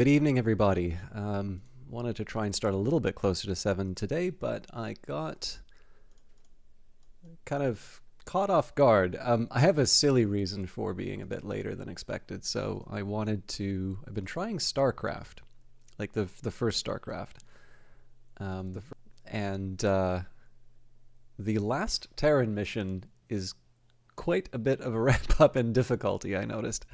Good evening, everybody. Wanted to try and start a little bit closer to 7 today, but I got kind of caught off guard. I have a silly reason for being a bit later than expected, so I've been trying StarCraft, like the first StarCraft. Um, the, fir- and The last Terran mission is quite a bit of a ramp up in difficulty, I noticed.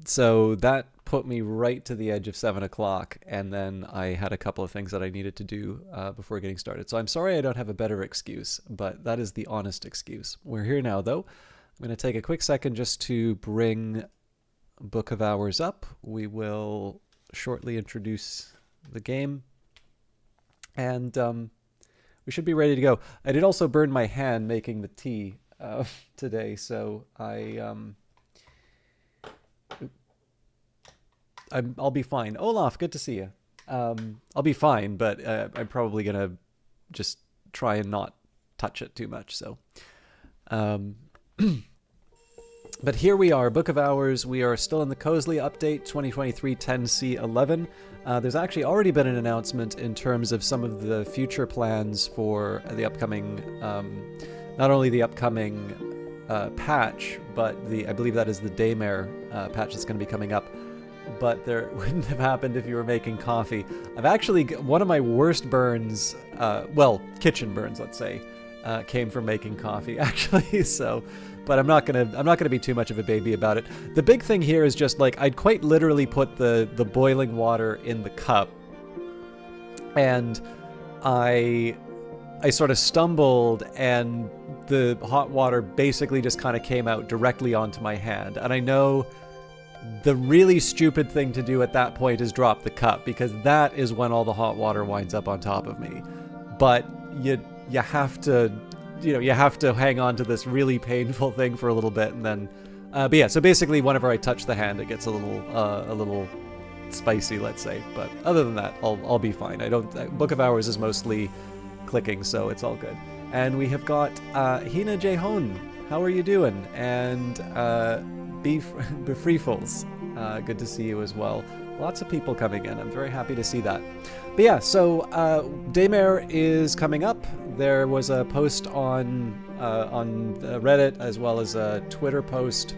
So that put me right to the edge of 7 o'clock, and then I had a couple of things that I needed to do before getting started. So I'm sorry I don't have a better excuse, but that is the honest excuse. We're here now, though. I'm going to take a quick second just to bring Book of Hours up. We will shortly introduce the game, and we should be ready to go. I did also burn my hand making the tea today, so I'll be fine. Olaf, good to see you. I'll be fine, but I'm probably gonna just try and not touch it too much. So, um, but here we are, Book of Hours. We are still in the Cosley update 2023 10C11. There's actually already been an announcement in terms of some of the future plans for the upcoming, not only the upcoming patch, but I believe that is the Daymare patch that's going to be coming up. But there wouldn't have happened if you were making coffee. I've actually, one of my worst burns, kitchen burns, let's say, came from making coffee, actually. So, but I'm not gonna be too much of a baby about it. The big thing here is just like I'd quite literally put the boiling water in the cup, and I sort of stumbled, and the hot water basically just kind of came out directly onto my hand. And I know the really stupid thing to do at that point is drop the cup, because that is when all the hot water winds up on top of me. But you have to, you have to hang on to this really painful thing for a little bit, and then, but yeah. So basically, whenever I touch the hand, it gets a little spicy, let's say. But other than that, I'll be fine. Book of Hours is mostly clicking, so it's all good. And we have got Hina Jehon. How are you doing? And Befreefuls, good to see you as well. Lots of people coming in. I'm very happy to see that. But yeah, so Daymare is coming up. There was a post on Reddit, as well as a Twitter post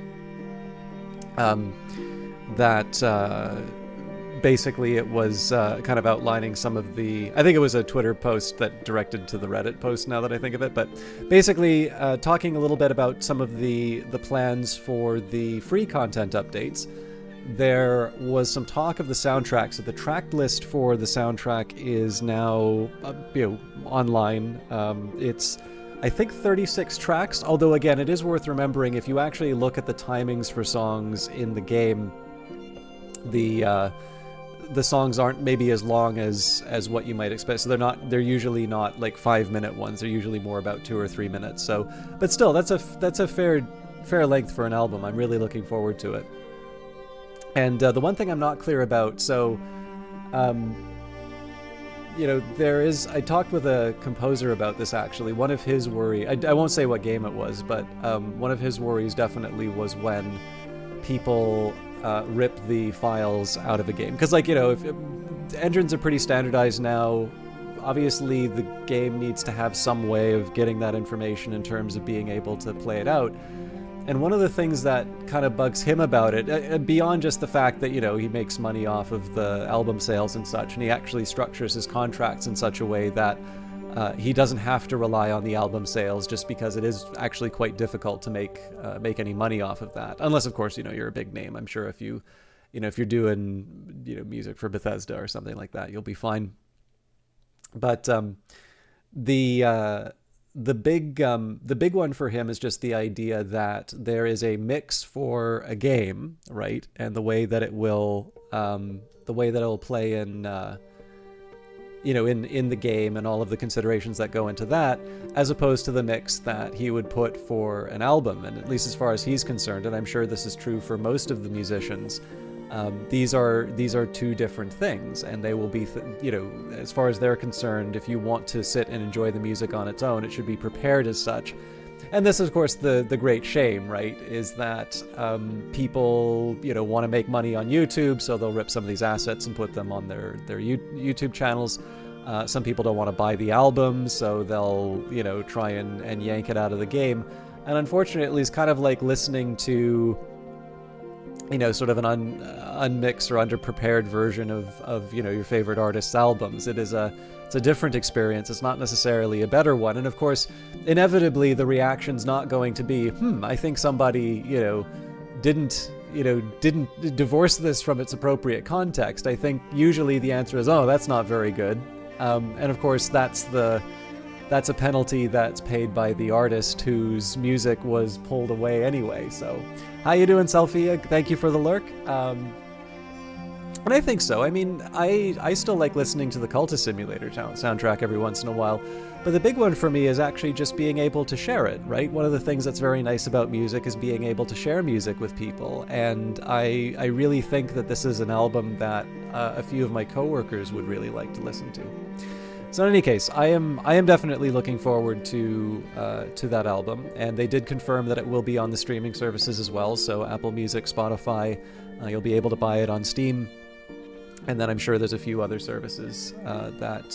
that basically it was kind of outlining some of the, I think it was a Twitter post that directed to the Reddit post, now that I think of it, but basically talking a little bit about some of the plans for the free content updates. There was some talk of the soundtrack. So the track list for the soundtrack is now online. It's, I think, 36 tracks, although again, it is worth remembering, if you actually look at the timings for songs in the game, the songs aren't maybe as long as what you might expect. So they're usually not like 5-minute ones. They're usually more about 2 or 3 minutes. So, but still, that's a fair length for an album. I'm really looking forward to it. And the one thing I'm not clear about, so I talked with a composer about this, actually. One of his I won't say what game it was, but one of his worries definitely was when people rip the files out of a game, because if engines are pretty standardized now, obviously the game needs to have some way of getting that information in terms of being able to play it out. And one of the things that kind of bugs him about it, beyond just the fact that he makes money off of the album sales and such, and he actually structures his contracts in such a way that he doesn't have to rely on the album sales, just because it is actually quite difficult to make any money off of that. Unless, of course, you're a big name. I'm sure if if you're doing music for Bethesda or something like that, you'll be fine. But the big one for him is just the idea that there is a mix for a game, right? And the way that it will play in in the game, and all of the considerations that go into that, as opposed to the mix that he would put for an album. And at least as far as he's concerned, and I'm sure this is true for most of the musicians, these are two different things, and they will be, as far as they're concerned, if you want to sit and enjoy the music on its own, it should be prepared as such. And this is, of course, the great shame, right? Is that people, want to make money on YouTube, so they'll rip some of these assets and put them on their YouTube channels. Some people don't want to buy the album, so they'll, try and yank it out of the game. And unfortunately, it's kind of like listening to, sort of an unmixed or underprepared version of your favorite artist's albums. It's a different experience. It's not necessarily a better one. And of course, inevitably, the reaction's not going to be, I think somebody, didn't divorce this from its appropriate context. I think usually the answer is, oh, that's not very good. And of course, that's a penalty that's paid by the artist whose music was pulled away anyway. So, how you doing, Selfie? Thank you for the lurk. And I think so. I mean, I still like listening to the Cultist Simulator soundtrack every once in a while, but the big one for me is actually just being able to share it, right? One of the things that's very nice about music is being able to share music with people, and I really think that this is an album that a few of my coworkers would really like to listen to. So in any case, I am definitely looking forward to that album, and they did confirm that it will be on the streaming services as well. So Apple Music, Spotify, you'll be able to buy it on Steam, and then I'm sure there's a few other services that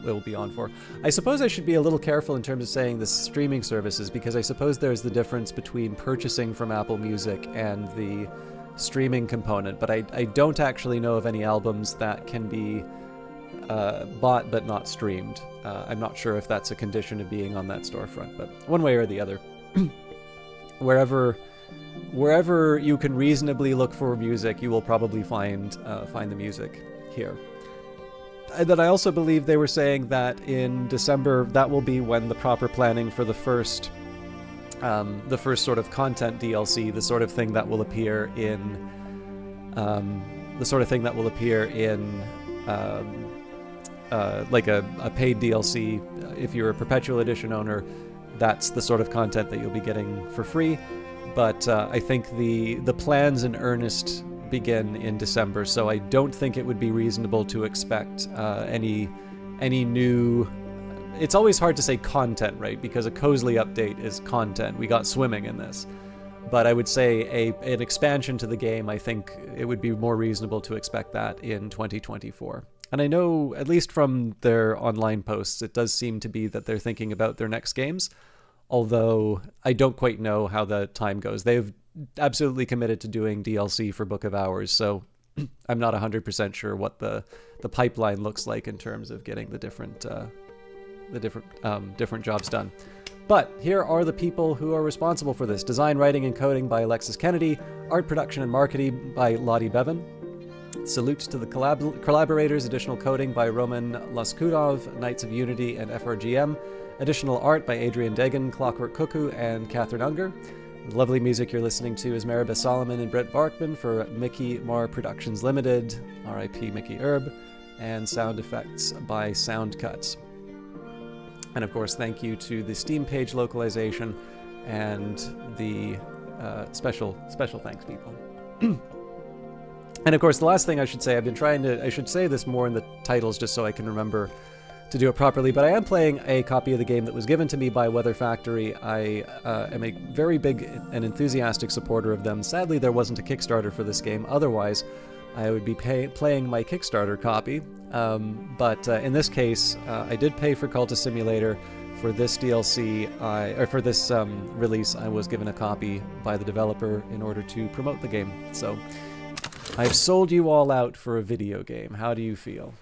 it'll be on for. I suppose I should be a little careful in terms of saying the streaming services, because I suppose there's the difference between purchasing from Apple Music and the streaming component. But I don't actually know of any albums that can be bought but not streamed. I'm not sure if that's a condition of being on that storefront, but one way or the other, wherever you can reasonably look for music, you will probably find the music here. And then I also believe they were saying that in December, that will be when the proper planning for the first sort of content DLC, the sort of thing that will appear in like a paid DLC. If you're a Perpetual Edition owner, that's the sort of content that you'll be getting for free. But I think the plans in earnest begin in December, so I don't think it would be reasonable to expect any new... It's always hard to say content, right? Because a Cosley update is content. We got swimming in this. But I would say an expansion to the game, I think it would be more reasonable to expect that in 2024. And I know, at least from their online posts, it does seem to be that they're thinking about their next games, although I don't quite know how the time goes. They've absolutely committed to doing DLC for Book of Hours, so I'm not 100% sure what the pipeline looks like in terms of getting the different jobs done. But here are the people who are responsible for this. Design, writing, and coding by Alexis Kennedy. Art, production, and marketing by Lottie Bevan. Salute to the collaborators. Additional coding by Roman Laskudov, Knights of Unity, and FRGM. Additional art by Adrian Degan, Clockwork Cuckoo, and Catherine Unger. The lovely music you're listening to is Maribeth Solomon and Brett Barkman for Mickey Mar Productions Limited, R.I.P. Mickey Erb, and sound effects by Soundcuts. And of course, thank you to the Steam page localization and the special thanks, people. And of course, the last thing I should say, I should say this more in the titles just so I can remember to do it properly, but I am playing a copy of the game that was given to me by Weather Factory. I am a very big and enthusiastic supporter of them. Sadly, there wasn't a Kickstarter for this game. Otherwise, I would be playing my Kickstarter copy. But in this case, I did pay for Cultist Simulator. For this DLC, for this release, I was given a copy by the developer in order to promote the game. So I've sold you all out for a video game. How do you feel?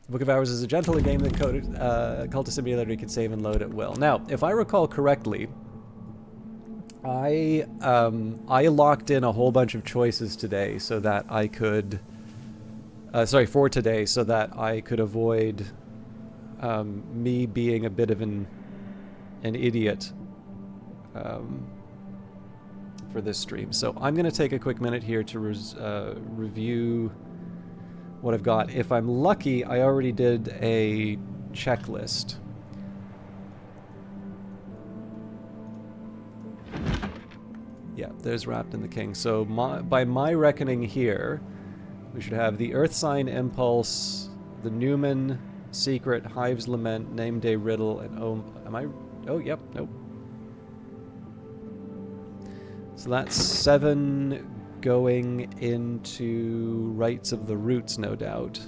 Book of Hours is a gentler game than Cultist Simulator can save and load at will. Now, if I recall correctly, I locked in a whole bunch of choices today so that I could... for today, so that I could avoid me being a bit of an idiot for this stream. So I'm going to take a quick minute here to review what I've got. If I'm lucky, I already did a checklist. Yeah, there's Wrapped in the King. So by my reckoning here, we should have the Earth Sign Impulse, the Newman, Secret, Hive's Lament, Name Day Riddle, and am I? Oh, yep, nope. So that's 7 going into Rites of the Roots, no doubt.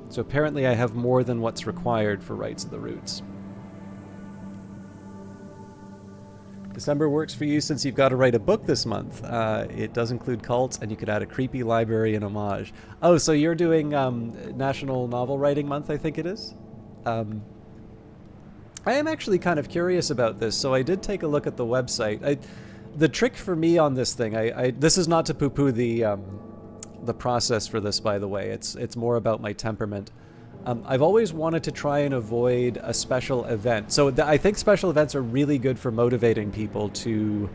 So apparently I have more than what's required for Rites of the Roots. December works for you since you've got to write a book this month. It does include cults, and you could add a creepy library and homage. Oh, so you're doing National Novel Writing Month, I think it is? I am actually kind of curious about this, so I did take a look at the website. The trick for me on this thing, this is not to poo-poo the process for this, by the way. It's more about my temperament. I've always wanted to try and avoid a special event. So I think special events are really good for motivating people to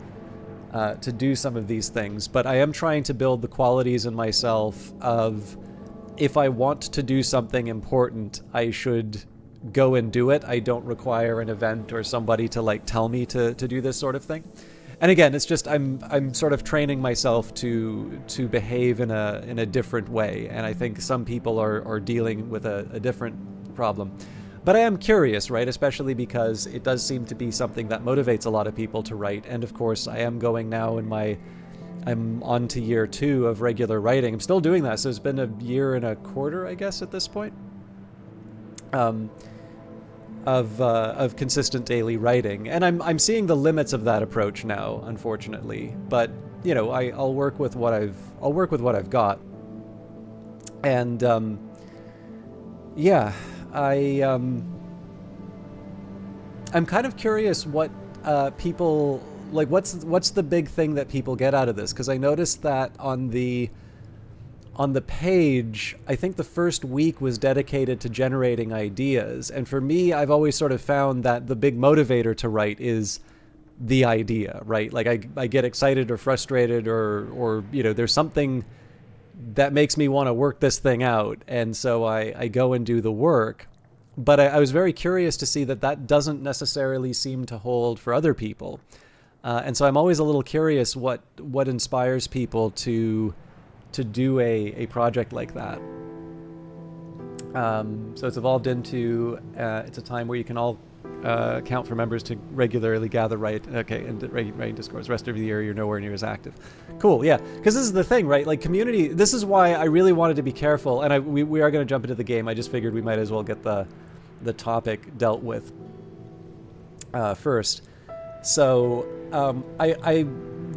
do some of these things. But I am trying to build the qualities in myself of, if I want to do something important, I should go and do it. I don't require an event or somebody to like tell me to do this sort of thing. And again, it's just I'm sort of training myself to behave in a different way, and I think some people are dealing with a different problem. But I am curious, right? Especially because it does seem to be something that motivates a lot of people to write. And of course, I am going now I'm on to year 2 of regular writing. I'm still doing that, so it's been a year and a quarter, I guess, at this point. Of consistent daily writing, and I'm seeing the limits of that approach now, unfortunately. But you know, I'll work with what I've got, and yeah, I'm kind of curious what people like. What's the big thing that people get out of this? Because I noticed that on the page, I think the first week was dedicated to generating ideas. And for me, I've always sort of found that the big motivator to write is the idea, right? Like I get excited or frustrated or you know, there's something that makes me want to work this thing out. And so I go and do the work. But I was very curious to see that doesn't necessarily seem to hold for other people. And so I'm always a little curious what inspires people to do a project like that. So it's evolved into it's a time where you can all count for members to regularly gather and write discourse. The rest of the year you're nowhere near as active. Cool, yeah, because this is the thing, right? Like community. This is why I really wanted to be careful, and we are going to jump into the game. I just figured we might as well get the topic dealt with first. So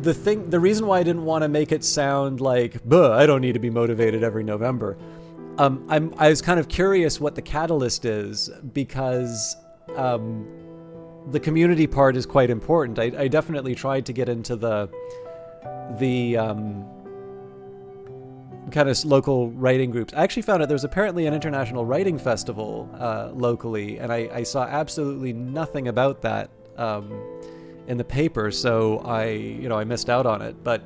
the reason why I didn't want to make it sound like, I don't need to be motivated every November. I was kind of curious what the catalyst is, because the community part is quite important. I definitely tried to get into the kind of local writing groups. I actually found out there's apparently an international writing festival locally, and I saw absolutely nothing about that in the paper, so I missed out on it. But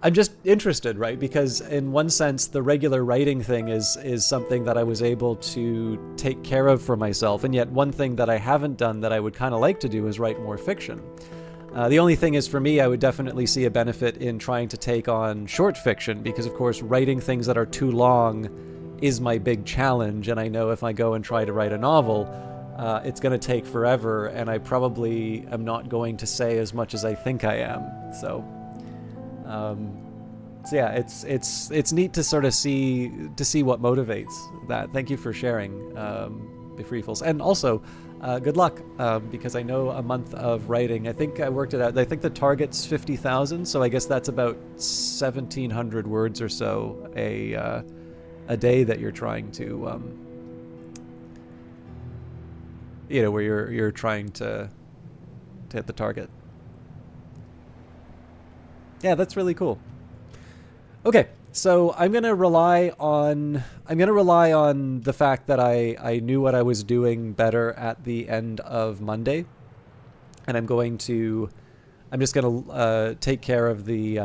I'm just interested, right? Because in one sense, the regular writing thing is something that I was able to take care of for myself, and yet one thing that I haven't done that I would kind of like to do is write more fiction. The only thing is, for me, I would definitely see a benefit in trying to take on short fiction, because of course writing things that are too long is my big challenge, and I know if I go and try to write a novel, it's going to take forever, and I probably am not going to say as much as I think I am. So yeah, it's neat to sort of see what motivates that. Thank you for sharing, Befreefuls, and also good luck, because I know a month of writing, I think I worked it out. I think the target's 50,000, so I guess that's about 1,700 words or so a day that you're trying to. Where you're trying to hit the target. Yeah, that's really cool. Okay, so I'm gonna rely on the fact that I knew what I was doing better at the end of Monday, and I'm just gonna take care of the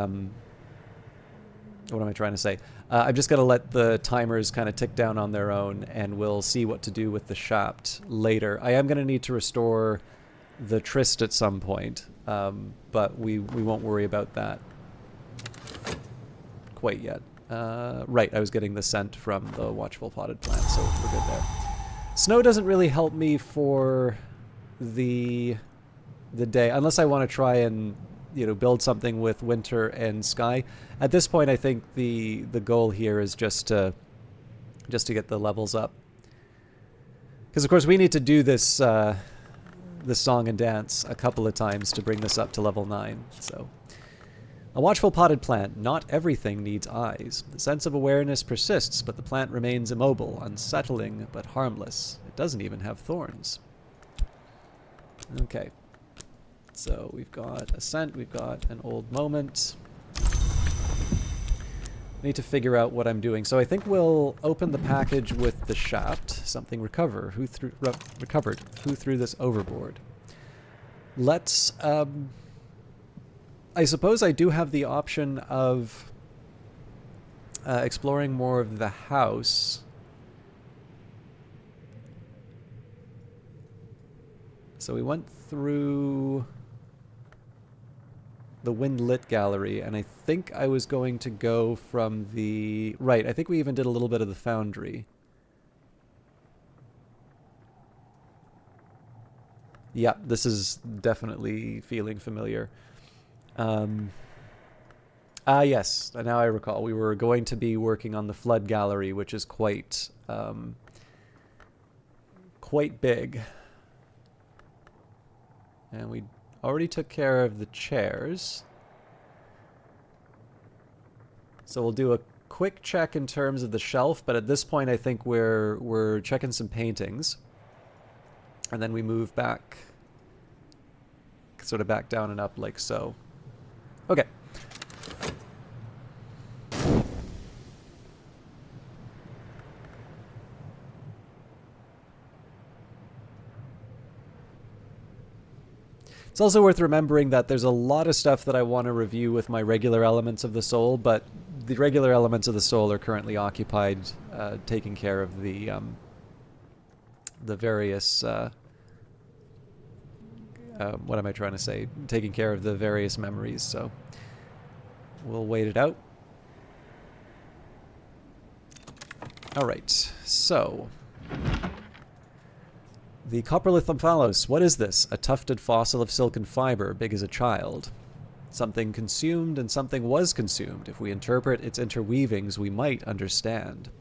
what am I trying to say? I'm just going to let the timers kind of tick down on their own, and we'll see what to do with the Shapt later. I am going to need to restore the Tryst at some point, but we won't worry about that quite yet. Right, I was getting the scent from the watchful potted plant, so we're good there. Snow doesn't really help me for the day, unless I want to try and, you know, build something with winter and sky. At this point, I think the goal here is just to get the levels up, because of course we need to do this this song and dance a couple of times to bring this up to level 9. So, a watchful potted plant. Not everything needs eyes. The sense of awareness persists, but the plant remains immobile, unsettling but harmless. It doesn't even have thorns. Okay. So we've got a scent, we've got an old moment. I need to figure out what I'm doing. So I think we'll open the package with the shaft. Something recovered. Who threw this overboard? Let's, I suppose I do have the option of exploring more of the house. So we went through the Windlit Gallery, and I think I was going to go from the... Right, I think we even did a little bit of the Foundry. Yeah, this is definitely feeling familiar. Yes, now I recall. We were going to be working on the Flood Gallery, which is quite big. And we already took care of the chairs. So we'll do a quick check in terms of the shelf, but at this point I think we're checking some paintings. And then we move back, sort of back down and up like so. Okay. It's also worth remembering that there's a lot of stuff that I want to review with my regular elements of the soul, but the regular elements of the soul are currently occupied taking care of the various... what am I trying to say? Taking care of the various memories, so we'll wait it out. Alright, so... The Coprolith omphalos. What is this? A tufted fossil of silken fiber, big as a child. Something consumed and something was consumed. If we interpret its interweavings, we might understand.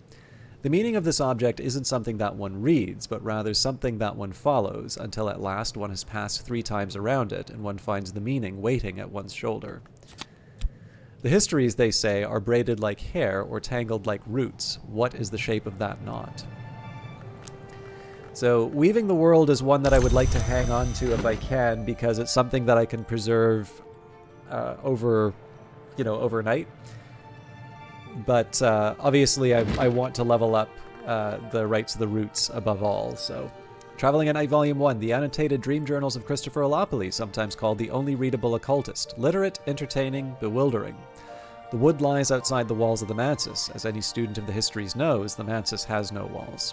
The meaning of this object isn't something that one reads, but rather something that one follows, until at last one has passed 3 times around it, and one finds the meaning waiting at one's shoulder. The histories, they say, are braided like hair or tangled like roots. What is the shape of that knot? So, Weaving the World is one that I would like to hang on to if I can, because it's something that I can preserve overnight. But obviously I want to level up the Rites of the Roots above all, so... Traveling at Night Volume 1, the annotated dream journals of Christopher Olopoli, sometimes called the only readable occultist. Literate, entertaining, bewildering. The wood lies outside the walls of the Mansis. As any student of the histories knows, the Mansis has no walls.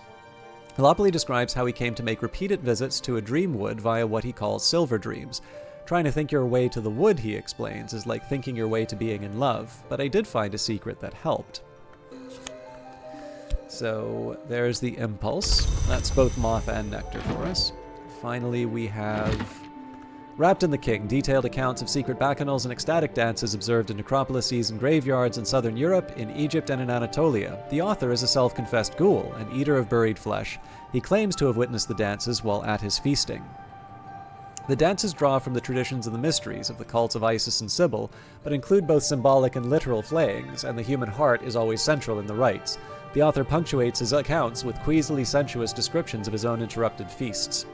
Olopoli describes how he came to make repeated visits to a dream wood via what he calls silver dreams. Trying to think your way to the wood, he explains, is like thinking your way to being in love, but I did find a secret that helped. So there's the Impulse. That's both moth and nectar for us. Finally, we have Wrapped in the King, detailed accounts of secret bacchanals and ecstatic dances observed in necropolises and graveyards in southern Europe, in Egypt, and in Anatolia. The author is a self-confessed ghoul, an eater of buried flesh. He claims to have witnessed the dances while at his feasting. The dances draw from the traditions of the mysteries of the cults of Isis and Sybil, but include both symbolic and literal flayings, and the human heart is always central in the rites. The author punctuates his accounts with queasily sensuous descriptions of his own interrupted feasts.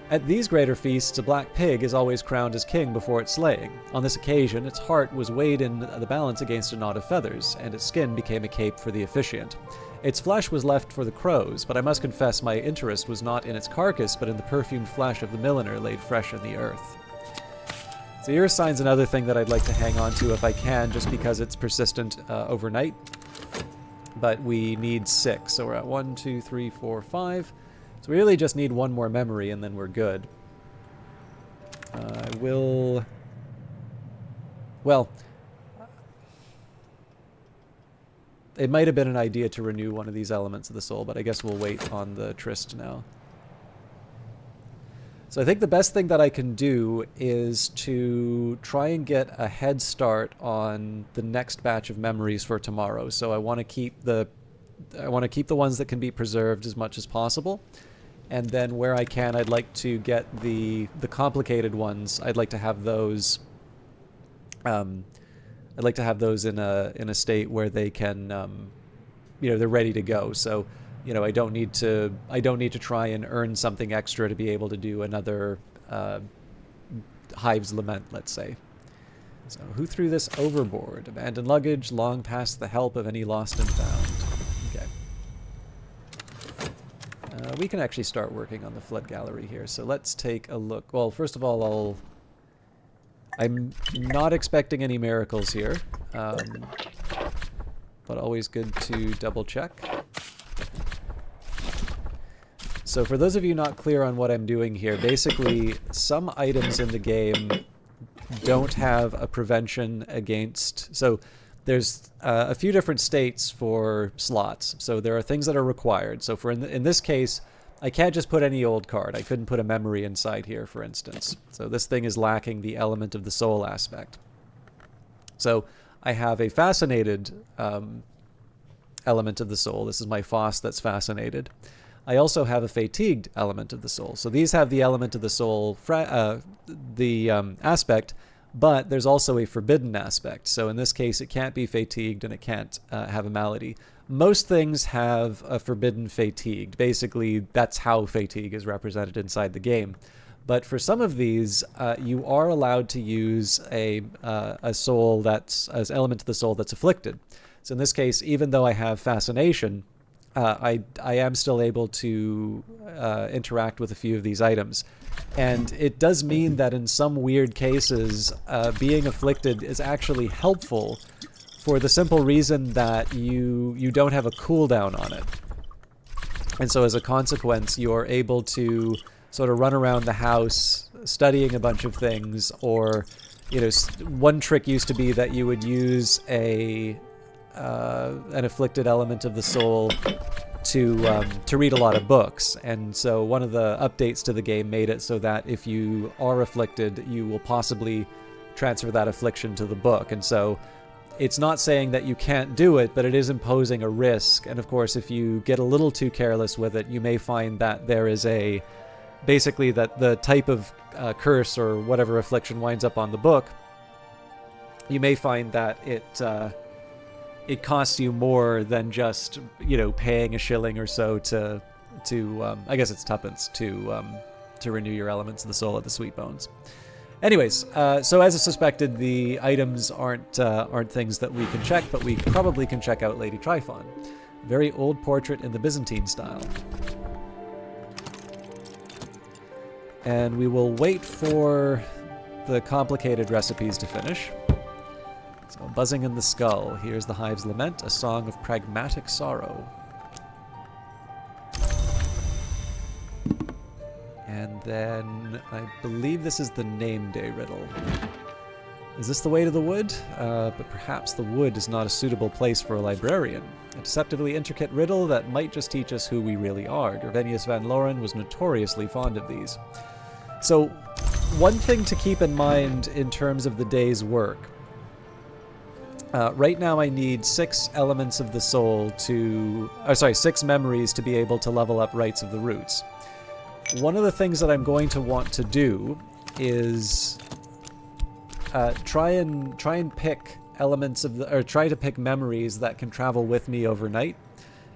At these greater feasts, a black pig is always crowned as king before its slaying. On this occasion, its heart was weighed in the balance against a knot of feathers, and its skin became a cape for the officiant. Its flesh was left for the crows, but I must confess my interest was not in its carcass, but in the perfumed flesh of the milliner laid fresh in the earth. So Ear Sign's another thing that I'd like to hang on to if I can, just because it's persistent overnight. But we need 6, so we're at 1, 2, 3, 4, 5. So we really just need 1 more memory and then we're good. I will... Well... it might have been an idea to renew one of these elements of the soul, but I guess we'll wait on the tryst now. So I think the best thing that I can do is to try and get a head start on the next batch of memories for tomorrow. So I want to keep the ones that can be preserved as much as possible. And then where I can, I'd like to get the complicated ones. I'd like to have those in a state where they can they're ready to go. So I don't need to try and earn something extra to be able to do another Hive's Lament, let's say. So who threw this overboard? Abandoned luggage, long past the help of any lost and found. Okay. We can actually start working on the flood gallery here. So let's take a look. Well, first of all, I'm not expecting any miracles here, but always good to double check. So for those of you not clear on what I'm doing here, basically some items in the game don't have a prevention against... So there's a few different states for slots. So there are things that are required. So in this case, I can't just put any old card. I couldn't put a memory inside here, for instance. So this thing is lacking the element of the soul aspect. So I have a fascinated element of the soul. This is my Foss that's fascinated. I also have a fatigued element of the soul. So these have the element of the soul, aspect, but there's also a forbidden aspect. So in this case, it can't be fatigued and it can't have a malady. Most things have a forbidden fatigued. Basically, that's how fatigue is represented inside the game. But for some of these, you are allowed to use a soul that's an element of the soul that's afflicted. So in this case, even though I have fascination, I am still able to interact with a few of these items. And it does mean that in some weird cases, being afflicted is actually helpful for the simple reason that you don't have a cooldown on it. And so as a consequence, you're able to sort of run around the house studying a bunch of things, or, one trick used to be that you would use an afflicted element of the soul to read a lot of books. And so one of the updates to the game made it so that if you are afflicted, you will possibly transfer that affliction to the book. And so it's not saying that you can't do it, but it is imposing a risk. And of course, if you get a little too careless with it, you may find that there is basically that the type of curse or whatever affliction winds up on the book, you may find that it costs you more than just, paying a shilling or so to I guess it's tuppence to renew your elements of the soul at the Sweet Bones. Anyways, so as I suspected, the items aren't things that we can check, but we probably can check out Lady Tryphon. Very old portrait in the Byzantine style. And we will wait for the complicated recipes to finish. So, Buzzing in the Skull. Here's the Hive's Lament, a song of pragmatic sorrow. And then I believe this is the Name Day riddle. Is this the way to the wood? But perhaps the wood is not a suitable place for a librarian. A deceptively intricate riddle that might just teach us who we really are. Gervenius van Loren was notoriously fond of these. So, one thing to keep in mind in terms of the day's work. Right now I need 6 elements of the soul 6 memories to be able to level up Rites of the Roots. One of the things that I'm going to want to do is try and pick elements of try to pick memories that can travel with me overnight,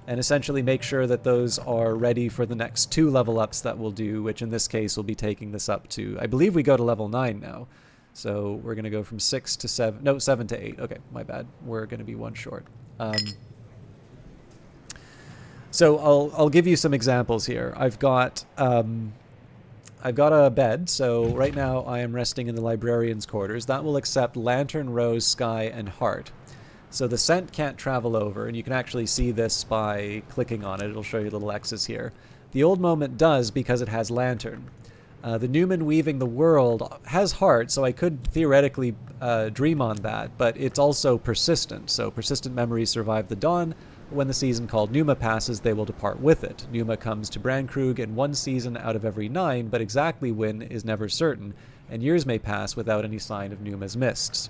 and essentially make sure that those are ready for the next 2 level ups that we'll do, which in this case will be taking this up to, I believe we go to level 9 now. So we're going to go from 6 to 7, no, 7 to 8. Okay, my bad. We're going to be 1 short. So I'll give you some examples here. I've got a bed, so right now I am resting in the librarian's quarters. That will accept Lantern, Rose, Sky, and Heart. So the scent can't travel over, and you can actually see this by clicking on it. It'll show you little X's here. The Old Moment does because it has Lantern. The Newman weaving the world has heart, so I could theoretically dream on that, but it's also persistent. So persistent memories survive the dawn. When the season called Numa passes, they will depart with it. Numa comes to Brandkrug in one season out of every 9, but exactly when is never certain, and years may pass without any sign of Numa's mists.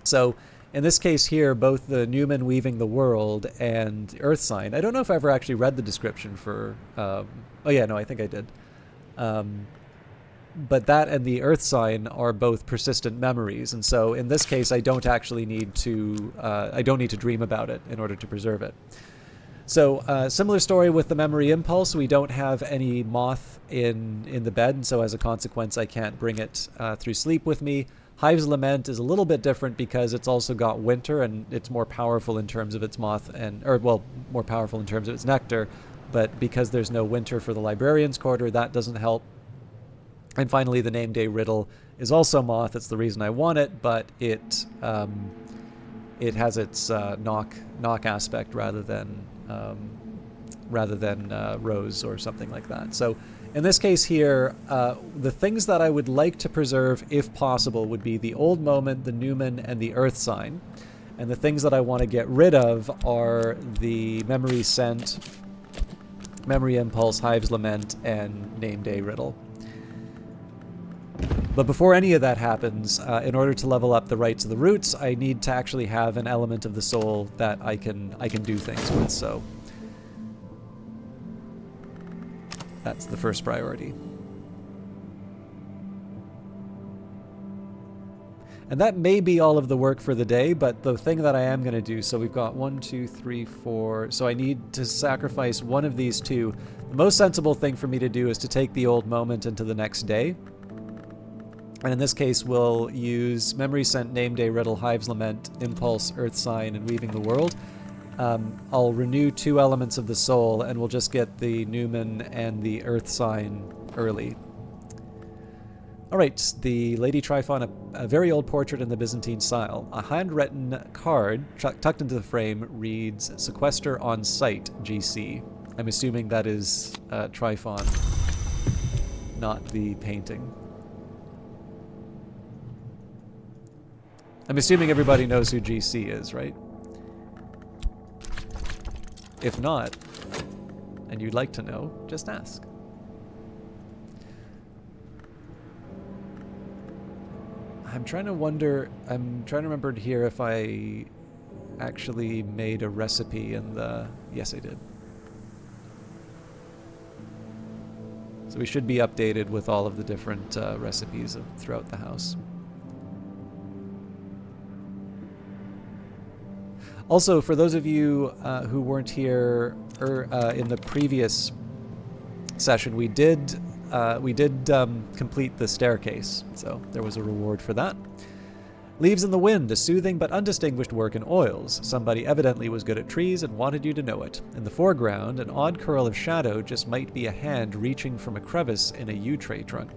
So in this case here, both the Newman weaving the world and Earth Sign, I don't know if I ever actually read the description for, oh yeah, no, I think I did. But that and the Earth Sign are both persistent memories, and so in this case I don't actually need to, I don't need to dream about it in order to preserve it. So similar story with the Memory Impulse. We don't have any moth in the bed, and so as a consequence I can't bring it through sleep with me. Hive's Lament is a little bit different because it's also got winter, and it's more powerful in terms of its moth, more powerful in terms of its nectar, but because there's no winter for the Librarian's Quarter, that doesn't help. And finally, the Name Day Riddle is also moth. It's the reason I want it, but it has its knock aspect rather than rose or something like that. So in this case here, the things that I would like to preserve, if possible, would be the Old Moment, the Newman, and the Earth Sign. And the things that I want to get rid of are the Memory Scent, Memory Impulse, Hive's Lament, and Name Day Riddle. But before any of that happens, in order to level up the rights of the roots, I need to actually have an element of the soul that I can do things with. So that's the first priority. And that may be all of the work for the day, but the thing that I am going to do, so we've got 1, 2, 3, 4, so I need to sacrifice one of these two. The most sensible thing for me to do is to take the Old Moment into the next day. And in this case, we'll use Memory Scent, Name Day Riddle, Hive's Lament, Impulse, Earth Sign, and Weaving the World. I'll renew 2 elements of the soul, and we'll just get the Newman and the Earth Sign early. Alright, the Lady Tryphon, a very old portrait in the Byzantine style. A handwritten card tucked into the frame reads, Sequester on Site, GC. I'm assuming that is Tryphon, not the painting. I'm assuming everybody knows who GC is, right? If not, and you'd like to know, just ask. I'm trying to remember here if I actually made a recipe in the... Yes, I did. So we should be updated with all of the different recipes throughout the house. Also, for those of you who weren't here in the previous session, we did complete the staircase, so there was a reward for that. Leaves in the Wind, a soothing but undistinguished work in oils. Somebody evidently was good at trees and wanted you to know it. In the foreground, an odd curl of shadow just might be a hand reaching from a crevice in a yew-tray trunk.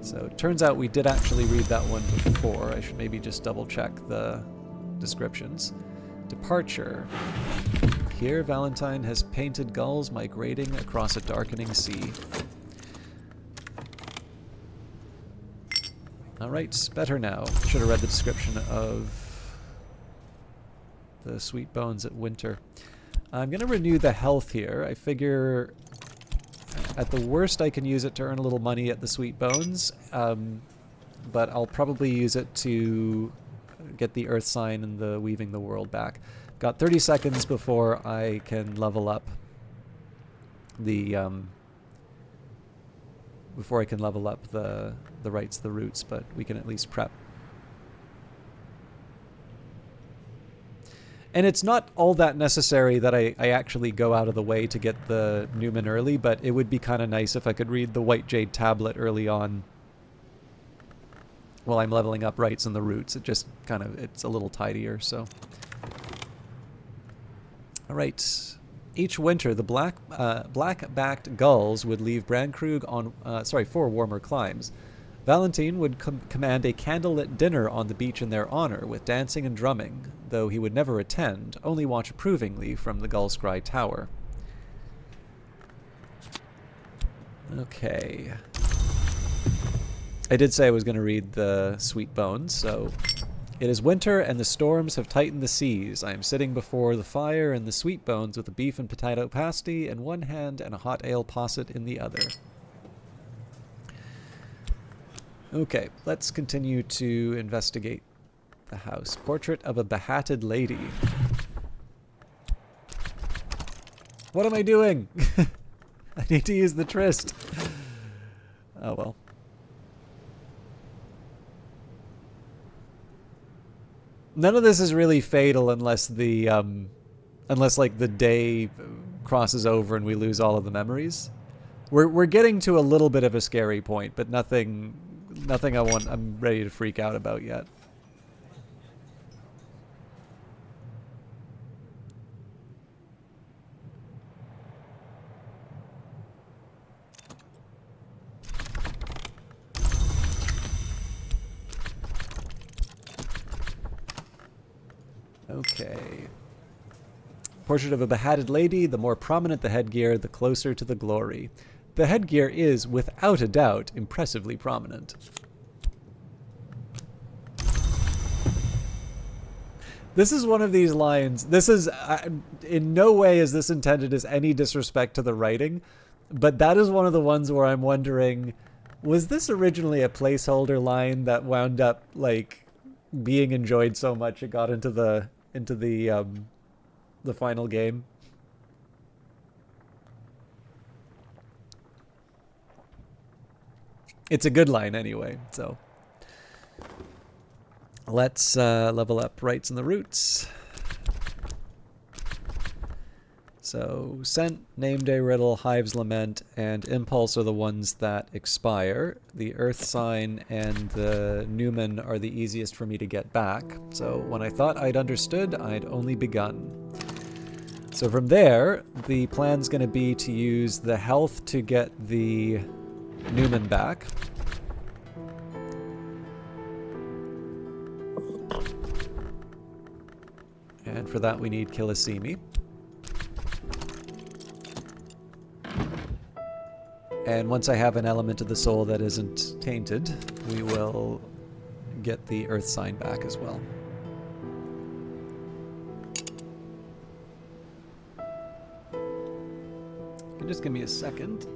So it turns out we did actually read that one before. I should maybe just double-check the descriptions. Departure. Here, Valentine has painted gulls migrating across a darkening sea. Alright, better now. Should have read the description of the Sweet Bones at Winter. I'm going to renew the health here. I figure at the worst I can use it to earn a little money at the Sweet Bones, but I'll probably use it to get the Earth Sign and the Weaving the World back. Got 30 seconds before I can level up the rights, the roots, but we can at least prep. And it's not all that necessary that I actually go out of the way to get the Newman early, but it would be kind of nice if I could read the White Jade Tablet early on while I'm leveling up rights and the roots. It just kind of, it's a little tidier, so. Alright. Each winter, the black-backed gulls would leave Brandkrug on, for warmer climes. Valentine would command a candlelit dinner on the beach in their honor, with dancing and drumming, though he would never attend, only watch approvingly from the Gullscry Tower. Okay. I did say I was going to read the Sweet Bones, so... It is winter, and the storms have tightened the seas. I am sitting before the fire in the Sweet Bones with a beef and potato pasty in one hand and a hot ale posset in the other. Okay, let's continue to investigate the house. Portrait of a behatted lady. What am I doing? I need to use the tryst. Oh well. None of this is really fatal unless the unless like the day crosses over and we lose all of the memories. We're getting to a little bit of a scary point, but nothing I'm ready to freak out about yet. Okay. Portrait of a behatted lady. The more prominent the headgear, the closer to the glory. The headgear is, without a doubt, impressively prominent. This is one of these lines. This is, in no way is this intended as any disrespect to the writing, but that is one of the ones where I'm wondering, was this originally a placeholder line that wound up, like, being enjoyed so much it got into the final game? It's a good line anyway, so let's level up rights and the roots. So Scent, Name Day Riddle, Hive's Lament, and Impulse are the ones that expire. The Earth Sign and the Newman are the easiest for me to get back. So when I thought I'd understood, I'd only begun. So from there, the plan's going to be to use the health to get the Newman back. And for that we need Kilisimi. And once I have an element of the soul that isn't tainted, we will get the Earth Sign back as well. You can just give me a second.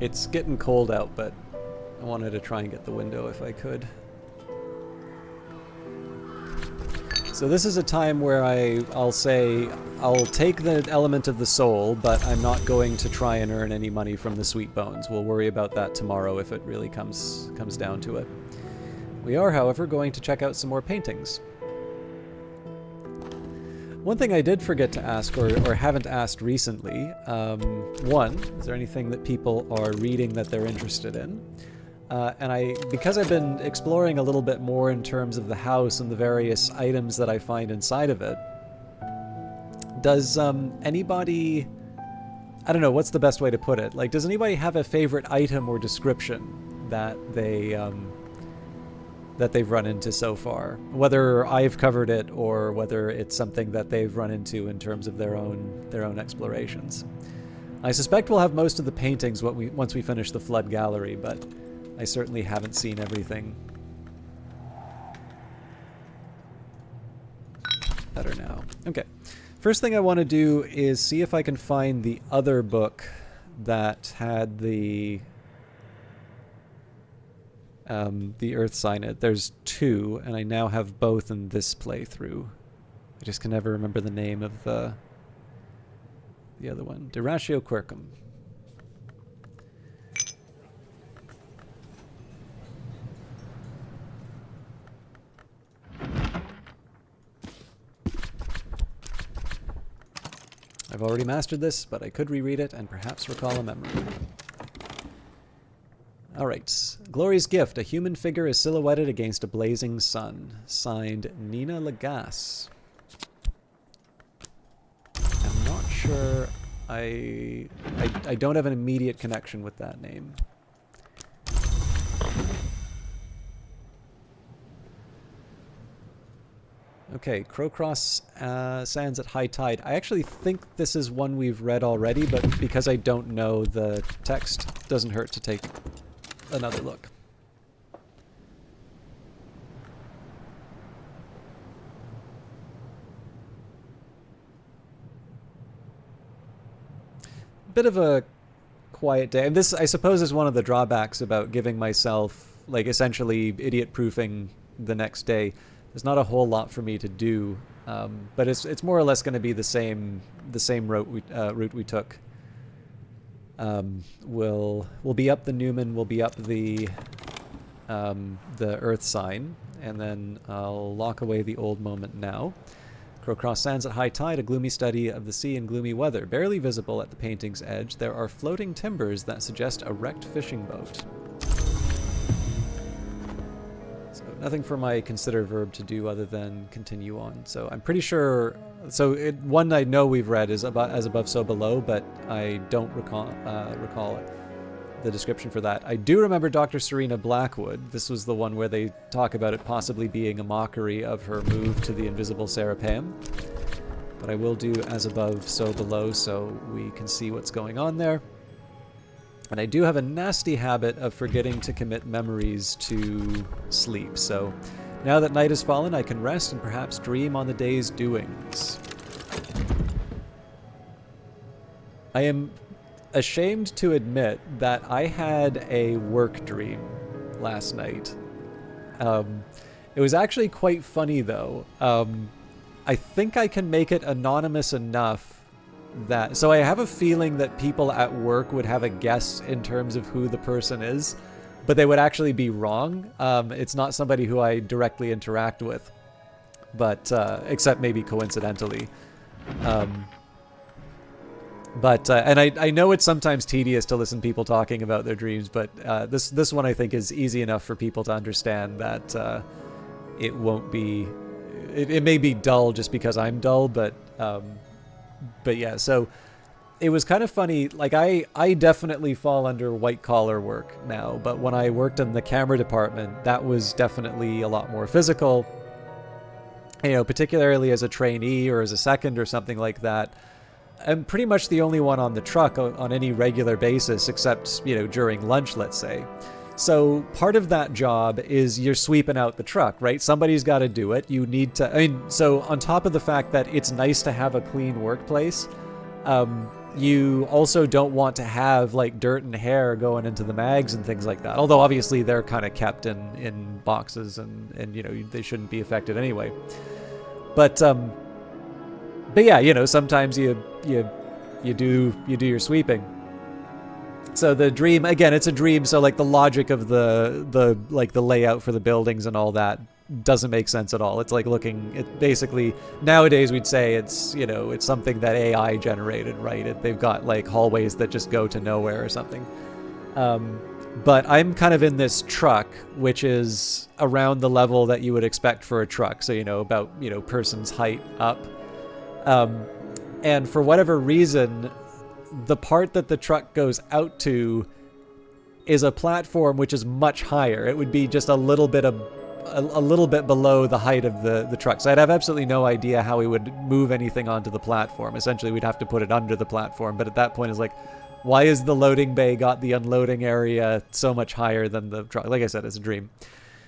It's getting cold out, but I wanted to try and get the window if I could. So this is a time where I'll say I'll take the element of the soul, but I'm not going to try and earn any money from the Sweet Bones. We'll worry about that tomorrow if it really comes down to it. We are, however, going to check out some more paintings. One thing I did forget to ask, or haven't asked recently, one, is there anything that people are reading that they're interested in? Because I've been exploring a little bit more in terms of the house and the various items that I find inside of it, does anybody, I don't know, what's the best way to put it? Like, does anybody have a favorite item or description that they've run into so far? Whether I've covered it or whether it's something that they've run into in terms of their own explorations. I suspect we'll have most of the paintings once we finish the Flood Gallery, but I certainly haven't seen everything. Better now. Okay. First thing I want to do is see if I can find the other book that had the Earth Sign it. There's two, and I now have both in this playthrough. I just can never remember the name of the other one. Duratio Quirkum. I've already mastered this, but I could reread it and perhaps recall a memory. Alright. Glory's Gift. A human figure is silhouetted against a blazing sun. Signed, Nina Lagasse. I'm not sure. I don't have an immediate connection with that name. Okay, Crowcross Sands at high tide. I actually think this is one we've read already, but because I don't know the text, doesn't hurt to take another look. Bit of a quiet day. And this, I suppose, is one of the drawbacks about giving myself, like, essentially idiot-proofing the next day. There's not a whole lot for me to do, but it's more or less going to be the same route we took. We'll be up the Newman, we'll be up the Earth sign, and then I'll lock away the old moment now. Crowcross Sands at high tide, a gloomy study of the sea in gloomy weather. Barely visible at the painting's edge, there are floating timbers that suggest a wrecked fishing boat. So nothing for my consider verb to do other than continue on. So I'm pretty sure... So one I know we've read is about as above, so below, but I don't recall the description for that. I do remember Dr. Serena Blackwood. This was the one where they talk about it possibly being a mockery of her move to the invisible Sarah Pam. But I will do as above, so below, so we can see what's going on there. And I do have a nasty habit of forgetting to commit memories to sleep. So now that night has fallen, I can rest and perhaps dream on the day's doings. I am ashamed to admit that I had a work dream last night. It was actually quite funny, though. I think I can make it anonymous enough that... So I have a feeling that people at work would have a guess in terms of who the person is, but they would actually be wrong. It's not somebody who I directly interact with, but except maybe coincidentally. And I know it's sometimes tedious to listen to people talking about their dreams, but this one I think is easy enough for people to understand that it won't be... It may be dull just because I'm dull, but yeah, so it was kind of funny. Like, I definitely fall under white-collar work now, but when I worked in the camera department, that was definitely a lot more physical. You know, particularly as a trainee or as a second or something like that. I'm pretty much the only one on the truck on any regular basis, except, you know, during lunch, let's say. So part of that job is you're sweeping out the truck, right? Somebody's got to do it. You need to, I mean, so on top of the fact that it's nice to have a clean workplace, you also don't want to have like dirt and hair going into the mags and things like that. Although obviously they're kind of kept in boxes and you know, they shouldn't be affected anyway. But yeah, you know, sometimes you do your sweeping. So the dream, again, it's a dream, so like the logic of the like the layout for the buildings and all that doesn't make sense at all. It's like basically, nowadays we'd say it's, you know, it's something that AI generated, right? They've got like hallways that just go to nowhere or something. But I'm kind of in this truck, which is around the level that you would expect for a truck. So, you know, about, you know, person's height up. And for whatever reason, the part that the truck goes out to is a platform which is much higher. It would be just a little bit below the height of the truck. So I'd have absolutely no idea how we would move anything onto the platform. Essentially, we'd have to put it under the platform. But at that point, it's like, why is the loading bay got the unloading area so much higher than the truck? Like I said, it's a dream.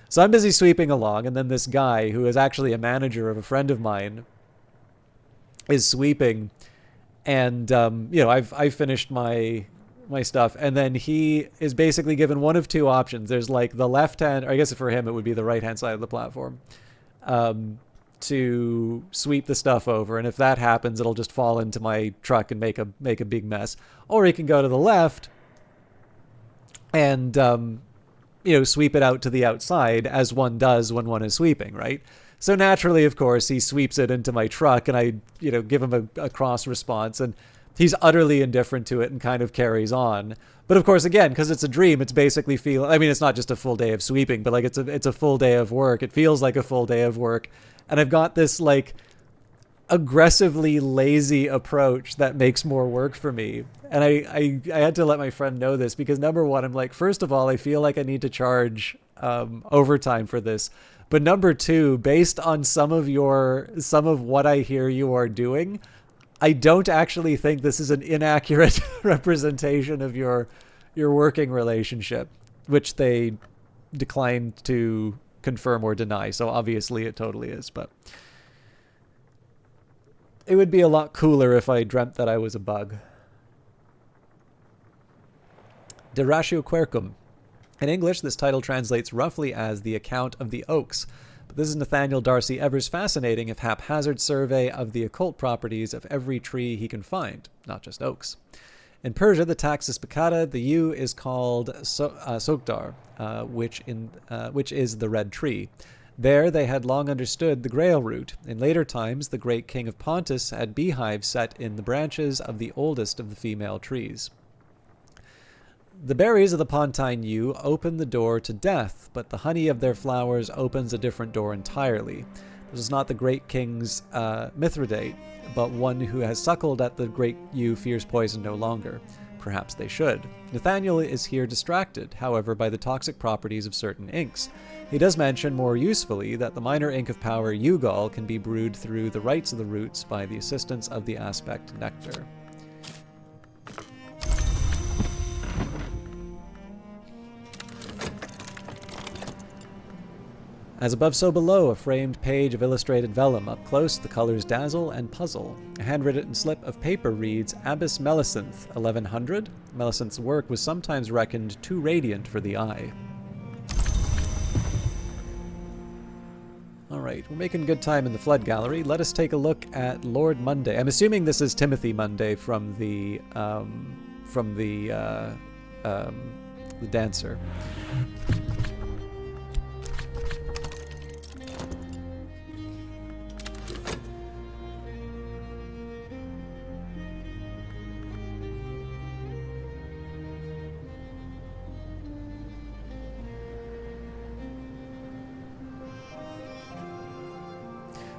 So I'm busy sweeping along, and then this guy, who is actually a manager of a friend of mine, is sweeping, and you know, I've finished my stuff, and then he is basically given one of two options. There's like the left hand, or I guess for him it would be the right hand side of the platform, to sweep the stuff over, and if that happens, it'll just fall into my truck and make a big mess. Or he can go to the left and you know, sweep it out to the outside, as one does when one is sweeping, right? So naturally, of course, he sweeps it into my truck, and I, you know, give him a cross response, and he's utterly indifferent to it and kind of carries on. But of course, again, because it's a dream, it's basically I mean, it's not just a full day of sweeping, but like it's a full day of work. It feels like a full day of work, and I've got this like aggressively lazy approach that makes more work for me. And I had to let my friend know this, because number one, I'm like, first of all, I feel like I need to charge overtime for this. But number two, based on some of what I hear you are doing, I don't actually think this is an inaccurate representation of your working relationship, which they declined to confirm or deny. So obviously it totally is, but it would be a lot cooler if I dreamt that I was a bug. De Ratio Quercum. In English, this title translates roughly as The Account of the Oaks, but this is Nathaniel Darcy Evers' fascinating, if haphazard, survey of the occult properties of every tree he can find, not just oaks. In Persia, the Taxus Baccata, the yew is called Sogdar, which is the red tree. There they had long understood the grail root. In later times, the great king of Pontus had beehives set in the branches of the oldest of the female trees. The berries of the Pontine yew open the door to death, but the honey of their flowers opens a different door entirely. This is not the great king's Mithridate, but one who has suckled at the great yew fears poison no longer. Perhaps they should. Nathaniel is here distracted, however, by the toxic properties of certain inks. He does mention, more usefully, that the minor ink of power Yew-Gall can be brewed through the rights of the roots by the assistance of the aspect nectar. As above, so below, a framed page of illustrated vellum. Up close, the colors dazzle and puzzle. A handwritten slip of paper reads, Abbess Melissenth, 1100. Melissenth's work was sometimes reckoned too radiant for the eye. Alright, we're making good time in the Flood Gallery. Let us take a look at Lord Monday. I'm assuming this is Timothy Monday from the Dancer.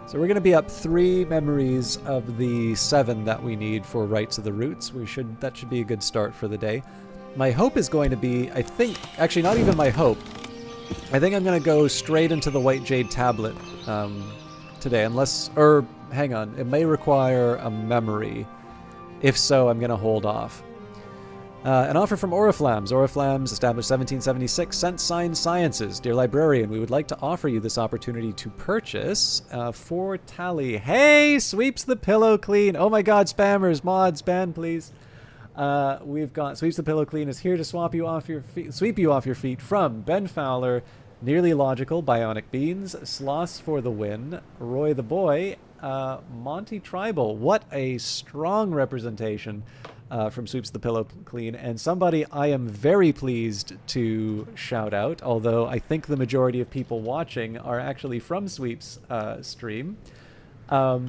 So we're going to be up 3 memories of the 7 that we need for Rights of the Roots. That should be a good start for the day. My hope is going to be, I think, actually not even my hope. I think I'm going to go straight into the White Jade tablet today, hang on, it may require a memory. If so, I'm going to hold off. An offer from Oriflammes. Oriflammes, established 1776, Sense Sign Sciences. Dear librarian, we would like to offer you this opportunity to purchase 4 tally. Hey, Sweeps the Pillow Clean. Oh my god, spammers, mods, ban please. We've got Sweeps the Pillow Clean is here to sweep you off your feet from Ben Fowler, Nearly Logical, Bionic Beans, Sloss for the Win, Roy the Boy, Monty Tribal. What a strong representation from Sweeps the Pillow Clean, and somebody I am very pleased to shout out, although I think the majority of people watching are actually from Sweeps' stream. But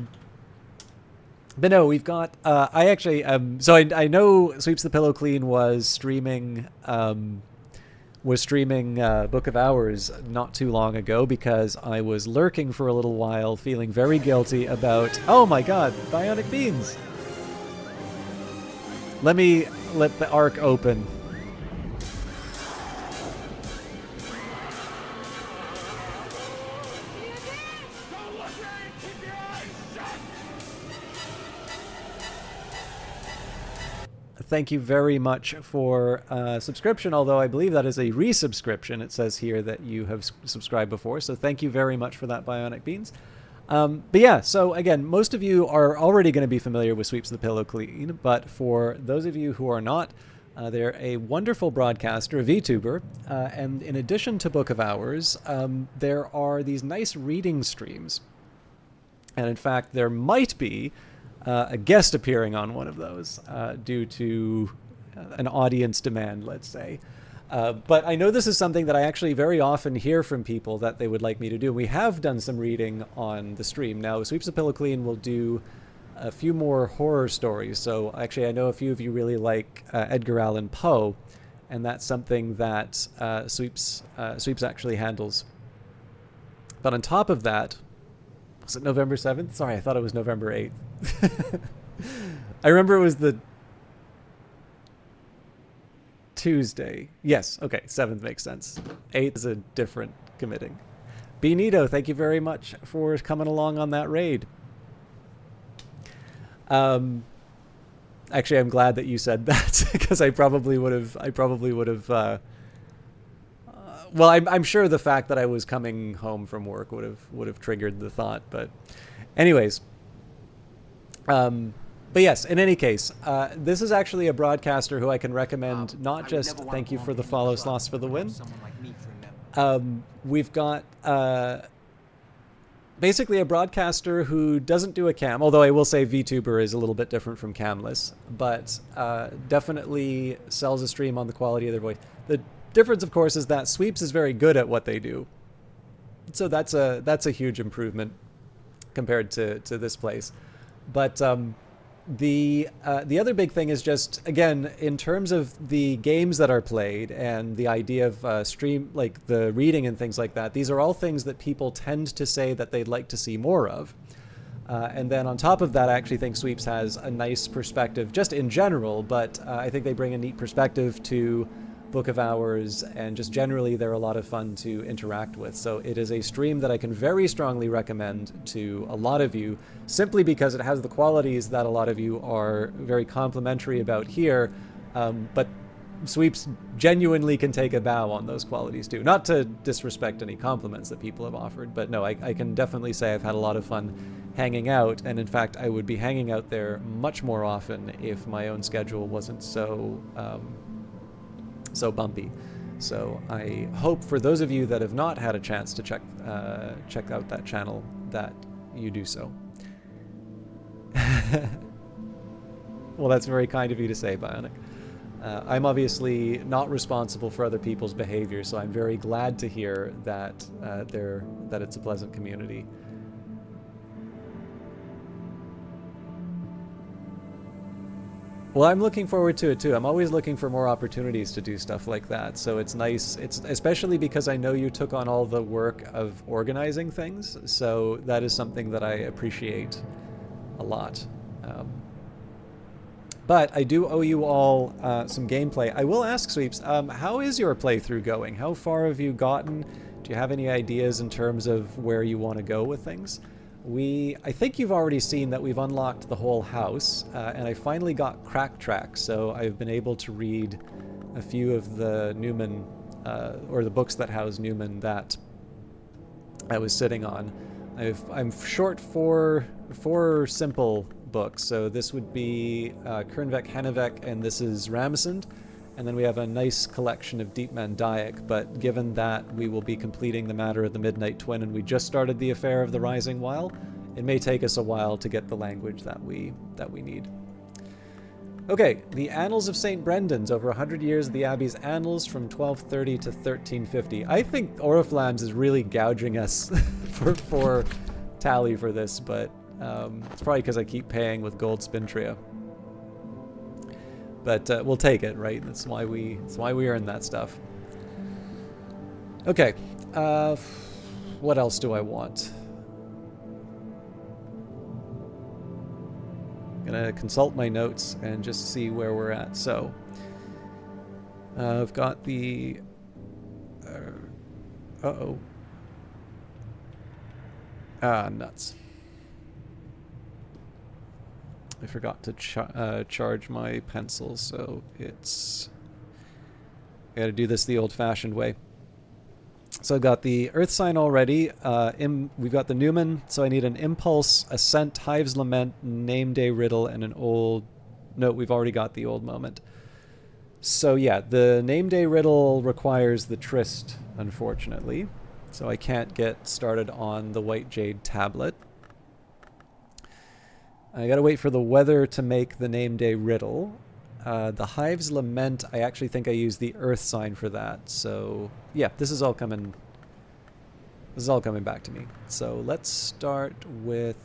no, we've got, I actually, so I know Sweeps the Pillow Clean was streaming Book of Hours not too long ago, because I was lurking for a little while, feeling very guilty about, oh my god, Bionic Beans! Let the arc open. Thank you very much for subscription, although I believe that is a resubscription. It says here that you have subscribed before, so thank you very much for that, Bionic Beans. But yeah, so again, most of you are already going to be familiar with Sweeps the Pillow Clean, but for those of you who are not, they're a wonderful broadcaster, a VTuber, and in addition to Book of Hours, there are these nice reading streams. And in fact, there might be a guest appearing on one of those due to an audience demand, let's say. But I know this is something that I actually very often hear from people that they would like me to do. We have done some reading on the stream. Now, Sweeps the Pillow Clean will do a few more horror stories. So actually, I know a few of you really like Edgar Allan Poe, and that's something that Sweeps actually handles. But on top of that, was it November 7th? Sorry, I thought it was November 8th. I remember it was the Tuesday. Yes, okay, 7th makes sense. 8th is a different committing. Benito, thank you very much for coming along on that raid. Actually, I'm glad that you said that because I probably would have. Well, I'm sure the fact that I was coming home from work would have triggered the thought. But, anyways, but yes. In any case, this is actually a broadcaster who I can recommend. Not just thank you for the follow, Sloss for the win. We've got basically a broadcaster who doesn't do a cam, although I will say VTuber is a little bit different from Camless, but definitely sells a stream on the quality of their voice. The difference, of course, is that Sweeps is very good at what they do. So that's a huge improvement compared to this place. But the other big thing is just, again, in terms of the games that are played and the idea of stream, like the reading and things like that, these are all things that people tend to say that they'd like to see more of. And then on top of that, I actually think Sweeps has a nice perspective just in general, but I think they bring a neat perspective to Book of Hours, and just generally they're a lot of fun to interact with. So it is a stream that I can very strongly recommend to a lot of you, simply because it has the qualities that a lot of you are very complimentary about here, but Sweeps genuinely can take a bow on those qualities too. Not to disrespect any compliments that people have offered, but no, I can definitely say I've had a lot of fun hanging out, and in fact I would be hanging out there much more often if my own schedule wasn't so bumpy. So I hope for those of you that have not had a chance to check out that channel, that you do so. Well, that's very kind of you to say, Bionic. I'm obviously not responsible for other people's behavior, so I'm very glad to hear that that it's a pleasant community. Well, I'm looking forward to it too. I'm always looking for more opportunities to do stuff like that. So it's nice. It's especially because I know you took on all the work of organizing things. So that is something that I appreciate a lot. But I do owe you all some gameplay. I will ask, Sweeps, how is your playthrough going? How far have you gotten? Do you have any ideas in terms of where you want to go with things? I think you've already seen that we've unlocked the whole house, and I finally got Crack Track, so I've been able to read a few of the Newman, or the books that house Newman that I was sitting on. I'm short four simple books, so this would be Kernvek, Hennevek, and this is Ramesund. And then we have a nice collection of Deep Mandaic, but given that we will be completing the Matter of the Midnight Twin and we just started the Affair of the Rising While, it may take us a while to get the language that we need. Okay, the Annals of St. Brendan's, over 100 years of the Abbey's annals from 1230 to 1350. I think Oriflammes is really gouging us for tally for this, but it's probably because I keep paying with gold Spintria. But we'll take it, right? That's why we earn that stuff. Okay, what else do I want? I'm gonna consult my notes and just see where we're at. So I've got the nuts. I forgot to charge my pencil, so I gotta do this the old-fashioned way. So I've got the Earth Sign already. We've got the Newman, so I need an Impulse, Ascent, Hive's Lament, Name Day Riddle, and an old... No, we've already got the Old Moment. So yeah, the Name Day Riddle requires the Tryst, unfortunately. So I can't get started on the White Jade tablet. I gotta wait for the weather to make the Name Day Riddle. The Hive's Lament, I actually think I used the Earth Sign for that. So yeah, this is all coming back to me. So let's start with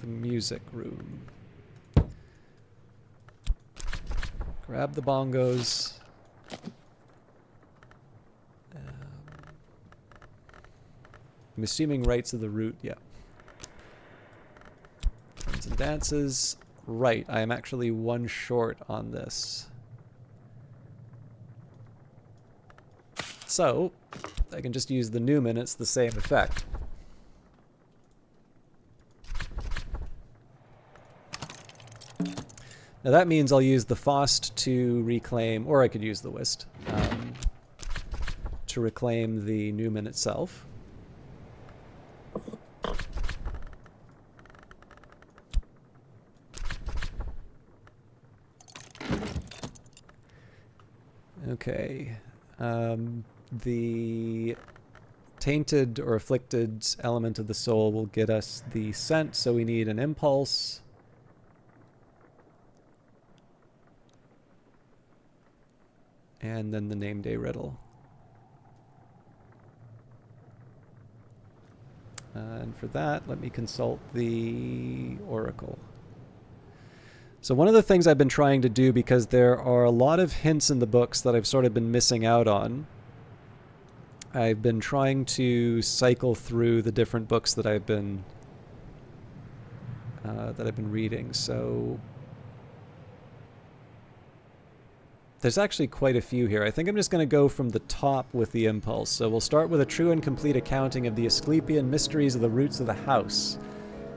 the music room. Grab the bongos. I'm assuming rights of the root, yeah. Drums and dances. Right, I am actually one short on this. So I can just use the Newman. It's the same effect. Now that means I'll use the Faust to reclaim, or I could use the Whist to reclaim the Newman itself. Okay. The tainted or afflicted element of the soul will get us the scent, so we need an impulse. And then the name day riddle. And for that, let me consult the oracle. So one of the things I've been trying to do, because there are a lot of hints in the books that I've sort of been missing out on, I've been trying to cycle through the different books that I've been reading. So there's actually quite a few here. I think I'm just going to go from the top with the impulse. So we'll start with a true and complete accounting of the Asclepian mysteries of the roots of the house,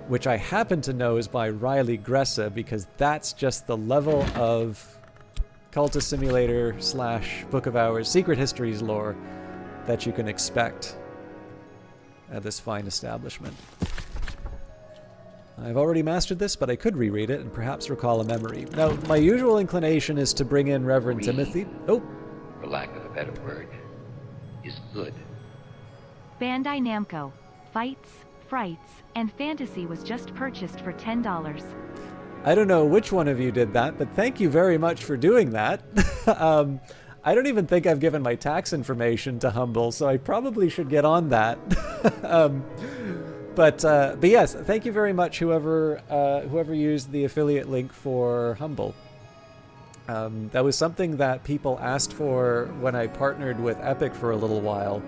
which I happen to know is by Riley Gressa, because that's just the level of Cultist Simulator / Book of Hours Secret Histories lore that you can expect at this fine establishment. I've already mastered this, but I could reread it and perhaps recall a memory. Now, my usual inclination is to bring in Reverend Timothy. Oh! For lack of a better word, is good. Bandai Namco. Fights, Frights, and Fantasy was just purchased for $10. I don't know which one of you did that, but thank you very much for doing that. I don't even think I've given my tax information to Humble, so I probably should get on that. But yes, thank you very much, whoever used the affiliate link for Humble. That was something that people asked for when I partnered with Epic for a little while,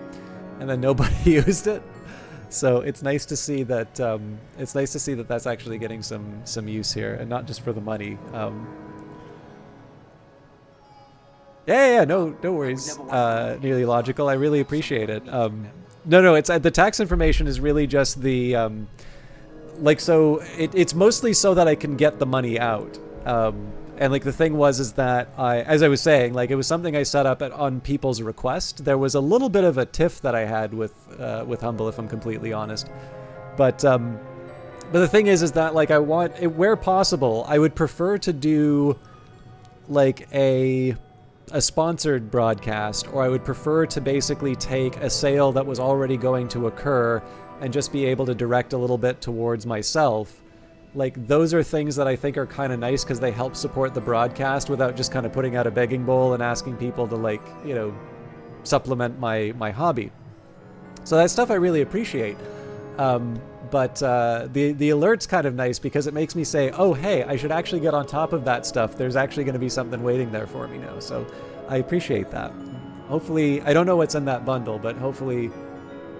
and then nobody used it. So it's nice to see that that's actually getting some use here, and not just for the money. No worries. Nearly logical. I really appreciate it. No, it's the tax information is really just the so it's mostly so that I can get the money out. And like the thing is that as I was saying, like it was something I set up on people's request. There was a little bit of a tiff that I had with Humble, if I'm completely honest. But the thing is that like I want it, where possible, I would prefer to do like a sponsored broadcast, or I would prefer to basically take a sale that was already going to occur and just be able to direct a little bit towards myself. Like those are things that I think are kind of nice because they help support the broadcast without just kind of putting out a begging bowl and asking people to like, supplement my hobby. So that stuff I really appreciate. But the alert's kind of nice because it makes me say, oh, hey, I should actually get on top of that stuff. There's actually going to be something waiting there for me now. So I appreciate that. Hopefully, I don't know what's in that bundle, but hopefully,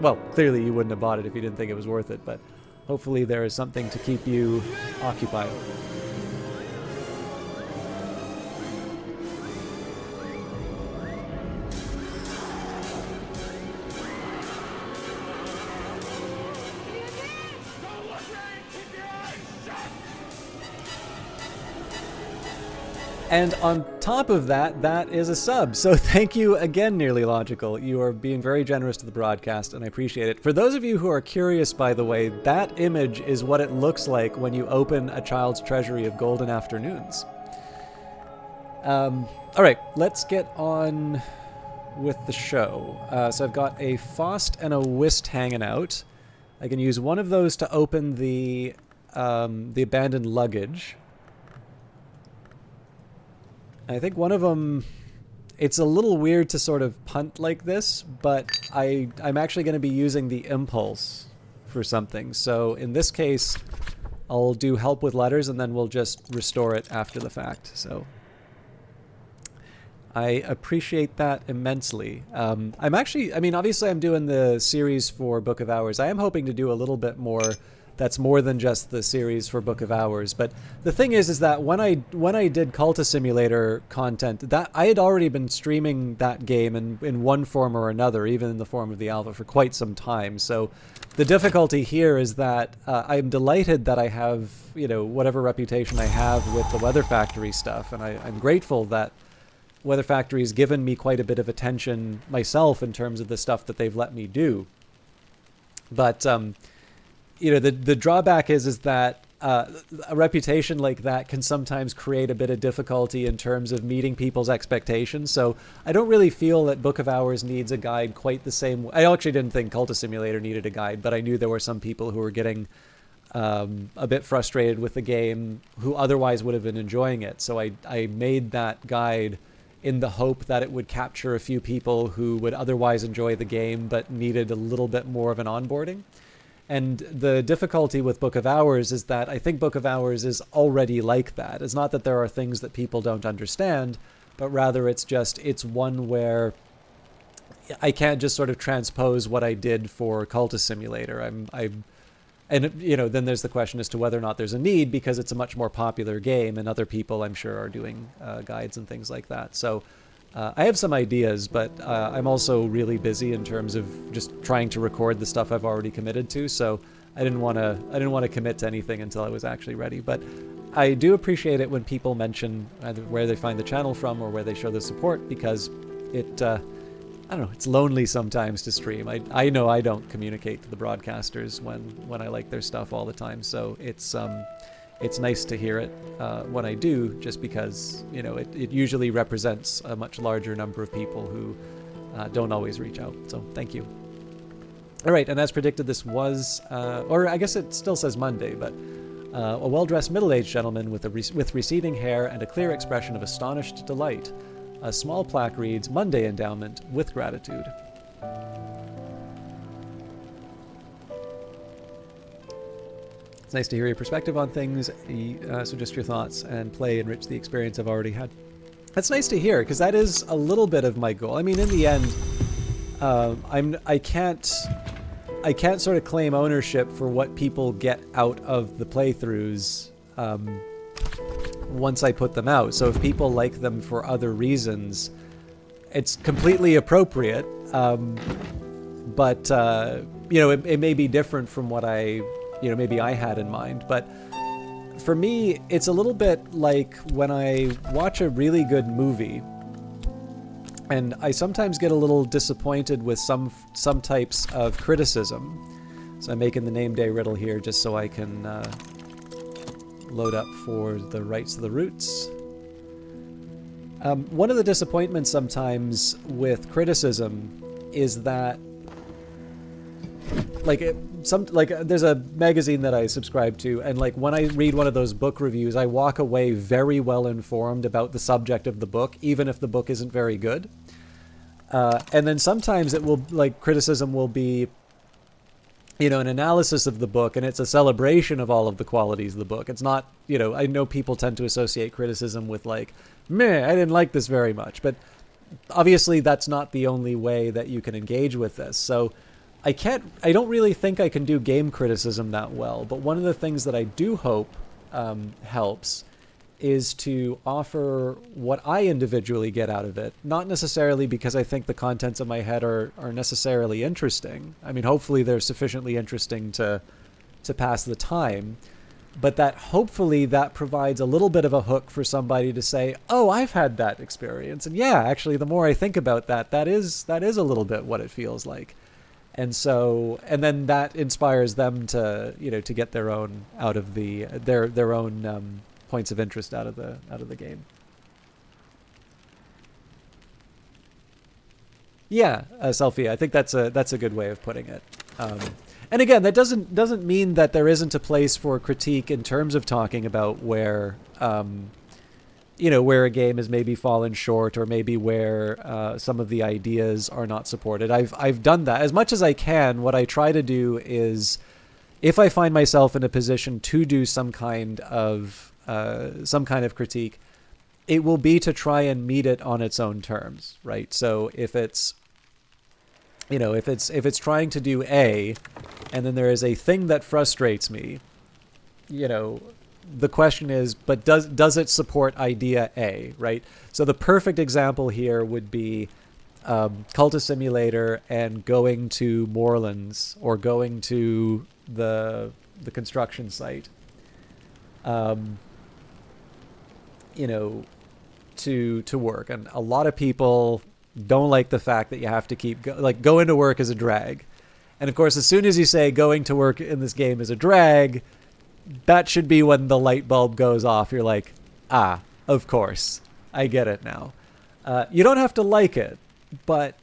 well, clearly you wouldn't have bought it if you didn't think it was worth it, but hopefully there is something to keep you occupied. And on top of that, that is a sub. So thank you again, Nearly Logical. You are being very generous to the broadcast, and I appreciate it. For those of you who are curious, by the way, that image is what it looks like when you open a Child's Treasury of Golden Afternoons. All right, let's get on with the show. So I've got a Faust and a Whist hanging out. I can use one of those to open the abandoned luggage. I think one of them, it's a little weird to sort of punt like this, but I'm actually going to be using the impulse for something. So in this case, I'll do help with letters and then we'll just restore it after the fact. So I appreciate that immensely. Obviously I'm doing the series for Book of Hours. I am hoping to do a little bit more that's more than just the series for Book of Hours. But the thing is that when I did Cultist Simulator content, that I had already been streaming that game in one form or another, even in the form of the alpha, for quite some time. So the difficulty here is that I'm delighted that I have, you know, whatever reputation I have with the Weather Factory stuff, and I'm grateful that Weather Factory has given me quite a bit of attention myself in terms of the stuff that they've let me do. But you know, the drawback is that a reputation like that can sometimes create a bit of difficulty in terms of meeting people's expectations. So I don't really feel that Book of Hours needs a guide quite the same. I actually didn't think Cultist Simulator needed a guide, but I knew there were some people who were getting a bit frustrated with the game who otherwise would have been enjoying it. So I made that guide in the hope that it would capture a few people who would otherwise enjoy the game but needed a little bit more of an onboarding. And the difficulty with Book of Hours is that I think Book of Hours is already like that. It's not that there are things that people don't understand, but rather it's one where I can't just sort of transpose what I did for Cultist Simulator. And you know, then there's the question as to whether or not there's a need, because it's a much more popular game and other people I'm sure are doing guides and things like that. So I have some ideas, but I'm also really busy in terms of just trying to record the stuff I've already committed to. So I didn't want to commit to anything until I was actually ready. But I do appreciate it when people mention either where they find the channel from or where they show the support, because it I don't know, it's lonely sometimes to stream. I know I don't communicate to the broadcasters when I like their stuff all the time. So it's nice to hear it when I do, just because, you know, it usually represents a much larger number of people who don't always reach out. So thank you. All right, and as predicted, this was, or I guess it still says Monday, but a well-dressed middle-aged gentleman with receding hair and a clear expression of astonished delight. A small plaque reads, "Monday Endowment with gratitude." It's nice to hear your perspective on things, suggest your thoughts, and play enrich the experience I've already had. That's nice to hear, because that is a little bit of my goal. I mean, in the end, I can't sort of claim ownership for what people get out of the playthroughs once I put them out. So if people like them for other reasons, it's completely appropriate. But you know, it may be different from what maybe I had in mind. But for me, it's a little bit like when I watch a really good movie, and I sometimes get a little disappointed with some types of criticism. So I'm making the name day riddle here just so I can load up for the rights of the roots. One of the disappointments sometimes with criticism is that, there's a magazine that I subscribe to, and like when I read one of those book reviews, I walk away very well informed about the subject of the book, even if the book isn't very good. And then sometimes it will, like, criticism will be, you know, an analysis of the book, and it's a celebration of all of the qualities of the book. It's not, you know, I know people tend to associate criticism with like, meh, I didn't like this very much. But obviously that's not the only way that you can engage with this. So I don't really think I can do game criticism that well. But one of the things that I do hope helps is to offer what I individually get out of it. Not necessarily because I think the contents of my head are necessarily interesting. I mean, hopefully they're sufficiently interesting to pass the time, but that hopefully that provides a little bit of a hook for somebody to say, oh, I've had that experience. And yeah, actually, the more I think about that, that is a little bit what it feels like. And so, and then that inspires them to, you know, to get their own out of their own points of interest out of the game. Yeah, Selfie. I think that's a good way of putting it. And again, that doesn't mean that there isn't a place for critique in terms of talking about where where a game has maybe fallen short, or maybe where some of the ideas are not supported. I've done that as much as I can. What I try to do is, if I find myself in a position to do some kind of critique, it will be to try and meet it on its own terms, right? So if it's, you know, if it's trying to do A, and then there is a thing that frustrates me, you know, the question is, but does it support idea A, right? So the perfect example here would be Cultist Simulator and going to Moorlands or going to the construction site, you know, to work. And a lot of people don't like the fact that you have to keep going to work is a drag. And of course, as soon as you say going to work in this game is a drag, that should be when the light bulb goes off. You're like, ah, of course, I get it now. You don't have to like it, but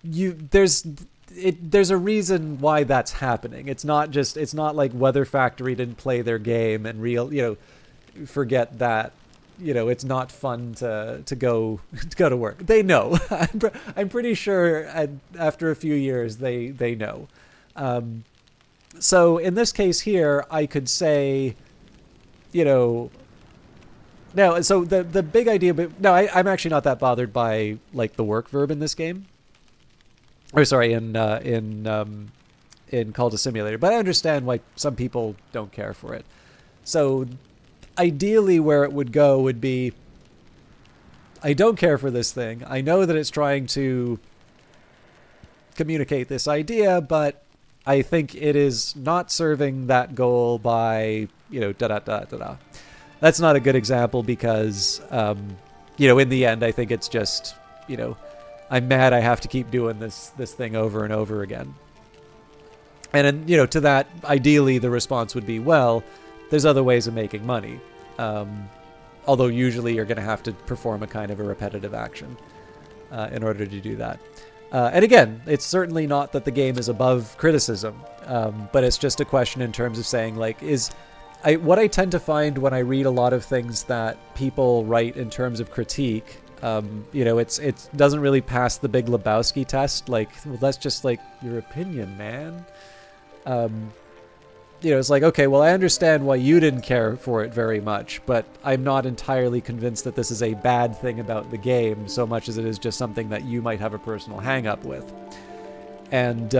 there's a reason why that's happening. It's not like Weather Factory didn't play their game and forget that, it's not fun to go to work. They know. I'm pretty sure after a few years they know. So in this case here, I could say, no. So the big idea, but no, I'm actually not that bothered by like the work verb in this game. Or sorry, in Cultist Simulator, but I understand why some people don't care for it. So ideally where it would go would be, I don't care for this thing. I know that it's trying to communicate this idea, but I think it is not serving that goal by, da-da-da-da-da. That's not a good example because, in the end, I think it's just, I'm mad I have to keep doing this thing over and over again. And then, to that, ideally, the response would be, well, there's other ways of making money. Although usually you're going to have to perform a kind of a repetitive action in order to do that. And again, it's certainly not that the game is above criticism, but it's just a question in terms of saying, like, what I tend to find when I read a lot of things that people write in terms of critique, it doesn't really pass the Big Lebowski test. Like, well, that's just like your opinion, man. It's like, okay, well, I understand why you didn't care for it very much, but I'm not entirely convinced that this is a bad thing about the game so much as it is just something that you might have a personal hang-up with. And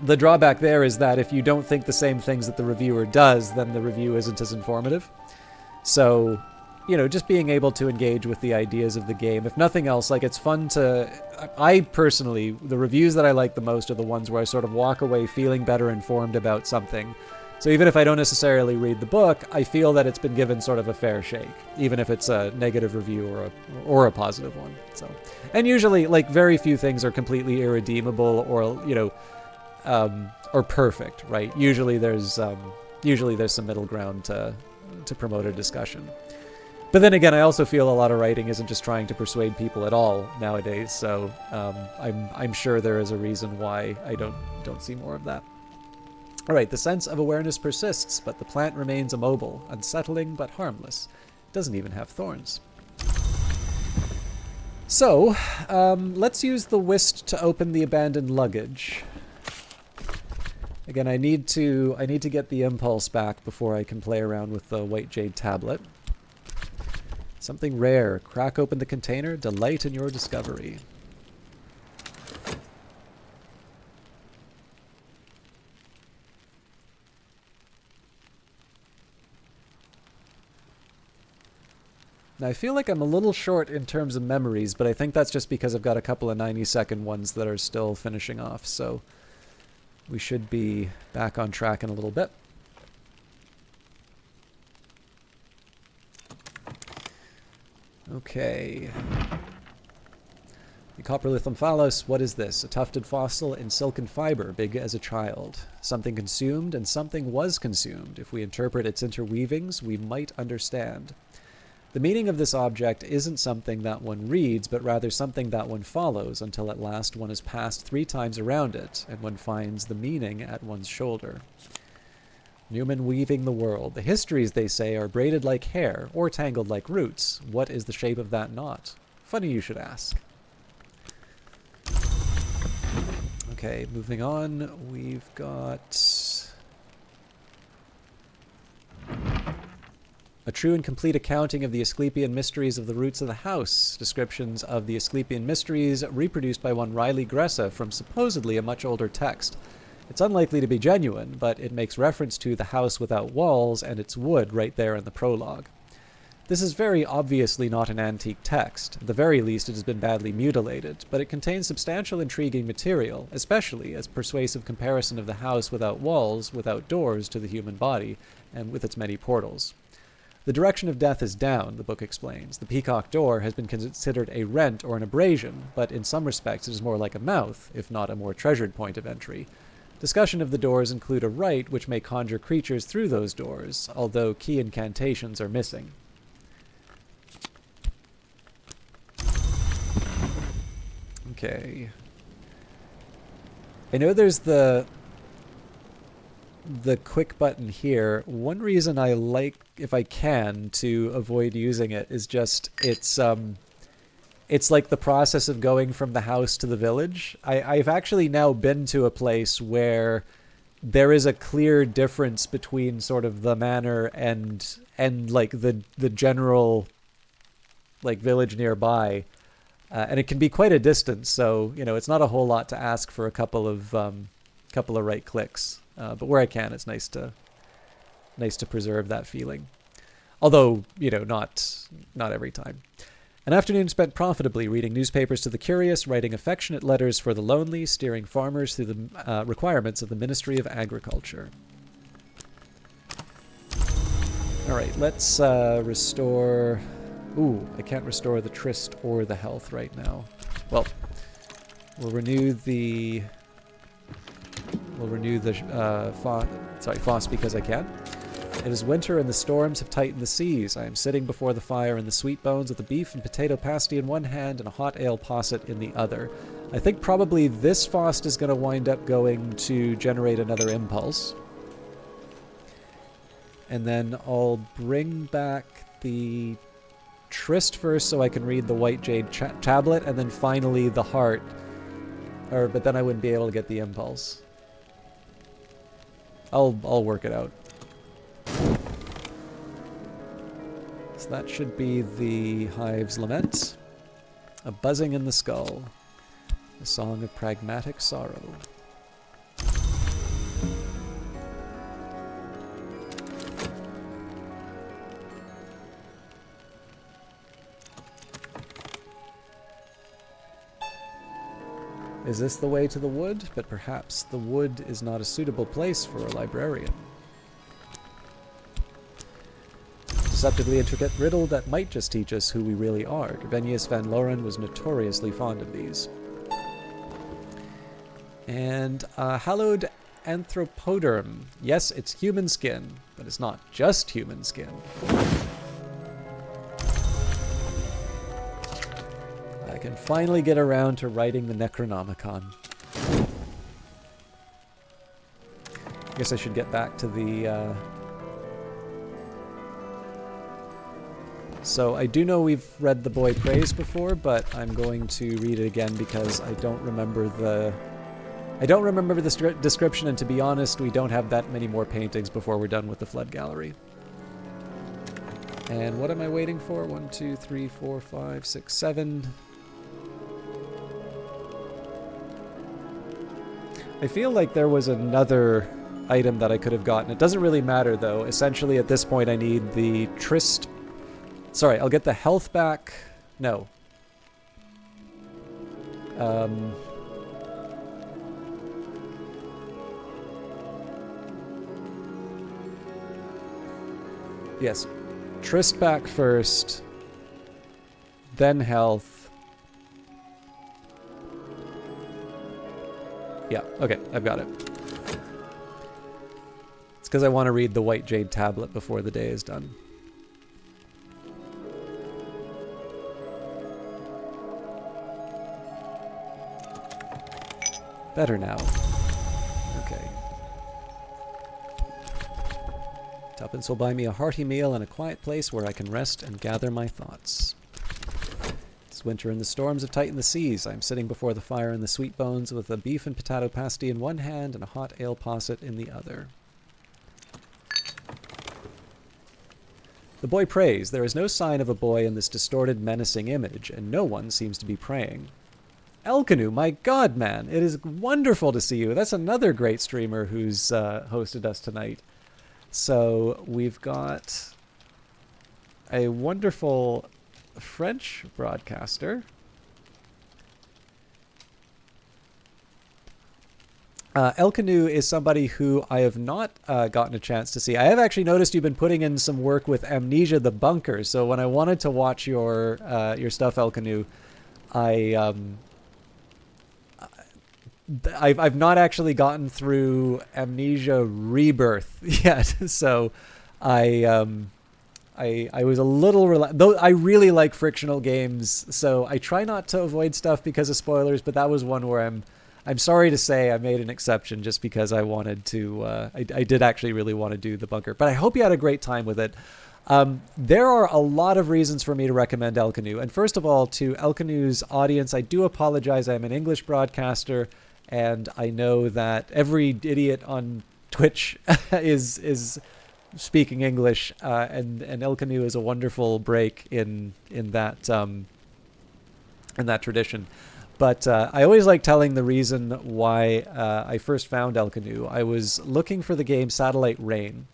the drawback there is that if you don't think the same things that the reviewer does, then the review isn't as informative. So, just being able to engage with the ideas of the game. If nothing else, like, it's fun to... I personally, the reviews that I like the most are the ones where I sort of walk away feeling better informed about something. So even if I don't necessarily read the book, I feel that it's been given sort of a fair shake, even if it's a negative review or a positive one. So, and usually, like, very few things are completely irredeemable or perfect, right? Usually there's some middle ground to promote a discussion. But then again, I also feel a lot of writing isn't just trying to persuade people at all nowadays. So I'm sure there is a reason why I don't see more of that. All right, the sense of awareness persists, but the plant remains immobile, unsettling but harmless. It doesn't even have thorns. So let's use the whist to open the abandoned luggage. Again, I need to get the impulse back before I can play around with the white jade tablet. Something rare. Crack open the container. Delight in your discovery. Now, I feel like I'm a little short in terms of memories, but I think that's just because I've got a couple of 90-second ones that are still finishing off, so we should be back on track in a little bit. Okay. The Coprolithomphalos, what is this? A tufted fossil in silken fiber, big as a child. Something consumed and something was consumed. If we interpret its interweavings, we might understand. The meaning of this object isn't something that one reads, but rather something that one follows until at last one has passed 3 times around it, and one finds the meaning at one's shoulder. Newman weaving the world. The histories, they say, are braided like hair, or tangled like roots. What is the shape of that knot? Funny you should ask. Okay, moving on. We've got... A true and complete accounting of the Asclepian mysteries of the roots of the house. Descriptions of the Asclepian mysteries reproduced by one Riley Gressa from supposedly a much older text. It's unlikely to be genuine, but it makes reference to the house without walls and its wood right there in the prologue. This is very obviously not an antique text. At the very least, it has been badly mutilated, but it contains substantial intriguing material, especially as persuasive comparison of the house without walls, without doors to the human body, and with its many portals. The direction of death is down, the book explains. The peacock door has been considered a rent or an abrasion, but in some respects it is more like a mouth, if not a more treasured point of entry. Discussion of the doors include a rite which may conjure creatures through those doors, although key incantations are missing. Okay. I know there's the quick button here. One reason I like, if I can, to avoid using it is just it's like the process of going from the house to the village. I've actually now been to a place where there is a clear difference between sort of the manor and like the general like village nearby. And it can be quite a distance, so you know it's not a whole lot to ask for a couple of right clicks. But where I can, it's nice to preserve that feeling. Although you know, not every time. An afternoon spent profitably reading newspapers to the curious, writing affectionate letters for the lonely, steering farmers through the requirements of the Ministry of Agriculture. All right, let's restore. Ooh, I can't restore the Tryst or the health right now. Well, we'll renew the Foss because I can. It is winter and the storms have tightened the seas. I am sitting before the fire in the sweet bones with a beef and potato pasty in one hand and a hot ale posset in the other. I think probably this Fost is going to wind up going to generate another impulse. And then I'll bring back the Tryst first so I can read the White Jade tablet, and then finally the heart. But then I wouldn't be able to get the impulse. I'll work it out. So that should be the Hive's Lament. A buzzing in the skull. A song of pragmatic sorrow. Is this the way to the wood? But perhaps the wood is not a suitable place for a librarian. Deceptively intricate riddle that might just teach us who we really are. Gavenius van Loren was notoriously fond of these. And hallowed anthropoderm. Yes, it's human skin, but it's not just human skin. I can finally get around to writing the Necronomicon. I guess I should get back to the... So I do know we've read The Boy Prays before, but I'm going to read it again because I don't remember the... description, and to be honest, we don't have that many more paintings before we're done with the Flood Gallery. And what am I waiting for? 1, 2, 3, 4, 5, 6, 7... I feel like there was another item that I could have gotten. It doesn't really matter, though. Essentially, at this point, I need the Tryst... Sorry, I'll get the health back. No. Yes. Tryst back first. Then health. Yeah, okay, I've got it. It's because I want to read the White Jade tablet before the day is done. Better now. Okay. Tuppence will buy me a hearty meal and a quiet place where I can rest and gather my thoughts. It's winter and the storms have tightened the seas. I'm sitting before the fire in the sweet bones with a beef and potato pasty in one hand and a hot ale posset in the other. The boy prays. There is no sign of a boy in this distorted, menacing image, and no one seems to be praying. Elkanu, my God, man, it is wonderful to see you. That's another great streamer who's hosted us tonight. So we've got a wonderful French broadcaster. Elkanu is somebody who I have not gotten a chance to see. I have actually noticed you've been putting in some work with Amnesia: The Bunker. So when I wanted to watch your stuff, Elkanu, I've not actually gotten through Amnesia Rebirth yet. So I was a little though I really like frictional games, so I try not to avoid stuff because of spoilers. But that was one where I'm sorry to say I made an exception just because I wanted to. I did actually really want to do The Bunker, but I hope you had a great time with it. There are a lot of reasons for me to recommend Elkanu. And first of all, to Elkanu's audience, I do apologize. I'm an English broadcaster, and I know that every idiot on Twitch is speaking English, and Elkanu is a wonderful break in that tradition. But I always like telling the reason why I first found Elkanu. I was looking for the game Satellite Reign,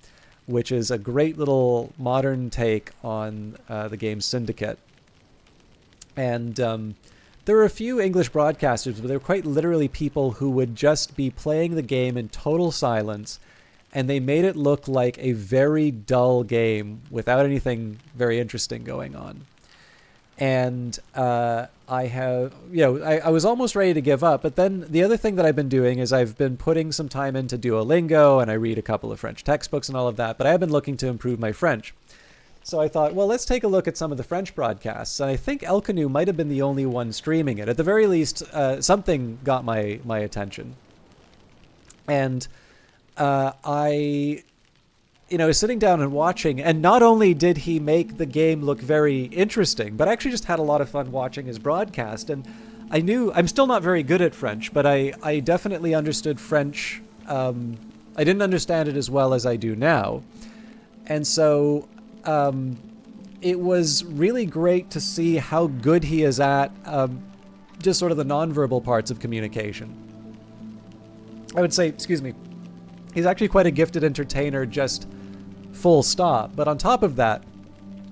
which is a great little modern take on the game Syndicate. And there were a few English broadcasters, but they were quite literally people who would just be playing the game in total silence, and they made it look like a very dull game without anything very interesting going on. And I was almost ready to give up. But then the other thing that I've been doing is I've been putting some time into Duolingo, and I read a couple of French textbooks and all of that. But I have been looking to improve my French. So I thought, well, let's take a look at some of the French broadcasts. And I think Elkanu might have been the only one streaming it. At the very least, something got my attention. And sitting down and watching, and not only did he make the game look very interesting, but I actually just had a lot of fun watching his broadcast. And I'm still not very good at French, but I definitely understood French. I didn't understand it as well as I do now. And so it was really great to see how good he is at just sort of the nonverbal parts of communication. I would say, he's actually quite a gifted entertainer, just full stop. But on top of that,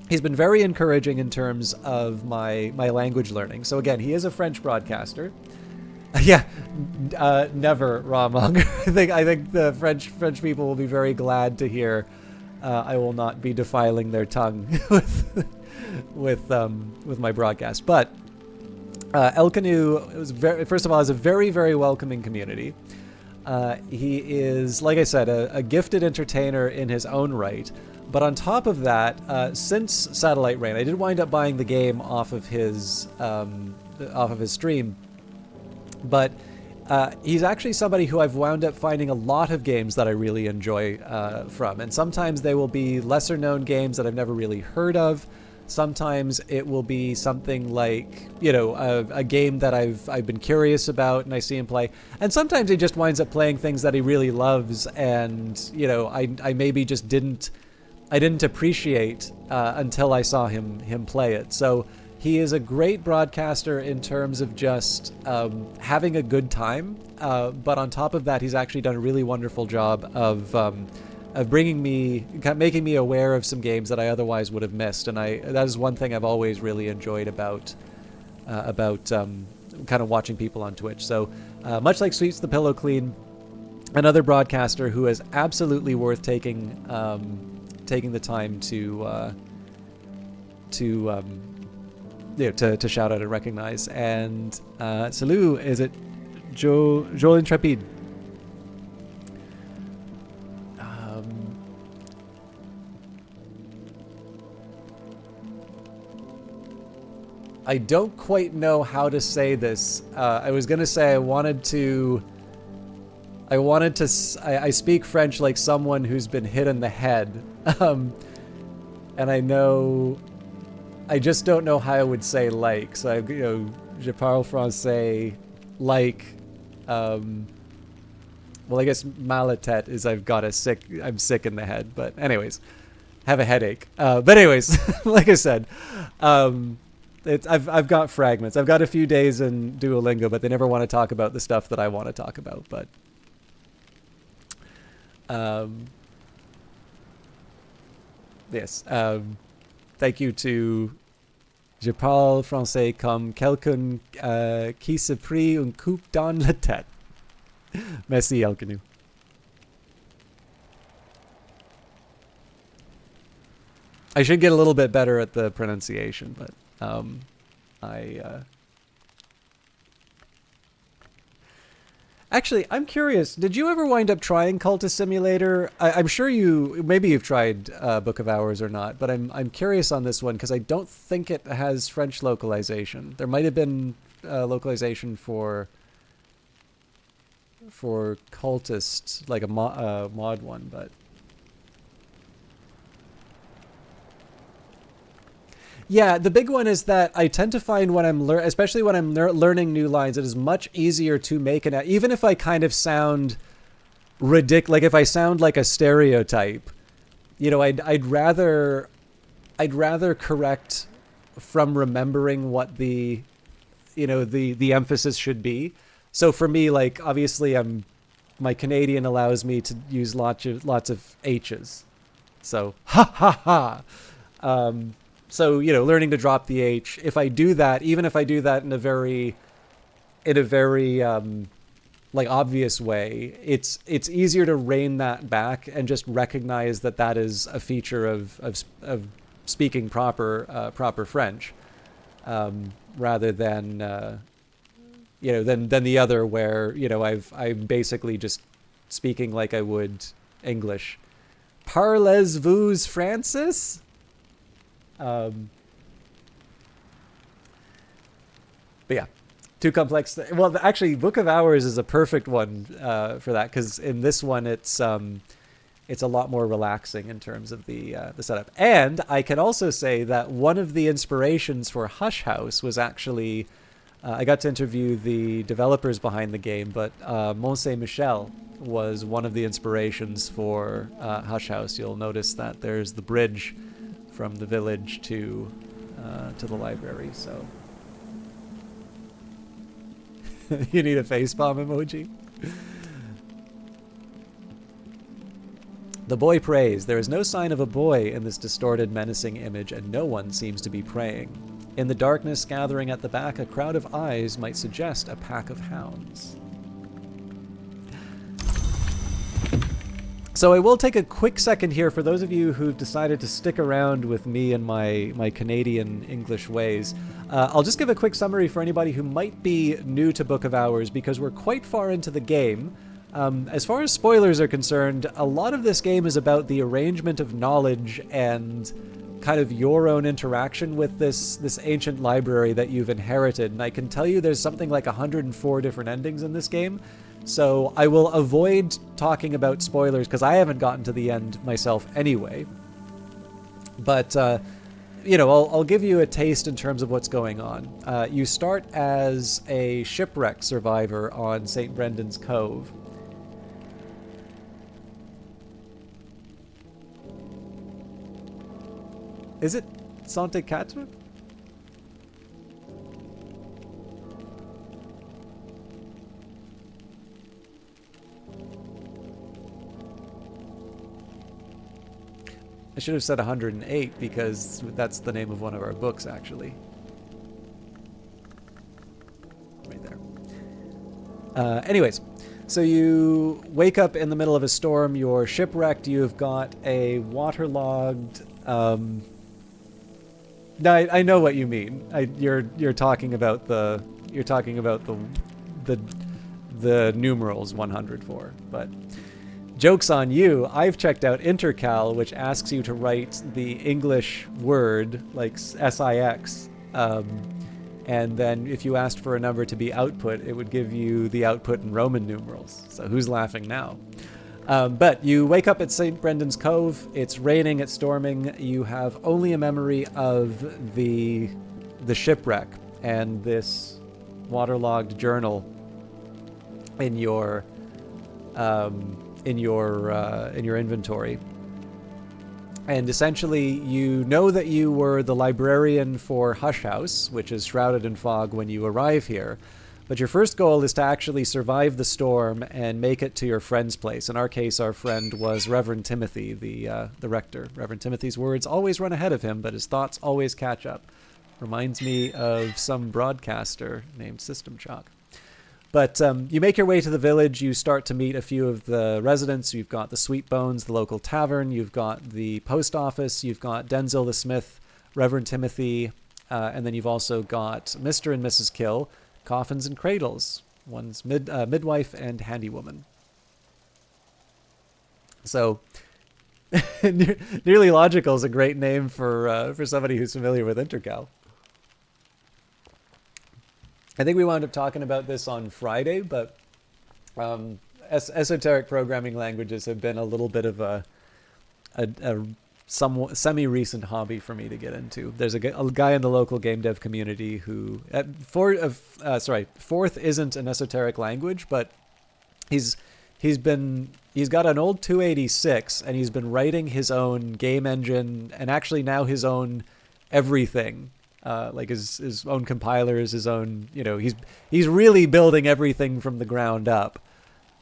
he's been very encouraging in terms of my language learning. So again, he is a French broadcaster. Yeah, never, Ramong. I think the French people will be very glad to hear I will not be defiling their tongue with my broadcast. But Elkanu first of all, is a very, very welcoming community. He is, like I said, a gifted entertainer in his own right. But on top of that, since Satellite Reign, I did wind up buying the game off of his stream. But he's actually somebody who I've wound up finding a lot of games that I really enjoy from. And sometimes they will be lesser known games that I've never really heard of. Sometimes it will be something like, a game that I've been curious about and I see him play. And sometimes he just winds up playing things that he really loves, and, I maybe just didn't appreciate until I saw him play it. So he is a great broadcaster in terms of just having a good time. But on top of that, he's actually done a really wonderful job of making me aware of some games that I otherwise would have missed. And that is one thing I've always really enjoyed about kind of watching people on Twitch. So much like Sweeps the Pillow Clean, another broadcaster who is absolutely worth taking the time to shout out and recognize. And salut, is it Joel Intrepid? I don't quite know how to say this. I was gonna say I speak French like someone who's been hit in the head, and I just don't know how I would say like. So je parle français like. Well, I guess mal à tête is I'm sick in the head. But anyways, have a headache. But anyways, like I said, I've got fragments. I've got a few days in Duolingo, but they never want to talk about the stuff that I want to talk about. But yes, thank you to Je parle français comme quelqu'un qui se prit une coupe dans la tête. Merci, Elkanu. I should get a little bit better at the pronunciation, but Actually, I'm curious. Did you ever wind up trying Cultist Simulator? I'm sure maybe you've tried Book of Hours or not, but I'm curious on this one because I don't think it has French localization. There might have been localization for Cultist, like a mod one, but. Yeah, the big one is that I tend to find when I'm especially when I'm learning new lines, it is much easier to make an even if I kind of sound ridiculous, like if I sound like a stereotype, you know, I'd rather correct from remembering what the, you know, the emphasis should be. So for me, like obviously my Canadian allows me to use lots of H's. So ha ha ha. So, you know, learning to drop the H, if I do that, even if I do that in a very like obvious way, it's easier to rein that back and just recognize that that is a feature of speaking proper French, rather than you know, than the other where, you know, I'm basically just speaking like I would English. Parlez-vous Francis? But yeah, too complex. Well, actually, Book of Hours is a perfect one for that, because in this one it's a lot more relaxing in terms of the setup. And I can also say that one of the inspirations for Hush House was actually I got to interview the developers behind the game, but Mont Saint Michel was one of the inspirations for Hush House. You'll notice that there's the bridge from the village to the library. So you need a facepalm emoji. The boy prays. There is no sign of a boy in this distorted, menacing image, and no one seems to be praying. In the darkness gathering at the back, a crowd of eyes might suggest a pack of hounds. So I will take a quick second here for those of you who've decided to stick around with me and my Canadian English ways. I'll just give a quick summary for anybody who might be new to Book of Hours, because we're quite far into the game. As far as spoilers are concerned, a lot of this game is about the arrangement of knowledge and kind of your own interaction with this ancient library that you've inherited. And I can tell you there's something like 104 different endings in this game. So I will avoid talking about spoilers because I haven't gotten to the end myself anyway. But, you know, I'll give you a taste in terms of what's going on. You start as a shipwreck survivor on St. Brendan's Cove. Is it Sainte-Quatre? I should have said 108 because that's the name of one of our books, actually. Right there. Anyways, so you wake up in the middle of a storm. You're shipwrecked. You've got a waterlogged. No, I know what you mean. You're talking about the numerals 104, but. Joke's on you. I've checked out Intercal, which asks you to write the English word, like SIX, and then if you asked for a number to be output, it would give you the output in Roman numerals. So who's laughing now? But you wake up at St. Brendan's Cove. It's raining, it's storming. You have only a memory of the shipwreck and this waterlogged journal in your inventory. And essentially, you know that you were the librarian for Hush House, which is shrouded in fog when you arrive here. But your first goal is to actually survive the storm and make it to your friend's place. In our case, our friend was Reverend Timothy, the rector. Reverend Timothy's words always run ahead of him, but his thoughts always catch up. Reminds me of some broadcaster named System Shock. But you make your way to the village. You start to meet a few of the residents. You've got the Sweet Bones, the local tavern. You've got the post office. You've got Denzel the Smith, Reverend Timothy. And then you've also got Mr. and Mrs. Kill, Coffins and Cradles. One's midwife and handywoman. So Nearly Logical is a great name for somebody who's familiar with Intercal. I think we wound up talking about this on Friday, but esoteric programming languages have been a little bit of a somewhat semi-recent hobby for me to get into. There's a guy in the local game dev community who Forth isn't an esoteric language, but he's got an old 286 and he's been writing his own game engine and actually now his own everything. Like his own compilers, his own, he's really building everything from the ground up,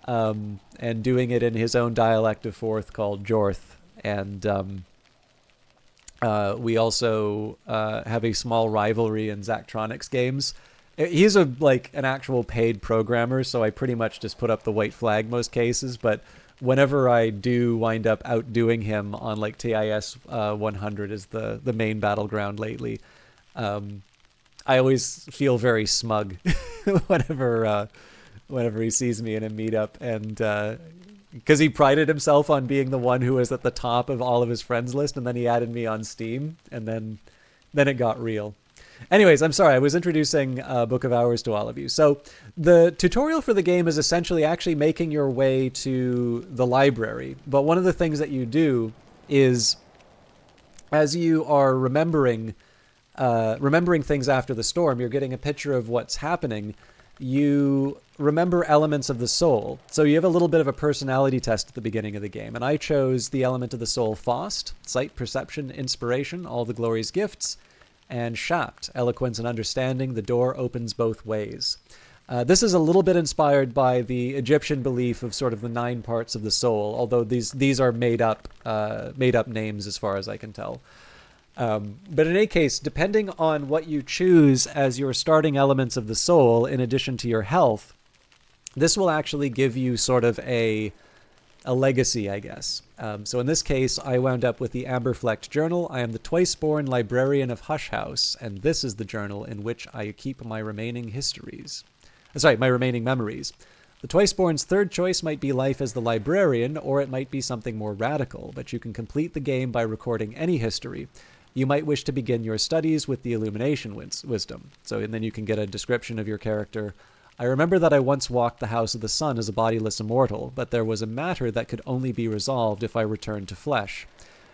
and doing it in his own dialect of Forth called Jorth. And we also have a small rivalry in Zachtronics games. He's an actual paid programmer, so I pretty much just put up the white flag most cases. But whenever I do wind up outdoing him on like TIS 100 is the main battleground lately. I always feel very smug whenever he sees me in a meetup, and because he prided himself on being the one who was at the top of all of his friends list, and then he added me on Steam, and then it got real. Anyways, I'm sorry, I was introducing Book of Hours to all of you. So the tutorial for the game is essentially actually making your way to the library, but one of the things that you do is, as you are remembering things after the storm, you're getting a picture of what's happening. You remember elements of the soul. So you have a little bit of a personality test at the beginning of the game. And I chose the element of the soul Faust, sight, perception, inspiration, all the glory's gifts, and Shapt, eloquence and understanding, the door opens both ways. This is a little bit inspired by the Egyptian belief of sort of the 9 parts of the soul, although these are made up names as far as I can tell. But in any case, depending on what you choose as your starting elements of the soul, in addition to your health, this will actually give you sort of a legacy, I guess. So in this case, I wound up with the Amberflecked Journal. I am the twice-born librarian of Hush House, and this is the journal in which I keep my remaining my remaining memories. The twice-born's third choice might be life as the librarian, or it might be something more radical, but you can complete the game by recording any history. You might wish to begin your studies with the Illumination wisdom. And then you can get a description of your character. I remember that I once walked the House of the Sun as a bodiless immortal, but there was a matter that could only be resolved if I returned to flesh.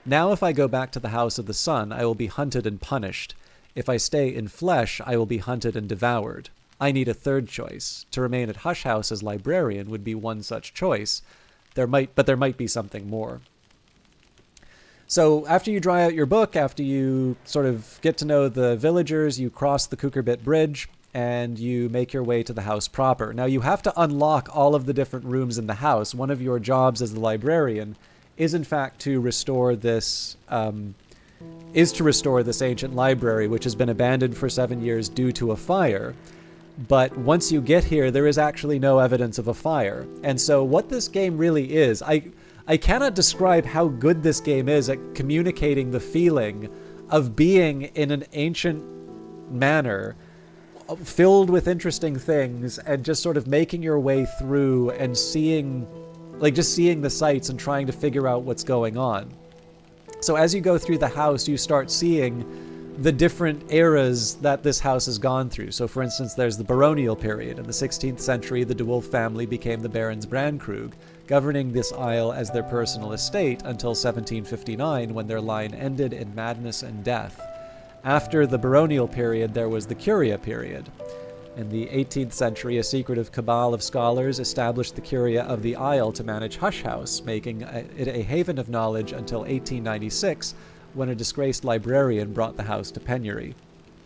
Now if I go back to the House of the Sun, I will be hunted and punished. If I stay in flesh, I will be hunted and devoured. I need a third choice. To remain at Hush House as librarian would be one such choice. There might be something more. So after you dry out your book, after you sort of get to know the villagers, you cross the Kukurbit Bridge, and you make your way to the house proper. Now you have to unlock all of the different rooms in the house. One of your jobs as the librarian is in fact to restore this ancient library, which has been abandoned for 7 years due to a fire. But once you get here, there is actually no evidence of a fire. And so what this game really is, I cannot describe how good this game is at communicating the feeling of being in an ancient manor filled with interesting things and just sort of making your way through and seeing the sights and trying to figure out what's going on. So as you go through the house, you start seeing the different eras that this house has gone through. So for instance, there's the baronial period. In the 16th century, the de Wolf family became the Barons Brandkrug, governing this isle as their personal estate until 1759, when their line ended in madness and death. After the baronial period, there was the Curia period. In the 18th century, a secretive cabal of scholars established the Curia of the Isle to manage Hush House, making it a haven of knowledge until 1896, when a disgraced librarian brought the house to penury.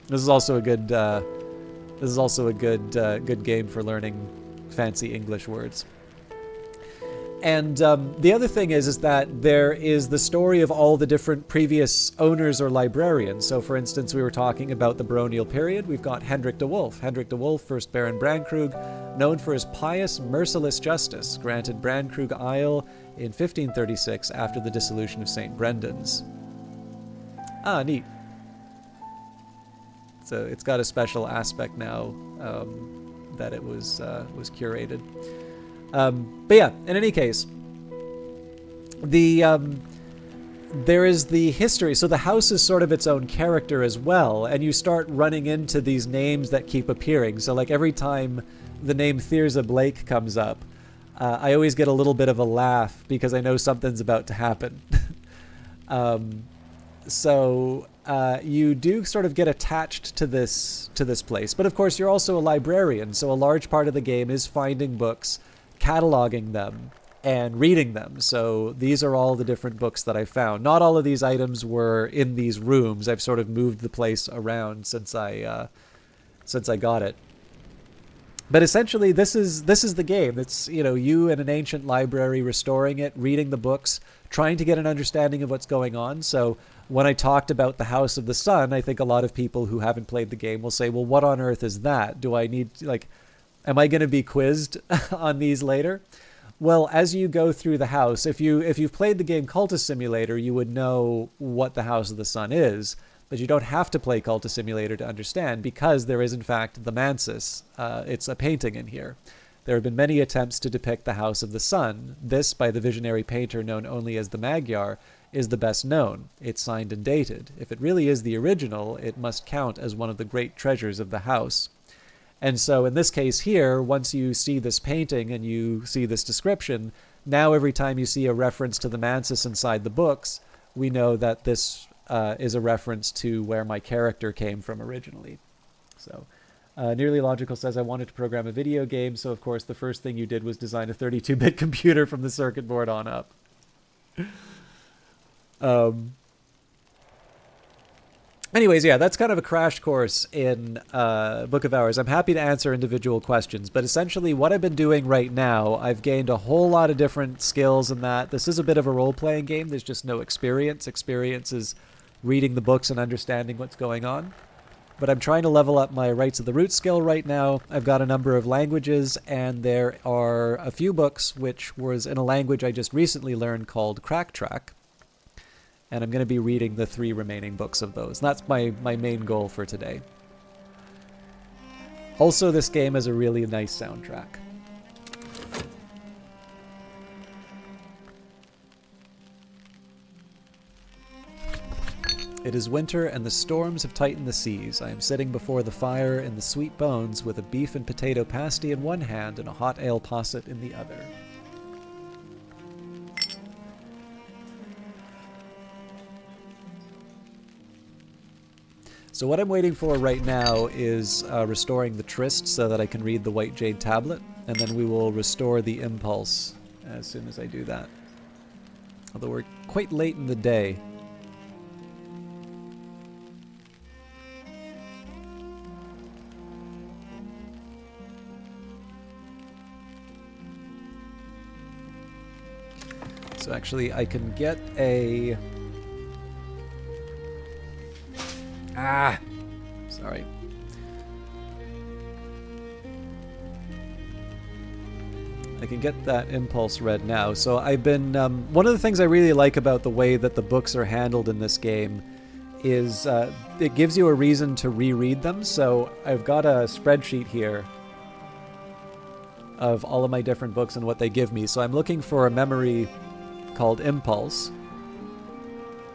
This is also a good good game for learning fancy English words. And the other thing is that there is the story of all the different previous owners or librarians. So, for instance, we were talking about the baronial period. We've got Hendrik de Wolf. Hendrik de Wolf, first Baron Brandkrug, known for his pious, merciless justice, granted Brandkrug Isle in 1536 after the dissolution of St. Brendan's. Ah, neat. So it's got a special aspect now that it was curated. But yeah, in any case, there is the history. So the house is sort of its own character as well, and you start running into these names that keep appearing. So like every time the name Thirza Blake comes up, I always get a little bit of a laugh because I know something's about to happen. So you do sort of get attached to this place. But of course, you're also a librarian, so a large part of the game is finding books, cataloging them, and reading them. So these are all the different books that I found. Not all of these items were in these rooms. I've sort of moved the place around since I got it. But essentially, this is the game. It's, you know, you in an ancient library restoring it, reading the books, trying to get an understanding of what's going on. So when I talked about the House of the Sun, I think a lot of people who haven't played the game will say, well, what on earth is that? Do I need, like, am I going to be quizzed on these later? Well, as you go through the house, if you've played the game Cultist Simulator, you would know what the House of the Sun is, but you don't have to play Cultist Simulator to understand, because there is in fact the Mansis. It's a painting in here. There have been many attempts to depict the House of the Sun. This, by the visionary painter known only as the Magyar, is the best known. It's signed and dated. If it really is the original, it must count as one of the great treasures of the house. And so in this case here, once you see this painting and you see this description, now every time you see a reference to the Mansis inside the books, we know that this is a reference to where my character came from originally. So Nearly Logical says, I wanted to program a video game, so of course the first thing you did was design a 32-bit computer from the circuit board on up. Anyways, yeah, that's kind of a crash course in Book of Hours. I'm happy to answer individual questions, but essentially what I've been doing right now, I've gained a whole lot of different skills in that. This is a bit of a role-playing game. There's just no experience. Experience is reading the books and understanding what's going on. But I'm trying to level up my Rights of the Root skill right now. I've got a number of languages, and there are a few books which was in a language I just recently learned called Crack Track. And I'm going to be reading the 3 remaining books of those. And that's my main goal for today. Also, this game has a really nice soundtrack. It is winter, and the storms have tightened the seas. I am sitting before the fire in the Sweet Bones with a beef and potato pasty in one hand and a hot ale posset in the other. So what I'm waiting for right now is restoring the Tryst so that I can read the White Jade tablet, and then we will restore the Impulse as soon as I do that. Although we're quite late in the day. So actually I can get a... Sorry. I can get that Impulse read now. So I've been... one of the things I really like about the way that the books are handled in this game is it gives you a reason to reread them. So I've got a spreadsheet here of all of my different books and what they give me. So I'm looking for a memory called Impulse.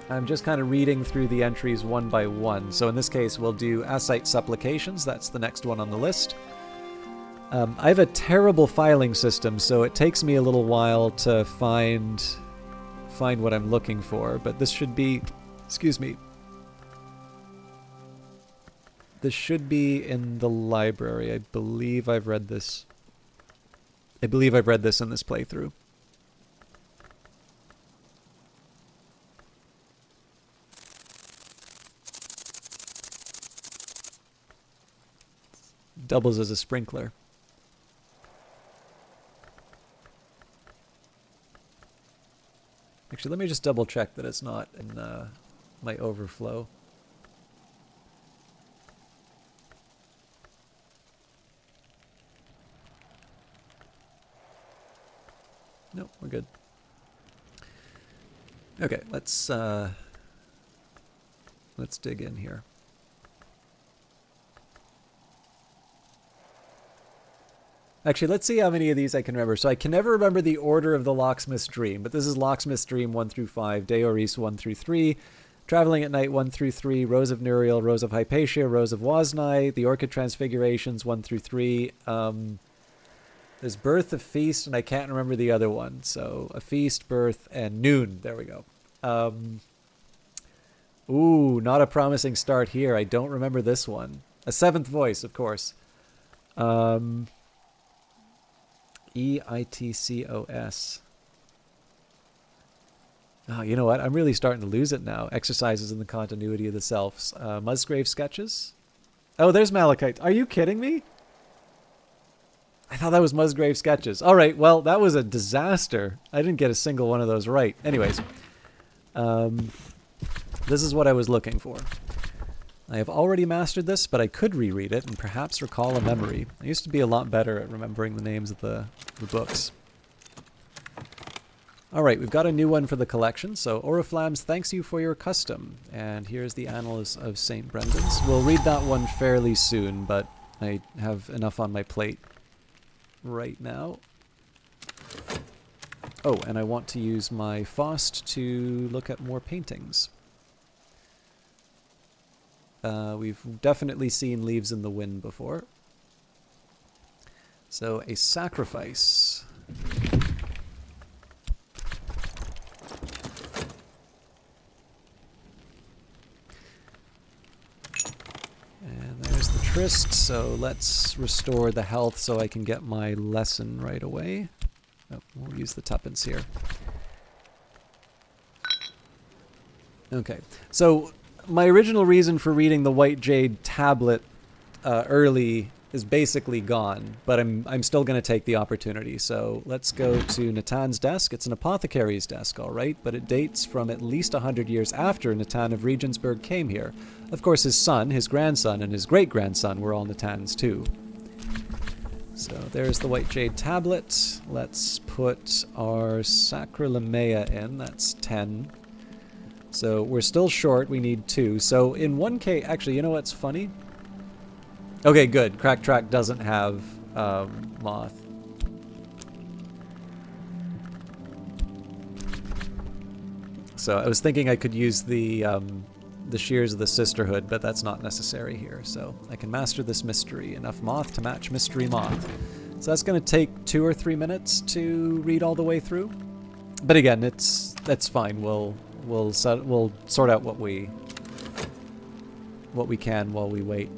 I'm just kind of reading through the entries one by one. So in this case, we'll do Asite Supplications. That's the next one on the list. I have a terrible filing system, so it takes me a little while to find what I'm looking for. But this should be... Excuse me. This should be in the library. I believe I've read this. I believe I've read this in this playthrough. Doubles as a sprinkler. Actually, let me just double check that it's not in my overflow. Nope, we're good. Okay, let's dig in here. Actually, let's see how many of these I can remember. So I can never remember the order of the Locksmith's Dream, but this is Locksmith's Dream 1 through 5, Deoris 1 through 3, Traveling at Night 1 through 3, Rose of Nuriel, Rose of Hypatia, Rose of Woznai, The Orchid Transfigurations 1 through 3. There's Birth, A Feast, and I can't remember the other one. So A Feast, Birth, and Noon. There we go. Ooh, not a promising start here. I don't remember this one. A Seventh Voice, of course. EITCOS. Oh, you know what? I'm really starting to lose it now. Exercises in the Continuity of the Selves. Musgrave Sketches. Oh, there's Malachite. Are you kidding me? I thought that was Musgrave Sketches. All right, well, that was a disaster. I didn't get a single one of those right. Anyways, this is what I was looking for. I have already mastered this, but I could reread it and perhaps recall a memory. I used to be a lot better at remembering the names of the books. Alright, we've got a new one for the collection. So Oriflammes thanks you for your custom. And here's the Annals of St. Brendan's. We'll read that one fairly soon, but I have enough on my plate right now. Oh, and I want to use my Faust to look at more paintings. We've definitely seen Leaves in the Wind before. So, a sacrifice. And there's the Tryst, so let's restore the health so I can get my lesson right away. Oh, we'll use the tuppence here. Okay, so my original reason for reading the White Jade tablet early is basically gone, but I'm still going to take the opportunity. So let's go to Natan's desk. It's an apothecary's desk, all right, but it dates from at least 100 years after Natan of Regensburg came here. Of course, his son, his grandson, and his great-grandson were all Natans too. So there's the White Jade tablet. Let's put our Sacralimea in. That's 10. So we're still short. We need 2. So in one case, actually, you know what's funny? Okay, good. Crack Track doesn't have Moth. So I was thinking I could use the Shears of the Sisterhood, but that's not necessary here. So I can master this mystery. Enough Moth to match Mystery Moth. So that's going to take 2 or 3 minutes to read all the way through. But again, that's fine. We'll sort out what we can while we wait.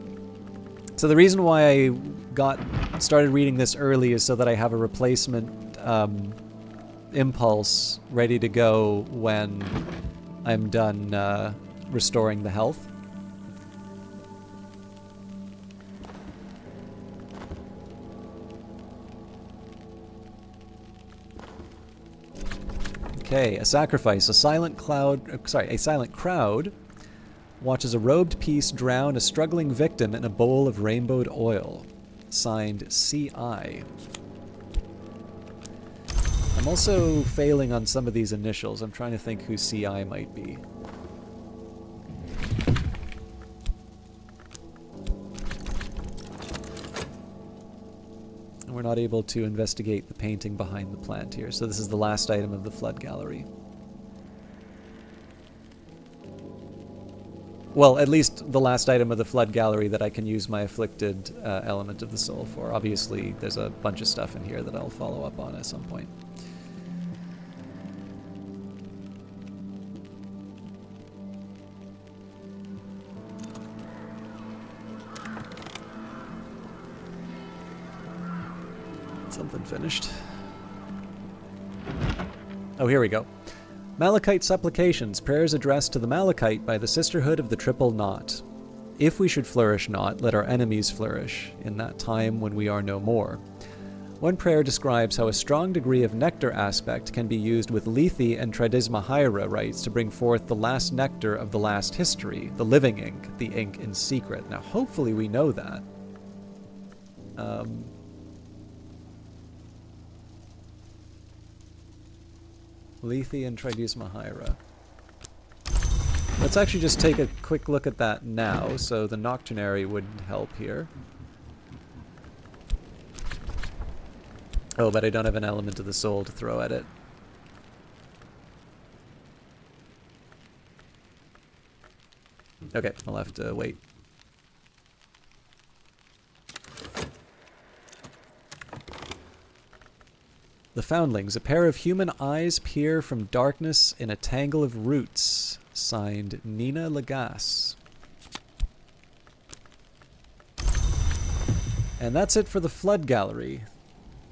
So the reason why I started reading this early is so that I have a replacement impulse ready to go when I'm done restoring the health. Okay, a sacrifice. A silent crowd watches a robed piece drown a struggling victim in a bowl of rainbowed oil. Signed, C.I. I'm also failing on some of these initials. I'm trying to think who C.I. might be. And we're not able to investigate the painting behind the plant here, so this is the last item of the Flood Gallery. Well, at least the last item of the Flood Gallery that I can use my Afflicted element of the soul for. Obviously, there's a bunch of stuff in here that I'll follow up on at some point. something finished. Oh, here we go. Malachite Supplications, prayers addressed to the Malachite by the Sisterhood of the Triple Knot. If we should flourish not, let our enemies flourish, in that time when we are no more. One prayer describes how a strong degree of nectar aspect can be used with Lethe and Tridismahaira rites to bring forth the last nectar of the last history, the living ink, the ink in secret. Now, hopefully we know that. Lethe and Tridismahaira. Let's actually just take a quick look at that now, so the Nocturnary would help here. Oh, but I don't have an element of the soul to throw at it. Okay, I'll have to wait. The Foundlings, a pair of human eyes peer from darkness in a tangle of roots. Signed, Nina Lagasse. And that's it for the Flood Gallery.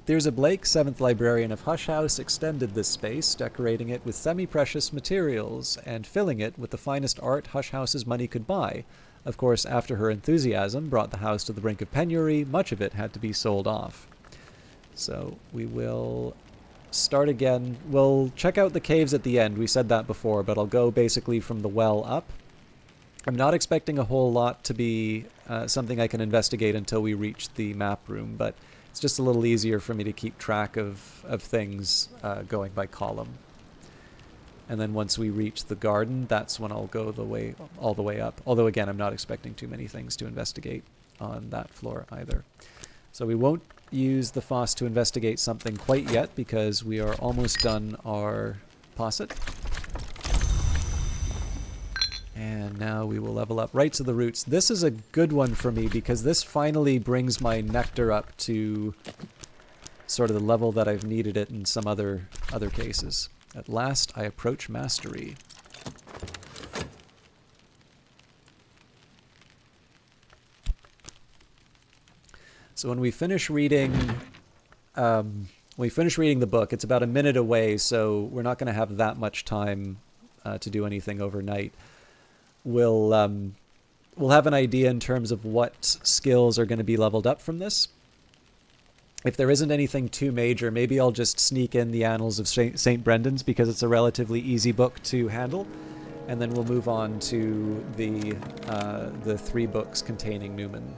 Thirza Blake, 7th Librarian of Hush House, extended this space, decorating it with semi-precious materials and filling it with the finest art Hush House's money could buy. Of course, after her enthusiasm brought the house to the brink of penury, much of it had to be sold off. So we will start again. We'll check out the caves at the end. We said that before, but I'll go basically from the well up. I'm not expecting a whole lot to be something I can investigate until we reach the map room, but it's just a little easier for me to keep track of things going by column. And then once we reach the garden, that's when I'll go all the way up. Although again, I'm not expecting too many things to investigate on that floor either. So we won't use the Foss to investigate something quite yet because we are almost done our posset. And now we will level up Rites of the Roots. This is a good one for me because this finally brings my nectar up to sort of the level that I've needed it in some other cases. At last I approach mastery. So when we finish reading the book, it's about a minute away, so we're not going to have that much time to do anything overnight. We'll have an idea in terms of what skills are going to be leveled up from this. If there isn't anything too major, maybe I'll just sneak in the Annals of St. Brendan's because it's a relatively easy book to handle, and then we'll move on to the 3 books containing Newman.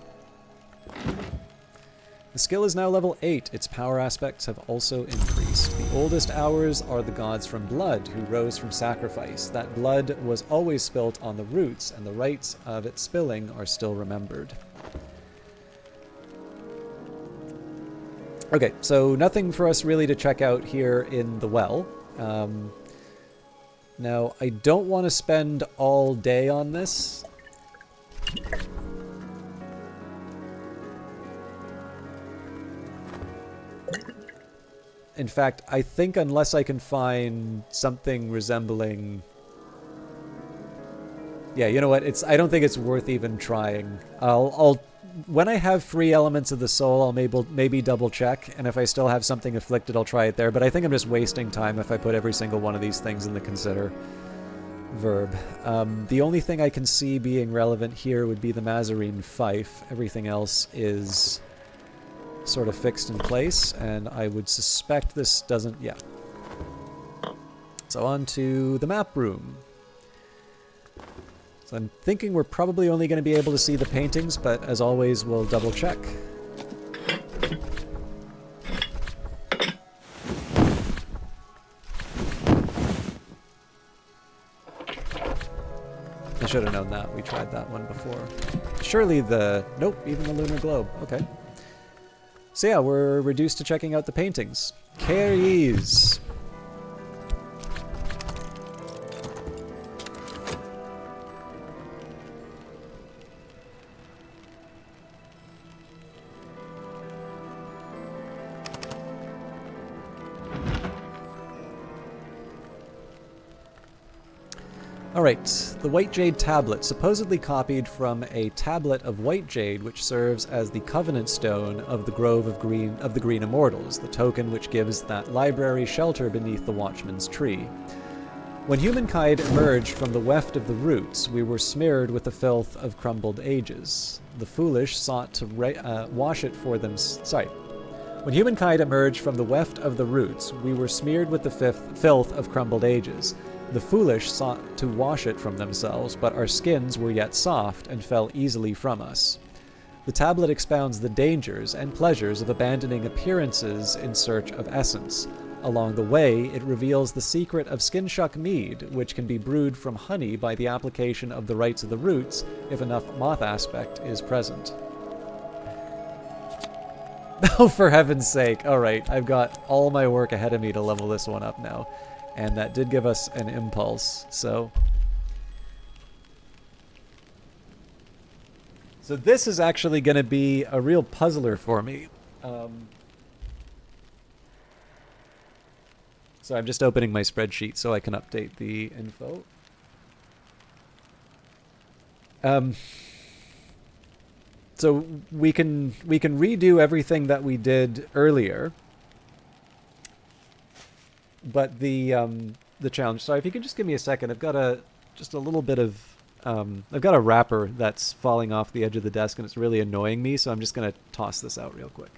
The skill is now level 8. Its power aspects have also increased. The oldest hours are the gods from blood who rose from sacrifice. That blood was always spilt on the roots, and the rites of its spilling are still remembered. Okay, so nothing for us really to check out here in the well. Now, I don't want to spend all day on this. In fact, I think unless I can find something resembling... Yeah, you know what? I don't think it's worth even trying. When I have 3 elements of the soul, I'll maybe double check, and if I still have something afflicted, I'll try it there. But I think I'm just wasting time if I put every single one of these things in the consider verb. The only thing I can see being relevant here would be the Mazarine Fife. Everything else is sort of fixed in place, and I would suspect this doesn't... Yeah. So on to the map room. So I'm thinking we're probably only going to be able to see the paintings, but as always, we'll double check. I should have known that. We tried that one before. Surely the... Nope, even the lunar globe. Okay. So yeah, we're reduced to checking out the paintings. Carries. Alright, the White Jade Tablet, supposedly copied from a tablet of White Jade which serves as the Covenant Stone of the Grove of the Green Immortals, the token which gives that library shelter beneath the Watchman's Tree. When humankind emerged from the weft of the roots, we were smeared with the filth of crumbled ages. The foolish sought to wash it for them. When humankind emerged from the weft of the roots, we were smeared with the filth of crumbled ages. The foolish sought to wash it from themselves, but our skins were yet soft and fell easily from us. The tablet expounds the dangers and pleasures of abandoning appearances in search of essence. Along the way, it reveals the secret of Skinshuck Mead, which can be brewed from honey by the application of the rites of the roots if enough moth aspect is present. Oh, for heaven's sake. Alright, I've got all my work ahead of me to level this one up now. And that did give us an impulse, so... So this is actually going to be a real puzzler for me. So I'm just opening my spreadsheet so I can update the info. So we can redo everything that we did earlier. But the challenge. Sorry, if you could just give me a second. I've got just a little bit of I've got a wrapper that's falling off the edge of the desk and it's really annoying me, so I'm just gonna toss this out real quick.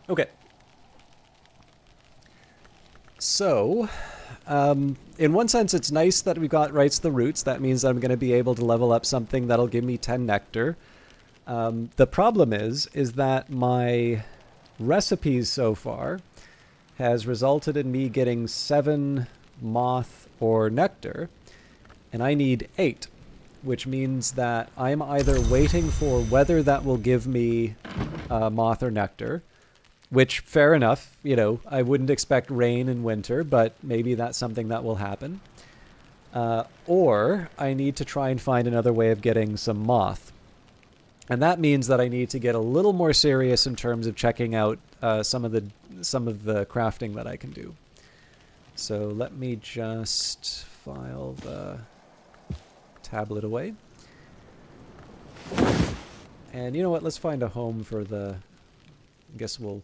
Okay. So, in one sense, it's nice that we got Rites of the Roots. That means I'm going to be able to level up something that'll give me 10 nectar. The problem is that my recipes so far has resulted in me getting 7 moth or nectar, and I need 8, which means that I'm either waiting for weather that will give me moth or nectar, which, fair enough, you know, I wouldn't expect rain in winter, but maybe that's something that will happen. Or I need to try and find another way of getting some moth. And that means that I need to get a little more serious in terms of checking out some of the crafting that I can do. So let me just file the tablet away. And you know what, let's find a home for the... I guess we'll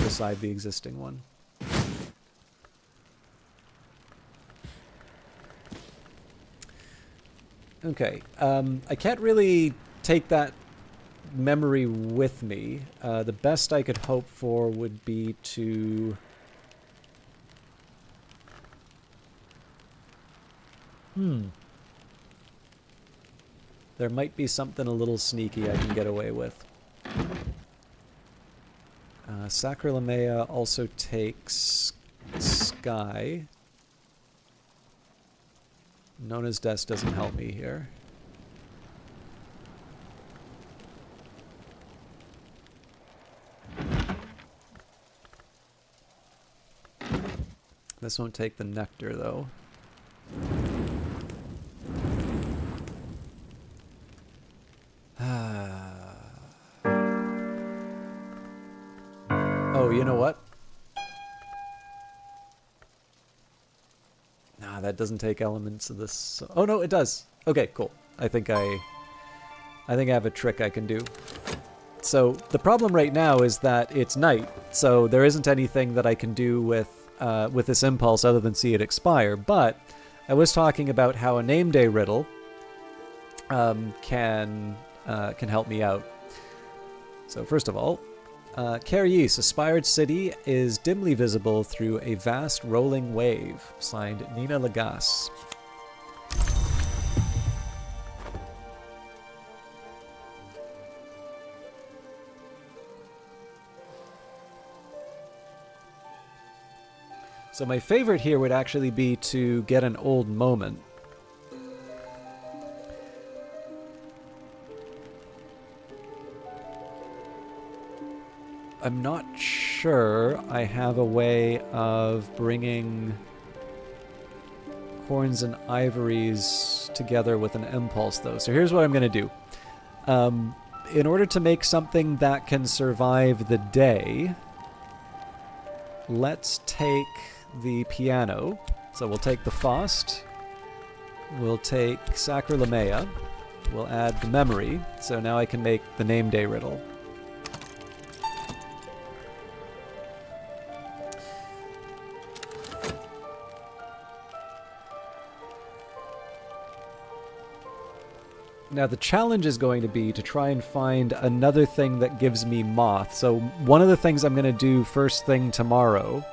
beside the existing one. Okay, I can't really take that memory with me. The best I could hope for would be to... There might be something a little sneaky I can get away with. Sacralamea also takes Sky. Nona's Desk doesn't help me here. This won't take the nectar, though. Oh, you know what? Nah, that doesn't take elements of this. Oh no, it does. Okay, cool. I think I have a trick I can do. So the problem right now is that it's night, so there isn't anything that I can do with this impulse other than see it expire. But I was talking about how a name day riddle can help me out. So first of all, Caryis, aspired city is dimly visible through a vast rolling wave. Signed, Nina Lagasse. So my favorite here would actually be to get an old moment. I'm not sure I have a way of bringing Horns and Ivories together with an impulse, though. So here's what I'm going to do. In order to make something that can survive the day, let's take the piano. So we'll take the Faust. We'll take Sacralamea. We'll add the memory. So now I can make the name day riddle. Now the challenge is going to be to try and find another thing that gives me moth. So one of the things I'm going to do first thing tomorrow,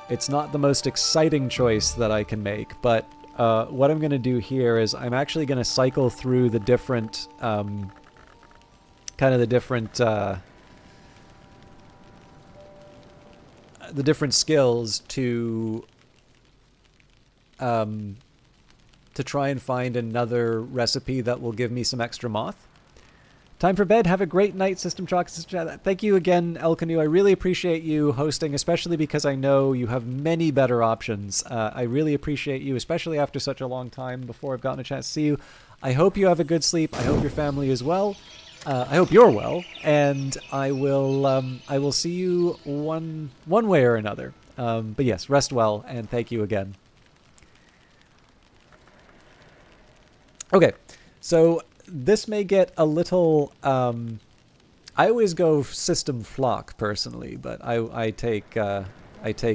it's not the most exciting choice that I can make, but what I'm going to do here is I'm actually going to cycle through the different, the different skills to try and find another recipe that will give me some extra moth. Time for bed. Have a great night, System Chalk. Thank you again, El Canoe. I really appreciate you hosting, especially because I know you have many better options. I really appreciate you, especially after such a long time before I've gotten a chance to see you. I hope you have a good sleep. I hope your family is well. I hope you're well, and I will see you one way or another. But yes, rest well, and thank you again. Okay, so this may get a little... I always go system flock personally, but I take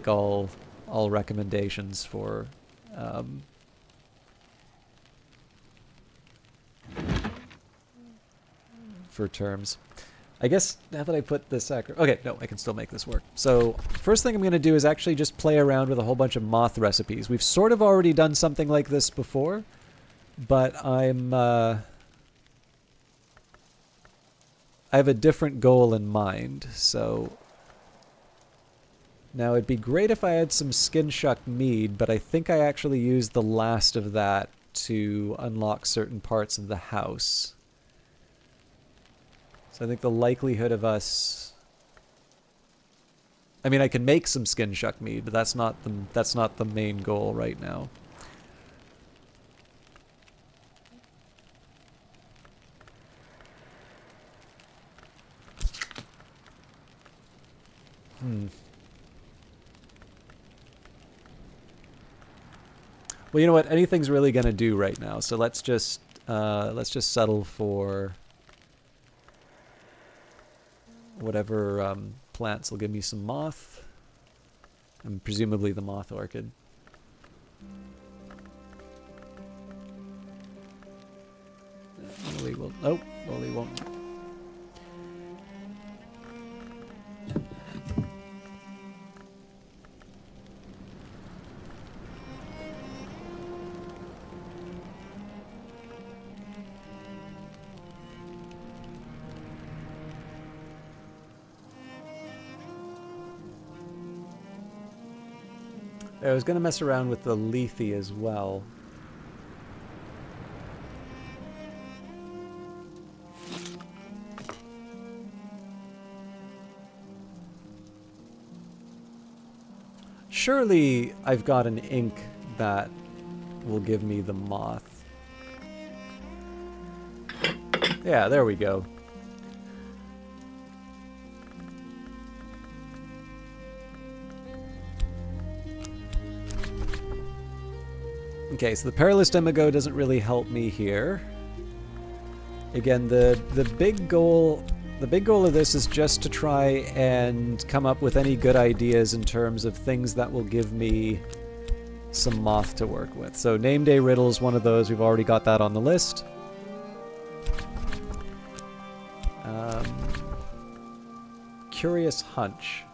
all recommendations for terms. I guess now that I put the okay, no, I can still make this work. So first thing I'm going to do is actually just play around with a whole bunch of moth recipes. We've sort of already done something like this before, but I have a different goal in mind. So now it'd be great if I had some skin shuck mead, but I think I actually used the last of that to unlock certain parts of the house. So I think the likelihood of us... I mean, I can make some skin shuck mead, but that's not the main goal right now. Well, you know what? Anything's really gonna do right now. So let's just settle for whatever plants will give me some moth, and presumably the moth orchid. Lily will. Oh, Lily won't. I was going to mess around with the Lethe as well. Surely I've got an ink that will give me the moth. Yeah, there we go. Okay, so the Perilous Demagogue doesn't really help me here. Again, the big goal of this is just to try and come up with any good ideas in terms of things that will give me some moth to work with. So Name Day Riddle is one of those. We've already got that on the list. curious hunch.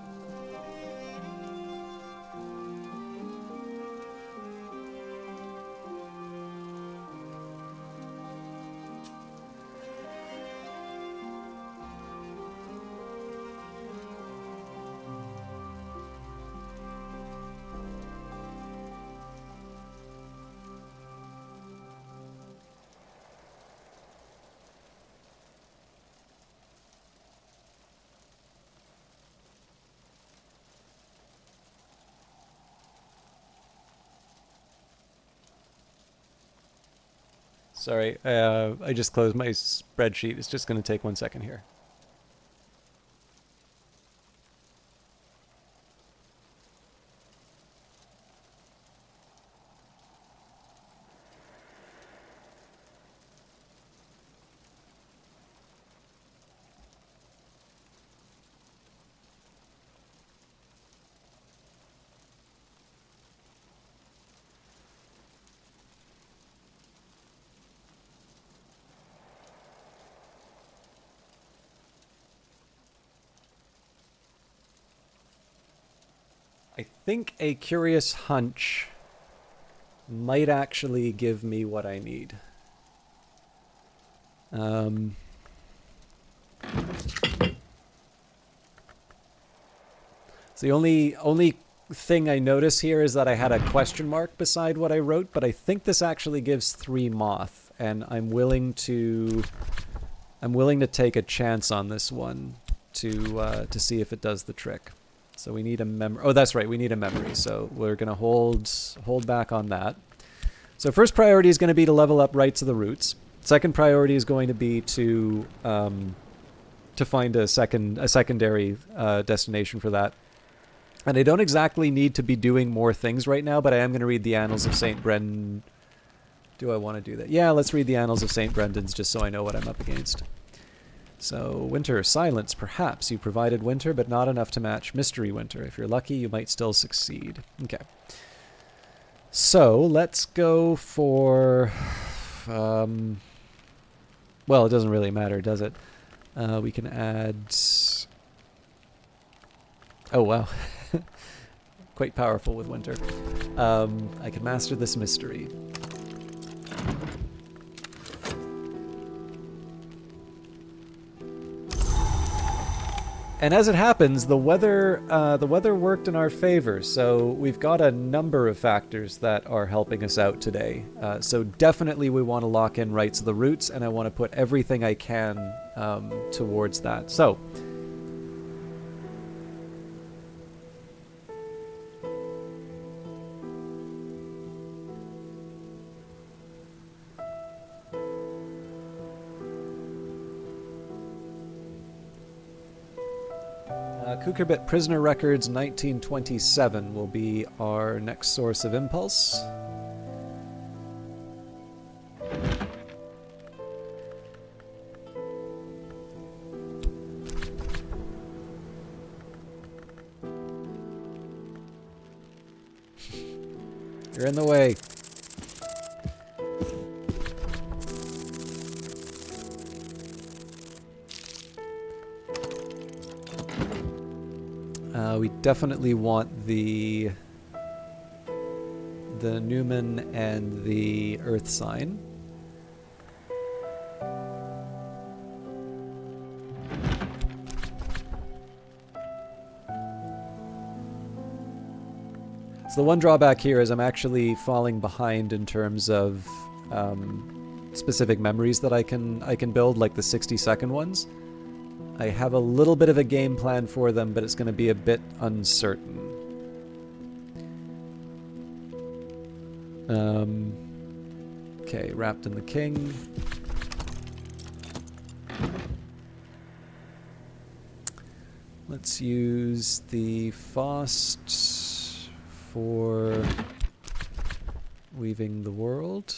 Sorry, I just closed my spreadsheet. It's just going to take 1 second here. I think a curious hunch might actually give me what I need. So the only thing I notice here is that I had a question mark beside what I wrote, but I think this actually gives 3 moth, and I'm willing to take a chance on this one to see if it does the trick. So we need a memory. Oh, that's right. We need a memory. So we're going to hold back on that. So first priority is going to be to level up Rites of the Roots. Second priority is going to be to find a secondary destination for that. And I don't exactly need to be doing more things right now, but I am going to read the Annals of St. Brendan. Do I want to do that? Yeah, let's read the Annals of St. Brendan's just so I know what I'm up against. So, Winter, silence, perhaps. You provided Winter, but not enough to match Mystery Winter. If you're lucky, you might still succeed. Okay. So, let's go for... well, it doesn't really matter, does it? We can add... Oh, wow. Quite powerful with Winter. I can master this mystery. And as it happens, the weather worked in our favor, so we've got a number of factors that are helping us out today. So definitely we want to lock in Rites of the Roots, and I want to put everything I can towards that. So, Kukurbit Prisoner Records 1927 will be our next source of impulse. You're in the way. We definitely want the Newman and the Earth sign. So the one drawback here is I'm actually falling behind in terms of specific memories that I can build, like the 60-second ones. I have a little bit of a game plan for them, but it's going to be a bit uncertain. Okay, Wrapped in the King. Let's use the Faust for Weaving the World.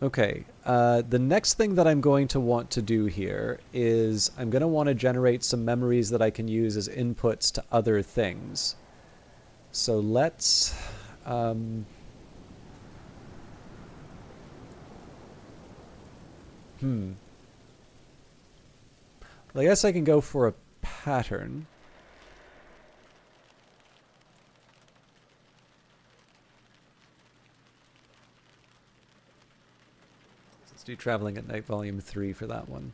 Okay, the next thing that I'm going to want to do here is I'm going to want to generate some memories that I can use as inputs to other things. So let's Well, I guess I can go for a pattern. Let's do Traveling at Night Volume 3 for that one.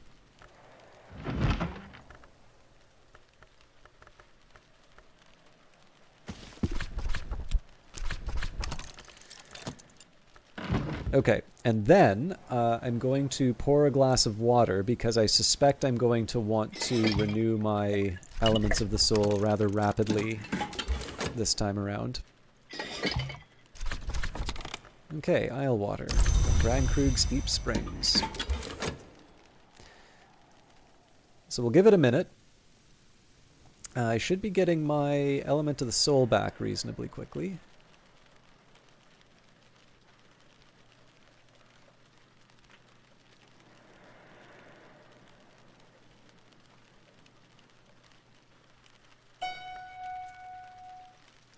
Okay, and then I'm going to pour a glass of water because I suspect I'm going to want to renew my Elements of the Soul rather rapidly this time around. Okay, Isle Water. Brandkrug's Deep Springs. So we'll give it a minute. I should be getting my Element of the Soul back reasonably quickly.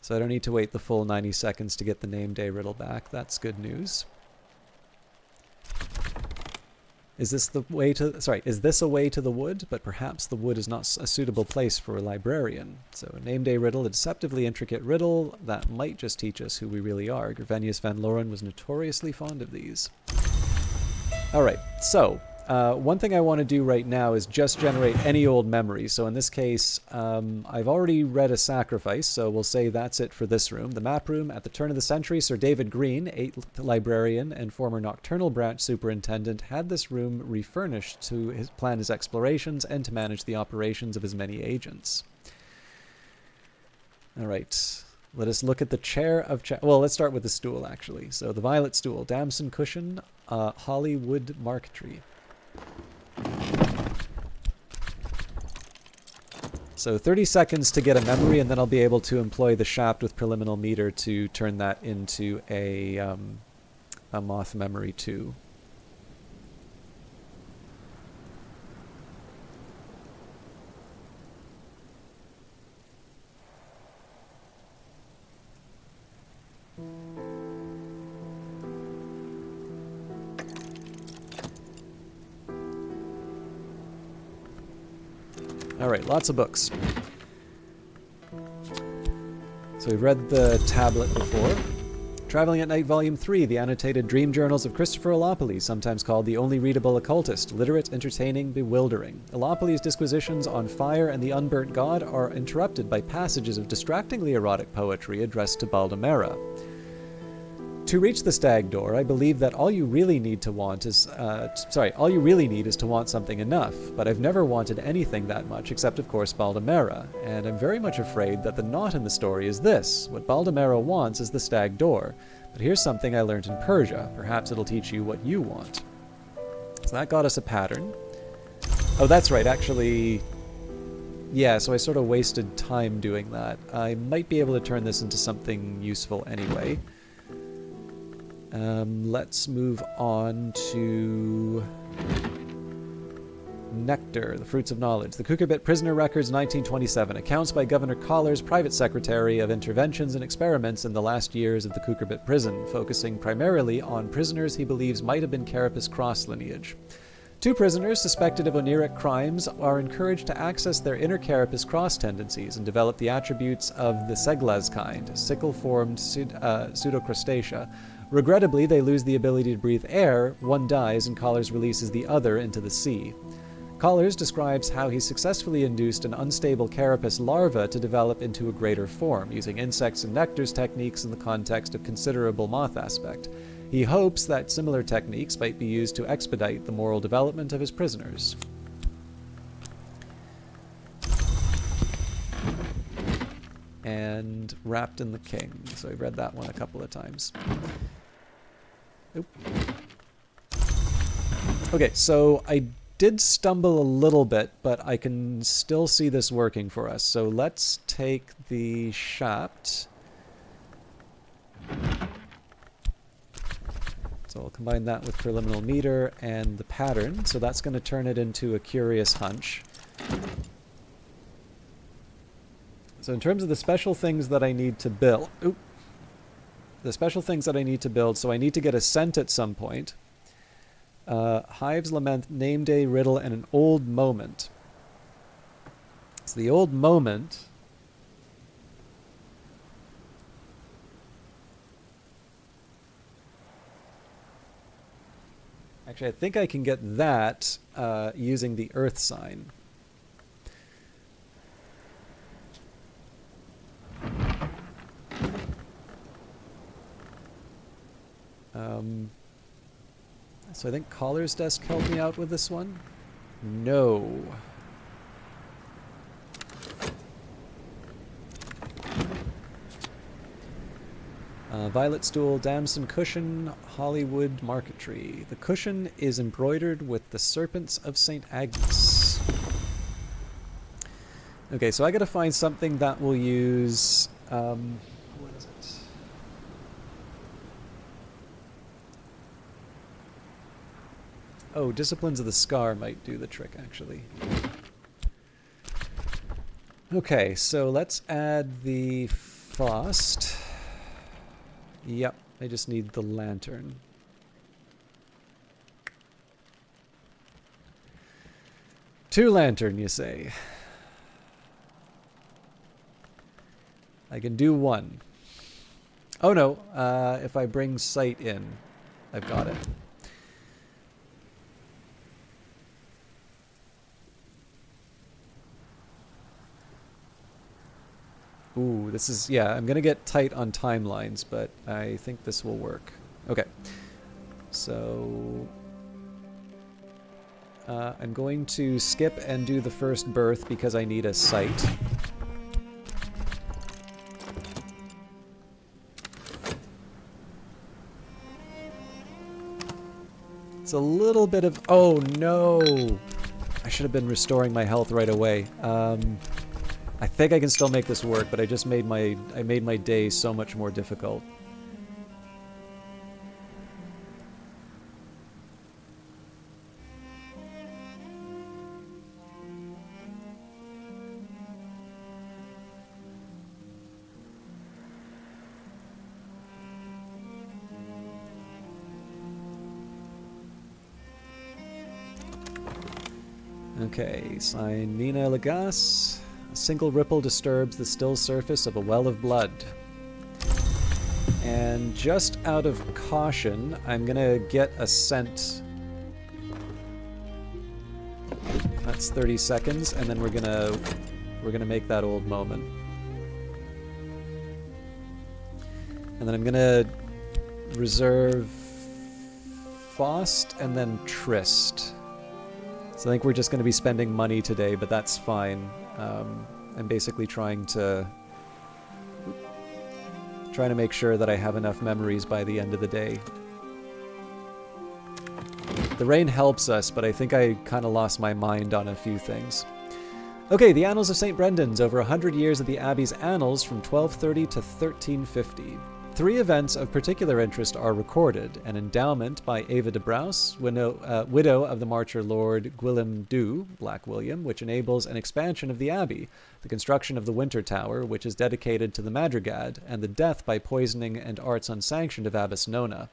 So I don't need to wait the full 90 seconds to get the name day riddle back. That's good news. Is this the way to... Sorry, is this a way to the wood? But perhaps the wood is not a suitable place for a librarian. So a name day riddle, a deceptively intricate riddle that might just teach us who we really are. Gervenius van Loren was notoriously fond of these. Alright, so... one thing I want to do right now is just generate any old memory. So in this case, I've already read a sacrifice, so we'll say that's it for this room. The map room. At the turn of the century, Sir David Green, 8th librarian and former Nocturnal Branch superintendent, had this room refurnished to plan his explorations and to manage the operations of his many agents. All right. Let us look at the chair of... well, let's start with the stool, actually. So the violet stool, damson cushion, Hollywood mark tree. So 30 seconds to get a memory, and then I'll be able to employ the shaft with preliminal meter to turn that into a moth memory too. Alright, lots of books. So we've read the tablet before. Traveling at Night Volume 3, the annotated dream journals of Christopher Allopoly, sometimes called the only readable occultist, literate, entertaining, bewildering. Allopoly's disquisitions on fire and the unburnt god are interrupted by passages of distractingly erotic poetry addressed to Baldamera. To reach the stag door, I believe that all you really need to want is, all you really need is to want something enough, but I've never wanted anything that much except, of course, Baldamera, and I'm very much afraid that the knot in the story is this. What Baldamera wants is the stag door, but here's something I learned in Persia. Perhaps it'll teach you what you want. So that got us a pattern. Oh, that's right, actually... Yeah, so I sort of wasted time doing that. I might be able to turn this into something useful anyway. Let's move on to Nectar, the Fruits of Knowledge. The Kukurbit Prisoner Records, 1927. Accounts by Governor Collar's private secretary of interventions and experiments in the last years of the Kukurbit prison, focusing primarily on prisoners he believes might have been Carapace Cross lineage. 2 prisoners suspected of oniric crimes are encouraged to access their inner Carapace Cross tendencies and develop the attributes of the Seglaz kind, sickle-formed pseudocrustacea. Regrettably, they lose the ability to breathe air, one dies, and Collars releases the other into the sea. Collars describes how he successfully induced an unstable carapace larva to develop into a greater form, using insects and nectars techniques in the context of considerable moth aspect. He hopes that similar techniques might be used to expedite the moral development of his prisoners. And Wrapped in the King. So I've read that one a couple of times. Oop. Okay, so I did stumble a little bit, but I can still see this working for us. So let's take the shaft. So I'll combine that with preliminal meter and the pattern. So that's going to turn it into a curious hunch. So in terms of the special things that I need to build... Oop. the special things that I need to build. So I need to get a scent at some point. Hive's Lament, Name Day Riddle, and an Old Moment. So the Old Moment... Actually, I think I can get that using the Earth sign. So I think Caller's Desk helped me out with this one. No. Violet Stool, Damson Cushion, Hollywood Marquetry. The cushion is embroidered with the serpents of St. Agnes. Okay, so I gotta find something that will use... what is it? Oh, Disciplines of the Scar might do the trick, actually. Okay, so let's add the Faust. Yep, I just need the lantern. Two lantern, you say? I can do one. Oh no, if I bring sight in, I've got it. Ooh, this is, yeah, I'm going to get tight on timelines, but I think this will work. Okay. So... I'm going to skip and do the first birth because I need a sight. It's a little bit of... Oh, no! I should have been restoring my health right away. I think I can still make this work, but I just made my day so much more difficult. Okay, sign Nina Lagasse. A single ripple disturbs the still surface of a well of blood. And just out of caution, I'm gonna get a scent. That's 30 seconds, and then we're gonna make that Old Moment. And then I'm gonna reserve Faust and then Trist. So I think we're just going to be spending money today, but that's fine. I'm basically trying to make sure that I have enough memories by the end of the day. The rain helps us, but I think I kind of lost my mind on a few things. Okay, the Annals of St. Brendan's, over 100 years of the Abbey's annals from 1230 to 1350. 3 events of particular interest are recorded: an endowment by Ava de Braus, widow of the Marcher Lord Gwilym Du, Black William, which enables an expansion of the abbey, the construction of the Winter Tower, which is dedicated to the Madrigad, and the death by poisoning and arts unsanctioned of Abbess Nona.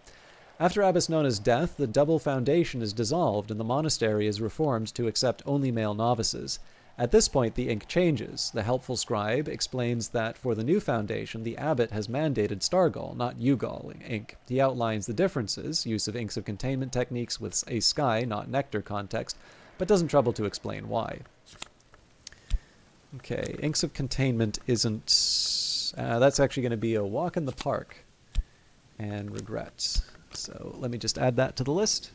After Abbess Nona's death, the double foundation is dissolved and the monastery is reformed to accept only male novices. At this point, the ink changes. The helpful scribe explains that for the new foundation, the abbot has mandated Stargall, not Ugal, ink. He outlines the differences, use of inks of containment techniques with a sky, not nectar context, but doesn't trouble to explain why. Okay, inks of containment isn't... that's actually going to be a walk in the park and regrets. So let me just add that to the list.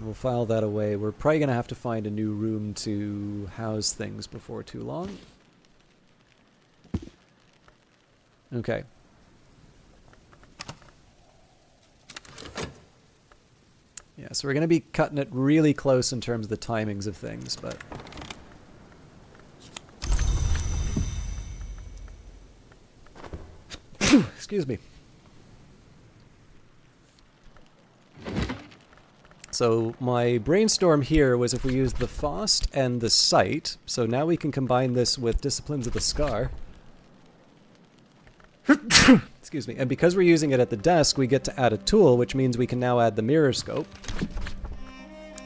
We'll file that away. We're probably going to have to find a new room to house things before too long. Okay. Yeah, so we're going to be cutting it really close in terms of the timings of things, but... Excuse me. So my brainstorm here was if we use the Faust and the Sight, so now we can combine this with Disciplines of the Scar. Excuse me. And because we're using it at the desk, we get to add a tool, which means we can now add the mirror scope.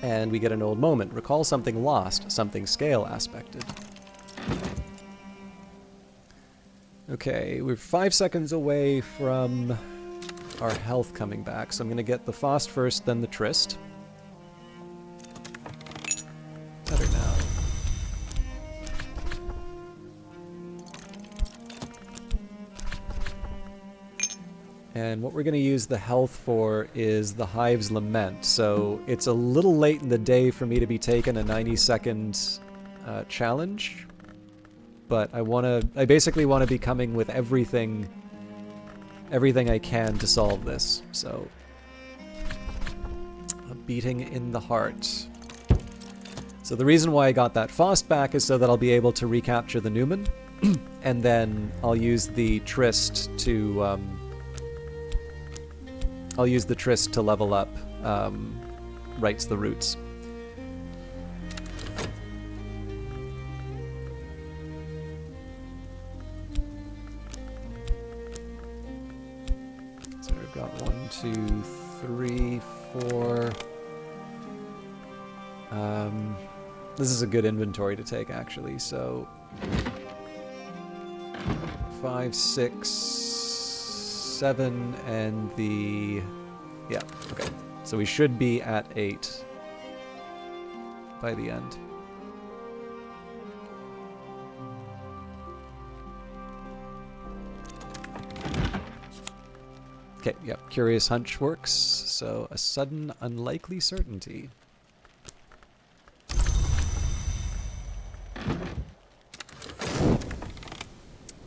And we get an old moment. Recall something lost, something scale aspected. Okay, we're 5 seconds away from our health coming back, so I'm going to get the Faust first, then the Trist. Better now. And what we're going to use the health for is the Hive's Lament. So it's a little late in the day for me to be taking a 90-second challenge. But I basically want to be coming with everything I can to solve this. So, a beating in the heart. So the reason why I got that Faust back is so that I'll be able to recapture the Newman. And then I'll use the Trist to... I'll use the Trist to level up Rights the Roots. So we've got 1, 2, 3, 4. This is a good inventory to take, actually. So 5, 6, 7, and the... Yeah, okay. So we should be at 8 by the end. Okay, yep. Curious Hunch works. So a sudden unlikely certainty.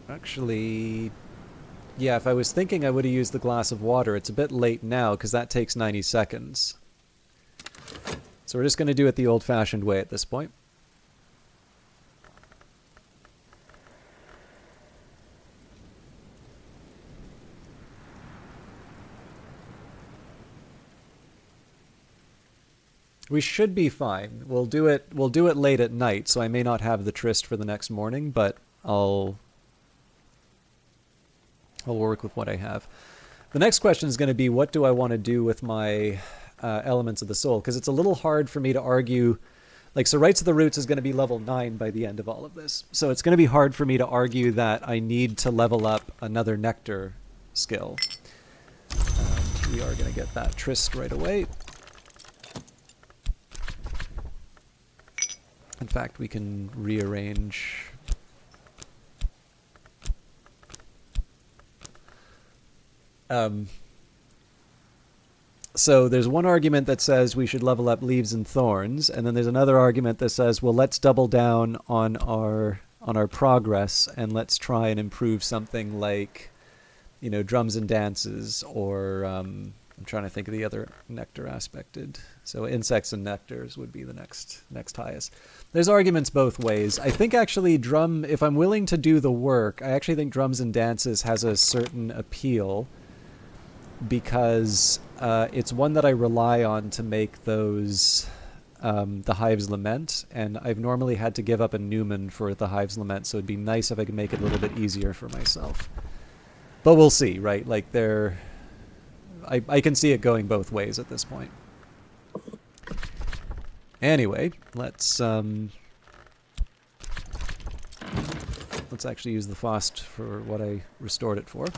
Actually... Yeah, if I was thinking I would have used the glass of water. It's a bit late now, because that takes 90 seconds. So we're just going to do it the old-fashioned way at this point. We should be fine. We'll do it late at night, so I may not have the Trist for the next morning, but I'll work with what I have. The next question is going to be, what do I want to do with my Elements of the Soul? Because it's a little hard for me to argue. Like, so Rights of the Roots is going to be level 9 by the end of all of this. So it's going to be hard for me to argue that I need to level up another Nectar skill. We are going to get that Trist right away. In fact, we can rearrange... So there's one argument that says we should level up Leaves and Thorns, and then there's another argument that says, well, let's double down on our progress and let's try and improve something like, you know, Drums and Dances, or I'm trying to think of the other Nectar aspected. So Insects and Nectars would be the next highest. There's arguments both ways. I think actually if I'm willing to do the work, I actually think Drums and Dances has a certain appeal, because it's one that I rely on to make those the Hive's Lament, and I've normally had to give up a Newman for the Hive's Lament, so it'd be nice if I could make it a little bit easier for myself. But we'll see, right? Like, I can see it going both ways at this point. Anyway, let's actually use the Faust for what I restored it for.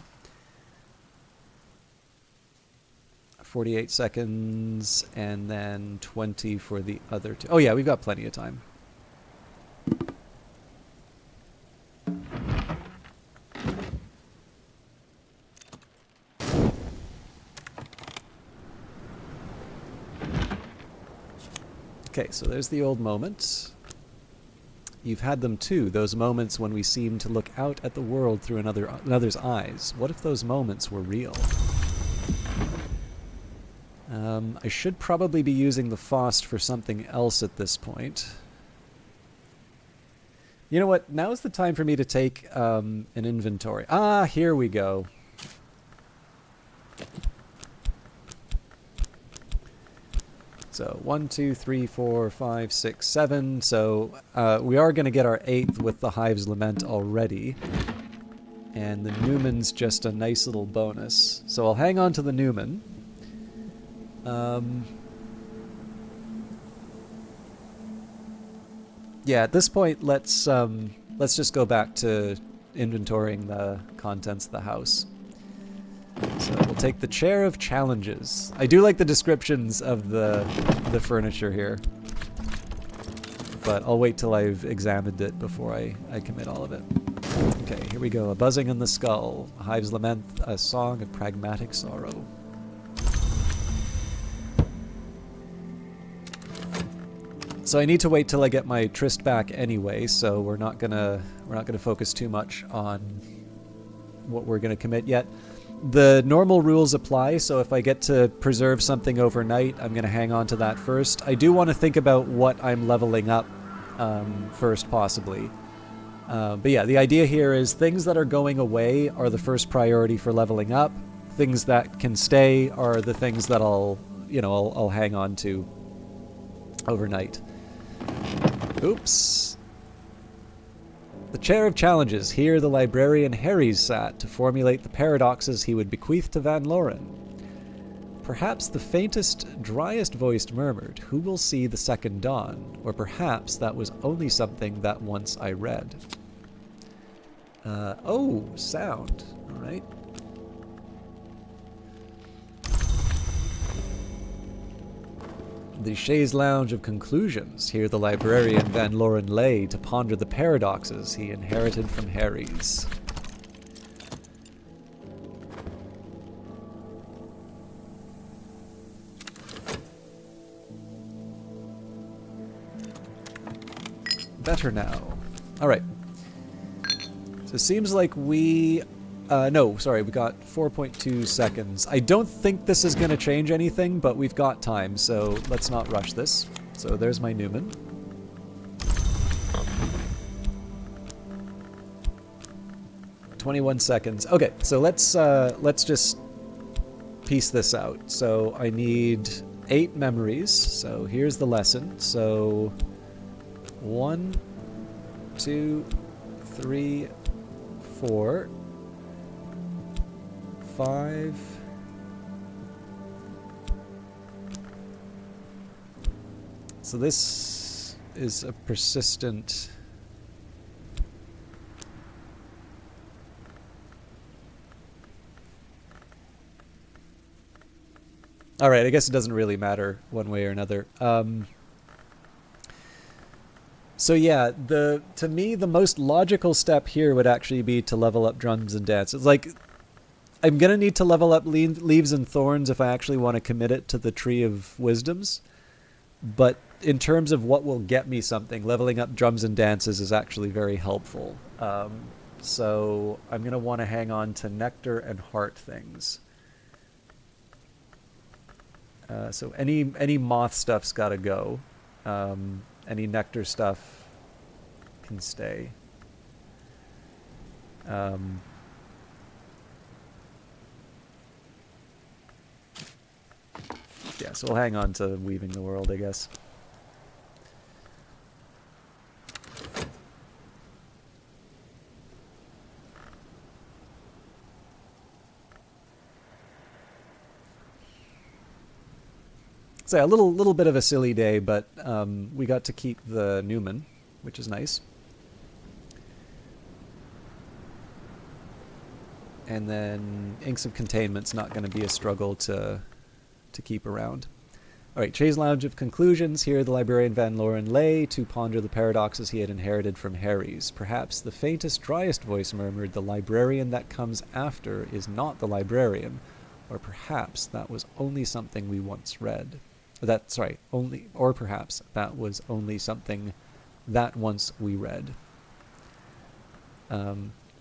48 seconds, and then 20 for the other two. Oh yeah, we've got plenty of time. Okay, so there's the old moments. You've had them too, those moments when we seem to look out at the world through another's eyes. What if those moments were real? I should probably be using the Faust for something else at this point. You know what? Now is the time for me to take an inventory. Ah, here we go. So 1, 2, 3, 4, 5, 6, 7. So we are going to get our 8th with the Hive's Lament already. And the Newman's just a nice little bonus. So I'll hang on to the Newman. Yeah, at this point, let's just go back to inventorying the contents of the house. So we'll take the Chair of Challenges. I do like the descriptions of the furniture here, but I'll wait till I've examined it before I commit all of it. Okay, here we go. A buzzing in the skull, a Hive's Lament, a song of pragmatic sorrow. So I need to wait till I get my tryst back anyway, so we're not gonna focus too much on what we're gonna commit yet. The normal rules apply, so if I get to preserve something overnight, I'm gonna hang on to that first. I do want to think about what I'm leveling up first, possibly. But yeah, the idea here is things that are going away are the first priority for leveling up. Things that can stay are the things that I'll hang on to overnight. Oops. The Chair of Challenges. Here the librarian Harries sat to formulate the paradoxes he would bequeath to Van Loren. Perhaps the faintest, driest-voiced murmured, "Who will see the second dawn?" Or perhaps that was only something that once I read. Oh, sound. All right. The chaise lounge of conclusions. Here the librarian Van Loren lay to ponder the paradoxes he inherited from Harries. Better now. Alright. So it seems like we... no, sorry, we got 4.2 seconds. I don't think this is going to change anything, but we've got time, so let's not rush this. So there's my Newman. "21 seconds. Okay, so let's just piece this out. So I need 8 memories. So here's the lesson. So 1, 2, 3, 4, 5. So this is a persistent... Alright, I guess it doesn't really matter one way or another. So yeah, to me, the most logical step here would actually be to level up Drums and Dances. Like, I'm going to need to level up Leaves and Thorns if I actually want to commit it to the Tree of Wisdoms. But in terms of what will get me something, leveling up Drums and Dances is actually very helpful. So I'm going to want to hang on to Nectar and Heart things. So any Moth stuff's got to go. Any Nectar stuff can stay. Yeah, so we'll hang on to Weaving the World, I guess. So yeah, a little bit of a silly day, but we got to keep the Newman, which is nice. And then Inks of Containment's not going to be a struggle to keep around. Alright, Chaise Lounge of Conclusions. Here the librarian Van Loren lay to ponder the paradoxes he had inherited from Harries. Perhaps the faintest, driest voice murmured, "The librarian that comes after is not the librarian." Or perhaps that was only something we once read. Or perhaps that was only something that once we read.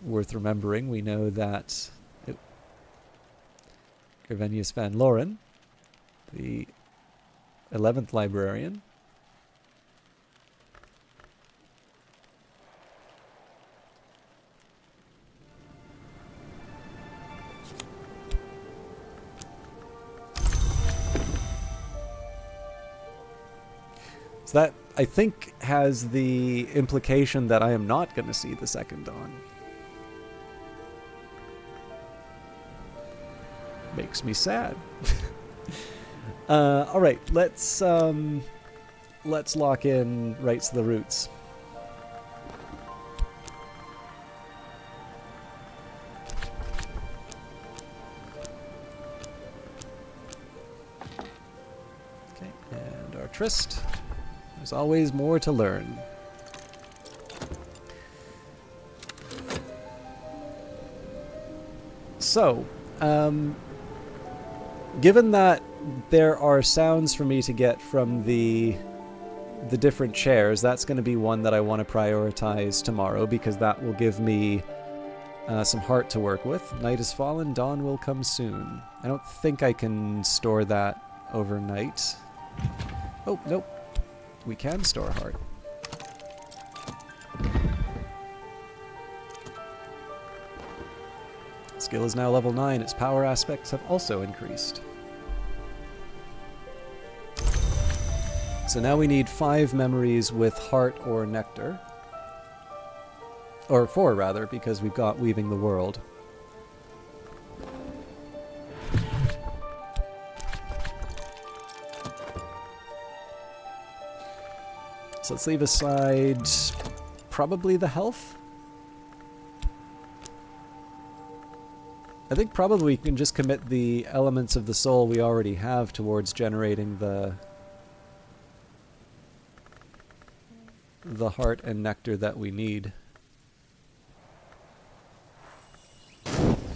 Worth remembering, we know that Gervenius Van Loren The 11th librarian. So that, I think, has the implication that I am not going to see the second dawn. Makes me sad. All right, let's lock in Rights of the Roots. Okay, and our tryst. There's always more to learn. So, given that there are sounds for me to get from the different chairs, that's going to be one that I want to prioritize tomorrow, because that will give me some heart to work with. Night has fallen, dawn will come soon. I don't think I can store that overnight. Oh, nope. We can store heart. Skill is now level 9. Its power aspects have also increased. So now we need 5 memories with heart or nectar. Or 4, rather, because we've got Weaving the World. So let's leave aside probably the health. I think probably we can just commit the elements of the soul we already have towards generating the heart and nectar that we need.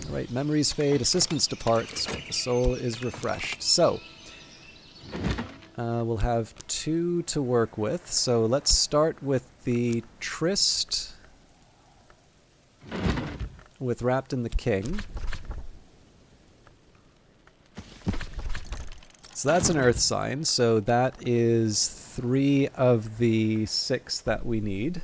Right, memories fade, assistance departs, but the soul is refreshed. So, we'll have 2 to work with. So let's start with the tryst with Wrapped in the King. So that's an earth sign, so that is 3 of the 6 that we need.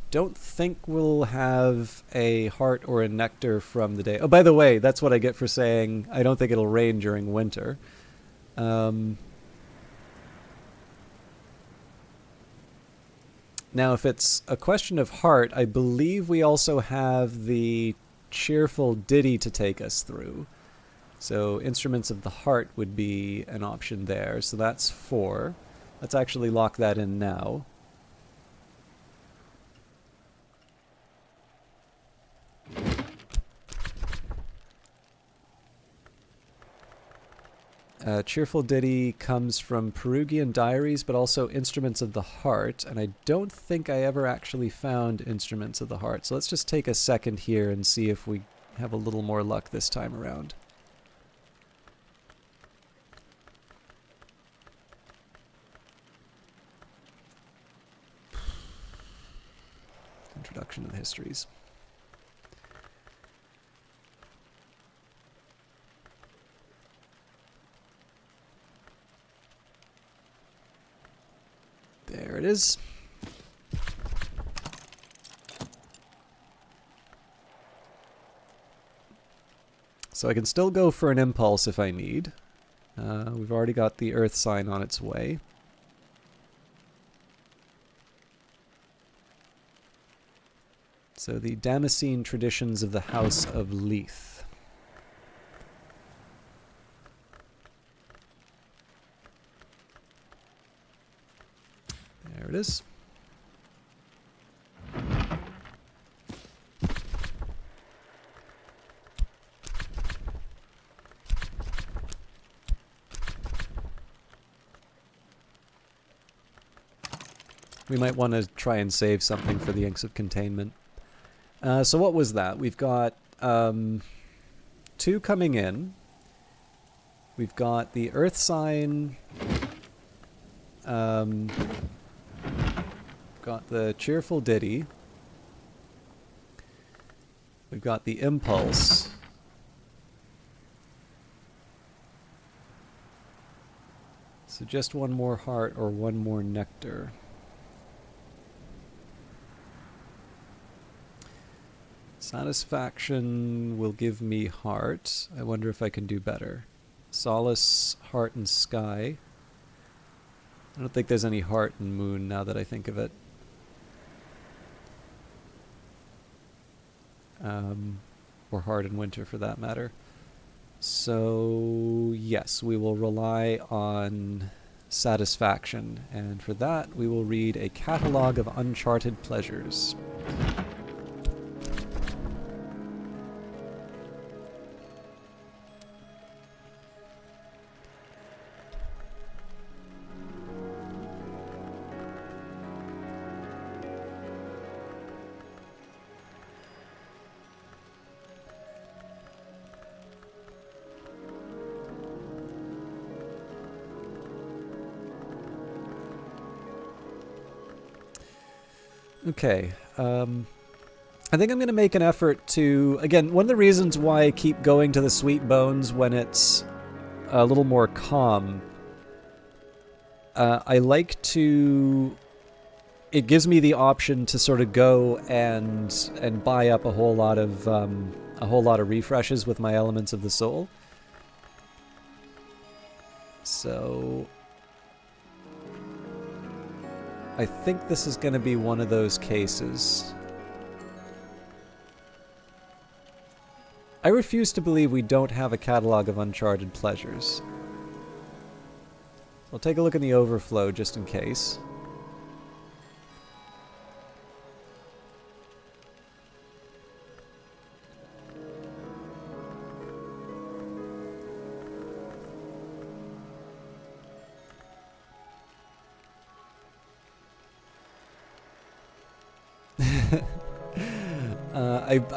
Don't think we'll have a heart or a nectar from the day. Oh, by the way, that's what I get for saying I don't think it'll rain during winter. Now, if it's a question of heart, I believe we also have the cheerful ditty to take us through. So Instruments of the Heart would be an option there. So that's 4. Let's actually lock that in now. Cheerful Ditty comes from Perugian Diaries, but also Instruments of the Heart, and I don't think I ever actually found Instruments of the Heart. So let's just take a second here and see if we have a little more luck this time around. Introduction to the Histories. There it is. So I can still go for an impulse if I need. We've already got the earth sign on its way. So the Damascene Traditions of the House of Leith. There it is. We might want to try and save something for the Inks of Containment. So what was that? We've got 2 coming in. We've got the Earth Sign. Got the Cheerful Ditty. We've got the Impulse. So just one more heart or one more nectar. Satisfaction will give me heart. I wonder if I can do better. Solace, heart, and sky. I don't think there's any heart in moon now that I think of it. Or heart in winter for that matter. So yes, we will rely on satisfaction, and for that we will read a catalog of uncharted pleasures. Okay, I think I'm going to make an effort to, again, one of the reasons why I keep going to the Sweet Bones when it's a little more calm, I like to, it gives me the option to sort of go and buy up a whole lot of refreshes with my Elements of the Soul. So I think this is going to be one of those cases. I refuse to believe we don't have a catalog of uncharted pleasures. I'll take a look in the overflow just in case.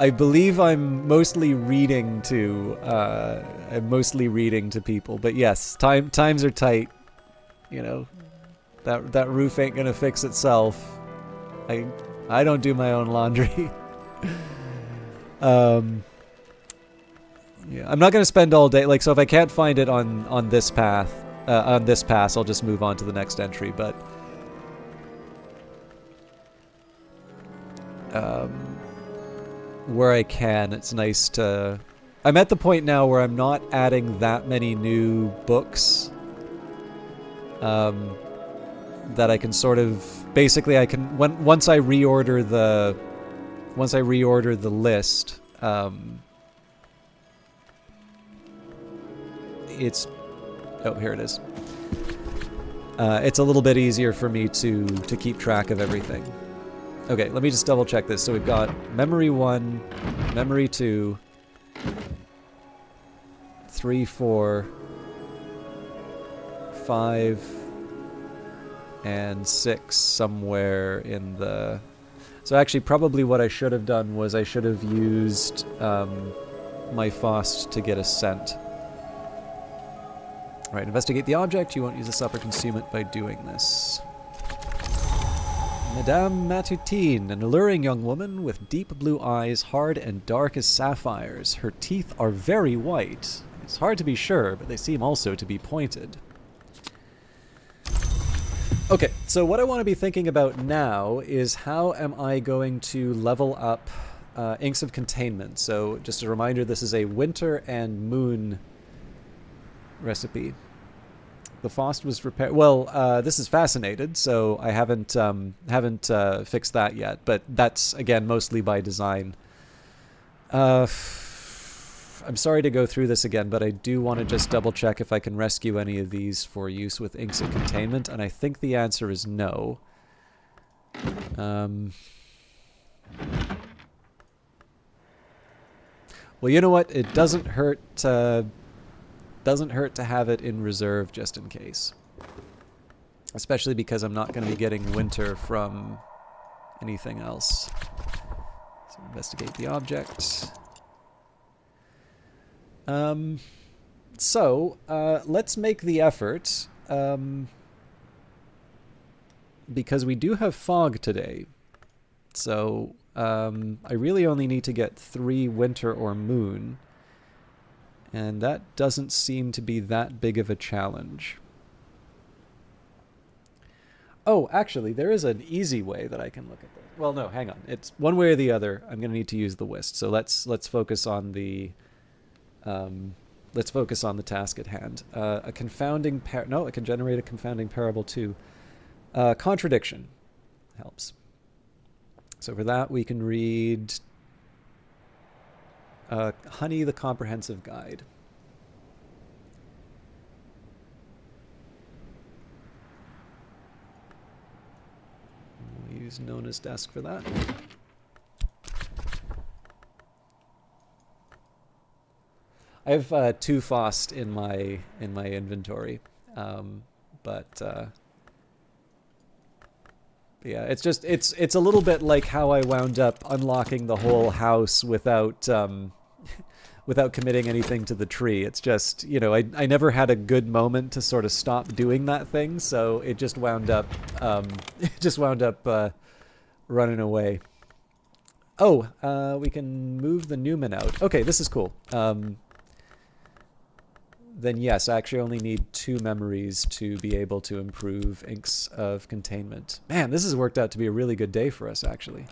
I believe I'm mostly reading to people, but yes, times are tight. You know, that roof ain't gonna fix itself. I don't do my own laundry. Yeah, I'm not gonna spend all day. Like, so if I can't find it on this path, on this pass, I'll just move on to the next entry. But where I can, it's nice to... I'm at the point now where I'm not adding that many new books that I can sort of... Basically, I can... Once I reorder the list, it's... Oh, here it is. It's a little bit easier for me to keep track of everything. Okay, let me just double check this. So we've got Memory 1, Memory 2, 3, 4, 5, and 6 somewhere in the... So actually, probably what I should have done was I should have used my Faust to get a scent. Alright, investigate the object. You won't use this up or consume it by doing this. Madame Matutine, an alluring young woman with deep blue eyes, hard and dark as sapphires. Her teeth are very white. It's hard to be sure, but they seem also to be pointed. Okay, so what I want to be thinking about now is how am I going to level up Inks of Containment. So just a reminder, this is a winter and moon recipe. The Faust was repaired. Well, this is Fascinated, so I haven't fixed that yet. But that's again mostly by design. I'm sorry to go through this again, but I do want to just double check if I can rescue any of these for use with Inks of Containment, and I think the answer is no. Well, you know what? It doesn't hurt to have it in reserve just in case. Especially because I'm not going to be getting winter from anything else. So investigate the object. Let's make the effort. Because we do have fog today. So I really only need to get 3 winter or moon. And that doesn't seem to be that big of a challenge. Oh, actually, there is an easy way that I can look at this. Well, no, hang on. It's one way or the other. I'm going to need to use the whist. So let's focus on the let's focus on the task at hand. A confounding no, it can generate a confounding parable too. Contradiction helps. So for that, we can read Honey the Comprehensive Guide. We'll use Nona's desk for that. I have two Faust in my inventory, but yeah, it's a little bit like how I wound up unlocking the whole house without without committing anything to the tree. It's just, you know, I never had a good moment to sort of stop doing that thing, so it just wound up running away. Oh, we can move the Newman out. Okay, this is cool. Then yes, I actually only need 2 memories to be able to improve Inks of Containment. Man, this has worked out to be a really good day for us, actually.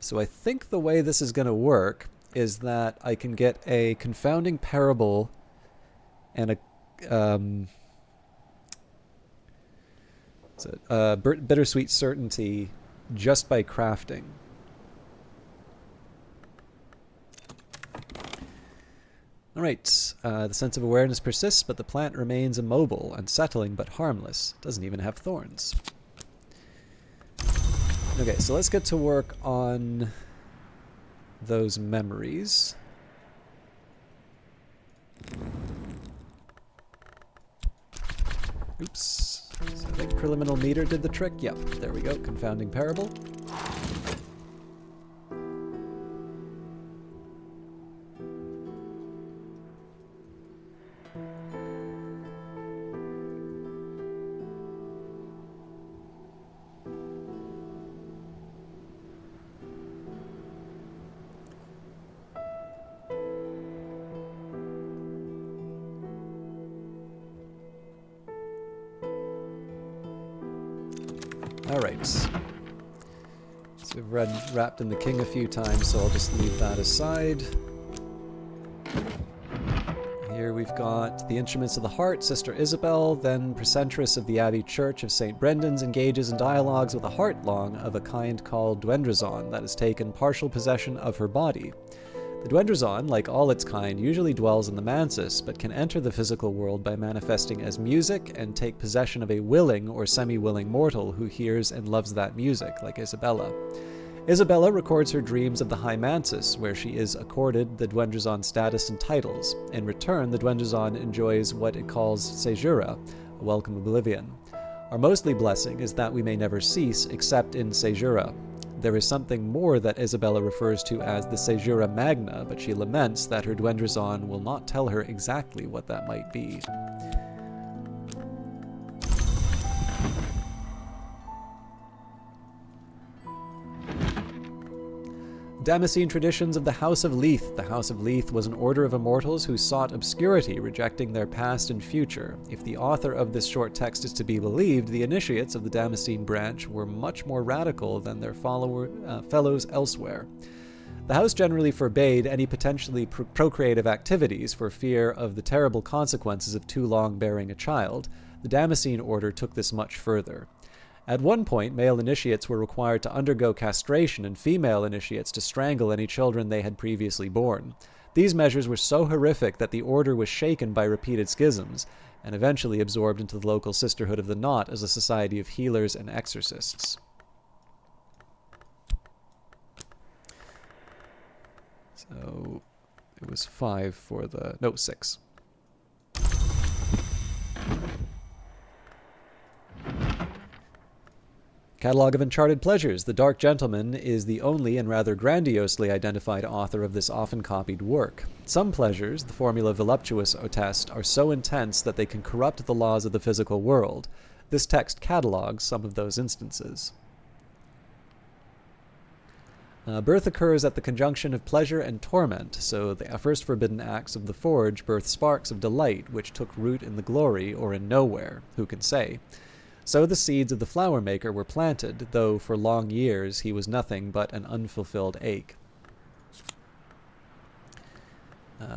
So I think the way this is going to work is that I can get a confounding parable and a bittersweet certainty just by crafting. All right, the sense of awareness persists, but the plant remains immobile, unsettling but harmless. Doesn't even have thorns. Okay, so let's get to work on those memories. Oops. So I think preliminal meter did the trick. Yep, there we go. Confounding parable. Alright. So we've read Wrapped in the King a few times, so I'll just leave that aside. Here we've got the Instruments of the Heart, Sister Isabel, then Precentress of the Abbey Church of St. Brendan's engages in dialogues with a heart-long of a kind called Dwendrazon that has taken partial possession of her body. The Dwendrazon, like all its kind, usually dwells in the Mansis, but can enter the physical world by manifesting as music and take possession of a willing or semi-willing mortal who hears and loves that music, like Isabella. Isabella records her dreams of the High Mansis, where she is accorded the Dwendrazon status and titles. In return, the Dwendrazon enjoys what it calls Caesura, a welcome oblivion. Our mostly blessing is that we may never cease except in Caesura. There is something more that Isabella refers to as the Caesura Magna, but she laments that her Dwendrazon will not tell her exactly what that might be. Damascene traditions of the House of Leith. The House of Leith was an order of immortals who sought obscurity, rejecting their past and future. If the author of this short text is to be believed, the initiates of the Damascene branch were much more radical than their fellows elsewhere. The house generally forbade any potentially procreative activities for fear of the terrible consequences of too long bearing a child. The Damascene order took this much further. At one point, male initiates were required to undergo castration and female initiates to strangle any children they had previously borne. These measures were so horrific that the order was shaken by repeated schisms, and eventually absorbed into the local Sisterhood of the Knot as a society of healers and exorcists. So, it was 5 for the... no, 6. Catalogue of Uncharted Pleasures. The Dark Gentleman is the only and rather grandiosely identified author of this often copied work. Some pleasures, the formula voluptuous attest, are so intense that they can corrupt the laws of the physical world. This text catalogues some of those instances. Birth occurs at the conjunction of pleasure and torment, so the first forbidden acts of the forge birth sparks of delight, which took root in the glory or in nowhere, who can say? So the seeds of the flower maker were planted, though for long years he was nothing but an unfulfilled ache.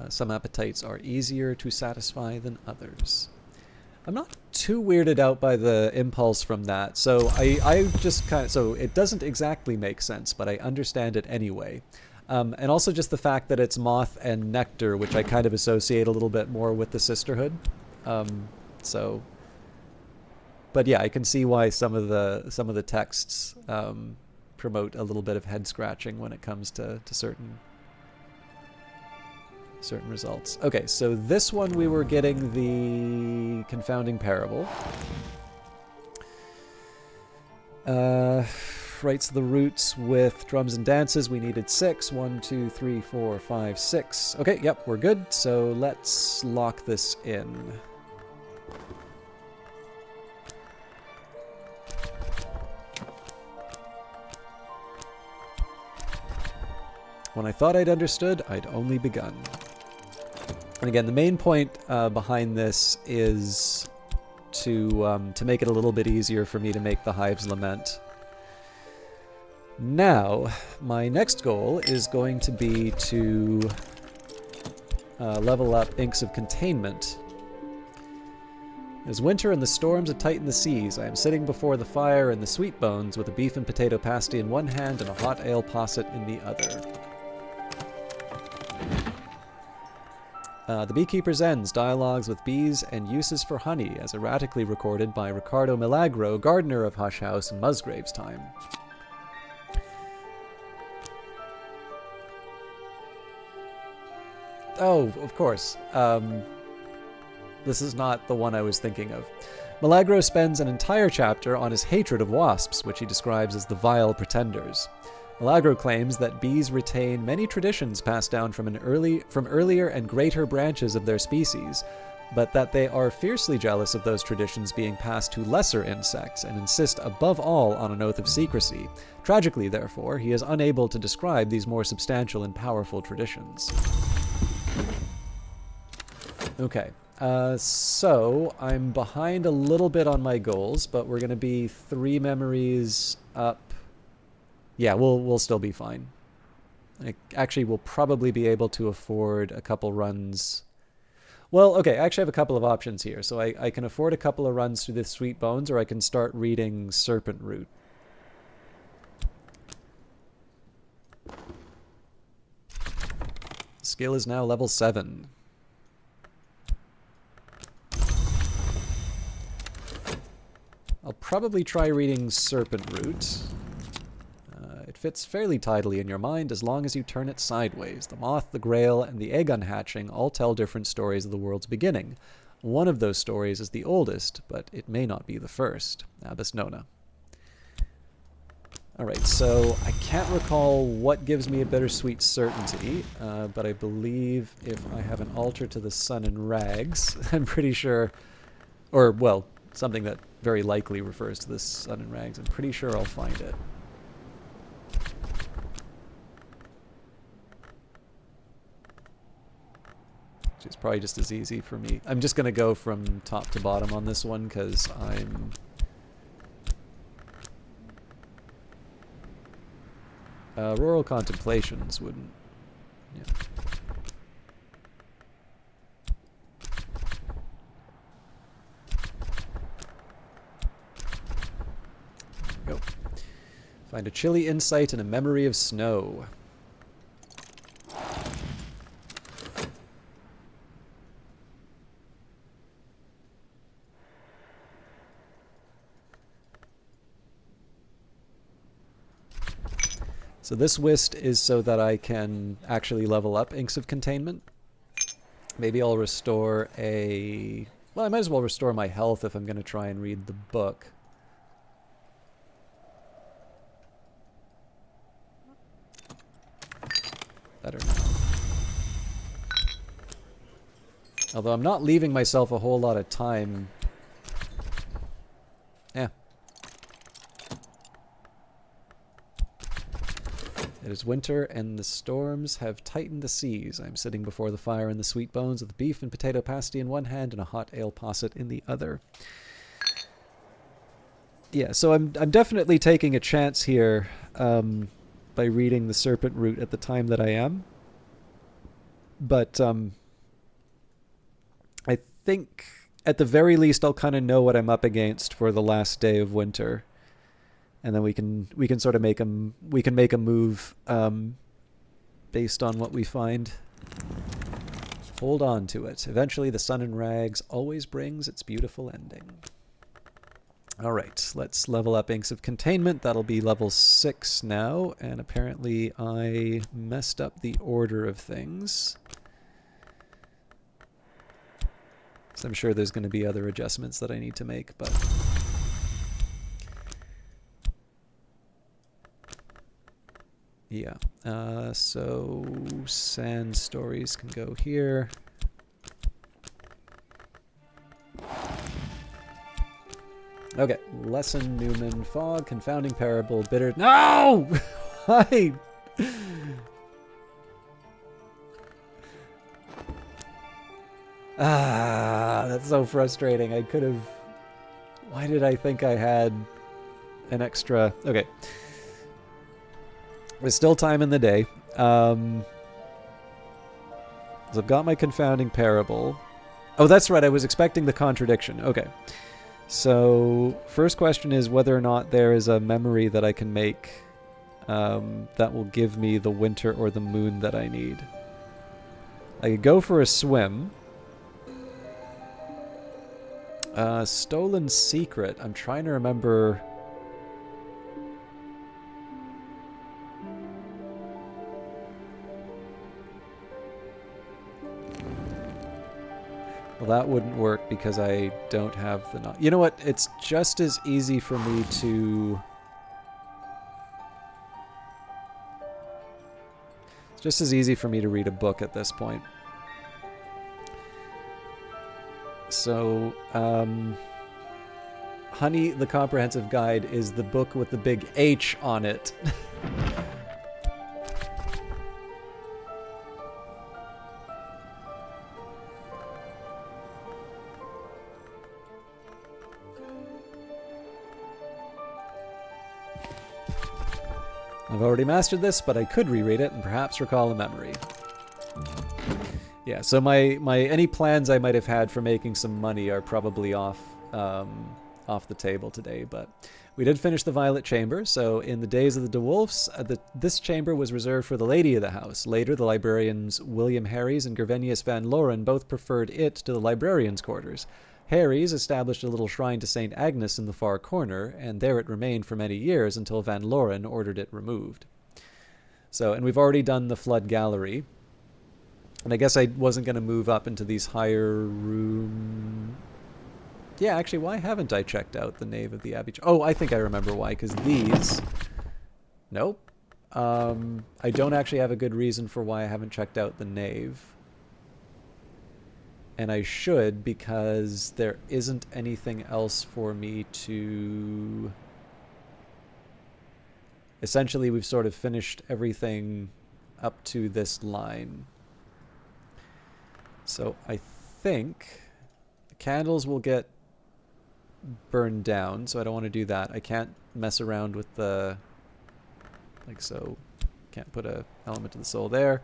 Some appetites are easier to satisfy than others. I'm not too weirded out by the impulse from that, so I just kind of, so it doesn't exactly make sense, but I understand it anyway. And also just the fact that it's moth and nectar, which I kind of associate a little bit more with the sisterhood. So, but yeah, I can see why some of the texts promote a little bit of head scratching when it comes to certain results. Okay, so this one we were getting the confounding parable. Writes the roots with drums and dances. We needed 6. 1, 2, 3, 4, 5, 6. Okay, yep, we're good. So let's lock this in. When I thought I'd understood, I'd only begun. And again, the main point behind this is to make it a little bit easier for me to make the Hive's Lament. Now, my next goal is going to be to level up Inks of Containment. As winter and the storms have tightened the seas, I am sitting before the fire in the Sweet Bones with a beef and potato pasty in one hand and a hot ale posset in the other. The Beekeeper's Ends, Dialogues with Bees and Uses for Honey, as erratically recorded by Ricardo Milagro, gardener of Hush House in Musgrave's time. Oh, of course. This is not the one I was thinking of. Milagro spends an entire chapter on his hatred of wasps, which he describes as the vile pretenders. Milagro claims that bees retain many traditions passed down from earlier and greater branches of their species, but that they are fiercely jealous of those traditions being passed to lesser insects and insist above all on an oath of secrecy. Tragically, therefore, he is unable to describe these more substantial and powerful traditions. Okay, so I'm behind a little bit on my goals, but we're going to be 3 memories up. Yeah, we'll still be fine. Actually, we'll probably be able to afford a couple runs. Well, okay, I actually have a couple of options here. So I can afford a couple of runs through the Sweet Bones, or I can start reading Serpent Root. Skill is now level 7. I'll probably try reading Serpent Root. It fits fairly tidily in your mind as long as you turn it sideways. The moth, the grail, and the egg unhatching all tell different stories of the world's beginning. One of those stories is the oldest, but it may not be the first. Abbess Nona. Alright, so I can't recall what gives me a bittersweet certainty, but I believe if I have an altar to the sun and rags, I'm pretty sure, or, well, something that very likely refers to the sun and rags, I'm pretty sure I'll find it. It's probably just as easy for me. I'm just going to go from top to bottom on this one because I'm... Rural Contemplations wouldn't... Yeah. There we go. Find a chilly insight and a memory of snow. So this whist is so that I can actually level up Inks of Containment. Maybe I'll restore a... Well, I might as well restore my health if I'm going to try and read the book. Better now. Although I'm not leaving myself a whole lot of time. It is winter, and the storms have tightened the seas. I'm sitting before the fire in the sweet bones with beef and potato pasty in one hand and a hot ale posset in the other. Yeah, so I'm definitely taking a chance here by reading The Serpent Root at the time that I am. But I think at the very least I'll kind of know what I'm up against for the last day of winter. And then we can sort of make a move based on what we find. Hold on to it. Eventually the sun in rags always brings its beautiful ending. All right, let's level up Inks of Containment. That'll be level 6 now, and apparently I messed up the order of things. So I'm sure there's going to be other adjustments that I need to make, but... yeah, so Sand Stories can go here. Okay, Lesson, Newman, Fog, Confounding Parable, Bitter... No! Why? That's so frustrating. I could have... Why did I think I had an extra... Okay. There's still time in the day. So I've got my Confounding Parable. Oh, that's right. I was expecting the contradiction. Okay. So, first question is whether or not there is a memory that I can make that will give me the winter or the moon that I need. I could go for a swim. Stolen Secret. I'm trying to remember... Well, that wouldn't work because I don't have the... You know what? It's just as easy for me to... It's just as easy for me to read a book at this point. So, Honey, the Comprehensive Guide is the book with the big H on it. I've already mastered this, but I could reread it and perhaps recall a memory. Yeah, so my any plans I might have had for making some money are probably off the table today, but we did finish the Violet Chamber. So in the days of the DeWolfs, this chamber was reserved for the lady of the house. Later, the librarians William Harries and Gervenius Van Loren both preferred it to the librarians' quarters. Harries established a little shrine to St. Agnes in the far corner, and there it remained for many years until Van Loren ordered it removed. So, and we've already done the Flood Gallery. And I guess I wasn't going to move up into these higher room... Yeah, actually, why haven't I checked out the Nave of the Abbey? Oh, I think I remember why, because these... Nope. I don't actually have a good reason for why I haven't checked out the Nave. And I should, because there isn't anything else for me to... Essentially, we've sort of finished everything up to this line. So I think the candles will get burned down, so I don't want to do that. I can't mess around with the... Like so. Can't put a element of the soul there.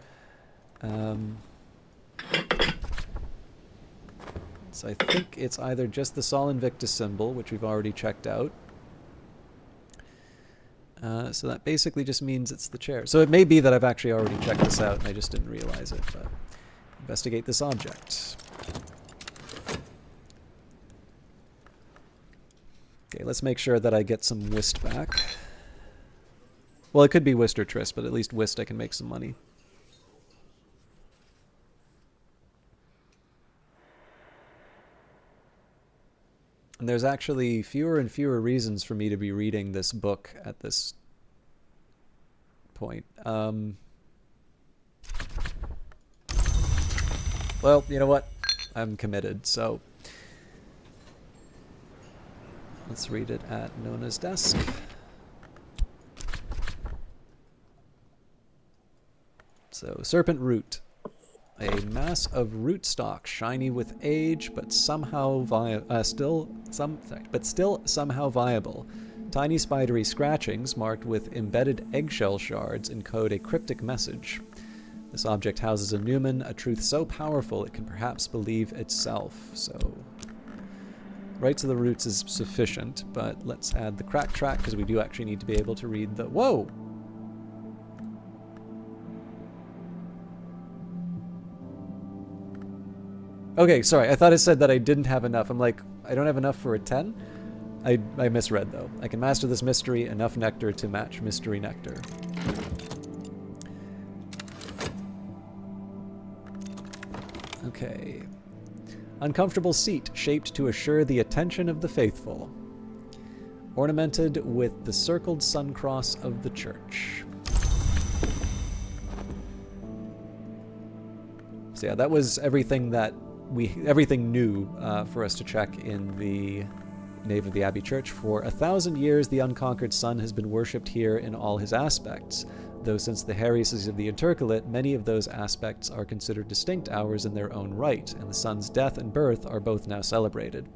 So I think it's either just the Sol Invictus symbol, which we've already checked out. So that basically just means it's the chair. So it may be that I've actually already checked this out and I just didn't realize it, but investigate this object. Okay, let's make sure that I get some whist back. Well, it could be whist or tryst, but at least whist I can make some money. And there's actually fewer and fewer reasons for me to be reading this book at this point. Well, you know what? I'm committed, so let's read it at Nona's desk. So serpent root. A mass of rootstock, shiny with age, but somehow still somehow viable. Tiny spidery scratchings marked with embedded eggshell shards encode a cryptic message. This object houses a numen, a truth so powerful it can perhaps believe itself. So, right to the roots is sufficient, but let's add the crack track because we do actually need to be able to read the... Whoa! Okay, sorry, I thought it said that I didn't have enough. I'm like, I don't have enough for a 10? I misread, though. I can master this mystery, enough nectar to match mystery nectar. Okay. Uncomfortable seat, shaped to assure the attention of the faithful. Ornamented with the circled sun cross of the church. So yeah, that was everything that everything new for us to check in the nave of the Abbey Church. For 1,000 years, the unconquered sun has been worshipped here in all his aspects, though since the heresies of the intercalate, many of those aspects are considered distinct hours in their own right, and the sun's death and birth are both now celebrated.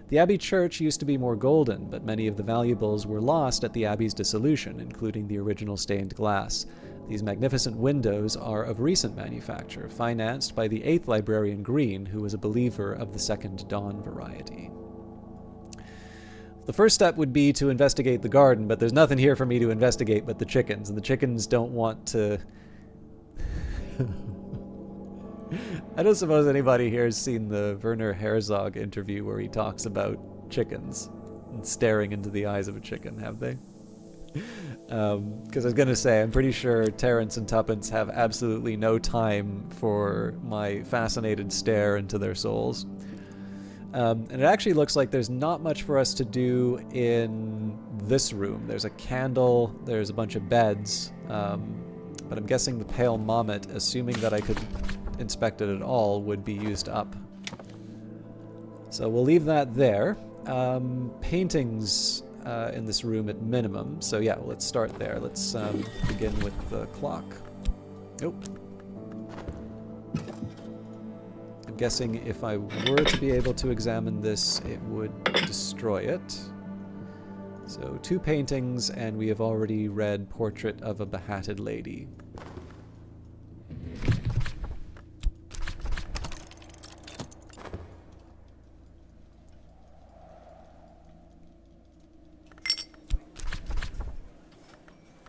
The Abbey Church used to be more golden, but many of the valuables were lost at the Abbey's dissolution, including the original stained glass. These magnificent windows are of recent manufacture, financed by the 8th librarian Green, who was a believer of the Second Dawn variety. The first step would be to investigate the garden, but there's nothing here for me to investigate but the chickens, and the chickens don't want to... I don't suppose anybody here has seen the Werner Herzog interview where he talks about chickens and staring into the eyes of a chicken, have they? Because I was going to say, I'm pretty sure Terrence and Tuppence have absolutely no time for my fascinated stare into their souls. And it actually looks like there's not much for us to do in this room. There's a candle, there's a bunch of beds, but I'm guessing the Pale Mommet, assuming that I could inspect it at all, would be used up. So we'll leave that there. Paintings in this room at minimum. So yeah, let's start there. Let's begin with the clock. Oh. I'm guessing if I were to be able to examine this, it would destroy it. So 2 paintings, and we have already read Portrait of a Behatted Lady.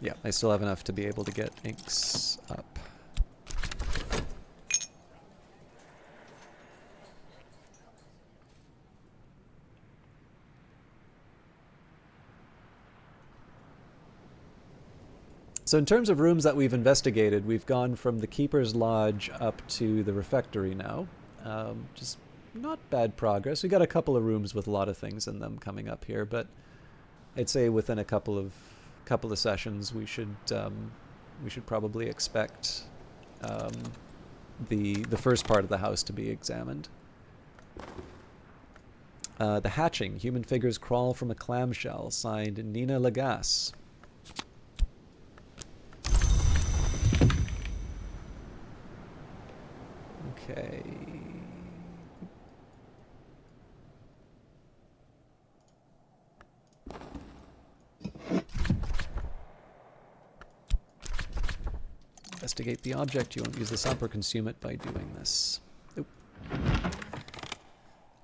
Yeah, I still have enough to be able to get inks up. So in terms of rooms that we've investigated, we've gone from the Keeper's Lodge up to the refectory now. Just not bad progress. We got a couple of rooms with a lot of things in them coming up here, but I'd say within a couple of sessions we should probably expect the first part of the house to be examined. The Hatching. Human figures crawl from a clamshell. Signed Nina Lagasse. Okay. Investigate the object. You won't use this up or consume it by doing this. Oop.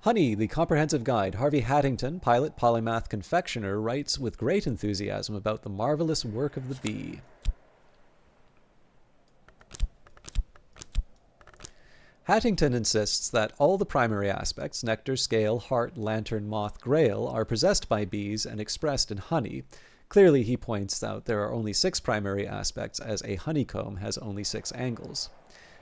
Honey, the Comprehensive Guide. Harvey Hattington, pilot, polymath, confectioner, writes with great enthusiasm about the marvelous work of the bee. Hattington insists that all the primary aspects, nectar, scale, heart, lantern, moth, grail, are possessed by bees and expressed in honey. Clearly, he points out there are only 6 primary aspects, as a honeycomb has only 6 angles.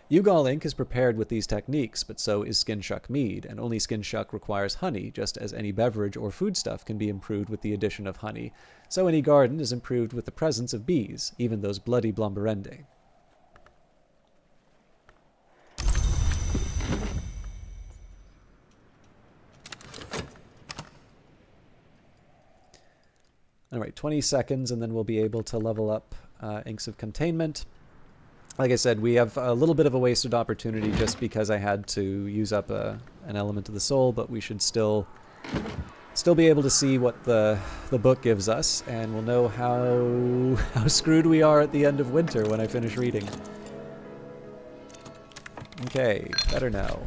Ugal ink is prepared with these techniques, but so is Skinshuck mead, and only Skinshuck requires honey, just as any beverage or foodstuff can be improved with the addition of honey. So any garden is improved with the presence of bees, even those bloody blumberendi. All right, 20 seconds, and then we'll be able to level up Inks of Containment. like I said, we have a little bit of a wasted opportunity just because I had to use up an element of the soul, but we should still be able to see what the book gives us, and we'll know how screwed we are at the end of winter when I finish reading. Okay, better now.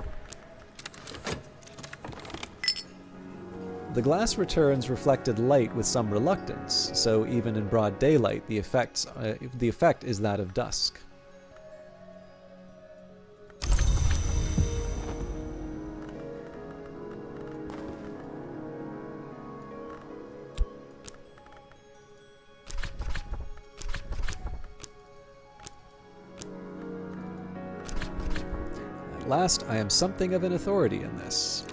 The glass returns reflected light with some reluctance, so even in broad daylight, the effect is that of dusk. At last, I am something of an authority in this.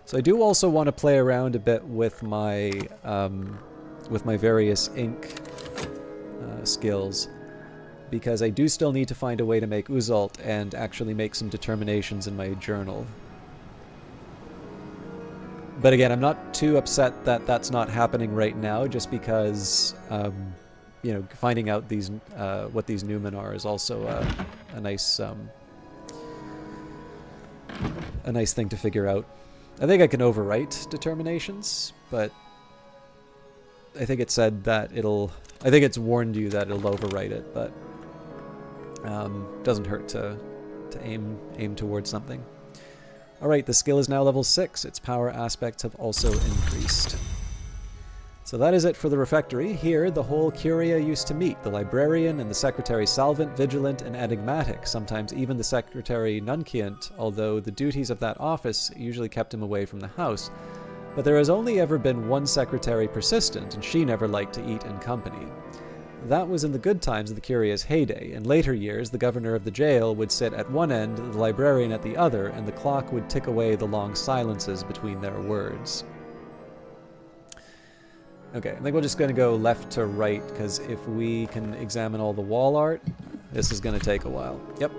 So I do also want to play around a bit with my various ink skills, because I do still need to find a way to make Uzalt and actually make some determinations in my journal. But again, I'm not too upset that that's not happening right now, just because you know, finding out these what these Newman are is also a nice thing to figure out. I think I can overwrite determinations, but I think it said that it'll... I think it's warned you that it'll overwrite it, but doesn't hurt to aim towards something. Alright, the skill is now level 6. Its power aspects have also increased. So that is it for the refectory. Here, the whole Curia used to meet, the librarian and the secretary Salvant, vigilant and enigmatic, sometimes even the secretary Nunciant, although the duties of that office usually kept him away from the house. But there has only ever been one secretary persistent, and she never liked to eat in company. That was in the good times of the Curia's heyday. In later years, the governor of the jail would sit at one end, the librarian at the other, and the clock would tick away the long silences between their words. Okay, I think we're just going to go left to right, because if we can examine all the wall art, this is going to take a while. Yep.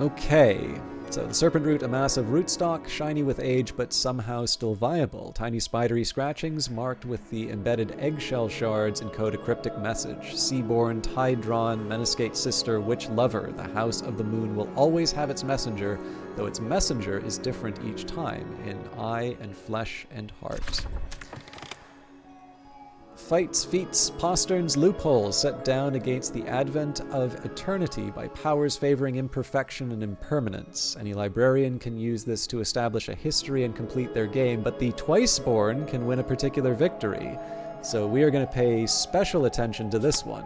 Okay, so the serpent root, a massive rootstock, shiny with age but somehow still viable. Tiny spidery scratchings marked with the embedded eggshell shards encode a cryptic message. Seaborn, tide-drawn, Meniscate sister, witch lover, the house of the moon will always have its messenger, though its messenger is different each time, in eye and flesh and heart. Fights, feats, posterns, loopholes set down against the advent of eternity by powers favoring imperfection and impermanence. Any librarian can use this to establish a history and complete their game, but the Twiceborn can win a particular victory. So we are going to pay special attention to this one.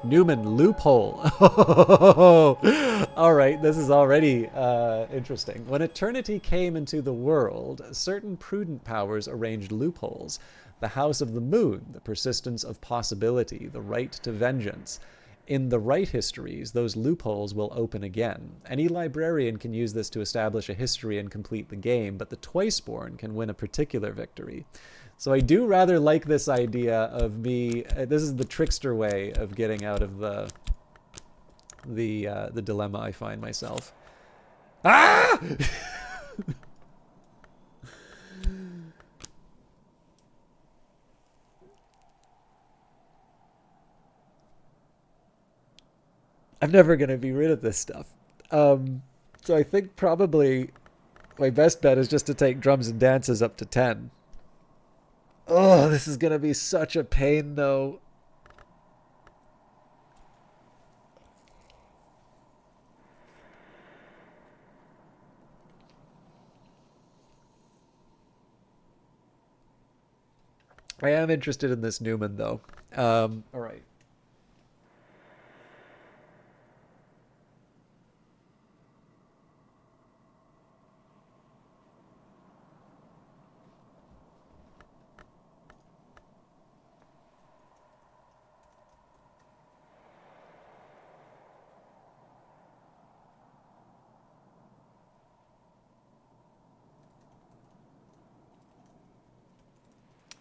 Newman, loophole. All right, this is already interesting. When eternity came into the world, certain prudent powers arranged loopholes. The house of the moon, the persistence of possibility, the right to vengeance. In the right histories, those loopholes will open again. Any librarian can use this to establish a history and complete the game, but the Twiceborn can win a particular victory. So I do rather like this idea of me... this is the trickster way of getting out of the dilemma I find myself. Ah! I'm never going to be rid of this stuff. So I think probably my best bet is just to take drums and dances up to 10. Oh, this is going to be such a pain, though. I am interested in this Newman, though. All right.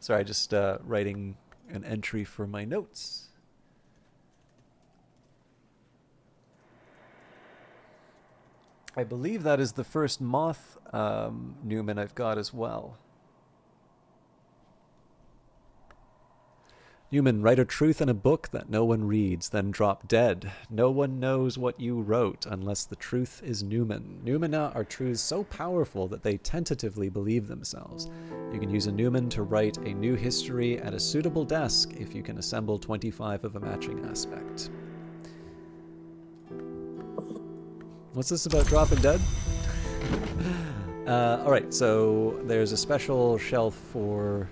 Sorry, just writing an entry for my notes. I believe that is the first moth Newman I've got as well. Newman, write a truth in a book that no one reads, then drop dead. No one knows what you wrote unless the truth is Newman. Noumena are truths so powerful that they tentatively believe themselves. You can use a Newman to write a new history at a suitable desk if you can assemble 25 of a matching aspect. What's this about dropping dead? Alright, so there's a special shelf for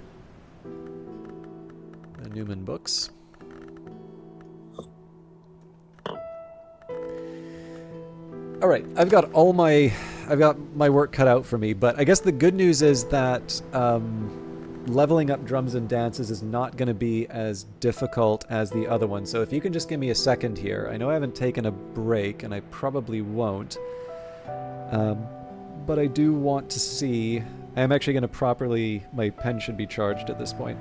Newman books. Alright, I've got my work cut out for me, but I guess the good news is that leveling up drums and dances is not going to be as difficult as the other one. So if you can just give me a second here. I know I haven't taken a break, and I probably won't. But I do want to see... I'm actually going to properly... My pen should be charged at this point.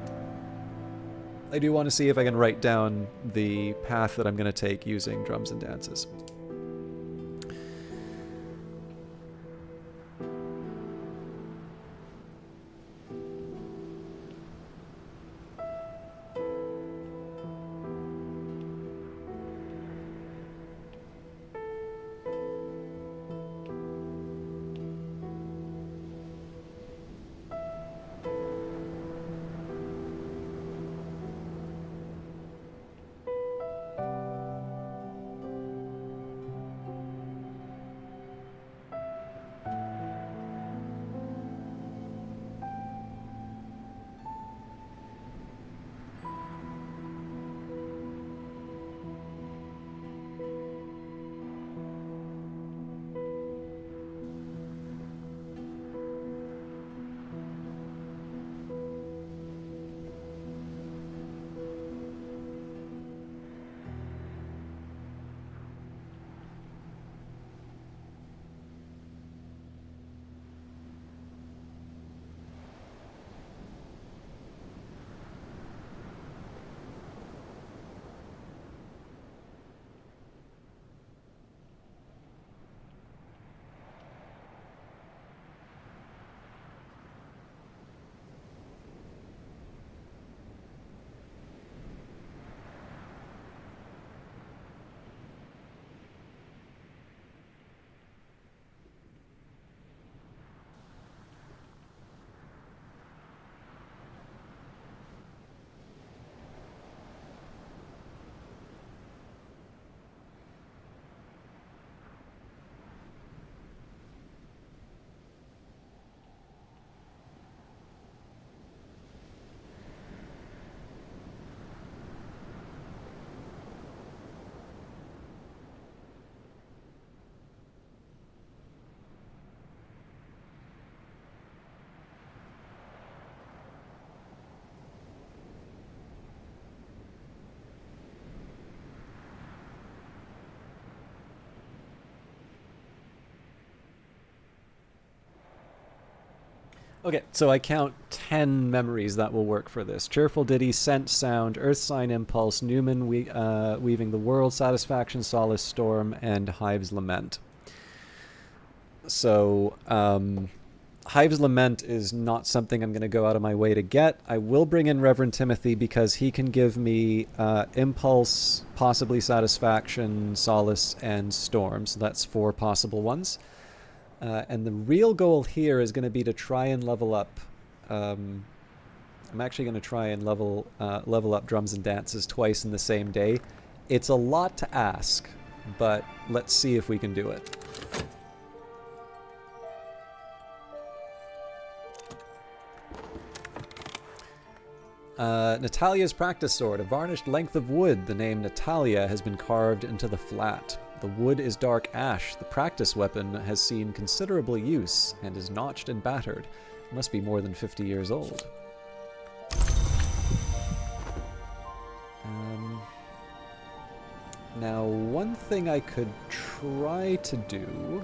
I do want to see if I can write down the path that I'm going to take using drums and dances. Okay, so I count 10 memories that will work for this. Cheerful Ditty, Scent, Sound, Earth Sign, Impulse, Newman, Weaving the World, Satisfaction, Solace, Storm, and Hive's Lament. So, Hive's Lament is not something I'm going to go out of my way to get. I will bring in Reverend Timothy because he can give me Impulse, possibly Satisfaction, Solace, and Storm. So that's 4 possible ones. And the real goal here is going to be to try and level up. I'm actually going to try and level up drums and dances twice in the same day. It's a lot to ask, but let's see if we can do it. Natalia's practice sword, a varnished length of wood. The name Natalia has been carved into the flat. The wood is dark ash. The practice weapon has seen considerable use and is notched and battered. It must be more than 50 years old. Now, one thing I could try to do...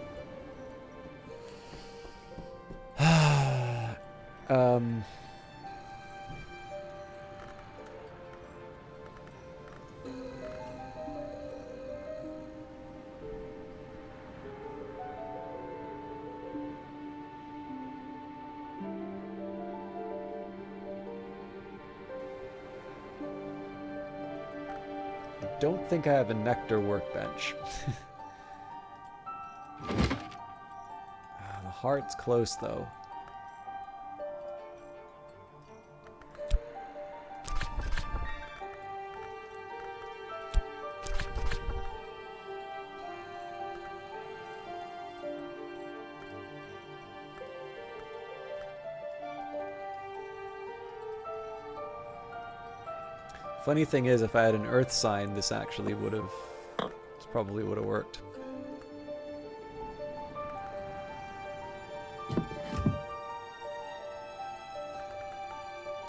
don't think I have a nectar workbench. The heart's close, though. Funny thing is, if I had an earth sign, this actually would have... This probably would have worked.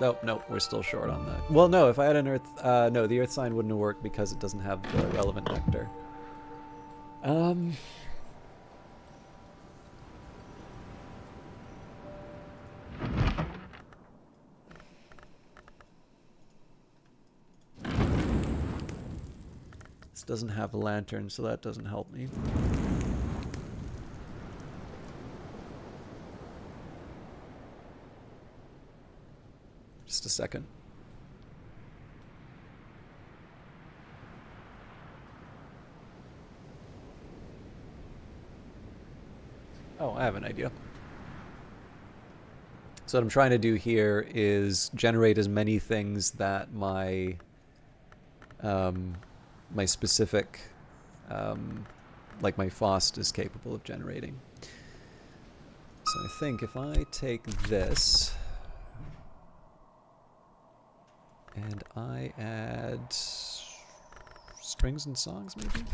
Oh, no, we're still short on that. Well, no, if I had an earth... no, the earth sign wouldn't have worked because it doesn't have the relevant nectar. This doesn't have a lantern, so that doesn't help me. Just a second. Oh, I have an idea. So what I'm trying to do here is generate as many things that my my specific, like my FOST is capable of generating. So I think if I take this and I add strings and songs, maybe?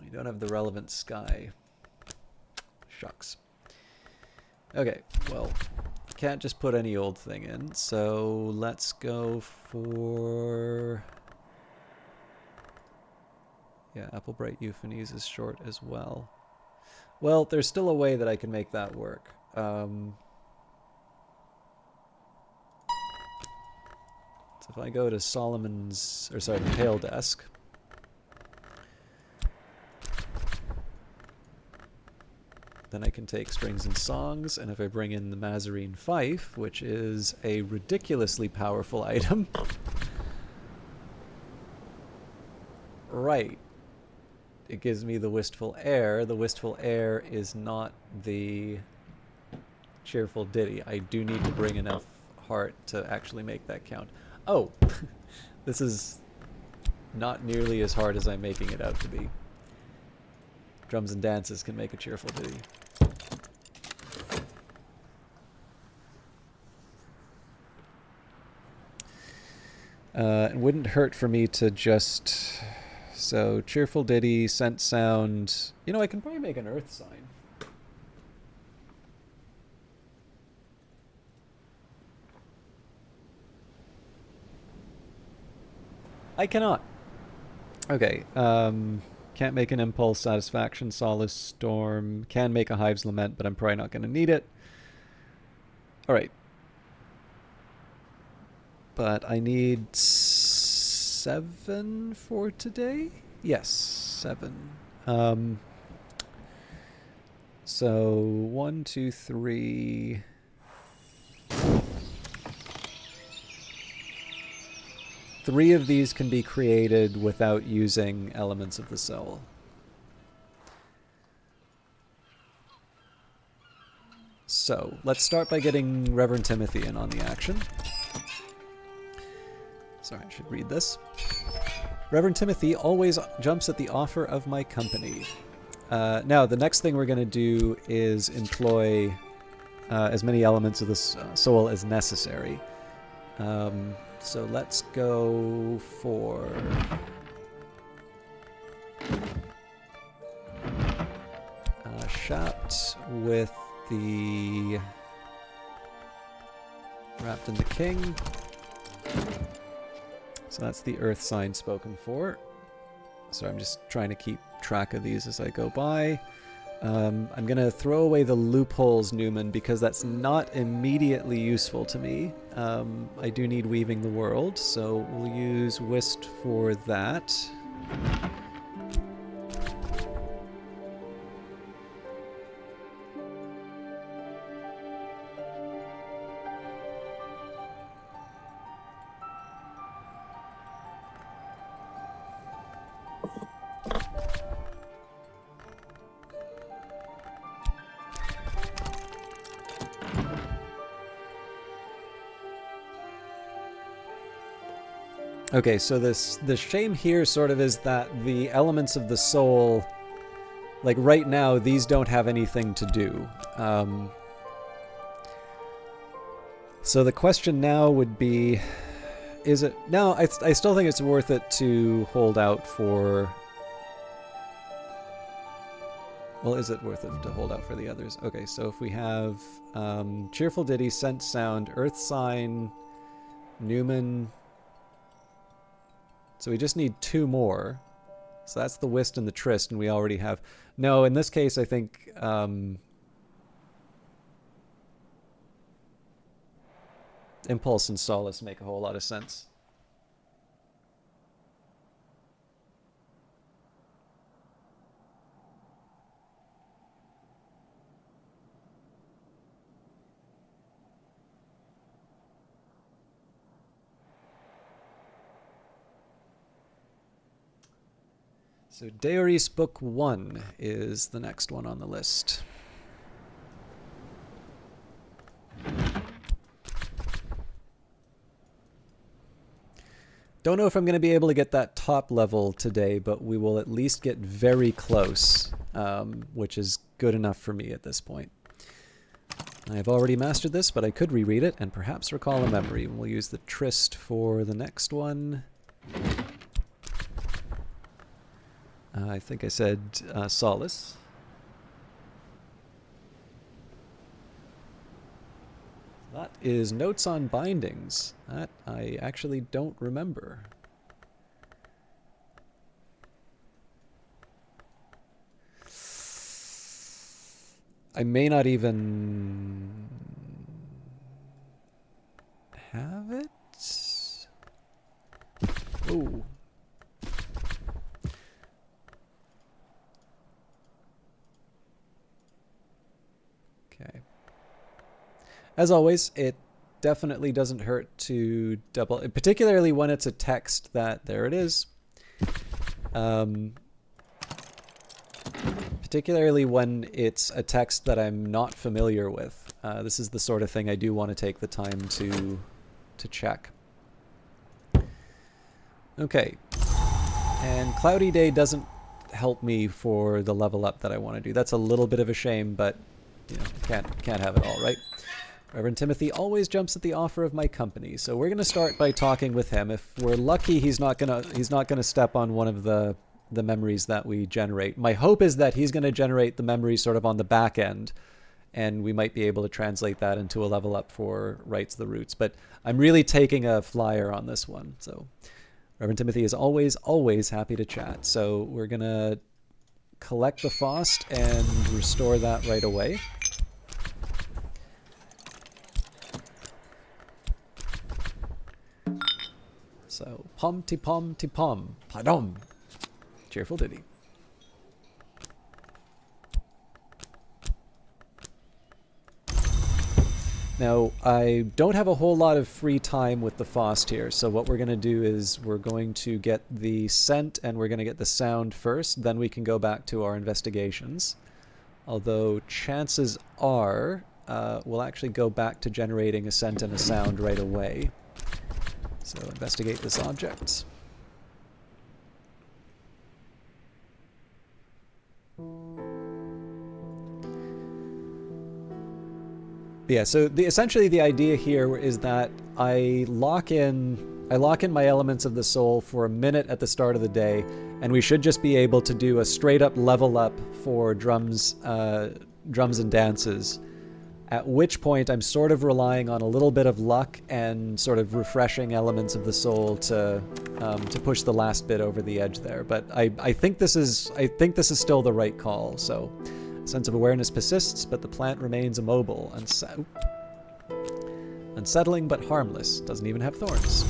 We don't have the relevant sky. Shucks. Okay, well, can't just put any old thing in, so let's go for... Yeah, Applebright Euphonies is short as well. Well, there's still a way that I can make that work. So if I go to Solomon's, or sorry, the Pale Desk, then I can take strings and songs, and if I bring in the Mazarine Fife, which is a ridiculously powerful item, right, it gives me the Wistful Air. The Wistful Air is not the Cheerful Ditty. I do need to bring enough heart to actually make that count. Oh, this is not nearly as hard as I'm making it out to be. Drums and Dances can make a cheerful ditty. It wouldn't hurt for me to just... So, Cheerful Ditty, Scent Sound... You know, I can probably make an earth sign. I cannot. Okay, can't make an Impulse, Satisfaction, Solace, Storm. Can make a Hive's Lament, but I'm probably not going to need it. Alright. But I need 7 for today? Yes, 7. So 1, 2, 3... 3 of these can be created without using elements of the soul. So, let's start by getting Reverend Timothy in on the action. Sorry, I should read this. Reverend Timothy always jumps at the offer of my company. Now, the next thing we're going to do is employ as many elements of the soul as necessary. So let's go for... Shapt with the... Wrapped in the King. So that's the earth sign spoken for. So I'm just trying to keep track of these as I go by. I'm going to throw away the loopholes, Newman, because that's not immediately useful to me. I do need Weaving the World, so we'll use Whist for that. Okay, so the shame here sort of is that the elements of the soul, like right now, these don't have anything to do. So the question now would be, is it... No, I still think it's worth it to hold out for... Well, is it worth it to hold out for the others? Okay, so if we have Cheerful Ditty, Scent Sound, Earth Sign, Newman... So we just need 2 more. So that's the Whist and the Tryst, and we already have... No, in this case, I think... Impulse and Solace make a whole lot of sense. So Deoris Book 1 is the next one on the list. Don't know if I'm going to be able to get that top level today, but we will at least get very close, which is good enough for me at this point. I have already mastered this, but I could reread it and perhaps recall a memory. We'll use the Tryst for the next one. I think I said Solace. That is Notes on Bindings. That I actually don't remember. I may not even have it. Oh. Okay. As always, it definitely doesn't hurt to double, particularly when it's a text that, there it is. Particularly when it's a text that I'm not familiar with. This is the sort of thing I do want to take the time to check. Okay. And Cloudy Day doesn't help me for the level up that I want to do. That's a little bit of a shame, but you know, can't have it all, right? Reverend Timothy always jumps at the offer of my company, so we're gonna start by talking with him. If we're lucky, he's not gonna step on one of the memories that we generate. My hope is that he's gonna generate the memory sort of on the back end, and we might be able to translate that into a level up for Rights the Roots. But I'm really taking a flyer on this one. So Reverend Timothy is always happy to chat. So we're gonna collect the Faust and restore that right away. So, pom-ti-pom-ti-pom, padom. Cheerful Ditty. Now, I don't have a whole lot of free time with the Faust here, so what we're going to do is we're going to get the scent and we're going to get the sound first, then we can go back to our investigations. Although, chances are, we'll actually go back to generating a scent and a sound right away. So investigate this object. Yeah, so essentially the idea here is that I lock in my elements of the soul for a minute at the start of the day, and we should just be able to do a straight up level up for drums and dances. At which point I'm sort of relying on a little bit of luck and sort of refreshing elements of the soul to push the last bit over the edge there. But I think this is still the right call. So, sense of awareness persists, but the plant remains immobile, unsettling but harmless. Doesn't even have thorns.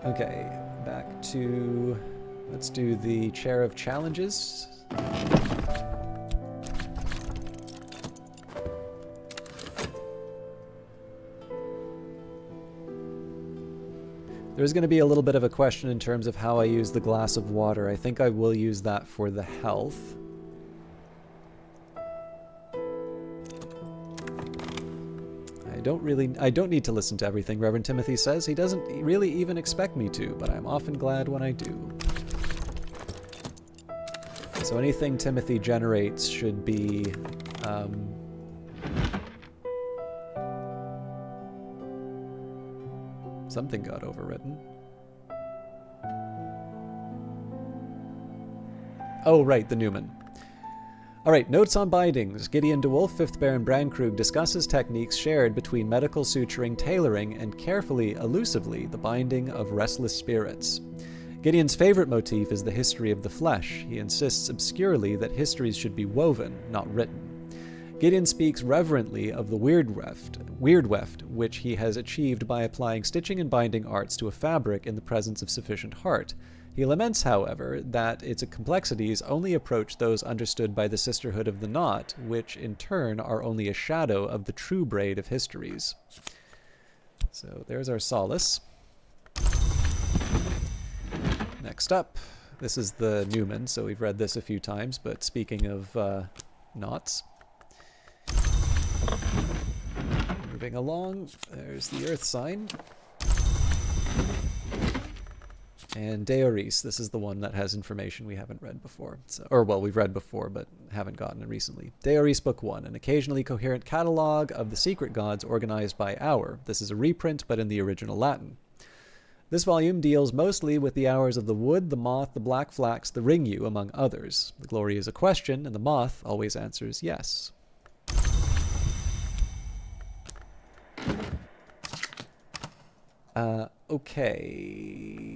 Okay, back to, let's do the Chair of Challenges. There's going to be a little bit of a question in terms of how I use the glass of water. I think I will use that for the health. I I don't need to listen to everything Reverend Timothy says. He doesn't really even expect me to, but I'm often glad when I do. So anything Timothy generates should be something got overwritten. Oh, right, the Newman. Alright, notes on bindings. Gideon DeWolf, 5th Baron Brandkrug, discusses techniques shared between medical suturing, tailoring, and carefully, elusively, the binding of restless spirits. Gideon's favorite motif is the history of the flesh. He insists obscurely that histories should be woven, not written. Gideon speaks reverently of the weird weft, which he has achieved by applying stitching and binding arts to a fabric in the presence of sufficient heart. He laments, however, that its complexities only approach those understood by the Sisterhood of the Knot, which in turn are only a shadow of the true braid of histories. So there's our solace. Next up, this is the Newman, so we've read this a few times, but speaking of knots. Moving along, there's the Earth sign. And Deoris, this is the one that has information we haven't read before. So, or, well, we've read before, but haven't gotten it recently. Deoris Book 1, an occasionally coherent catalog of the secret gods organized by hour. This is a reprint, but in the original Latin. This volume deals mostly with the hours of the wood, the moth, the black flax, the ringyu, among others. The glory is a question, and the moth always answers yes. Okay.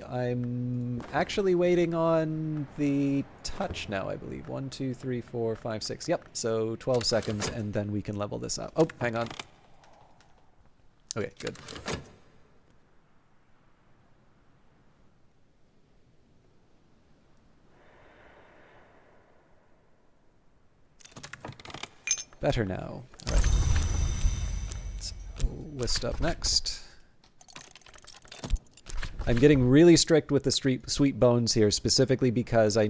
I'm actually waiting on the touch now, I believe. 1, 2, 3, 4, 5, 6. Yep, so 12 seconds, and then we can level this up. Oh, hang on. Okay, good. Better now. All right. Let's list up next. I'm getting really strict with the sweet bones here, specifically because I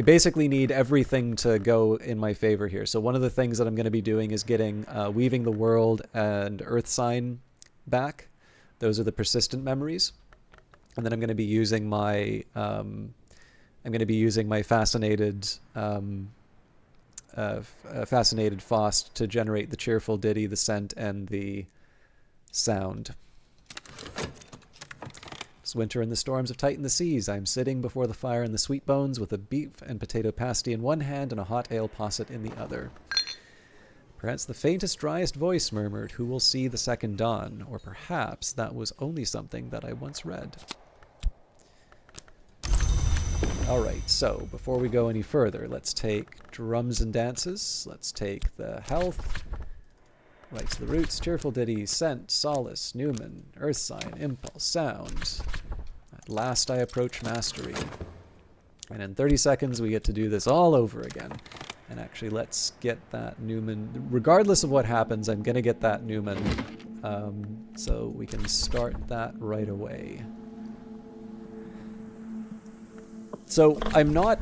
basically need everything to go in my favor here. So one of the things that I'm going to be doing is getting Weaving the World and Earth Sign back. Those are the persistent memories. And then I'm going to be using my fascinated fascinated Faust to generate the cheerful ditty, the scent, and the sound. It's winter and the storms have tightened the seas. I am sitting before the fire in the sweet bones with a beef and potato pasty in one hand and a hot ale posset in the other. Perhaps the faintest, driest voice murmured, "Who will see the second dawn?" Or perhaps that was only something that I once read. Alright, so before we go any further, let's take drums and dances. Let's take the health. Right to the roots, cheerful ditty, scent, solace, Newman, earth sign, impulse, sound. At last I approach mastery. And in 30 seconds we get to do this all over again. And actually let's get that Newman, regardless of what happens, I'm going to get that Newman. So we can start that right away. So I'm not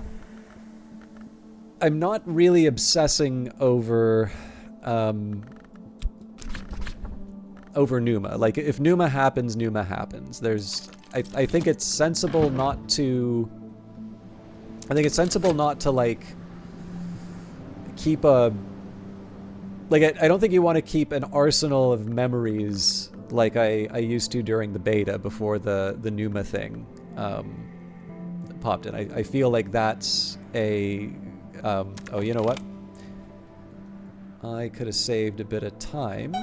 really obsessing over Numa. Like, if Numa happens, Numa happens. I think it's sensible not to like keep a, like, I don't think you want to keep an arsenal of memories like I used to during the beta before the Numa thing popped in. I feel like that's a oh, you know what? I could have saved a bit of time.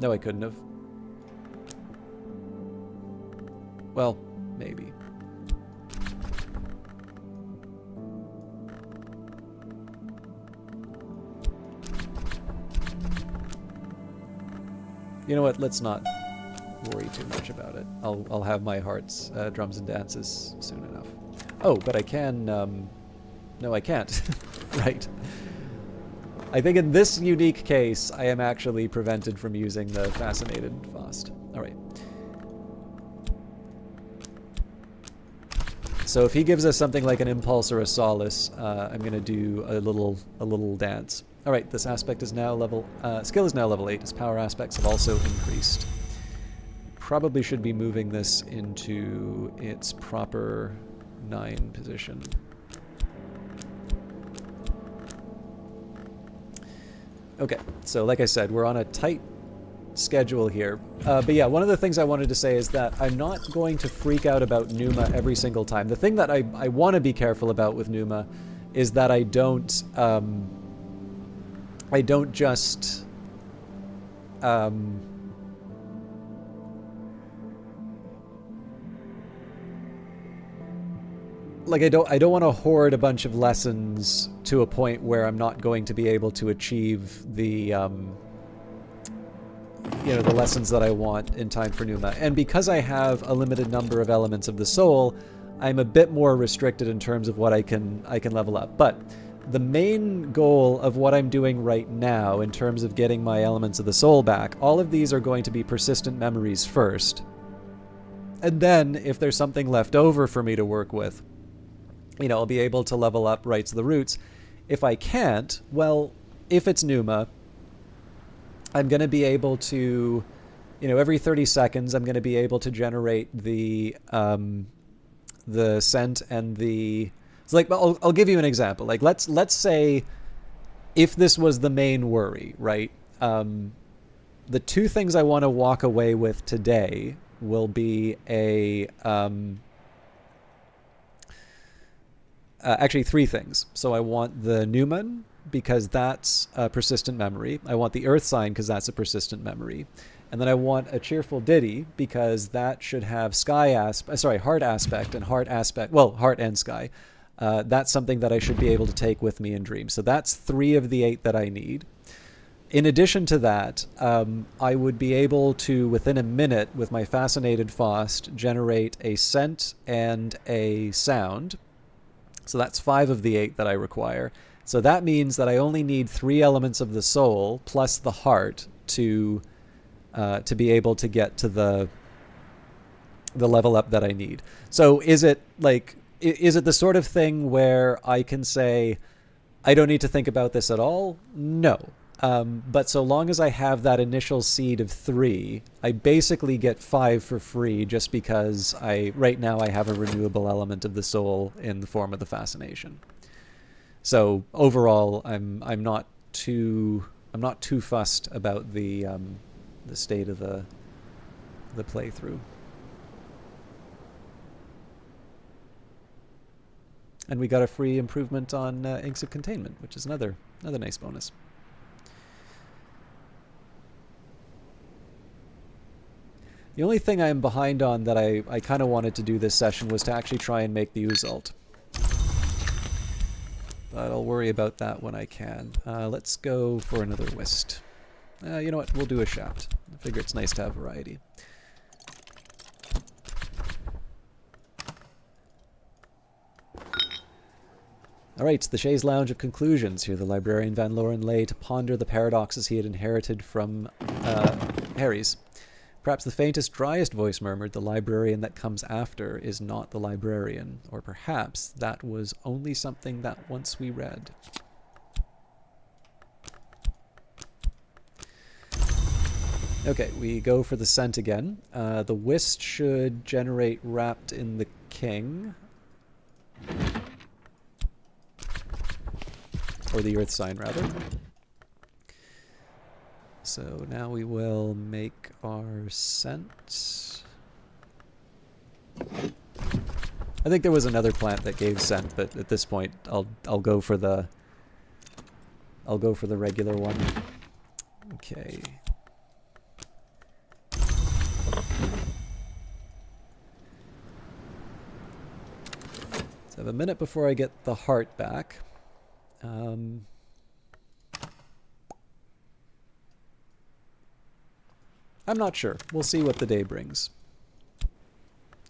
No, I couldn't have. Well, maybe. You know what? Let's not worry too much about it. I'll have my heart's drums and dances soon enough. Oh, but I can. No, I can't. Right. I think in this unique case, I am actually prevented from using the Fascinated Faust. Alright. So if he gives us something like an impulse or a solace, I'm going to do a little dance. All right, this aspect is now level, skill is now level 8. His power aspects have also increased. Probably should be moving this into its proper 9 position. Okay, so like I said, we're on a tight schedule here. But yeah, one of the things I wanted to say is that I'm not going to freak out about Numa every single time. The thing that I want to be careful about with Numa is that I don't just like I don't want to hoard a bunch of lessons to a point where I'm not going to be able to achieve the the lessons that I want in time for Numa. And because I have a limited number of elements of the soul, I'm a bit more restricted in terms of what I can level up. But the main goal of what I'm doing right now in terms of getting my elements of the soul back, all of these are going to be persistent memories first. And then if there's something left over for me to work with, I'll be able to level up Rites of the Roots. If I can't, well, if it's Numa, I'm going to be able to, every 30 seconds, I'm going to be able to generate the scent and the... It's like, I'll give you an example. Like, let's say if this was the main worry, right? The two things I want to walk away with today will be actually 3 things. So I want the Newman, because that's a persistent memory. I want the Earth Sign, because that's a persistent memory. And then I want a Cheerful Ditty, because that should have Heart Aspect and Heart Aspect, well, Heart and Sky. That's something that I should be able to take with me in Dream. So that's 3 of the 8 that I need. In addition to that, I would be able to, within a minute, with my Fascinated Faust, generate a scent and a sound. So that's 5 of the 8 that I require. So that means that I only need 3 elements of the soul plus the heart to be able to get to the level up that I need. So is it the sort of thing where I can say, I don't need to think about this at all? No. But so long as I have that initial seed of 3, I basically get 5 for free just because right now I have a renewable element of the soul in the form of the Fascination. So overall, I'm not too fussed about the state of the playthrough. And we got a free improvement on Inks of Containment, which is another nice bonus. The only thing I'm behind on that I kind of wanted to do this session was to actually try and make the Uzult. But I'll worry about that when I can. Let's go for another Whist. You know what? We'll do a Shaft. I figure it's nice to have variety. Alright, the Chaise Lounge of Conclusions. Here the librarian Van Loren lay to ponder the paradoxes he had inherited from Harry's. Perhaps the faintest, driest voice murmured, the librarian that comes after is not the librarian. Or perhaps that was only something that once we read. Okay, we go for the scent again. The Whist should generate Wrapped in the King. Or the Earth Sign, rather. So now we will make our scent. I think there was another plant that gave scent, but at this point I'll go for the regular one. Okay. So I have a minute before I get the heart back. I'm not sure. We'll see what the day brings.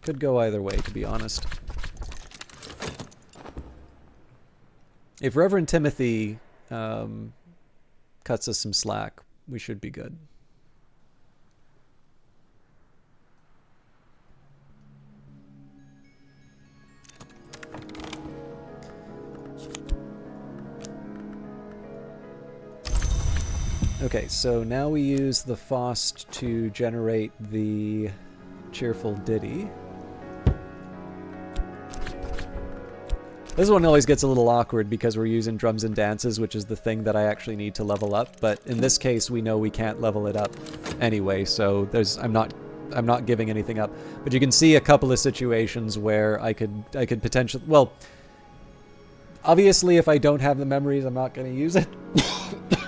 Could go either way, to be honest. If Reverend Timothy cuts us some slack, we should be good. Okay, so now we use the Faust to generate the cheerful ditty. This one always gets a little awkward because we're using drums and dances, which is the thing that I actually need to level up. But in this case, we know we can't level it up anyway, so I'm not giving anything up. But you can see a couple of situations where I could potentially, well, obviously if I don't have the memories, I'm not going to use it.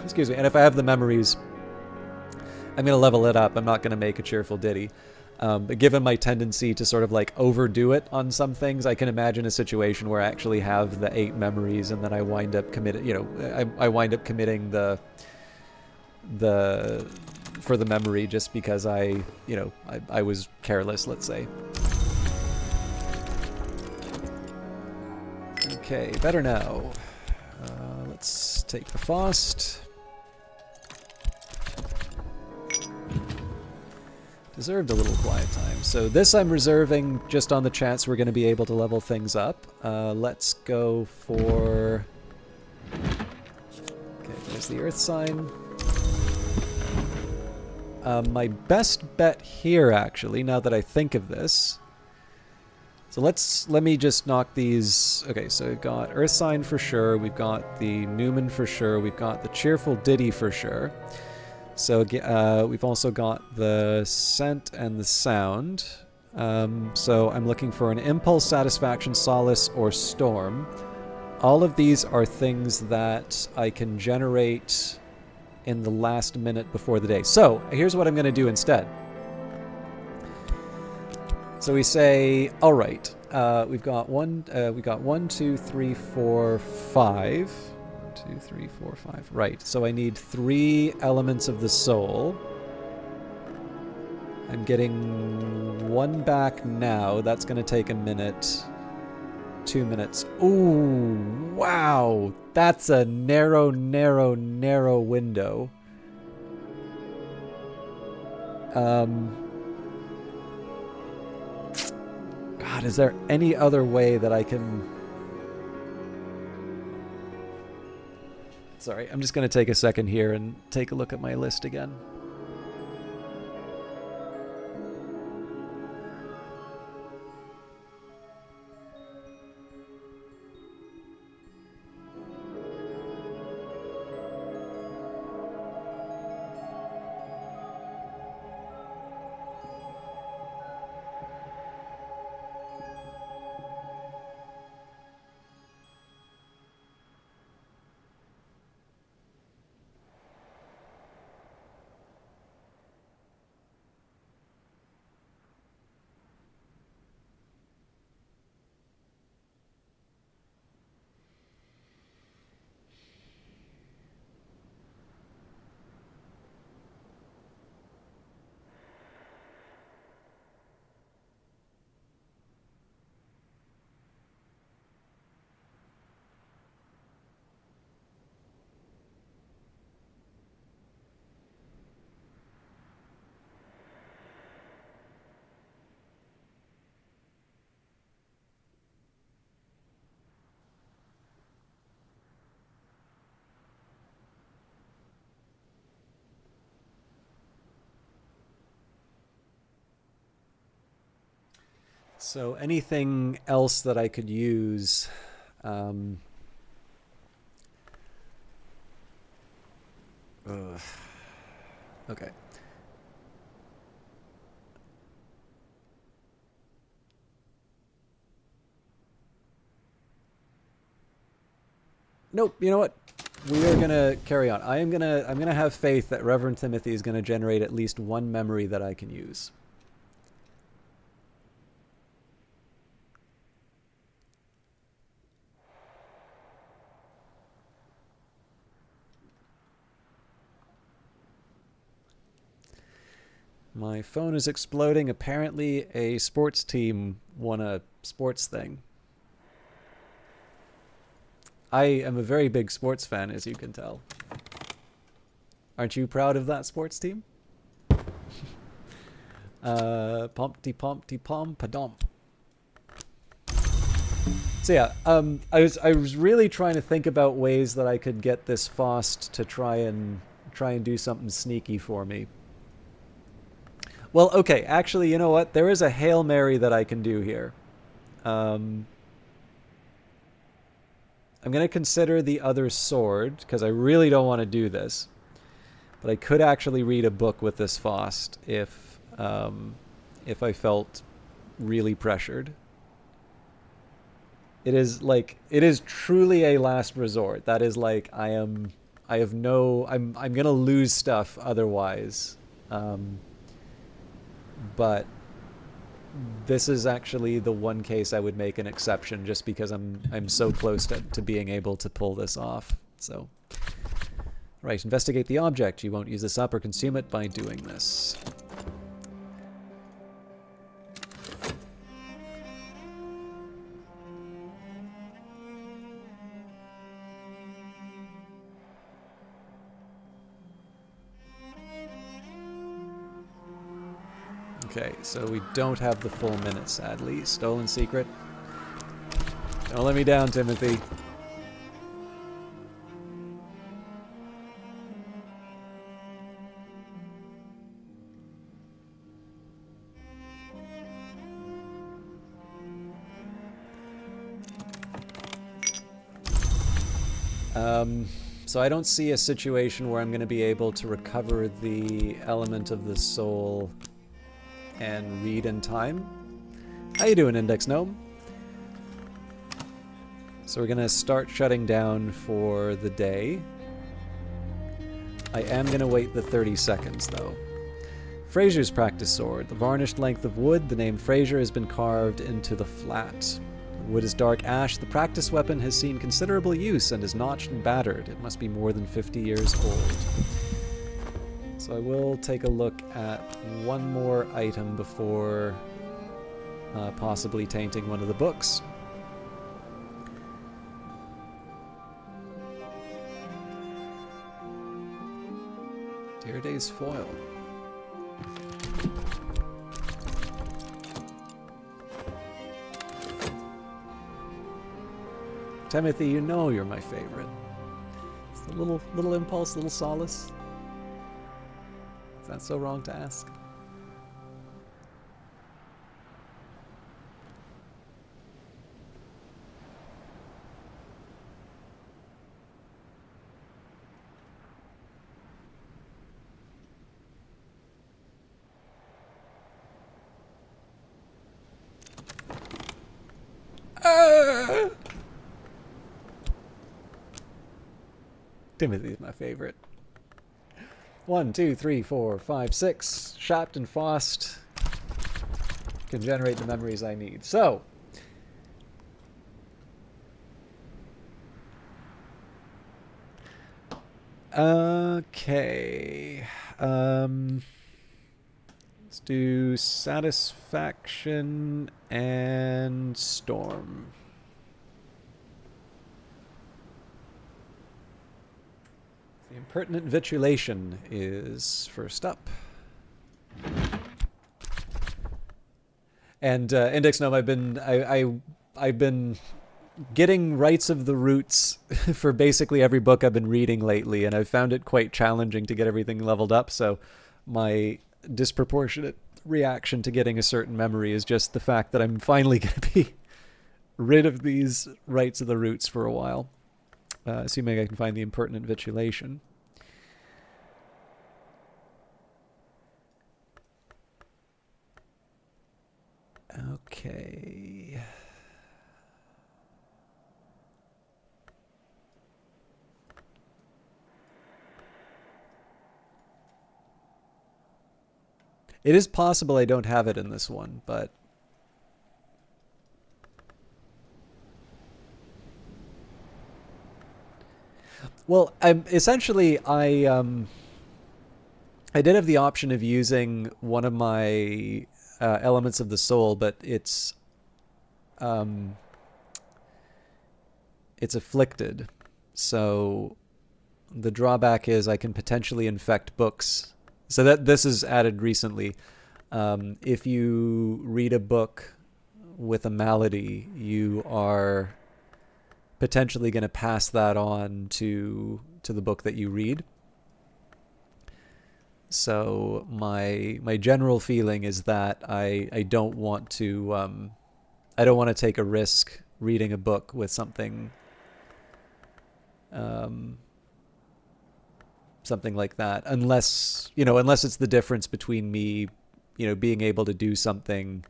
Excuse me. And if I have the memories, I'm going to level it up. I'm not going to make a cheerful ditty. But given my tendency to sort of like overdo it on some things, I can imagine a situation where I actually have the 8 memories and then I wind up committing, I wind up committing for the memory just because I was careless, let's say. Okay, better now. Let's take the Faust. Deserved a little quiet time. So this I'm reserving just on the chance we're going to be able to level things up. Let's go for... Okay, there's the Earth sign. My best bet here, actually, now that I think of this... So let me just knock these... Okay, so we've got Earth sign for sure, we've got the Newman for sure, we've got the cheerful ditty for sure. So we've also got the scent and the sound. So I'm looking for an impulse, satisfaction, solace, or storm. All of these are things that I can generate in the last minute before the day. So here's what I'm going to do instead. So we say, all right, we've got 1, 2, 3, 4, 5. 2, 3, 4, 5. Right. So I need 3 elements of the soul. I'm getting 1 back now. That's going to take a minute. 2 minutes. Ooh, wow. That's a narrow, narrow, narrow window. God, is there any other way that I can... Sorry, I'm just going to take a second here and take a look at my list again. So anything else that I could use? Okay. Nope. You know what? We are gonna carry on. I'm gonna have faith that Reverend Timothy is gonna generate at least 1 memory that I can use. My phone is exploding. Apparently a sports team won a sports thing. I am a very big sports fan, as you can tell. Aren't you proud of that sports team? Pompty-pompty-pom-padom. So yeah, I was really trying to think about ways that I could get this Faust to try and try and do something sneaky for me. Well, okay, actually, you know what? There is a Hail Mary that I can do here. I'm going to consider the other sword, because I really don't want to do this. But I could actually read a book with this Faust if I felt really pressured. It is truly a last resort. That is like, I'm gonna lose stuff otherwise. But this is actually the one case I would make an exception, just because I'm so close to being able to pull this off. So, right, investigate the object. You won't use this up or consume it by doing this. Okay, so we don't have the full minute, sadly. Stolen secret. Don't let me down, Timothy. So I don't see a situation where I'm going to be able to recover the element of the soul and read in time. How you doing, Index Gnome? So we're going to start shutting down for the day. I am going to wait the 30 seconds, though. Fraser's practice sword. The varnished length of wood, the name Fraser has been carved into the flat. The wood is dark ash. The practice weapon has seen considerable use and is notched and battered. It must be more than 50 years old. So I will take a look at one more item before possibly tainting one of the books. Dear Day's foil. Timothy, you know you're my favorite. It's a little impulse, little solace. Is that so wrong to ask? Timothy's my favorite. 1, 2, 3, 4, 5, 6. Shapt and Faust can generate the memories I need. So, okay. Let's do Satisfaction and Storm. The Impertinent Vitulation is first up. And Index Gnome, I've been getting Rites of the Roots for basically every book I've been reading lately, and I've found it quite challenging to get everything leveled up, so my disproportionate reaction to getting a certain memory is just the fact that I'm finally going to be rid of these Rites of the Roots for a while. Assuming I can find the Impertinent Vitulation. Okay. It is possible I don't have it in this one, but well, essentially I did have the option of using one of my elements of the soul, but it's afflicted. So the drawback is I can potentially infect books. So that this is added recently. If you read a book with a malady, you are potentially going to pass that on to the book that you read. So my general feeling is that I don't want to take a risk reading a book with something something like that, unless it's the difference between me, being able to do something.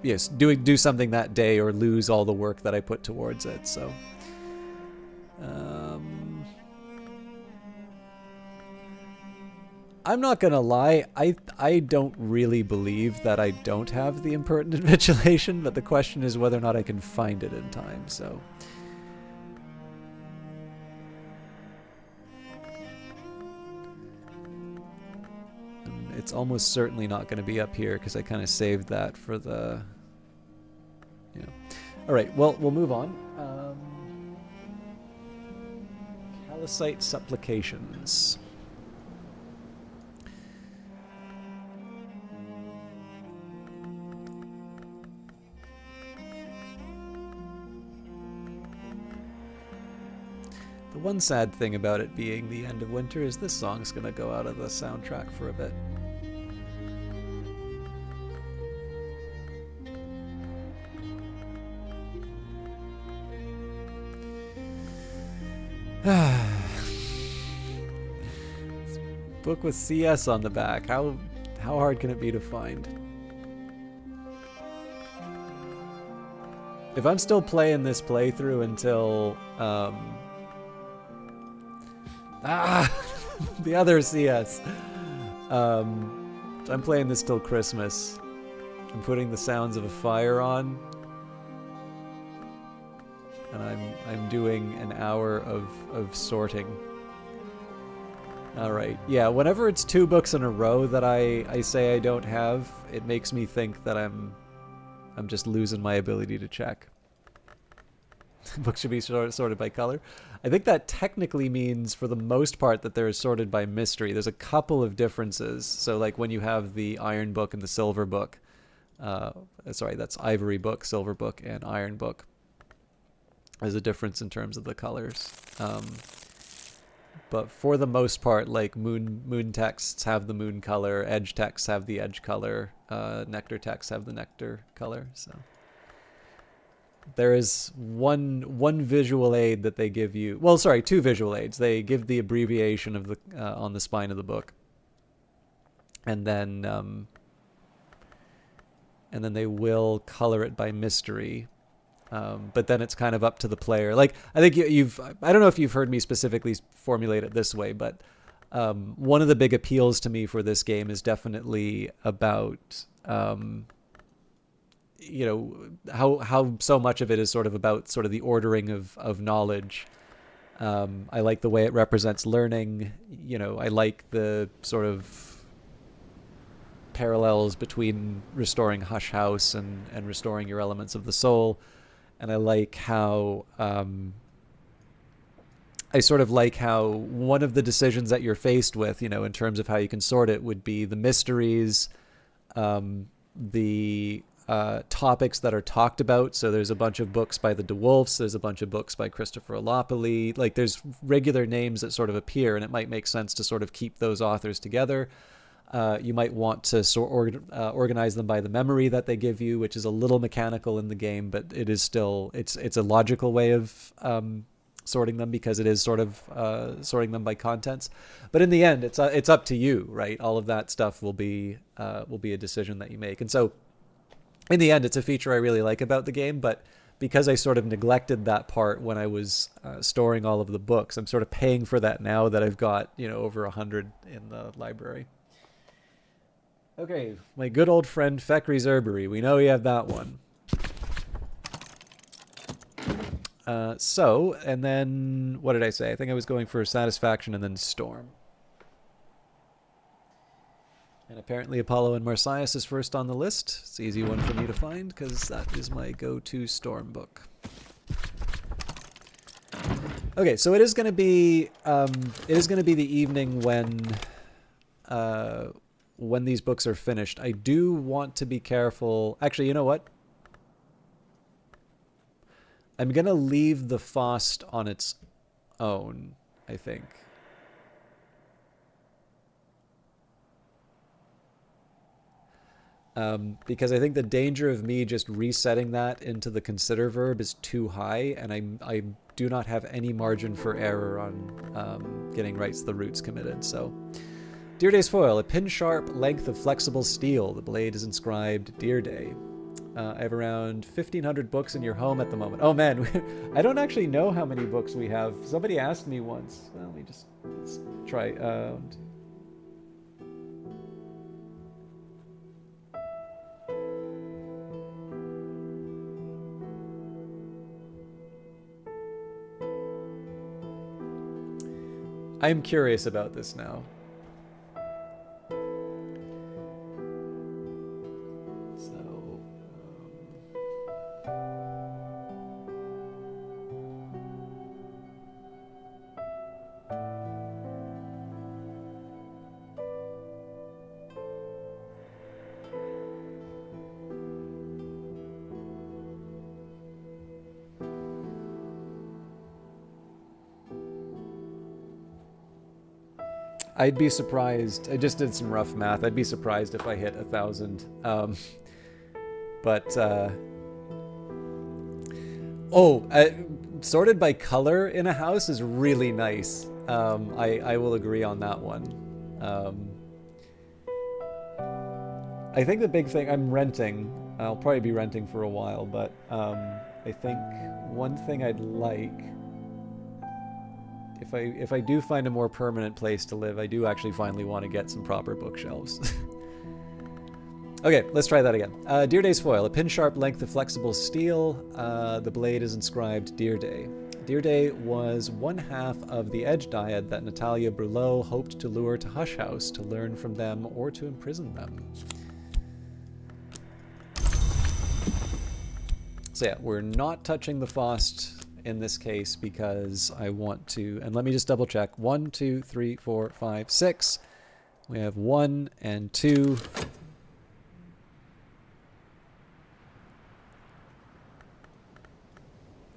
Yes, do something that day or lose all the work that I put towards it. So, I'm not gonna lie. I don't really believe that I don't have the impertinent vigilation, but the question is whether or not I can find it in time. So. It's almost certainly not going to be up here because I kind of saved that for the. All right. Well, we'll move on. Callicite supplications. The one sad thing about it being the end of winter is this song's going to go out of the soundtrack for a bit. Book with CS on the back. How hard can it be to find? If I'm still playing this playthrough until the other CS. I'm playing this till Christmas. I'm putting the sounds of a fire on. And I'm doing an hour of sorting. Alright. Yeah, whenever it's 2 books in a row that I say I don't have, it makes me think that I'm just losing my ability to check. Books should be sorted by color. I think that technically means, for the most part, that they're sorted by mystery. There's a couple of differences. So, like when you have the Iron Book and the Silver Book. Sorry, that's Ivory Book, Silver Book, and Iron Book. There's a difference in terms of the colors. But for the most part, like moon texts have the moon color, edge texts have the edge color, nectar texts have the nectar color. So there is one visual aid that they give you. Well, sorry, 2 visual aids. They give the abbreviation of the on the spine of the book, and then they will color it by mystery. But then it's kind of up to the player. Like, I think I don't know if you've heard me specifically formulate it this way, but one of the big appeals to me for this game is definitely about, how so much of it is sort of about sort of the ordering of knowledge. I like the way it represents learning. I like the sort of parallels between restoring Hush House and restoring your elements of the soul. And I like how I sort of like how one of the decisions that you're faced with, in terms of how you can sort it, would be the mysteries, the topics that are talked about. So there's a bunch of books by the DeWolfs. There's a bunch of books by Christopher Olopoli. Like, there's regular names that sort of appear, and it might make sense to sort of keep those authors together. You might want to organize them by the memory that they give you, which is a little mechanical in the game, but it is still it's a logical way of sorting them, because it is sort of sorting them by contents. But in the end, it's up to you, right? All of that stuff will be a decision that you make. And so in the end, it's a feature I really like about the game, but because I sort of neglected that part when I was storing all of the books, I'm sort of paying for that now that I've got over 100 in the library. Okay, my good old friend Fekri's Herbery. We know you have that one. And then, what did I say? I think I was going for Satisfaction and then Storm. And apparently Apollo and Marsyas is first on the list. It's an easy one for me to find, because that is my go-to Storm book. Okay, so it is going to be the evening when these books are finished. I do want to be careful. Actually, you know what? I'm going to leave the Faust on its own, I think. Because I think the danger of me just resetting that into the consider verb is too high, and I do not have any margin for error on getting rights the roots committed. So, Dear Day's foil, a pin-sharp length of flexible steel. The blade is inscribed Dear Day. I have around 1,500 books in your home at the moment. Oh man, I don't actually know how many books we have. Somebody asked me once. Well, let's try. I'm curious about this now. I'd be surprised. I just did some rough math. I'd be surprised if I hit 1,000. Sorted by color in a house is really nice. I will agree on that one. I think the big thing, I'm renting. I'll probably be renting for a while, but I think one thing I'd like, if I do find a more permanent place to live, I do actually finally want to get some proper bookshelves. Okay, let's try that again. Dear Day's foil, a pin-sharp length of flexible steel. The blade is inscribed Dear Day. Dear Day was one half of the Edge Dyad that Natalia Brulot hoped to lure to Hush House to learn from them or to imprison them. So yeah, we're not touching the Faust in this case because I want to, and let me just double check. 1, 2, 3, 4, 5, 6. We have 1 and 2.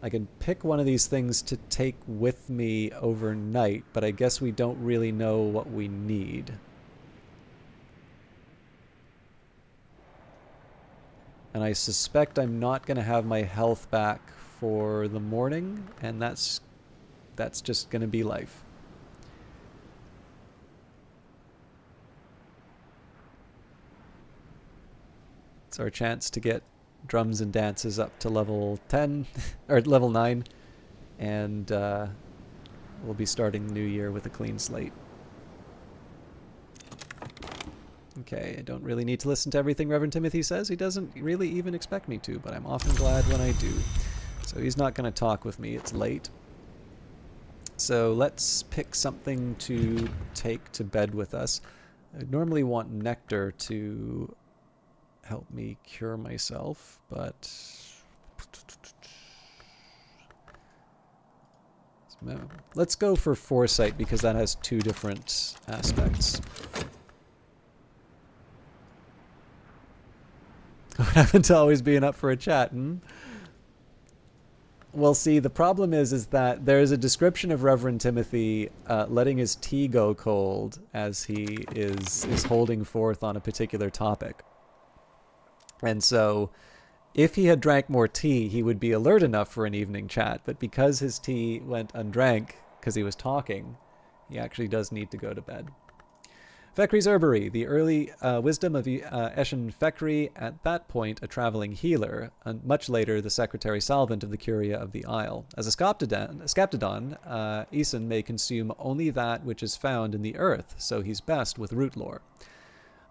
I can pick one of these things to take with me overnight, but I guess we don't really know what we need. And I suspect I'm not going to have my health back for the morning, and that's just going to be life. It's our chance to get drums and dances up to level 10 or level 9, and we'll be starting the new year with a clean slate. Okay, I don't really need to listen to everything Reverend Timothy says. He doesn't really even expect me to, but I'm often glad when I do. So he's not going to talk with me. It's late. So let's pick something to take to bed with us. I normally want nectar to help me cure myself, but let's go for foresight because that has 2 different aspects. What happened to always being up for a chat? Well, see, the problem is that there is a description of Reverend Timothy letting his tea go cold as he is holding forth on a particular topic. And so if he had drank more tea, he would be alert enough for an evening chat. But because his tea went undrank because he was talking, he actually does need to go to bed. Fekri's Herbery, the early wisdom of Eshen Fekri, at that point a traveling healer, and much later the secretary salvant of the Curia of the Isle. As a Skaptodon, Eason may consume only that which is found in the earth, so he's best with root lore.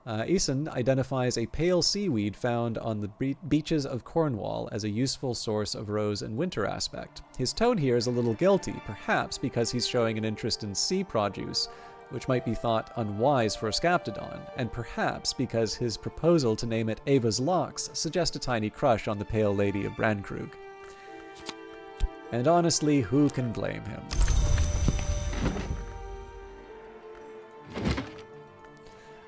Eason identifies a pale seaweed found on the beaches of Cornwall as a useful source of rose and winter aspect. His tone here is a little guilty, perhaps because he's showing an interest in sea produce, which might be thought unwise for a Skaptodon, and perhaps because his proposal to name it Ava's Locks suggests a tiny crush on the pale lady of Brandkrug. And honestly, who can blame him?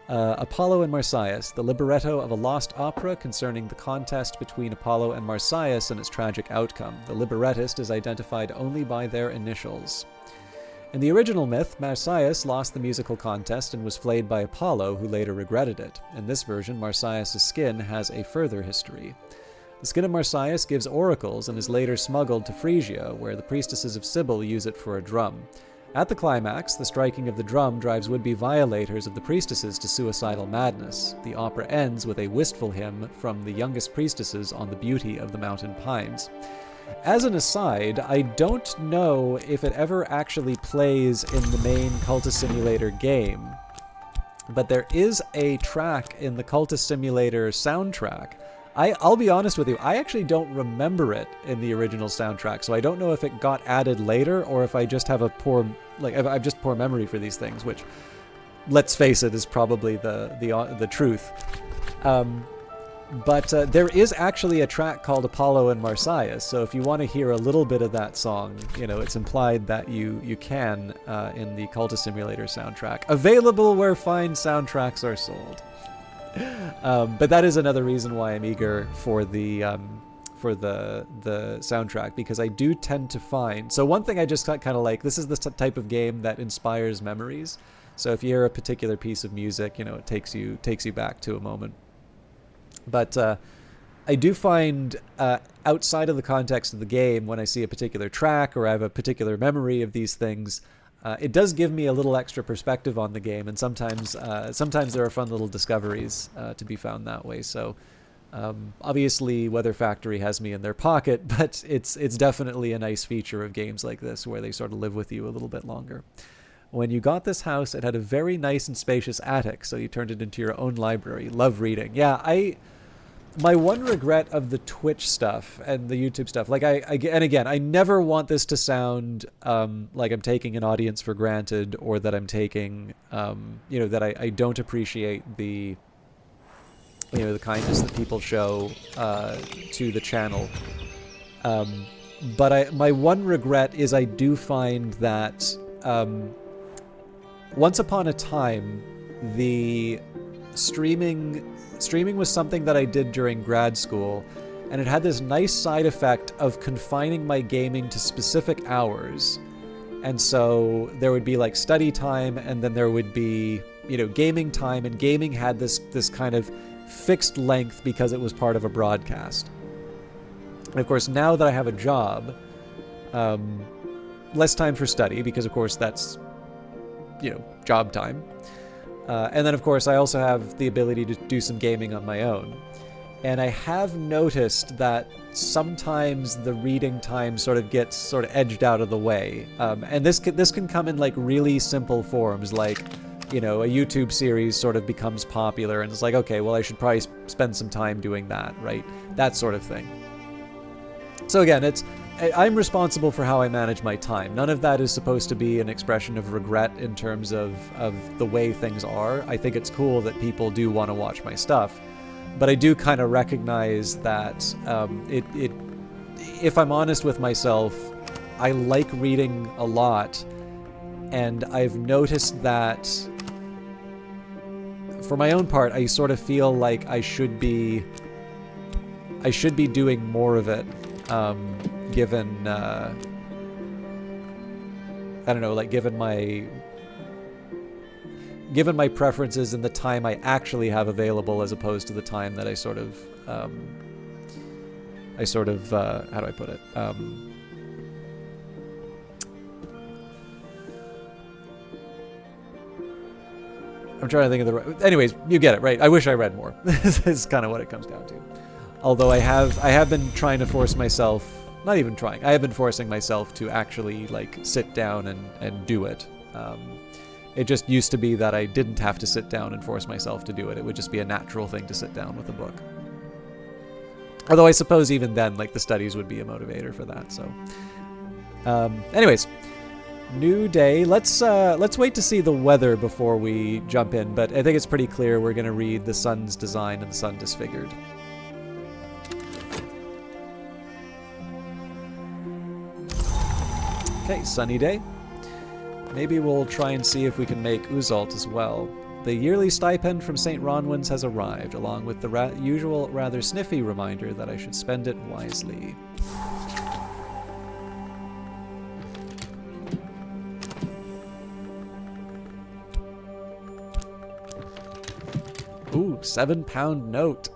Apollo and Marsyas, the libretto of a lost opera concerning the contest between Apollo and Marsyas and its tragic outcome. The librettist is identified only by their initials. In the original myth, Marsyas lost the musical contest and was flayed by Apollo, who later regretted it. In this version, Marsyas' skin has a further history. The skin of Marsyas gives oracles and is later smuggled to Phrygia, where the priestesses of Cybele use it for a drum. At the climax, the striking of the drum drives would-be violators of the priestesses to suicidal madness. The opera ends with a wistful hymn from the youngest priestesses on the beauty of the mountain pines. As an aside, I don't know if it ever actually plays in the main Cultist Simulator game, but there is a track in the Cultist Simulator soundtrack. I'll be honest with you, I actually don't remember it in the original soundtrack, so I don't know if it got added later or if I just have I've just poor memory for these things, which, let's face it, is probably the truth. But there is actually a track called Apollo and Marsyas, so if you want to hear a little bit of that song, it's implied that you can in the Cultist Simulator soundtrack. Available where fine soundtracks are sold. But that is another reason why I'm eager for the soundtrack, because I do tend to find... So one thing I just kind of like, this is the type of game that inspires memories. So if you hear a particular piece of music, it takes you back to a moment. But I do find outside of the context of the game, when I see a particular track or I have a particular memory of these things, it does give me a little extra perspective on the game, and sometimes there are fun little discoveries to be found that way. So obviously Weather Factory has me in their pocket, but it's definitely a nice feature of games like this where they sort of live with you a little bit longer. When you got this house, it had a very nice and spacious attic, so you turned it into your own library. Love reading. Yeah, my one regret of the Twitch stuff and the YouTube stuff, and again, I never want this to sound like I'm taking an audience for granted, or that I'm taking, that I don't appreciate the kindness that people show to the channel. But my one regret is I do find that once upon a time, the streaming was something that I did during grad school, and it had this nice side effect of confining my gaming to specific hours. And so there would be like study time, and then there would be, gaming time, and gaming had this kind of fixed length because it was part of a broadcast. And of course, now that I have a job, less time for study, because of course that's, job time. And then, of course, I also have the ability to do some gaming on my own. And I have noticed that sometimes the reading time sort of gets edged out of the way. And this can come in like really simple forms, like, a YouTube series sort of becomes popular, and it's like, okay, well, I should probably spend some time doing that, right? That sort of thing. So again, I'm responsible for how I manage my time. None of that is supposed to be an expression of regret in terms of the way things are. I think it's cool that people do want to watch my stuff, but I do kind of recognize that if I'm honest with myself, I like reading a lot, and I've noticed that for my own part, I sort of feel like I should be doing more of it. Given, I don't know, like given my preferences and the time I actually have available, as opposed to the time that I sort of, how do I put it? I'm trying to think of the right... Anyways, you get it, right? I wish I read more. This is kind of what it comes down to. Although I have been trying to force myself... Not even trying. I have been forcing myself to actually, sit down and do it. It just used to be that I didn't have to sit down and force myself to do it. It would just be a natural thing to sit down with a book. Although I suppose even then, the studies would be a motivator for that, so... anyways... New day. Let's wait to see the weather before we jump in, but I think it's pretty clear we're going to read the sun's design and the sun disfigured. Okay, sunny day. Maybe we'll try and see if we can make Uzalt as well. The yearly stipend from St. Ronwin's has arrived, along with the usual rather sniffy reminder that I should spend it wisely. Ooh, £7 note.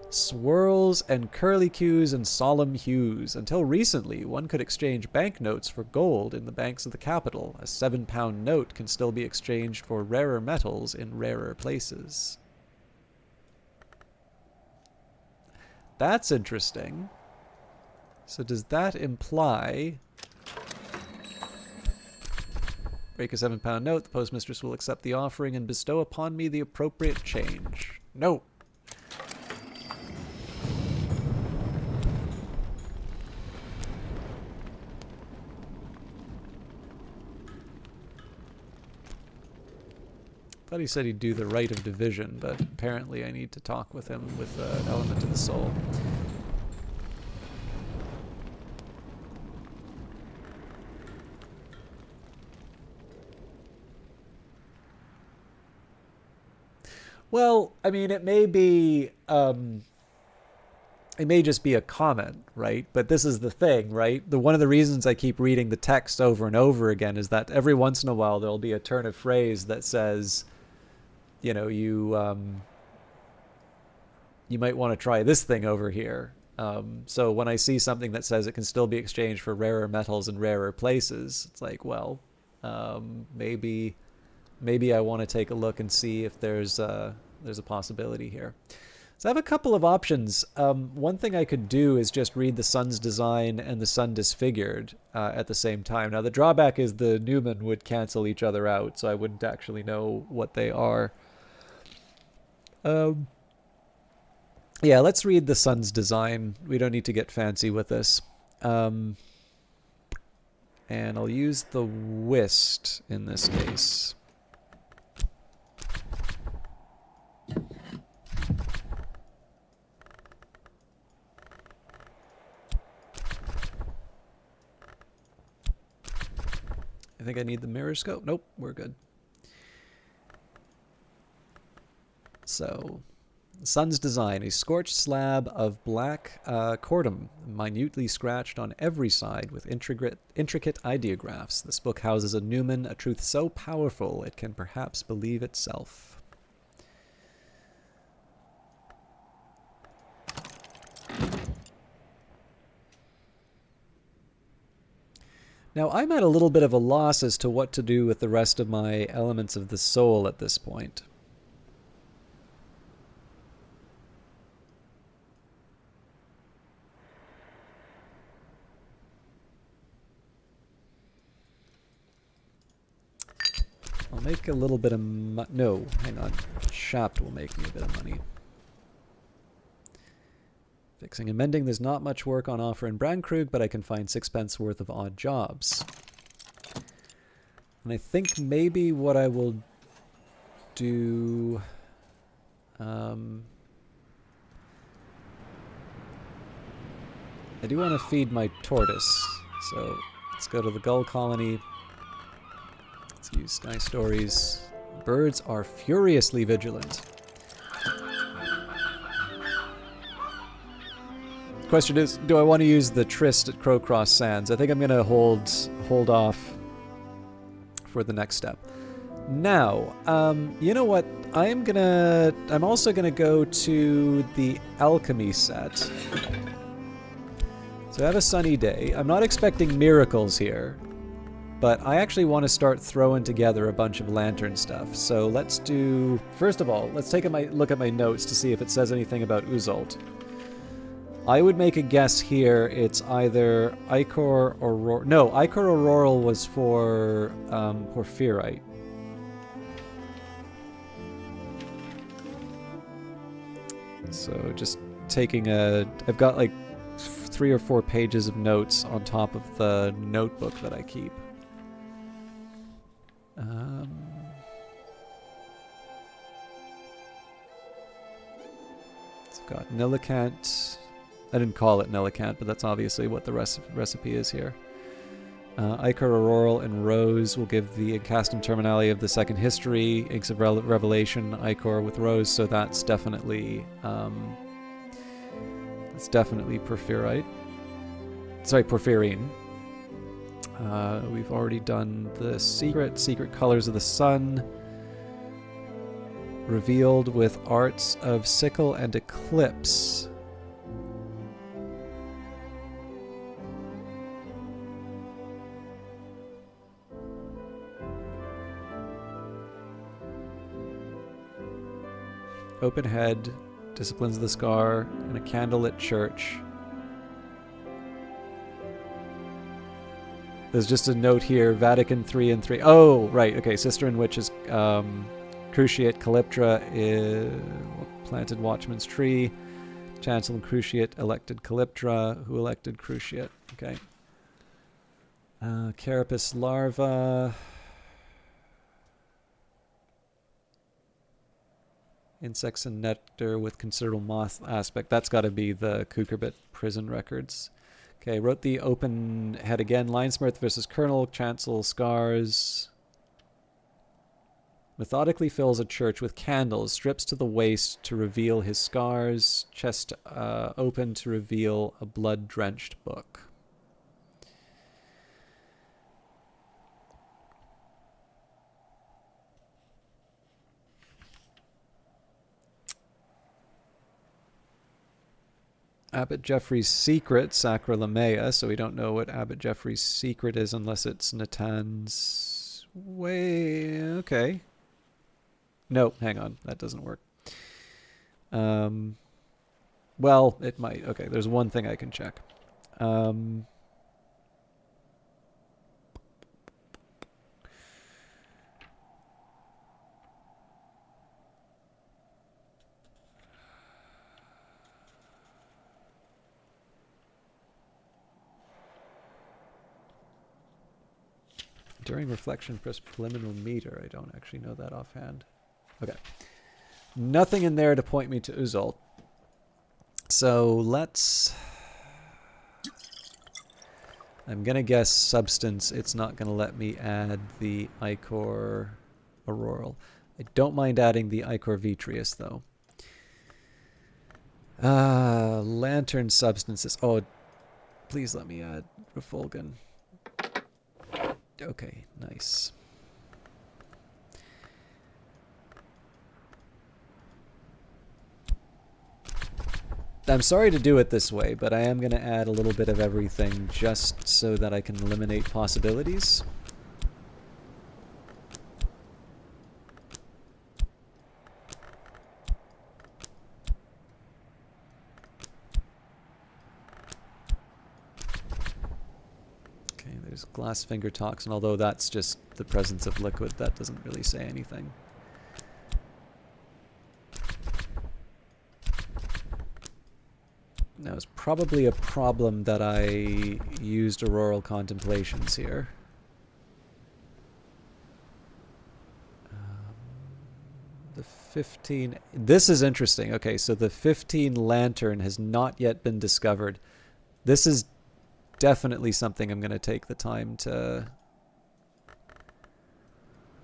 Swirls and curlicues and solemn hues. Until recently, one could exchange banknotes for gold in the banks of the capital. A £7 note can still be exchanged for rarer metals in rarer places. That's interesting. So does that imply... Break a £7 note, the postmistress will accept the offering and bestow upon me the appropriate change. No. Thought he said he'd do the rite of division, but apparently I need to talk with him with an element of the soul. Well, I mean, it may be, it may just be a comment, right? But this is the thing, right? One of the reasons I keep reading the text over and over again is that every once in a while there'll be a turn of phrase that says, you know, you might want to try this thing over here. So when I see something that says it can still be exchanged for rarer metals in rarer places, it's like, well, maybe I want to take a look and see if there's a possibility here. So I have a couple of options. One thing I could do is just read the Sun's Design and the Sun Disfigured at the same time. Now the drawback is the Newman would cancel each other out, so I wouldn't actually know what they are. Yeah, let's read the Sun's Design. We don't need to get fancy with this. And I'll use the Whist in this case. I think I need the mirror scope. Nope, we're good. So, Sun's Design, a scorched slab of black corundum, minutely scratched on every side with intricate ideographs. This book houses a Newman, a truth so powerful it can perhaps believe itself. Now, I'm at a little bit of a loss as to what to do with the rest of my elements of the soul at this point. I'll make a little bit of no, hang on. Shaft will make me a bit of money. Fixing and mending, there's not much work on offer in Brandkrug, but I can find 6 pence worth of odd jobs. And I think maybe what I will do... I do want to feed my tortoise, so let's go to the gull colony. Let's use Sky Stories. Birds are furiously vigilant. Question is, do I want to use the Tryst at Crowcross Sands? I think I'm going to hold off for the next step. Now, you know what? I'm also gonna go to the alchemy set. So I have a sunny day. I'm not expecting miracles here, but I actually want to start throwing together a bunch of lantern stuff. So let's do, first of all, let's take a look at my notes to see if it says anything about Uzult. I would make a guess here. It's either Ichor or no, Ichor Auroral was for Porphyrite. So just taking I've got like 3 or 4 pages of notes on top of the notebook that I keep. It's got Nillicant. I didn't call it Nillicant, but that's obviously what the recipe is here. Ichor Auroral and Rose will give the Incastum Terminale of the Second History, Inks of Revelation, Ichor with Rose, so that's definitely Porphyrite. Sorry, Porphyrine. We've already done the Secret Colors of the Sun. revealed with arts of sickle and eclipse. Open head, disciplines the scar, and a candlelit church. There's just a note here, Vatican 3 and 3. Oh, right, okay, Sister and Witch is Cruciate, Calyptra is planted Watchman's Tree. Chancellor and Cruciate elected Calyptra. Who elected Cruciate? Okay. Carapace larva. Insects and nectar with considerable moth aspect. That's got to be the Kukurbit prison records. Okay, wrote the open head again. Linesmith versus Colonel. Chancel scars. Methodically fills a church with candles. Strips to the waist to reveal his scars. Chest open to reveal a blood-drenched book. Abbot Jeffrey's secret, Sacralamea, so we don't know what Abbot Jeffrey's secret is unless it's Natan's way. Okay. No, hang on. That doesn't work. Well, it might. Okay, there's one thing I can check. During reflection, press preliminary meter. I don't actually know that offhand. Okay. Nothing in there to point me to Uzalt. So let's... I'm going to guess substance. It's not going to let me add the Ichor Auroral. I don't mind adding the Ichor Vitreous, though. Lantern substances. Oh, please let me add Refulgin. Okay, nice. I'm sorry to do it this way, but I am going to add a little bit of everything just so that I can eliminate possibilities. There's glass finger toxin, although that's just the presence of liquid. That doesn't really say anything. Now, it's probably a problem that I used Auroral Contemplations here. The 15... This is interesting. Okay, so the 15 Lantern has not yet been discovered. This is definitely something I'm going to take the time to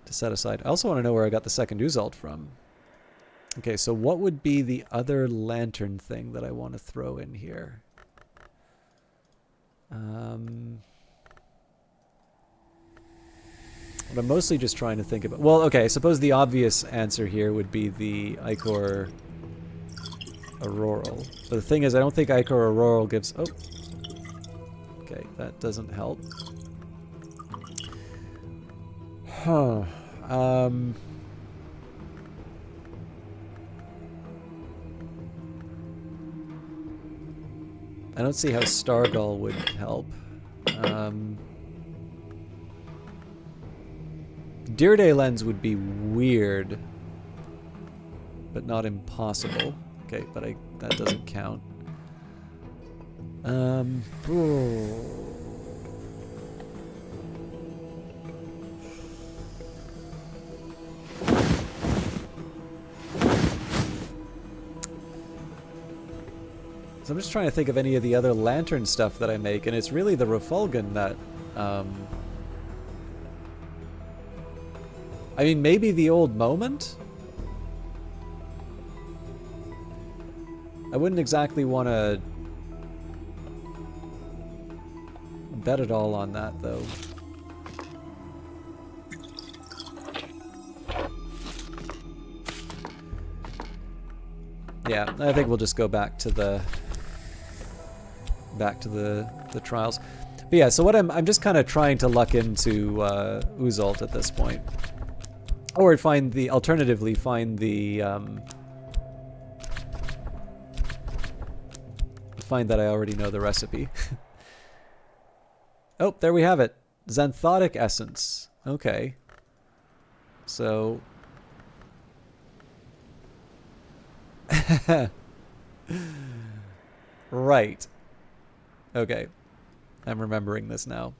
set aside. I also want to know where I got the second Uzalt from. Okay, so what would be the other lantern thing that I want to throw in here? What I'm mostly just trying to think about... Well, okay, I suppose the obvious answer here would be the Ichor Auroral. But the thing is, I don't think Ichor Auroral gives... Oh. Okay, that doesn't help. Huh. I don't see how Stargull would help. Deerday Lens would be weird, but not impossible. Okay, but that doesn't count. So I'm just trying to think of any of the other lantern stuff that I make, and it's really the Refulgin that... I mean, maybe the old moment? I wouldn't exactly want to bet it all on that, though. Yeah, I think we'll just go back to the trials. But yeah, so what I'm just kind of trying to luck into Uzalt at this point, or alternatively find that I already know the recipe. Oh, there we have it. Xanthotic essence. Okay. So right. Okay. I'm remembering this now.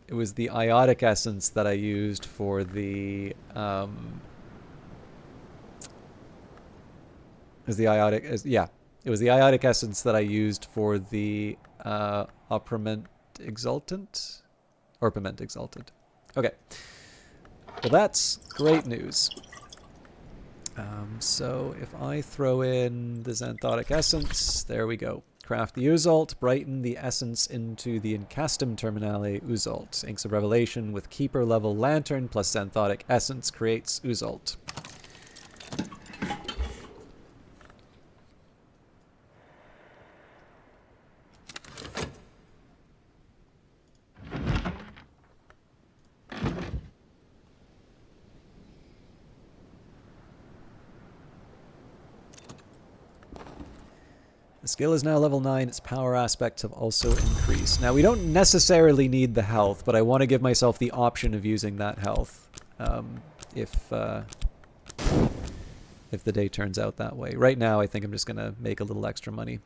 It was the iotic essence that I used for the it was the iotic essence that I used for the Orpiment Exultant. Orpiment Exultant. Okay. Well, that's great news. So if I throw in the Xanthotic Essence, there we go. Craft the Uzalt, brighten the essence into the Incastum Terminale Uzalt. Inks of Revelation with Keeper level Lantern plus Xanthotic Essence creates Uzalt. The skill is now level 9, its power aspects have also increased. Now, we don't necessarily need the health, but I want to give myself the option of using that health if the day turns out that way. Right now, I think I'm just going to make a little extra money.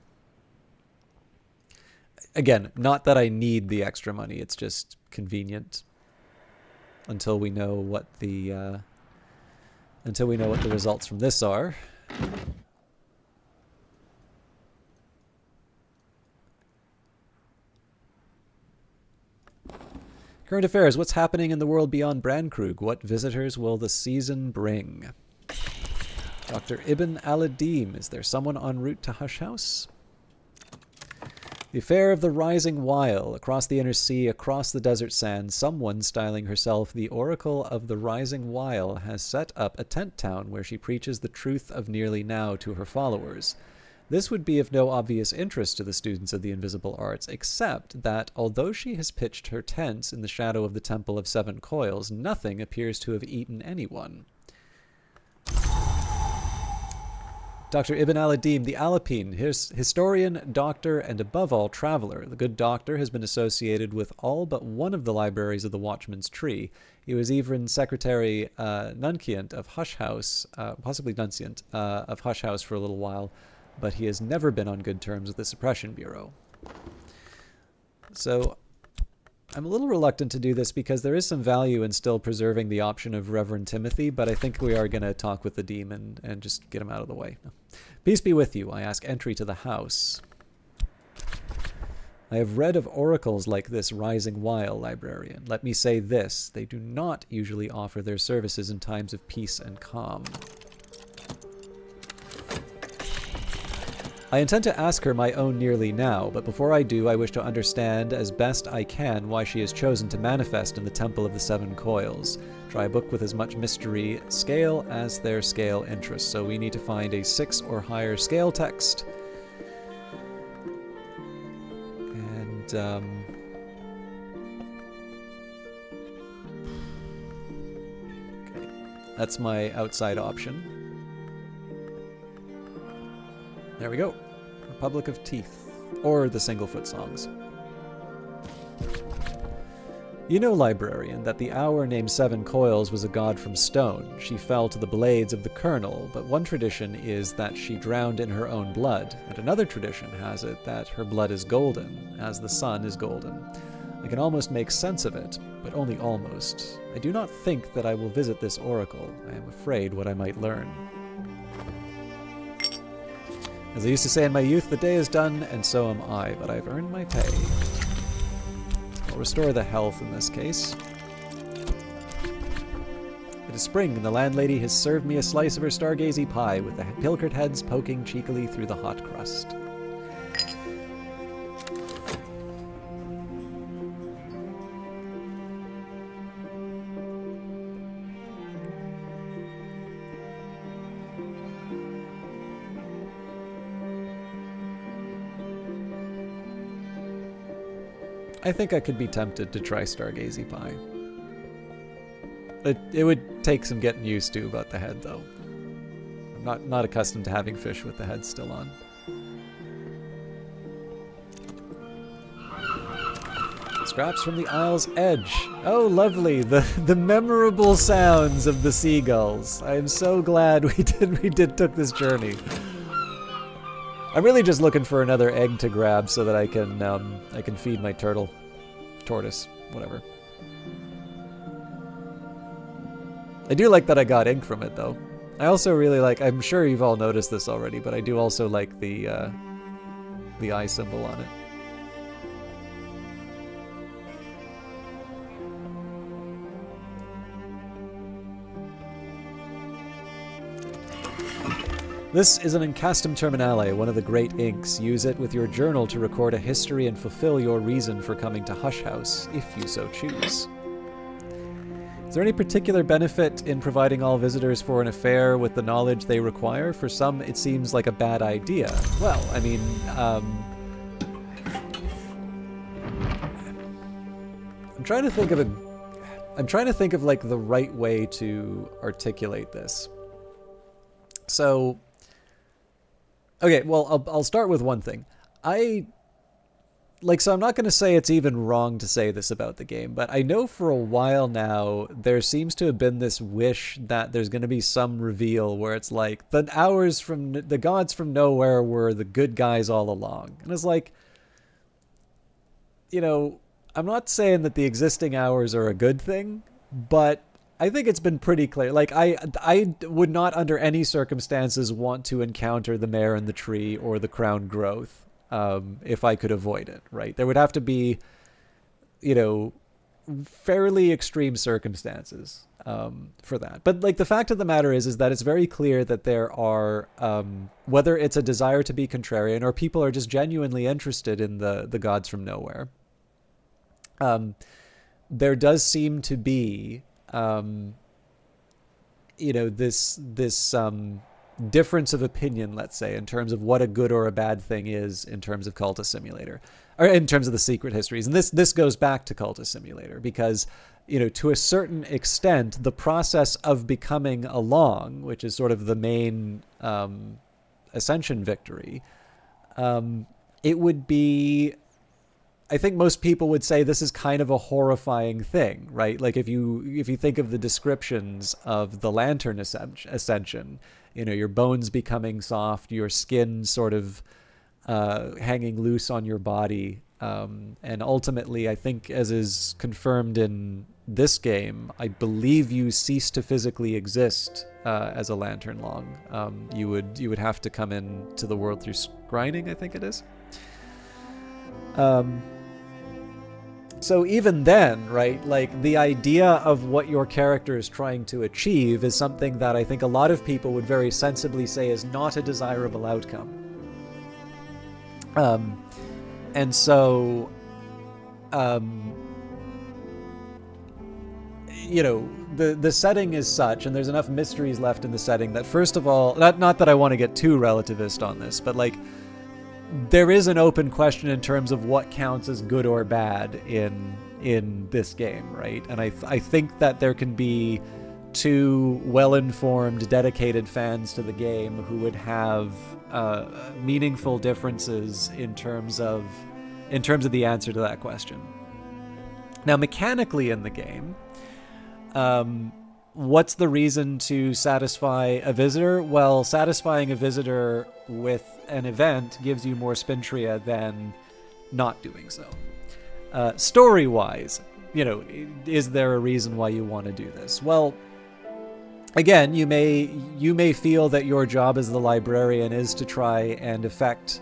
Again, not that I need the extra money, it's just convenient until we know what the results from this are. Current affairs. What's happening in the world beyond Brandkrug? What visitors will the season bring? Dr. Ibn Aladim. Is there someone en route to Hush House? The affair of the Rising Weil. Across the inner sea, across the desert sand, someone styling herself the Oracle of the Rising Weil has set up a tent town where she preaches the truth of nearly now to her followers. This would be of no obvious interest to the students of the invisible arts, except that, although she has pitched her tents in the shadow of the Temple of Seven Coils, nothing appears to have eaten anyone. Dr. Ibn Aladim, the Alapine, historian, doctor, and above all, traveler. The good doctor has been associated with all but one of the libraries of the Watchman's Tree. He was even secretary nunciant of Hush House, possibly nunciant of Hush House for a little while, but he has never been on good terms with the Suppression Bureau. So I'm a little reluctant to do this because there is some value in still preserving the option of Reverend Timothy, but I think we are going to talk with the demon and just get him out of the way. Peace be with you. I ask entry to the house. I have read of oracles like this Rising Weil, librarian. Let me say this. They do not usually offer their services in times of peace and calm. I intend to ask her my own nearly now, but before I do, I wish to understand as best I can why she has chosen to manifest in the Temple of the Seven Coils. Try a book with as much mystery scale as their scale interest. So we need to find a 6 or higher scale text. And, okay. That's my outside option. There we go. Republic of Teeth. Or the Singlefoot Songs. You know, librarian, that the hour named Seven Coils was a god from stone. She fell to the blades of the colonel, but one tradition is that she drowned in her own blood, and another tradition has it that her blood is golden, as the sun is golden. I can almost make sense of it, but only almost. I do not think that I will visit this oracle. I am afraid what I might learn. As I used to say in my youth, the day is done, and so am I, but I've earned my pay. I'll restore the health in this case. It is spring, and the landlady has served me a slice of her stargazy pie, with the pilchard heads poking cheekily through the hot crust. I think I could be tempted to try Stargazy Pie. It would take some getting used to about the head, though. I'm not accustomed to having fish with the head still on. Scraps from the Isle's Edge. Oh, lovely. The memorable sounds of the seagulls. I am so glad we took this journey. I'm really just looking for another egg to grab so that I can feed my tortoise, whatever. I do like that I got ink from it, though. I also really like, I'm sure you've all noticed this already, but I do also like the eye symbol on it. This is an Incastum Terminale, one of the great inks. Use it with your journal to record a history and fulfill your reason for coming to Hush House, if you so choose. Is there any particular benefit in providing all visitors for an affair with the knowledge they require? For some, it seems like a bad idea. Well, I mean, I'm trying to think of like the right way to articulate this. So, okay, well, I'll start with one thing. So I'm not going to say it's even wrong to say this about the game, but I know for a while now there seems to have been this wish that there's going to be some reveal where it's like, the gods from nowhere were the good guys all along. And it's like, you know, I'm not saying that the existing hours are a good thing, but I think it's been pretty clear. Like, I would not under any circumstances want to encounter the Mare in the Tree or the Crown Growth if I could avoid it, right? There would have to be, you know, fairly extreme circumstances for that. But, like, the fact of the matter is that it's very clear that there are, whether it's a desire to be contrarian or people are just genuinely interested in the gods from nowhere, there does seem to be you know, this difference of opinion, let's say, in terms of what a good or a bad thing is in terms of Cultist Simulator, or in terms of the secret histories. And this goes back to Cultist Simulator because, you know, to a certain extent, the process of becoming a Long, which is sort of the main Ascension victory, it would be, I think most people would say this is kind of a horrifying thing, right? Like if you think of the descriptions of the Lantern Ascension, you know, your bones becoming soft, your skin sort of hanging loose on your body, and ultimately, I think, as is confirmed in this game, I believe you cease to physically exist as a Lantern Long. You would have to come into the world through scrying, I think it is. So even then, right, like the idea of what your character is trying to achieve is something that I think a lot of people would very sensibly say is not a desirable outcome. And so, you know, the setting is such, and there's enough mysteries left in the setting that, first of all, not that I want to get too relativist on this, but like, there is an open question in terms of what counts as good or bad in this game, right? And I think that there can be two well-informed, dedicated fans to the game who would have meaningful differences in terms of the answer to that question. Now, mechanically in the game, what's the reason to satisfy a visitor? Well, satisfying a visitor with an event gives you more Spintria than not doing so. Story-wise, you know, is there a reason why you want to do this? Well, again, you may feel that your job as the librarian is to try and affect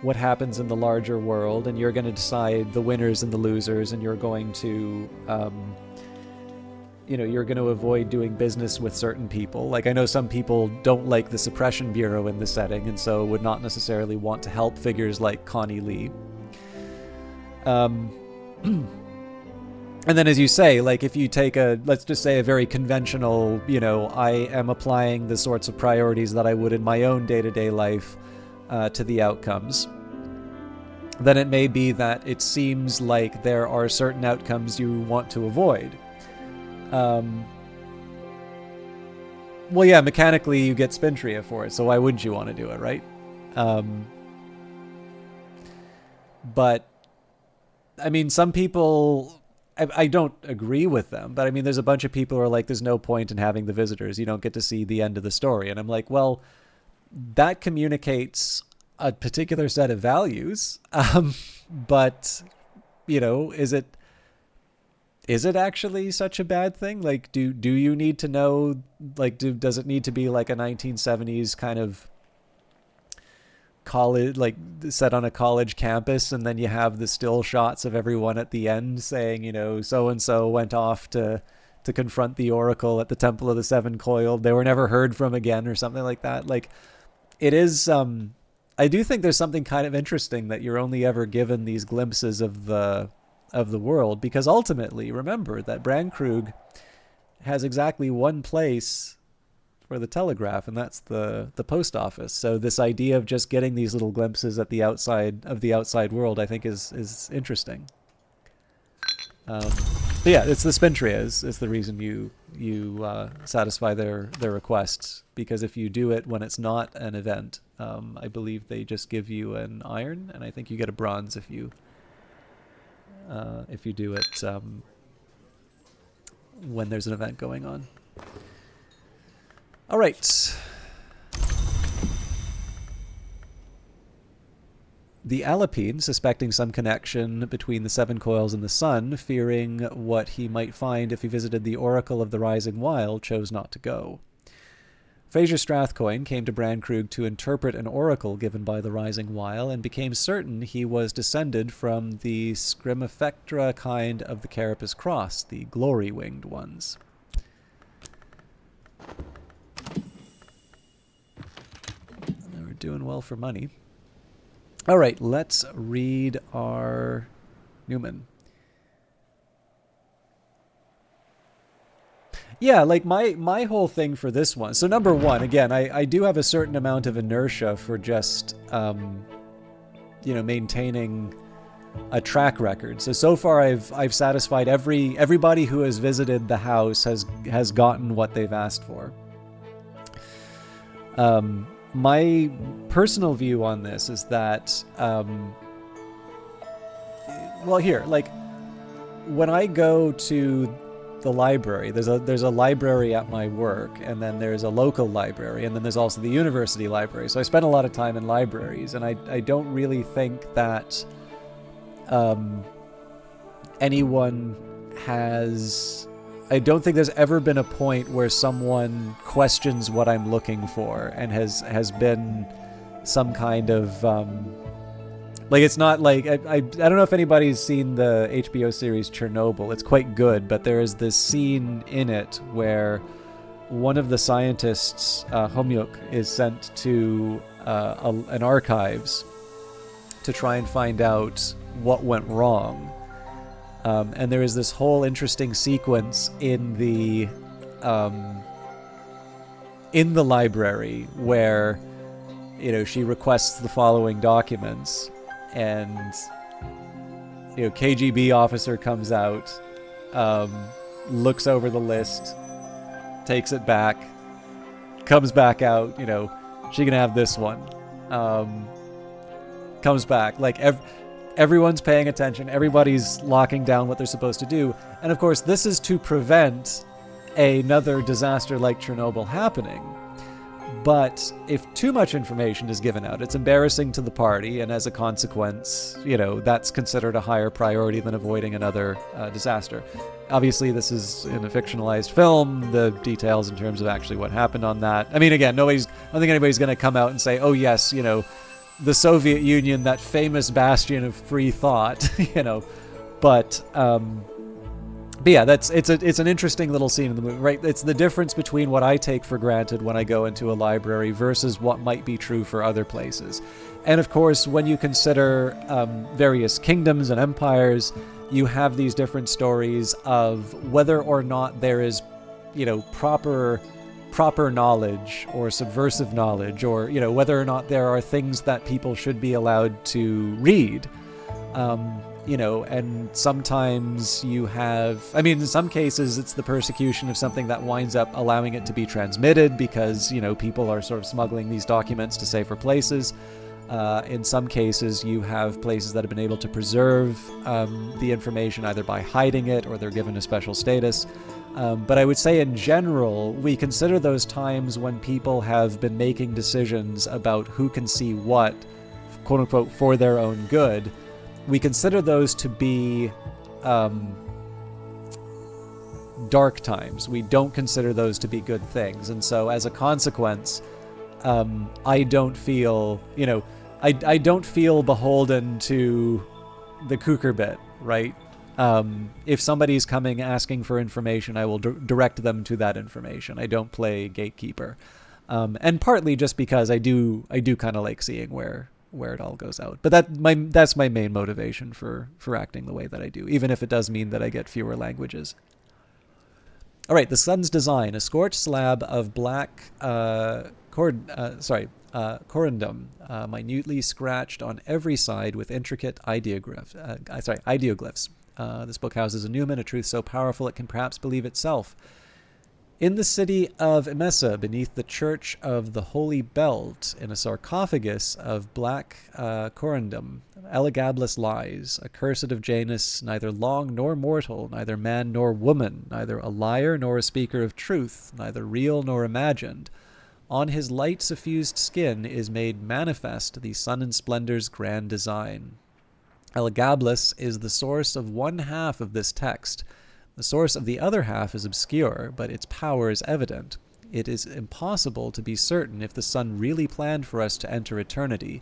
what happens in the larger world, and you're going to decide the winners and the losers, and you're going to you know, you're going to avoid doing business with certain people. Like, I know some people don't like the Suppression Bureau in the setting, and so would not necessarily want to help figures like Connie Lee. And then, as you say, like, if you take let's just say a very conventional, you know, I am applying the sorts of priorities that I would in my own day-to-day life to the outcomes. then it may be that it seems like there are certain outcomes you want to avoid. Well, yeah, mechanically you get Spintria for it, so why wouldn't you want to do it, right? But, I mean, some people... I don't agree with them, but I mean, there's a bunch of people who are like, there's no point in having the visitors. You don't get to see the end of the story. And I'm like, well, that communicates a particular set of values. But, you know, is it actually such a bad thing? Like, do you need to know, like, does it need to be like a 1970s kind of college, like set on a college campus, and then you have the still shots of everyone at the end saying, you know, so and so went off to confront the Oracle at the Temple of the Seven Coiled, they were never heard from again, or something like that. Like, it is I do think there's something kind of interesting that you're only ever given these glimpses of the world, because ultimately, remember that Bran Krug has exactly one place for the telegraph, and that's the post office. So this idea of just getting these little glimpses at the outside of the outside world, I think is interesting. But yeah, it's the Spintria is the reason you satisfy their requests, because if you do it when it's not an event, I believe they just give you an iron, and I think you get a bronze if you do it when there's an event going on. All right. The Alapine, suspecting some connection between the Seven Coils and the Sun, fearing what he might find if he visited the Oracle of the Rising Wild, chose not to go. Fraser Strathcoyne came to Bran Krug to interpret an oracle given by the Rising Wild, and became certain he was descended from the Scrimifectra kind of the Carapace Cross, the glory-winged ones. We're doing well for money. All right, let's read our Newman. Yeah, like my whole thing for this one. So number one, again, I do have a certain amount of inertia for just, maintaining a track record. So far I've satisfied everybody who has visited the house has gotten what they've asked for. My personal view on this is that, when I go to the library, there's a library at my work, and then there's a local library, and then there's also the university library. So I spend a lot of time in libraries, and I don't really think that anyone has... I don't think there's ever been a point where someone questions what I'm looking for and has been some kind of it's not like I don't know if anybody's seen the HBO series Chernobyl. It's quite good, but there is this scene in it where one of the scientists, Homyuk, is sent to an archives to try and find out what went wrong. And there is this whole interesting sequence in the library where, she requests the following documents, and, KGB officer comes out, looks over the list, takes it back, comes back out, she can have this one, comes back, everyone's paying attention. Everybody's locking down what they're supposed to do. And of course, this is to prevent another disaster like Chernobyl happening. But if too much information is given out, it's embarrassing to the party. And as a consequence, that's considered a higher priority than avoiding another disaster. Obviously, this is in a fictionalized film. The details in terms of actually what happened on that. I mean, again, I don't think anybody's going to come out and say, oh, yes, the Soviet Union, that famous bastion of free thought, but yeah, it's an interesting little scene in the movie, right? It's the difference between what I take for granted when I go into a library versus what might be true for other places. And of course, when you consider various kingdoms and empires, you have these different stories of whether or not there is, proper knowledge or subversive knowledge, or whether or not there are things that people should be allowed to read. You know, and sometimes you have, I mean, in some cases it's the persecution of something that winds up allowing it to be transmitted because, you know, people are sort of smuggling these documents to safer places. In some cases, you have places that have been able to preserve the information either by hiding it or they're given a special status. But I would say in general, we consider those times when people have been making decisions about who can see what, quote unquote, for their own good. We consider those to be dark times. We don't consider those to be good things. And so as a consequence, I don't feel, you know, I don't feel beholden to the Kukurbit, right? If somebody's coming asking for information, I will direct them to that information. I don't play gatekeeper. And partly just because I do kind of like seeing where it all goes out. But that's my main motivation for acting the way that I do, even if it does mean that I get fewer languages. All right, the sun's design: a scorched slab of black corundum, minutely scratched on every side with intricate ideoglyphs. This book houses a Numen, a truth so powerful it can perhaps believe itself. In the city of Emesa, beneath the Church of the Holy Belt, in a sarcophagus of black corundum, Elagabalus lies, accursed of Janus, neither long nor mortal, neither man nor woman, neither a liar nor a speaker of truth, neither real nor imagined. On his light suffused skin is made manifest the sun and splendor's grand design. Elagabalus is the source of one half of this text. The source of the other half is obscure, but its power is evident. It is impossible to be certain if the sun really planned for us to enter eternity,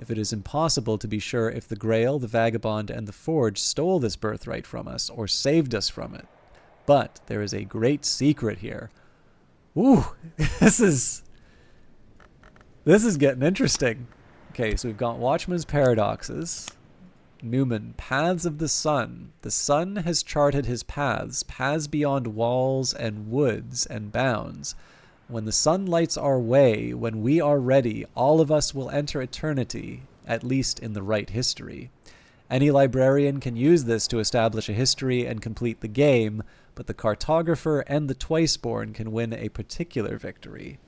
if it is impossible to be sure if the Grail, the Vagabond, and the Forge stole this birthright from us, or saved us from it. But there is a great secret here. Ooh, this is getting interesting. Okay, so we've got Watchman's Paradoxes. Numen, paths of the sun. The sun has charted his paths beyond walls and woods and bounds. When the sun lights our way, when we are ready, all of us will enter eternity, at least in the right history. Any librarian can use this to establish a history and complete the game, but the cartographer and the twice-born can win a particular victory.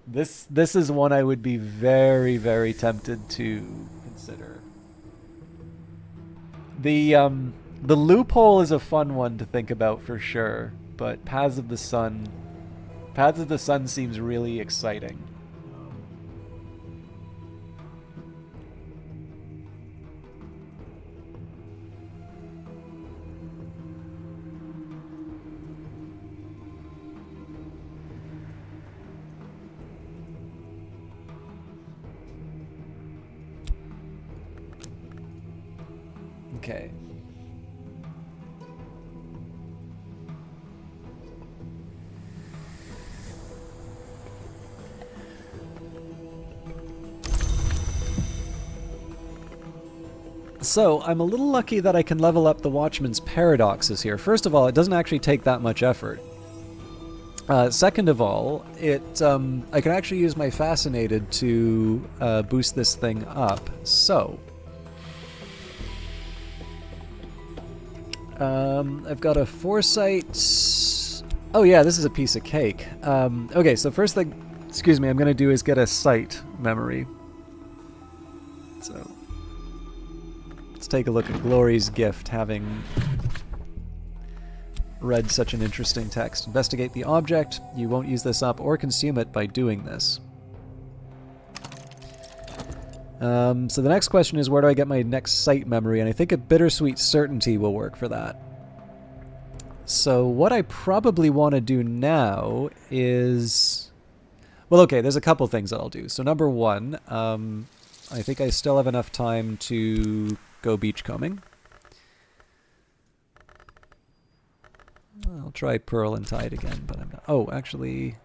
This is one I would be very, very tempted to consider. The loophole is a fun one to think about for sure, but Paths of the Sun seems really exciting. Okay. So, I'm a little lucky that I can level up the Watchman's Paradoxes here. First of all, it doesn't actually take that much effort. Second of all, I can actually use my Fascinated to boost this thing up. So, I've got a Foresight. Oh yeah, this is a piece of cake. Okay, so first thing, I'm going to do is get a sight memory. So, let's take a look at Glory's gift, having read such an interesting text. Investigate the object. You won't use this up or consume it by doing this. So the next question is, where do I get my next sight memory? And I think a Bittersweet Certainty will work for that. So what I probably want to do now is... Well, okay, there's a couple things that I'll do. So number one, I think I still have enough time to go beachcombing. I'll try Pearl and Tide again, but I'm not... Oh, actually...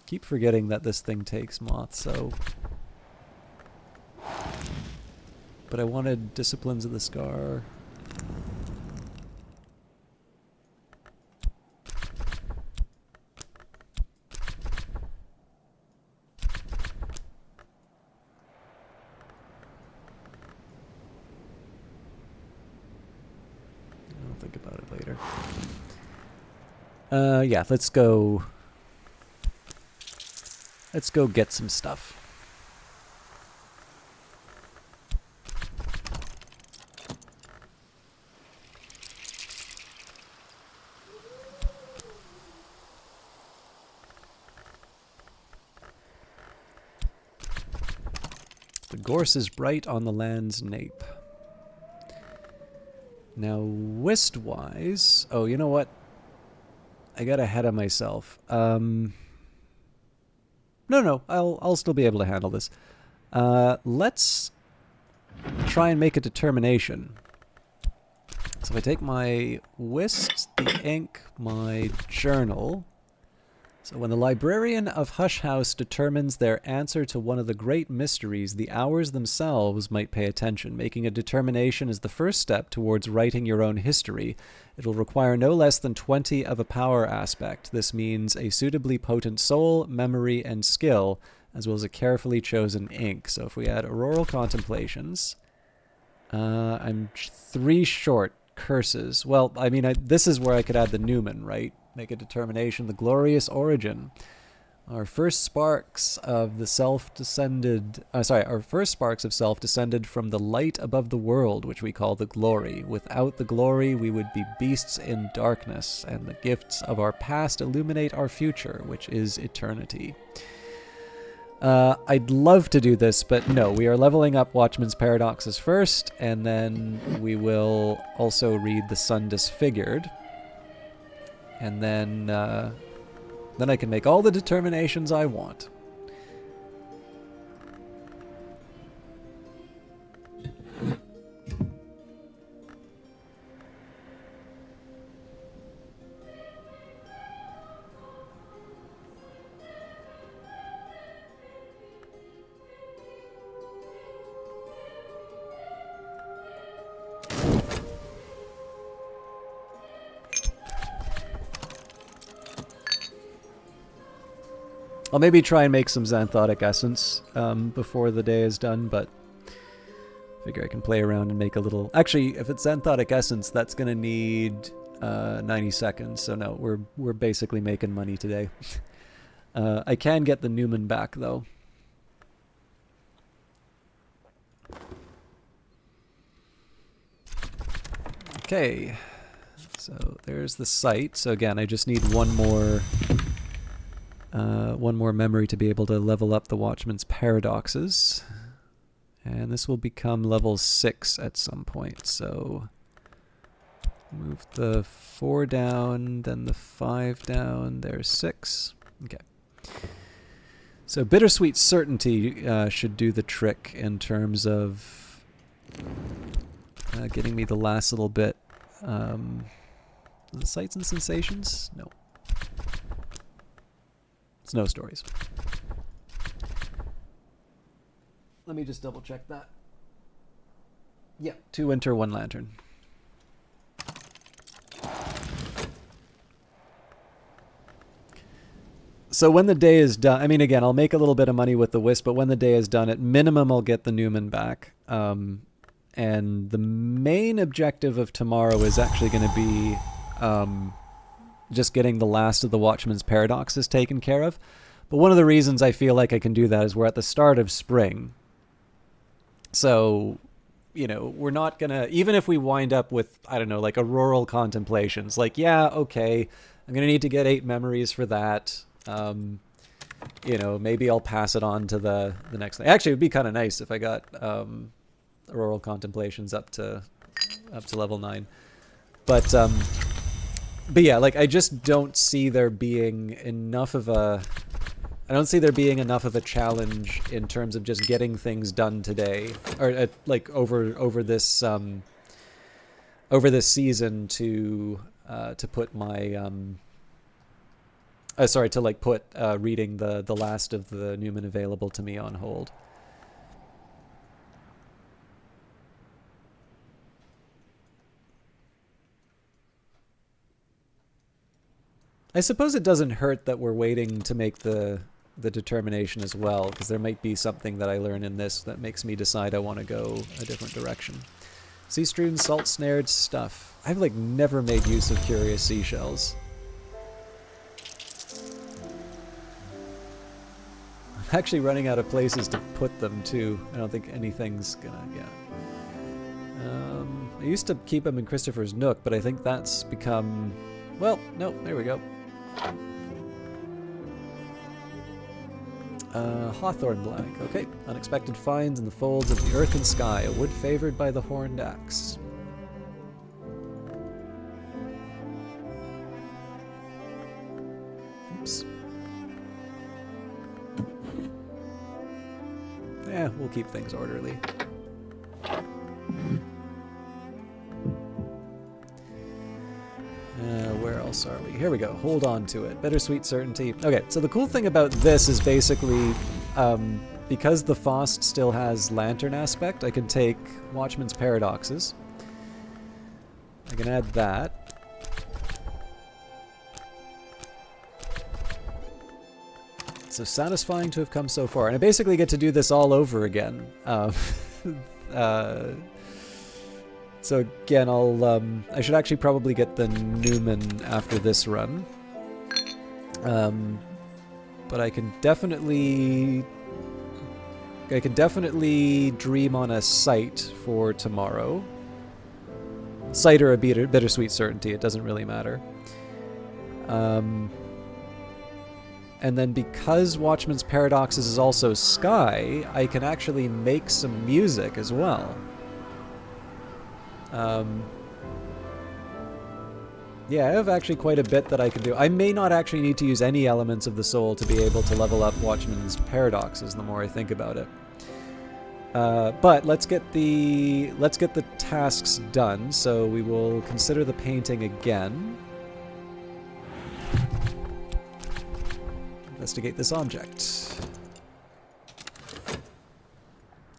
Keep forgetting that this thing takes moth, so... but I wanted Disciplines of the Scar. I'll think about it later. Yeah, let's go. Let's go get some stuff. The gorse is bright on the land's nape. Now, whist-wise... Oh, you know what? I got ahead of myself. No, I'll still be able to handle this. Let's try and make a determination. So if I take my whist, the ink, my journal... So when the librarian of Hush House determines their answer to one of the great mysteries, the hours themselves might pay attention. Making a determination is the first step towards writing your own history. It will require no less than 20 of a power aspect. This means a suitably potent soul, memory, and skill, as well as a carefully chosen ink. So if we add Auroral Contemplations, I'm 3 short. Curses. Well, I mean, this is where I could add the Newman, right? Make a determination. The glorious origin. Our first sparks of the self-descended... our first sparks of self descended from the light above the world, which we call the glory. Without the glory, we would be beasts in darkness, and the gifts of our past illuminate our future, which is eternity. I'd love to do this, but no, we are leveling up Watchman's Paradoxes first, and then we will also read The Sun Disfigured. And then I can make all the determinations I want. I'll maybe try and make some Xanthotic Essence before the day is done, but figure I can play around and make a little... Actually, if it's Xanthotic Essence, that's going to need 90 seconds, so no, we're basically making money today. I can get the Newman back, though. Okay, so there's the site. So again, I just need one more memory to be able to level up the Watchman's Paradoxes. And this will become level 6 at some point, so move the 4 down, then the 5 down, there's 6. Okay. So Bittersweet Certainty should do the trick in terms of getting me the last little bit. The Sights and Sensations? No. Snow Stories. Let me just double check that. Yeah, 2 Winter, 1 Lantern. So when the day is done, I mean, again, I'll make a little bit of money with the Wisp, but when the day is done, at minimum, I'll get the Newman back. And the main objective of tomorrow is actually going to be just getting the last of the Watchman's Paradoxes taken care of. But one of the reasons I feel like I can do that is we're at the start of spring. So, you know, we're not going to, even if we wind up with, I don't know, like Auroral Contemplations, like, yeah, okay, I'm going to need to get 8 memories for that. You know, maybe I'll pass it on to the next thing. Actually, it would be kind of nice if I got Auroral Contemplations up to level 9. But yeah, like, I just don't see there being enough of a... I don't see there being enough of a challenge in terms of just getting things done today, or like over this season to put my to like put reading the last of the Newman available to me on hold. I suppose it doesn't hurt that we're waiting to make the determination as well, because there might be something that I learn in this that makes me decide I want to go a different direction. Sea strewn, salt snared stuff. I've like never made use of curious seashells. I'm actually running out of places to put them too. I don't think anything's gonna, yeah. I used to keep them in Christopher's Nook, but I think that's become, well, no, there we go. Hawthorn Black. Okay. Unexpected finds in the folds of the earth and sky. A wood favored by the horned axe. Oops. Yeah, we'll keep things orderly. Where else are we? Here we go. Hold on to it. Bittersweet certainty. Okay, so the cool thing about this is basically, because the Faust still has lantern aspect, I can take Watchman's Paradoxes. I can add that. So satisfying to have come so far. And I basically get to do this all over again. So again, I should actually probably get the Newman after this run. But I can definitely dream on a sight for tomorrow. Sight or a bittersweet certainty, it doesn't really matter. And then because Watchman's Paradoxes is also Sky, I can actually make some music as well. Yeah, I have actually quite a bit that I can do. I may not actually need to use any elements of the soul to be able to level up Watchman's Paradoxes the more I think about it. But let's get the tasks done. So we will consider the painting again. Investigate this object.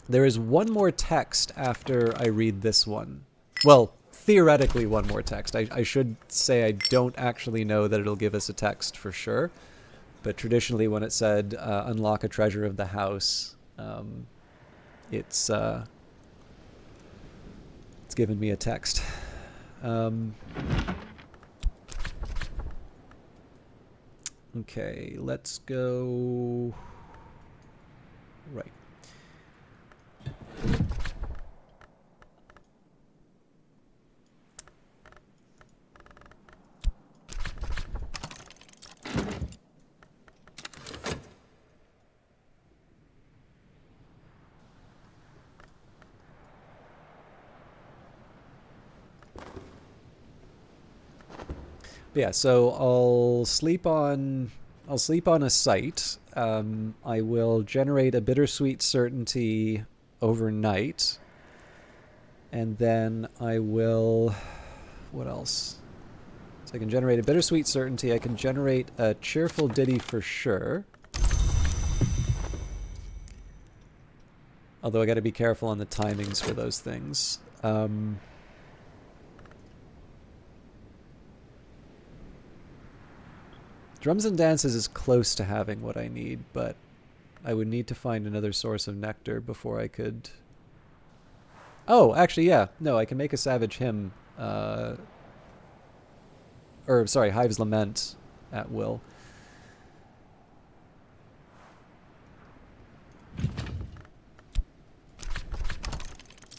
There is one more text after I read this one. Well, theoretically one more text. I should say I don't actually know that it'll give us a text for sure. But traditionally when it said unlock a treasure of the house, it's given me a text. Okay, let's go right. Yeah, so I'll sleep on a site. I will generate a bittersweet certainty overnight, and then I will. What else? So I can generate a bittersweet certainty. I can generate a cheerful ditty for sure. Although I got to be careful on the timings for those things. Drums and Dances is close to having what I need, but I would need to find another source of nectar before I could... Oh, actually, yeah. No, I can make a Savage Hymn. Or, sorry, Hive's Lament at will.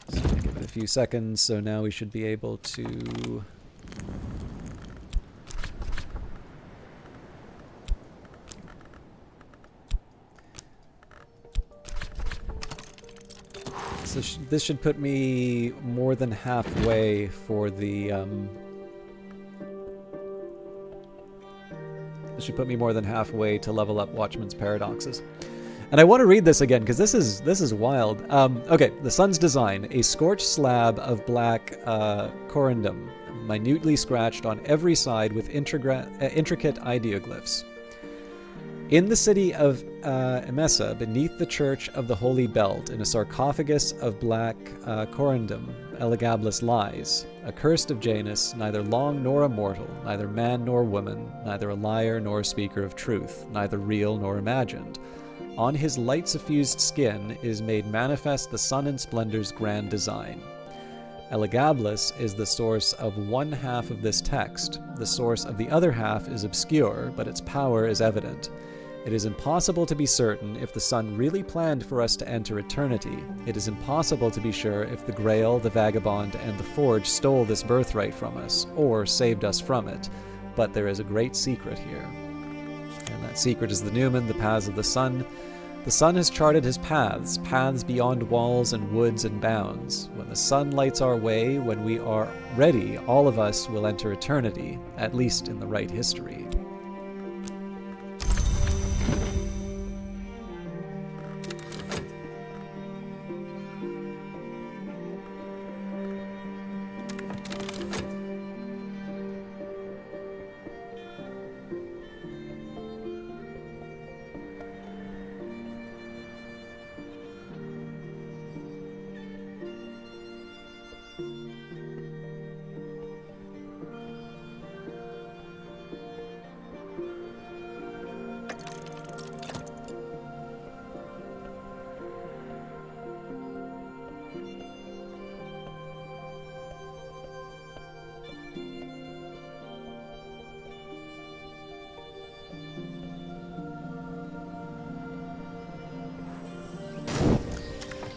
So give it a few seconds, so now we should be able to... So this should put me more than halfway for the, This should put me more than halfway to level up Watchman's Paradoxes. And I want to read this again, because this is wild. Okay, the sun's design. A scorched slab of black corundum, minutely scratched on every side with intricate ideoglyphs. In the city of Emesa, beneath the Church of the Holy Belt, in a sarcophagus of black corundum, Elagabalus lies, accursed of Janus, neither long nor immortal, neither man nor woman, neither a liar nor a speaker of truth, neither real nor imagined. On his light-suffused skin is made manifest the sun and splendor's grand design. Elagabalus is the source of one half of this text. The source of the other half is obscure, but its power is evident. It is impossible to be certain if the Sun really planned for us to enter eternity. It is impossible to be sure if the Grail, the Vagabond, and the Forge stole this birthright from us, or saved us from it. But there is a great secret here. And that secret is the Numen, the paths of the Sun. The Sun has charted his paths, paths beyond walls and woods and bounds. When the Sun lights our way, when we are ready, all of us will enter eternity, at least in the right history.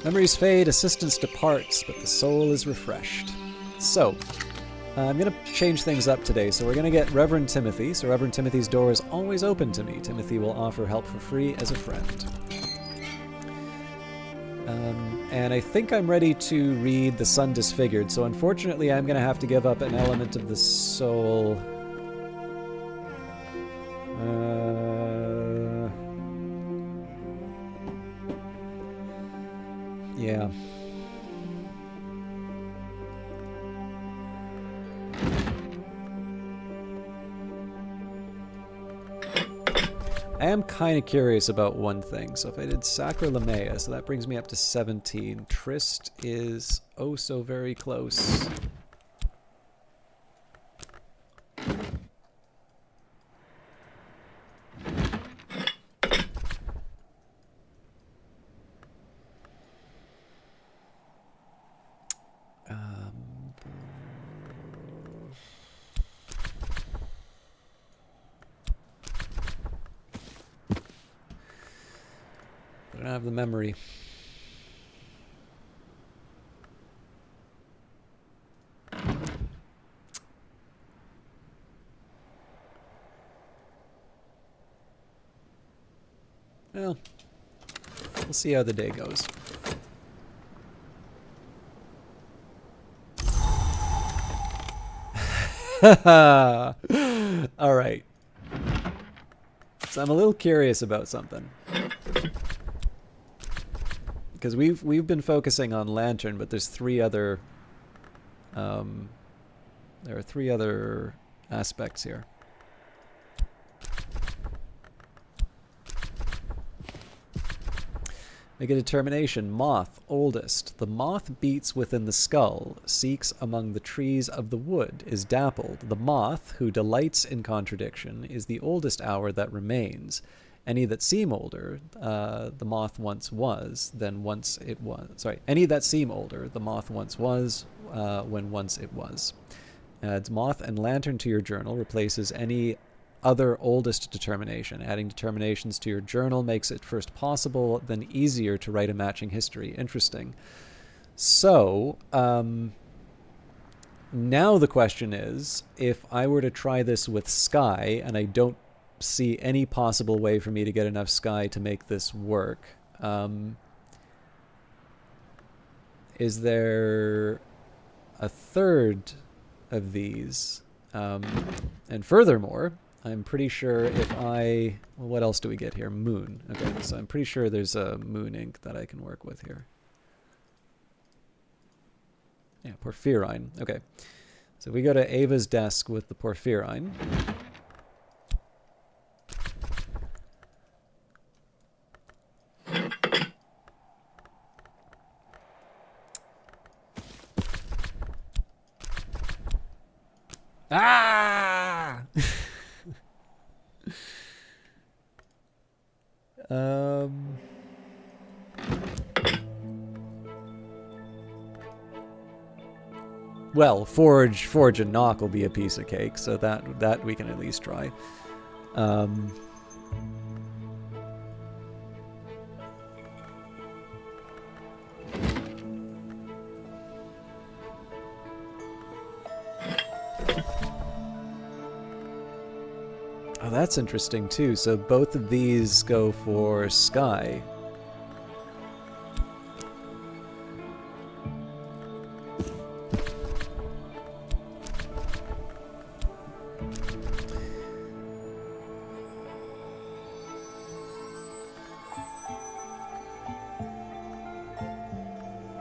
Memories fade, assistance departs, but the soul is refreshed. So, I'm going to change things up today. So we're going to get Reverend Timothy. So Reverend Timothy's door is always open to me. Timothy will offer help for free as a friend. And I think I'm ready to read The Sun Disfigured. So unfortunately, I'm going to have to give up an element of the soul. Yeah. I am kind of curious about one thing. So if I did Sacra Lamea, so that brings me up to 17. Trist is oh so very close. I don't have the memory. Well, we'll see how the day goes. All right. So I'm a little curious about something. Because we've been focusing on Lantern, but there's three other there are three other aspects here. Make a determination. Moth, oldest. The moth beats within the skull, seeks among the trees of the wood, is dappled. The moth, who delights in contradiction, is the oldest hour that remains. Any that seem older, the moth once was, then once it was. Sorry, any that seem older, the moth once was, when once it was. Adds moth and lantern to your journal, replaces any other oldest determination. Adding determinations to your journal makes it first possible, then easier to write a matching history. Interesting. So, now the question is, if I were to try this with Sky, and I don't see any possible way for me to get enough Sky to make this work, is there a third of these? And furthermore, I'm pretty sure if I... Well, what else do we get here? Moon. Okay, so I'm pretty sure there's a moon ink that I can work with here. Yeah, porphyryne. Okay. So we go to Ava's desk with the porphyryne. Ah! Well, forge and knock will be a piece of cake, so that we can at least try. Oh, that's interesting too. So both of these go for Sky.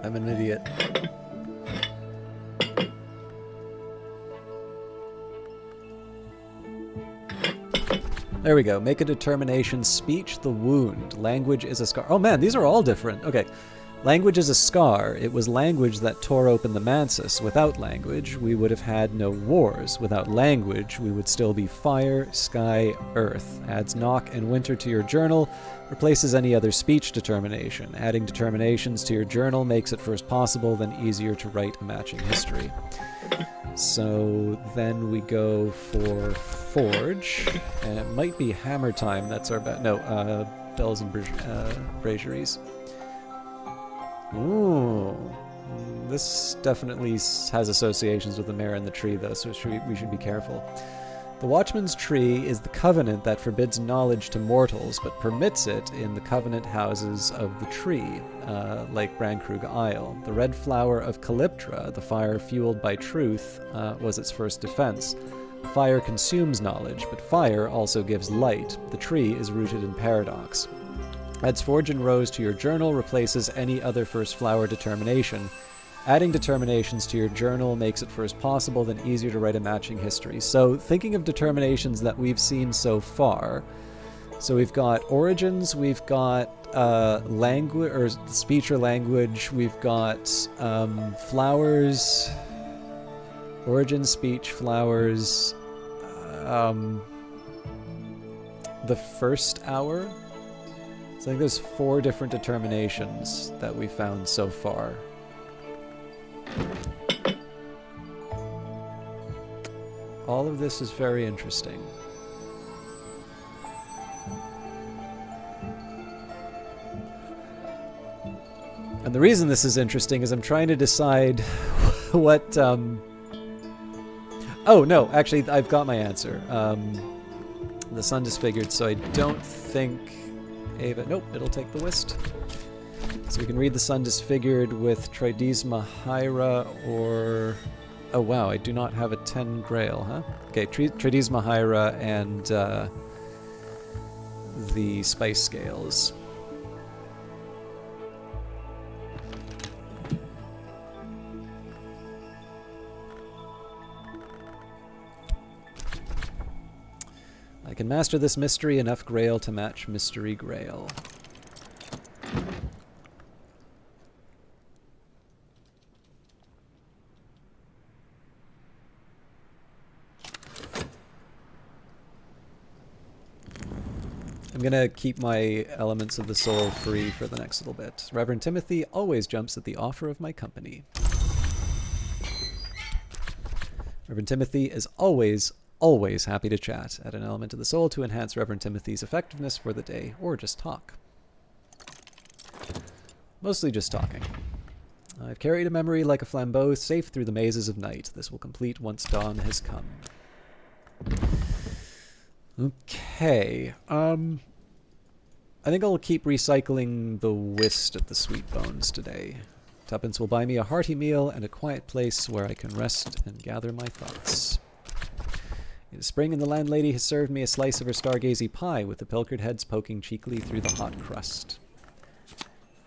I'm an idiot. There we go. Make a determination. Speech, the wound. Language is a scar. Oh man, these are all different. Okay. Language is a scar. It was language that tore open the Mansus. Without language, we would have had no wars. Without language, we would still be fire, sky, earth. Adds knock and winter to your journal. Replaces any other speech determination. Adding determinations to your journal makes it first possible, then easier to write a matching history. So then we go for Forge, and it might be Hammer Time. That's our bet. No, Bells and Braziaries. Ooh, this definitely has associations with the Mare and the Tree, though, so we should be careful. The Watchman's Tree is the covenant that forbids knowledge to mortals, but permits it in the covenant houses of the tree, like Brankrug Isle. The red flower of Calyptra, the fire fueled by truth, was its first defense. Fire consumes knowledge, but fire also gives light. The tree is rooted in paradox. Adds Forge and Rose to your journal, replaces any other first flower determination. Adding determinations to your journal makes it first possible, then easier to write a matching history. So thinking of determinations that we've seen so far, so we've got origins, we've got language or speech or language, we've got flowers, origin, speech, flowers, the first hour. So I think there's 4 different determinations that we found so far. All of this is very interesting. And the reason this is interesting is I'm trying to decide what... Oh, no, actually, I've got my answer. The sun disfigured, so I don't think... Ava... Nope, it'll take the whist. So we can read the sun disfigured with Tridesma Hyra or... Oh wow, I do not have a 10 Grail, huh? Okay, Tridesma Hyra and the Spice Scales. I can master this mystery, enough Grail to match Mystery Grail. I'm gonna keep my Elements of the Soul free for the next little bit. Reverend Timothy always jumps at the offer of my company. Reverend Timothy is always happy to chat. Add an Element of the Soul to enhance Reverend Timothy's effectiveness for the day, or just talk. Mostly just talking. I've carried a memory like a flambeau, safe through the mazes of night. This will complete once dawn has come. Okay, I think I'll keep recycling the whist at the Sweet Bones today. Tuppence will buy me a hearty meal and a quiet place where I can rest and gather my thoughts. It is spring and the landlady has served me a slice of her stargazy pie with the pilchard heads poking cheekily through the hot crust.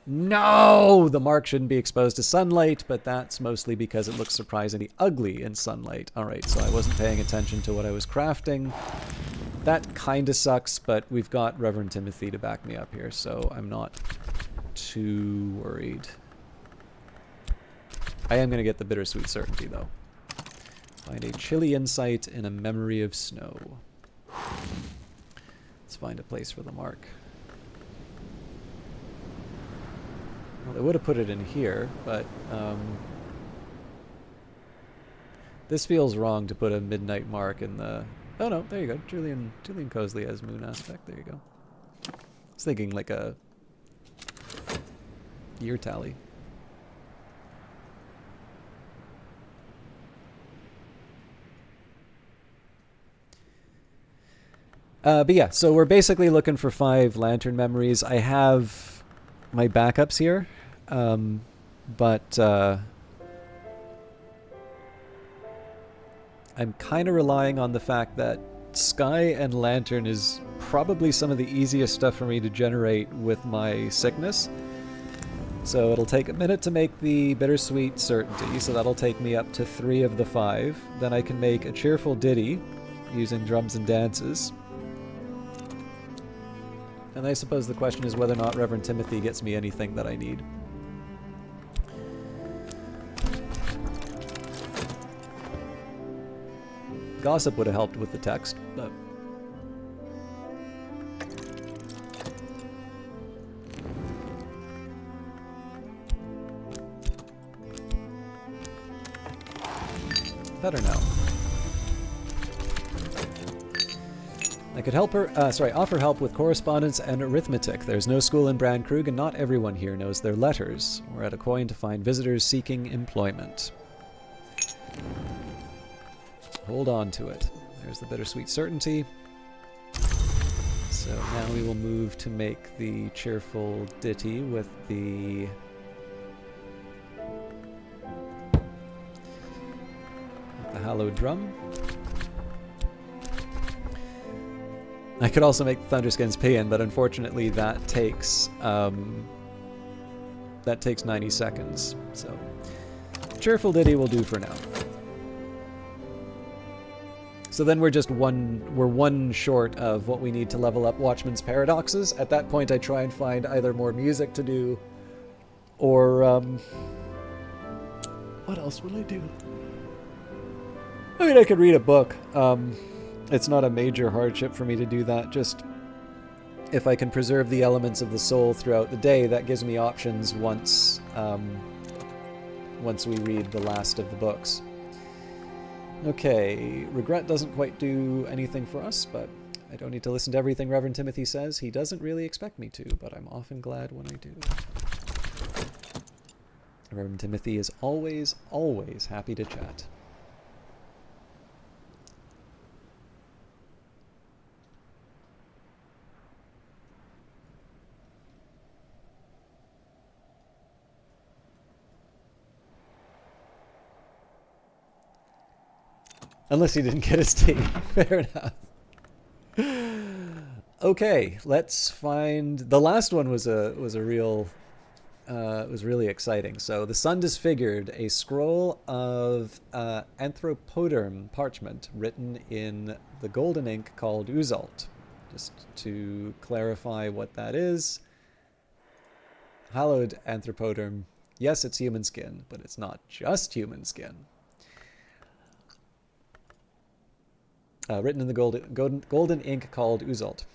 No! The mark shouldn't be exposed to sunlight, but that's mostly because it looks surprisingly ugly in sunlight. Alright, so I wasn't paying attention to what I was crafting. That kinda sucks, but we've got Reverend Timothy to back me up here, so I'm not too worried. I am going to get the Bittersweet Certainty, though. Find a chilly insight in a memory of snow. Let's find a place for the mark. Well, they would have put it in here, but this feels wrong to put a midnight mark in the... Oh no, there you go. Julian Cosley has moon aspect. There you go. I was thinking like a year tally. But yeah, so we're basically looking for 5 lantern memories. I have my backups here, but I'm kind of relying on the fact that Sky and Lantern is probably some of the easiest stuff for me to generate with my sickness. So it'll take a minute to make the Bittersweet Certainty, so that'll take me up to 3 of the 5. Then I can make a Cheerful Ditty using drums and dances. And I suppose the question is whether or not Reverend Timothy gets me anything that I need. Gossip would have helped with the text, but... better now. I could help her, offer help with correspondence and arithmetic. There's no school in Brandkrug, and not everyone here knows their letters. We're at a coin to find visitors seeking employment. Hold on to it. There's the Bittersweet Certainty. So now we will move to make the Cheerful Ditty with the... Hallowed Drum. I could also make the Thunderskin's Paean, but unfortunately that takes 90 seconds. So Cheerful Ditty will do for now. So then we're one short of what we need to level up Watchman's Paradoxes. At that point I try and find either more music to do or what else will I do? I mean, I could read a book. It's not a major hardship for me to do that. Just if I can preserve the elements of the soul throughout the day, that gives me options once we read the last of the books. Okay, regret doesn't quite do anything for us, but I don't need to listen to everything Reverend Timothy says. He doesn't really expect me to, but I'm often glad when I do. Reverend Timothy is always, always happy to chat. Unless he didn't get his tea. Fair enough. Okay, let's find... The last one was a real... was really exciting. So, the Sun Disfigured, a scroll of anthropoderm parchment written in the golden ink called Uzalt. Just to clarify what that is. Hallowed anthropoderm. Yes, it's human skin, but it's not just human skin. Written in the golden ink called Uzalt.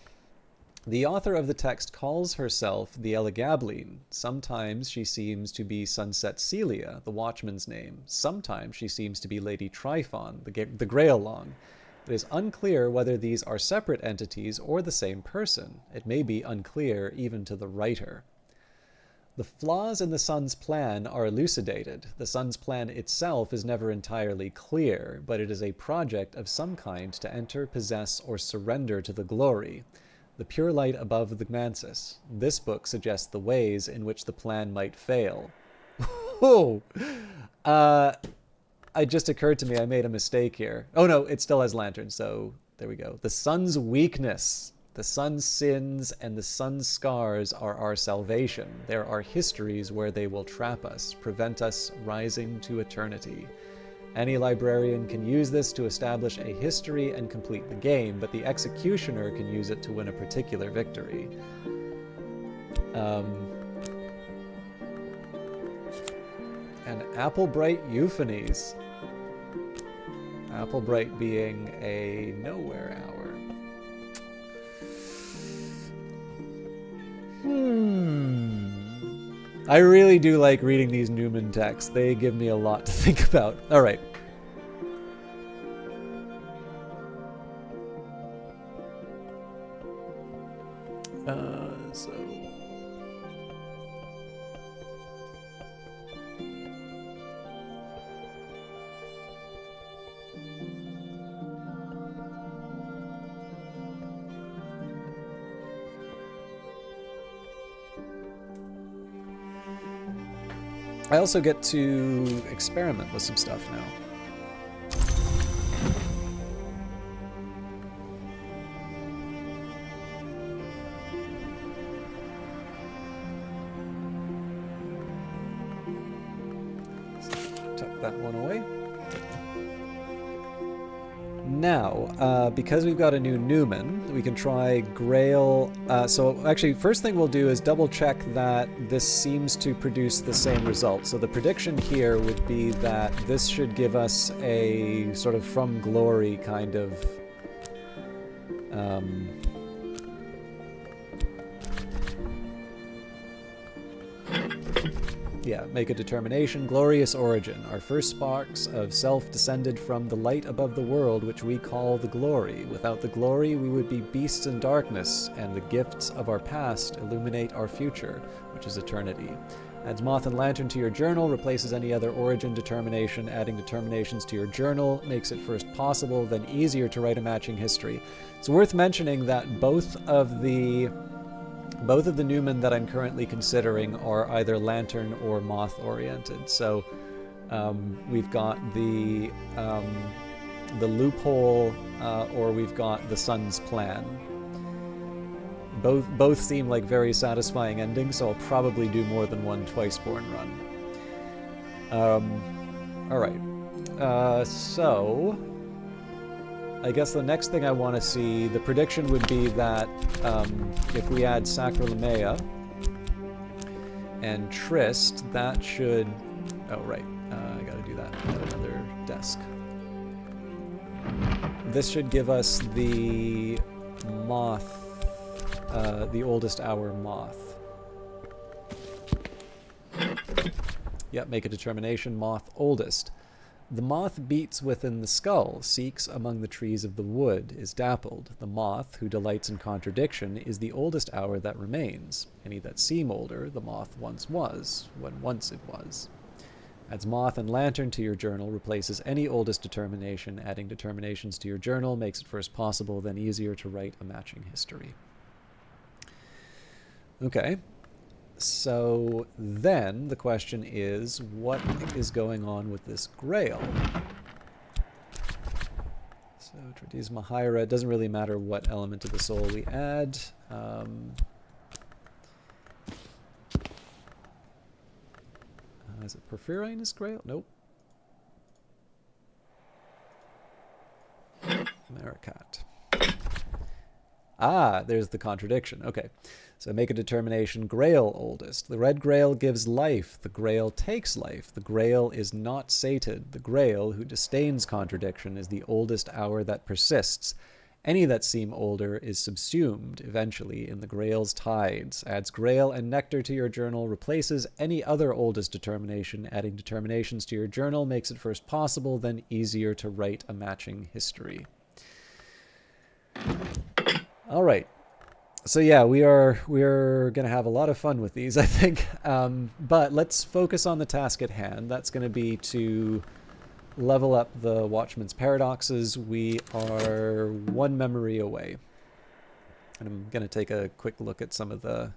The author of the text calls herself the Elegabline. Sometimes she seems to be Sunset Celia, the Watchman's name. Sometimes she seems to be Lady Tryphon, the Grail-Long. It is unclear whether these are separate entities or the same person. It may be unclear even to the writer. The flaws in the Sun's plan are elucidated. The Sun's plan itself is never entirely clear, but it is a project of some kind to enter, possess, or surrender to the glory, the pure light above the Mansis. This book suggests the ways in which the plan might fail. Oh! It just occurred to me I made a mistake here. Oh no, it still has lanterns, so there we go. The Sun's weakness. The Sun's sins and the Sun's scars are our salvation. There are histories where they will trap us, prevent us rising to eternity. Any librarian can use this to establish a history and complete the game, but the executioner can use it to win a particular victory. And Applebright Euphonies. Applebright being a nowhere hour. I really do like reading these Newman texts. They give me a lot to think about. All right. So... I also get to experiment with some stuff now. Tuck that one away. Now, because we've got a new Newman, we can try Grail. So actually, first thing we'll do is double check that this seems to produce the same result. So the prediction here would be that this should give us a sort of From Glory kind of yeah, make a determination. Glorious origin. Our first sparks of self descended from the light above the world, which we call the glory. Without the glory, we would be beasts in darkness, and the gifts of our past illuminate our future, which is eternity. Adds Moth and Lantern to your journal, replaces any other origin determination. Adding determinations to your journal makes it first possible, then easier to write a matching history. It's worth mentioning that both of the Newman that I'm currently considering are either Lantern or Moth oriented. So we've got the Loophole, or we've got the Sun's Plan. Both seem like very satisfying endings, so I'll probably do more than one Twiceborn run. All right. So I guess the next thing I want to see, the prediction would be that if we add Sacralamea and Trist, that should... Oh, right. I gotta do that at another desk. This should give us the Moth, the Oldest Hour Moth. Yep, make a determination. Moth Oldest. The moth beats within the skull, seeks among the trees of the wood, is dappled. The moth, who delights in contradiction, is the oldest hour that remains. Any that seem older, the moth once was, when once it was. Adds Moth and Lantern to your journal, replaces any oldest determination. Adding determinations to your journal makes it first possible, then easier to write a matching history. Okay. So then the question is, what is going on with this Grail? So Tradiz Mahaira, it doesn't really matter what element of the soul we add. Is it Porphyrinus Grail? Nope. Maricat. Ah, there's the contradiction. Okay. So make a determination. Grail oldest. The red Grail gives life. The Grail takes life. The Grail is not sated. The Grail, who disdains contradiction, is the oldest hour that persists. Any that seem older is subsumed, eventually, in the Grail's tides. Adds Grail and Nectar to your journal. Replaces any other oldest determination. Adding determinations to your journal makes it first possible, then easier to write a matching history. All right. So yeah, we're gonna have a lot of fun with these, I think. But let's focus on the task at hand. That's gonna be to level up the Watchman's Paradoxes. We are one memory away, and I'm gonna take a quick look at some of the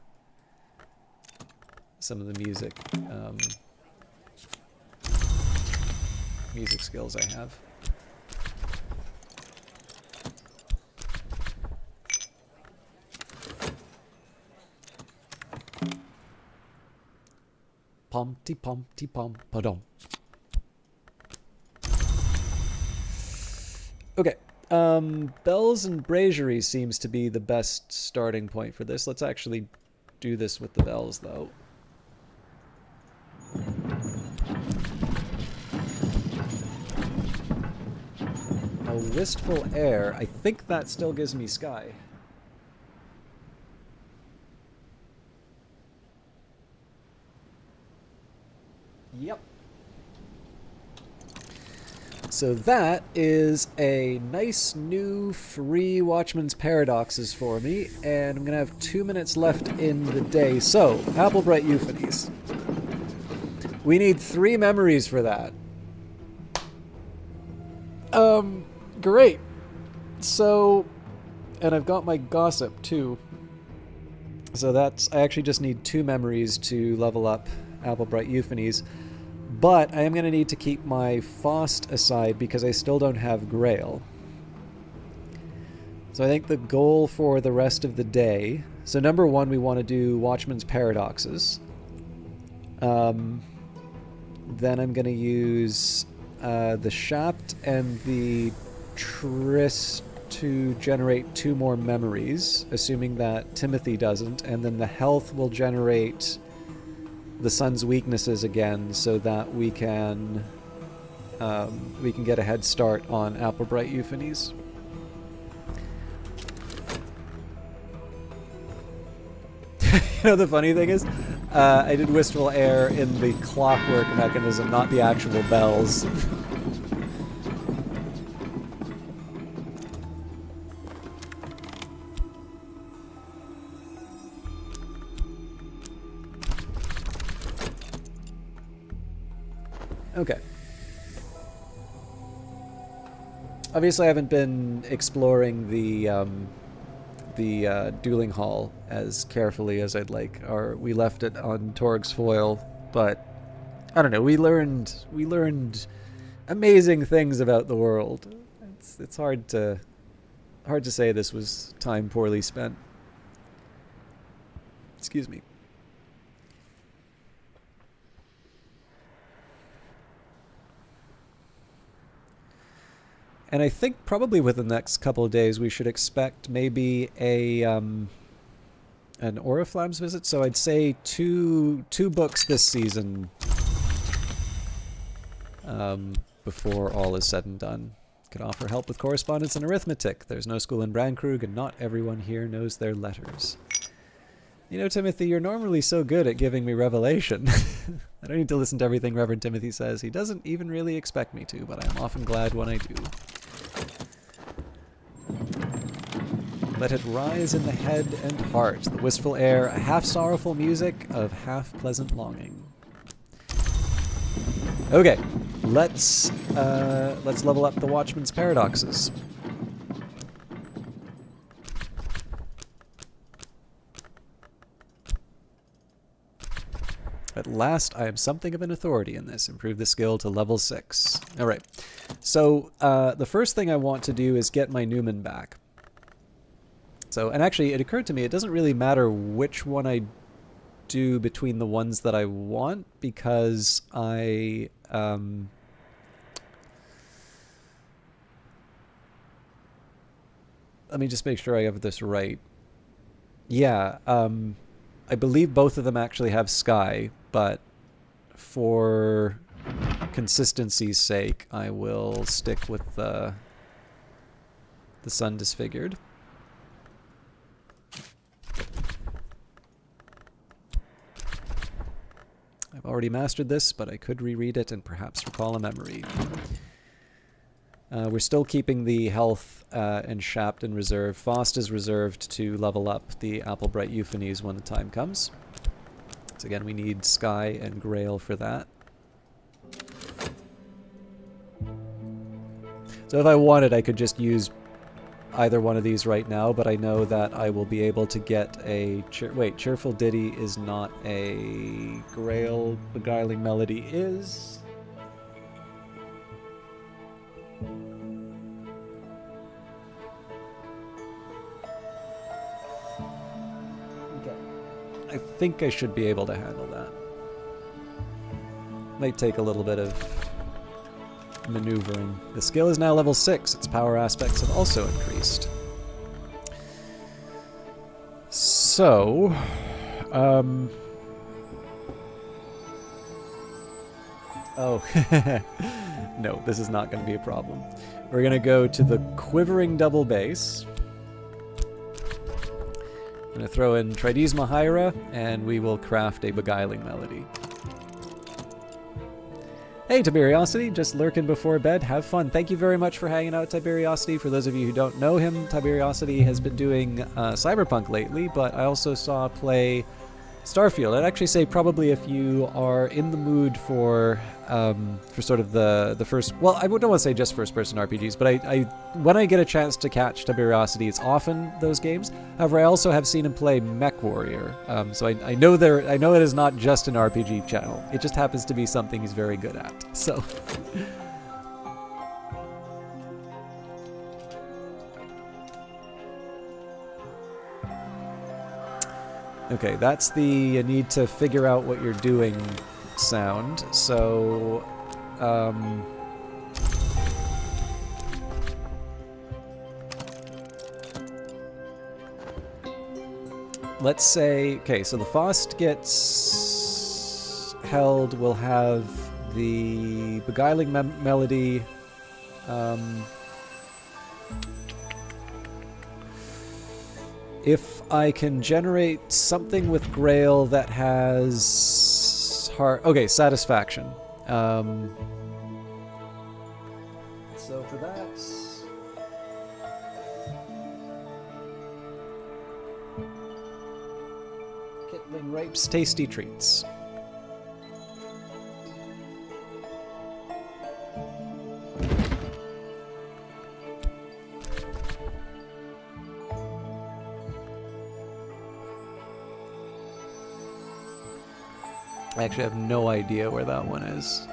music skills I have. Pom-ti-pom-ti-pom-pa-dom. Okay. Bells and Brazieri seems to be the best starting point for this. Let's actually do this with the bells, though. Wistful Air. I think that still gives me Sky. Yep. So that is a nice new free Watchman's Paradoxes for me, and I'm going to have 2 minutes left in the day. So, Applebright Euphonies. We need 3 memories for that. Great. So, and I've got my Gossip too. So I actually just need 2 memories to level up Applebright Euphonies. But I am going to need to keep my Faust aside because I still don't have Grail. So I think the goal for the rest of the day... So number 1, we want to do Watchman's Paradoxes. Then I'm going to use the Shapt and the Tryst to generate 2 more memories, assuming that Timothy doesn't. And then the Health will generate the Sun's weaknesses again, so that we can get a head start on Applebright Euphonies. You know, the funny thing is, I did Wistful Air in the clockwork mechanism, not the actual bells. Okay. Obviously, I haven't been exploring the dueling hall as carefully as I'd like. Or we left it on Torg's foil, but I don't know. We learned amazing things about the world. It's hard to say this was time poorly spent. Excuse me. And I think probably within the next couple of days we should expect maybe an Oriflamme's visit. So I'd say two books this season before all is said and done. Can offer help with correspondence and arithmetic. There's no school in Brandkrug, and not everyone here knows their letters. You know, Timothy, you're normally so good at giving me revelation. I don't need to listen to everything Reverend Timothy says. He doesn't even really expect me to, but I am often glad when I do. Let it rise in the head and heart, the wistful air, a half-sorrowful music of half-pleasant longing. Okay, let's level up the Watchman's Paradoxes. At last, I am something of an authority in this. Improve the skill to level 6. All right. So the first thing I want to do is get my Newman back. So, and actually, it occurred to me, it doesn't really matter which one I do between the ones that I want, because I... let me just make sure I have this right. Yeah, I believe both of them actually have Sky, but for consistency's sake, I will stick with the Sun Disfigured. I've already mastered this, but I could reread it and perhaps recall a memory. We're still keeping the health and Shapt in reserve. Faust is reserved to level up the Applebright Euphonies when the time comes. So again, we need Sky and Grail for that. So if I wanted, I could just use either one of these right now, but I know that I will be able to get a... Cheerful Ditty is not a... Grail Beguiling Melody is... I think I should be able to handle that. Might take a little bit of maneuvering. The skill is now level 6. Its power aspects have also increased. So, Oh, no, this is not going to be a problem. We're going to go to the Quivering Double Bass. Going to throw in Tridesma Hyra, and we will craft a Beguiling Melody. Hey, Tiberiosity, just lurking before bed. Have fun. Thank you very much for hanging out, Tiberiosity. For those of you who don't know him, Tiberiosity has been doing Cyberpunk lately, but I also saw play Starfield. I'd actually say probably if you are in the mood for sort of the first, well, I don't want to say just first-person RPGs, but I when I get a chance to catch Tiberiosity, it's often those games. However, I also have seen him play MechWarrior, so I know it is not just an RPG channel. It just happens to be something he's very good at. So. Okay, that's the you need to figure out what you're doing sound. So, let's say, okay, so the Faust gets held, we'll have the Beguiling Melody, if I can generate something with Grail that has okay, Satisfaction. So for that, Kitling Rapes Tasty Treats. I actually have no idea where that one is.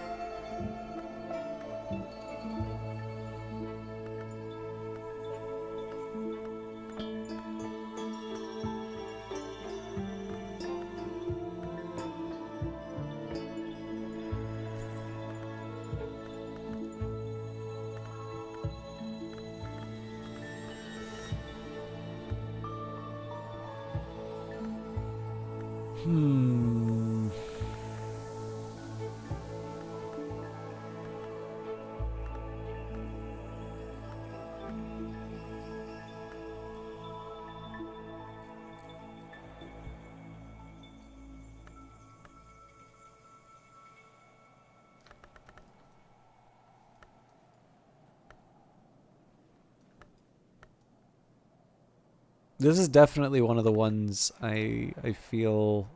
This is definitely one of the ones I feel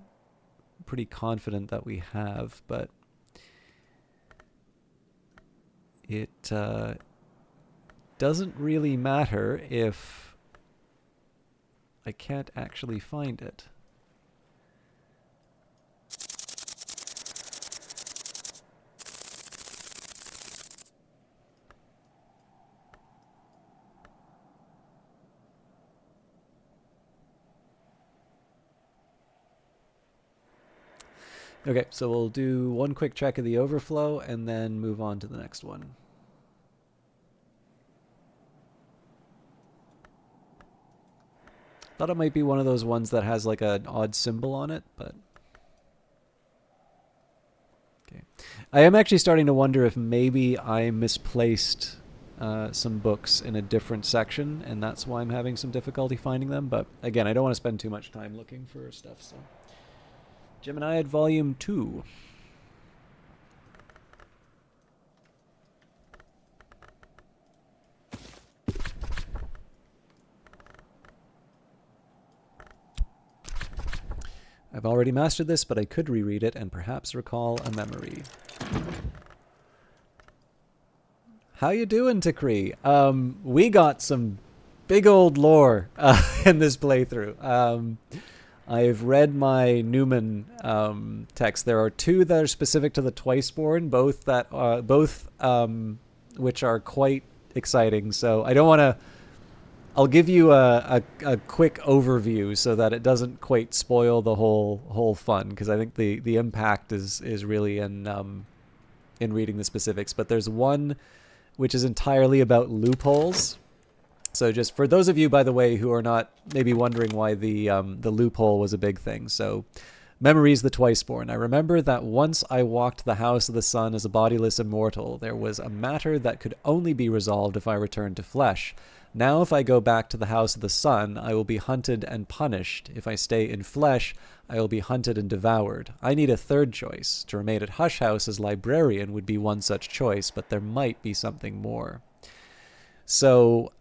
pretty confident that we have, but it doesn't really matter if I can't actually find it. Okay, so we'll do one quick check of the overflow and then move on to the next one. Thought it might be one of those ones that has like an odd symbol on it, but... Okay. I am actually starting to wonder if maybe I misplaced some books in a different section, and that's why I'm having some difficulty finding them, but again, I don't want to spend too much time looking for stuff, so... Geminiad Volume 2. I've already mastered this, but I could reread it and perhaps recall a memory. How you doing, Takri? We got some big old lore in this playthrough. I've read my Newman text. There are two that are specific to the Twiceborn, both which are quite exciting. So I don't want to. I'll give you a quick overview so that it doesn't quite spoil the whole fun, because I think the impact is really in reading the specifics. But there's one which is entirely about loopholes. So just for those of you, by the way, who are not maybe wondering why the loophole was a big thing. So Memories the Twiceborn. I remember that once I walked the House of the Sun as a bodiless immortal. There was a matter that could only be resolved if I returned to flesh. Now if I go back to the House of the Sun, I will be hunted and punished. If I stay in flesh, I will be hunted and devoured. I need a third choice. To remain at Hush House as librarian would be one such choice, but there might be something more. So,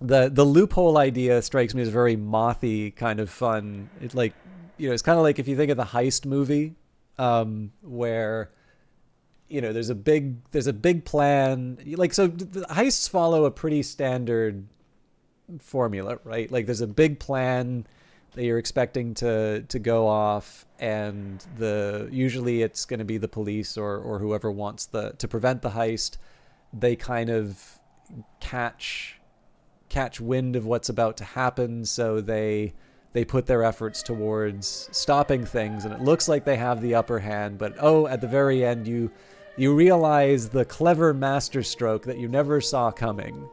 the loophole idea strikes me as very mothy, kind of fun. It like, it's kind of like if you think of the heist movie, where, there's a big plan. Like, so the heists follow a pretty standard formula, right? Like there's a big plan that you're expecting to go off, and usually it's going to be the police or whoever wants to prevent the heist. They kind of catch wind of what's about to happen, so they put their efforts towards stopping things, and it looks like they have the upper hand, but at the very end you realize the clever masterstroke that you never saw coming.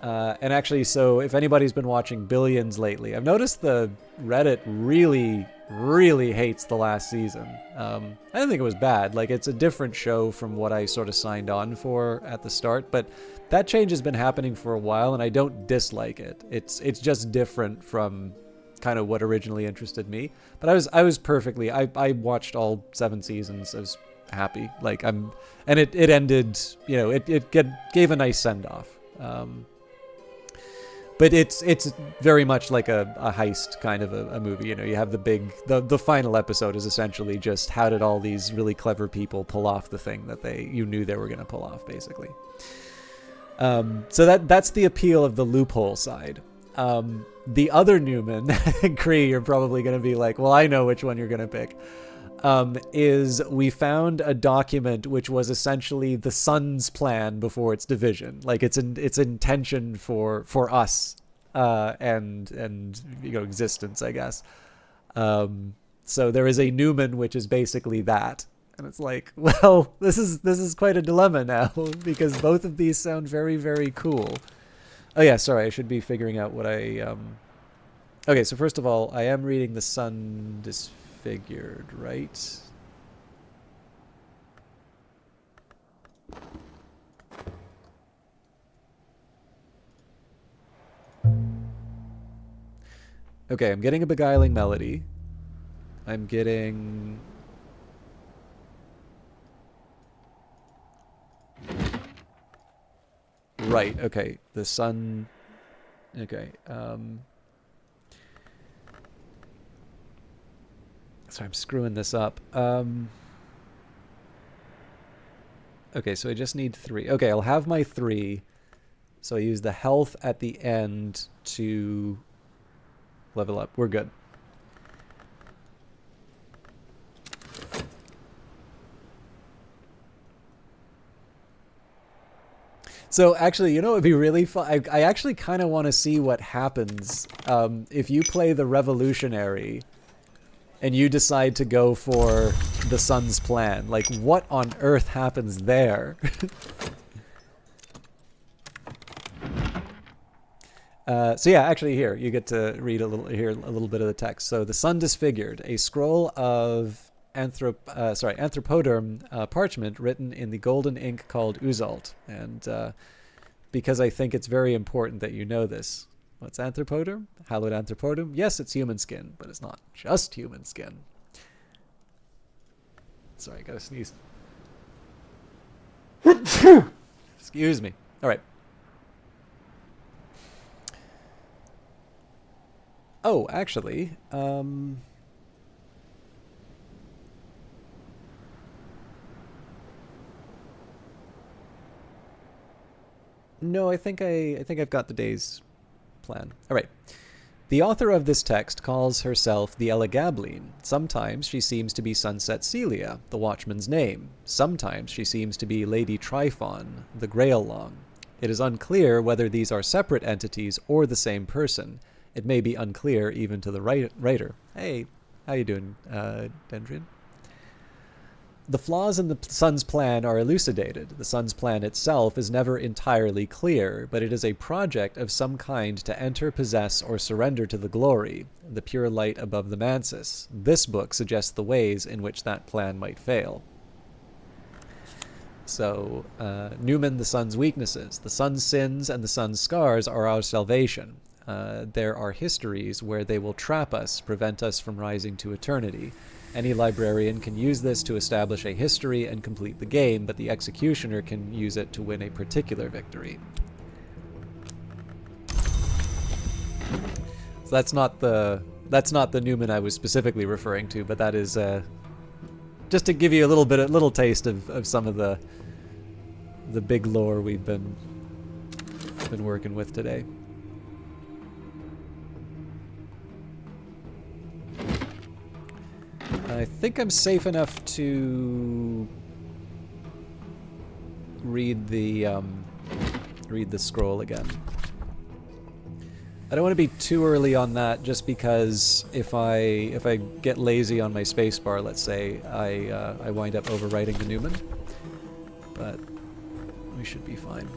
And actually, so if anybody's been watching Billions lately, I've noticed the Reddit really, really hates the last season. I didn't think it was bad. Like, it's a different show from what I sort of signed on for at the start, but that change has been happening for a while, and I don't dislike it. It's just different from kind of what originally interested me. But I was perfectly. I watched all 7 seasons. I was happy. Like, and it ended. It gave a nice send off. But it's very much like a heist kind of a movie. You have the final episode is essentially just how did all these really clever people pull off the thing that you knew they were going to pull off, basically. So that's the appeal of the loophole side. The other Newman, Cree, you're probably going to be like, well, I know which one you're going to pick. Is we found a document which was essentially the Sun's plan before its division, like its intention for us and existence, I guess. So there is a Newman which is basically that, and it's like, well, this is quite a dilemma now because both of these sound very, very cool. Oh yeah, sorry, I should be figuring out what I Okay, so first of all, I am reading The Sun Disfigured, right? Okay, I'm getting a beguiling melody. I'm getting... Right, okay. The sun... Okay, sorry, I'm screwing this up. Okay, so I just need 3. Okay, I'll have my 3. So I use the health at the end to level up. We're good. So actually, it'd be really fun. I actually kind of want to see what happens if you play the Revolutionary and you decide to go for the Sun's plan. Like, what on earth happens there? So yeah, actually here, you get to read a little bit of the text. So The Sun Disfigured, a scroll of anthropoderm parchment written in the golden ink called Uzalt. And because I think it's very important that you know this. What's anthropoderm? Hallowed anthropoderm? Yes, it's human skin, but it's not just human skin. Sorry, I gotta sneeze. Excuse me. All right. Oh, actually, no, I think I've got the day's plan. All right. The author of this text calls herself the Elegabline. Sometimes she seems to be Sunset Celia, the Watchman's name. Sometimes she seems to be Lady Tryphon, the Grail-Long. It is unclear whether these are separate entities or the same person. It may be unclear even to the writer. Hey, how you doing, Dendrian? The flaws in the Sun's plan are elucidated. The Sun's plan itself is never entirely clear, but it is a project of some kind to enter, possess, or surrender to the glory, the pure light above the Mansus. This book suggests the ways in which that plan might fail. So, Newman, the Sun's weaknesses. The Sun's sins and the Sun's scars are our salvation. There are histories where they will trap us, prevent us from rising to eternity. Any librarian can use this to establish a history and complete the game, but the executioner can use it to win a particular victory. So that's not the Newman I was specifically referring to, but that is just to give you a little taste of some of the big lore we've been working with today. I think I'm safe enough to read the scroll again. I don't want to be too early on that, just because if I get lazy on my spacebar, let's say, I wind up overwriting the Newman. But we should be fine.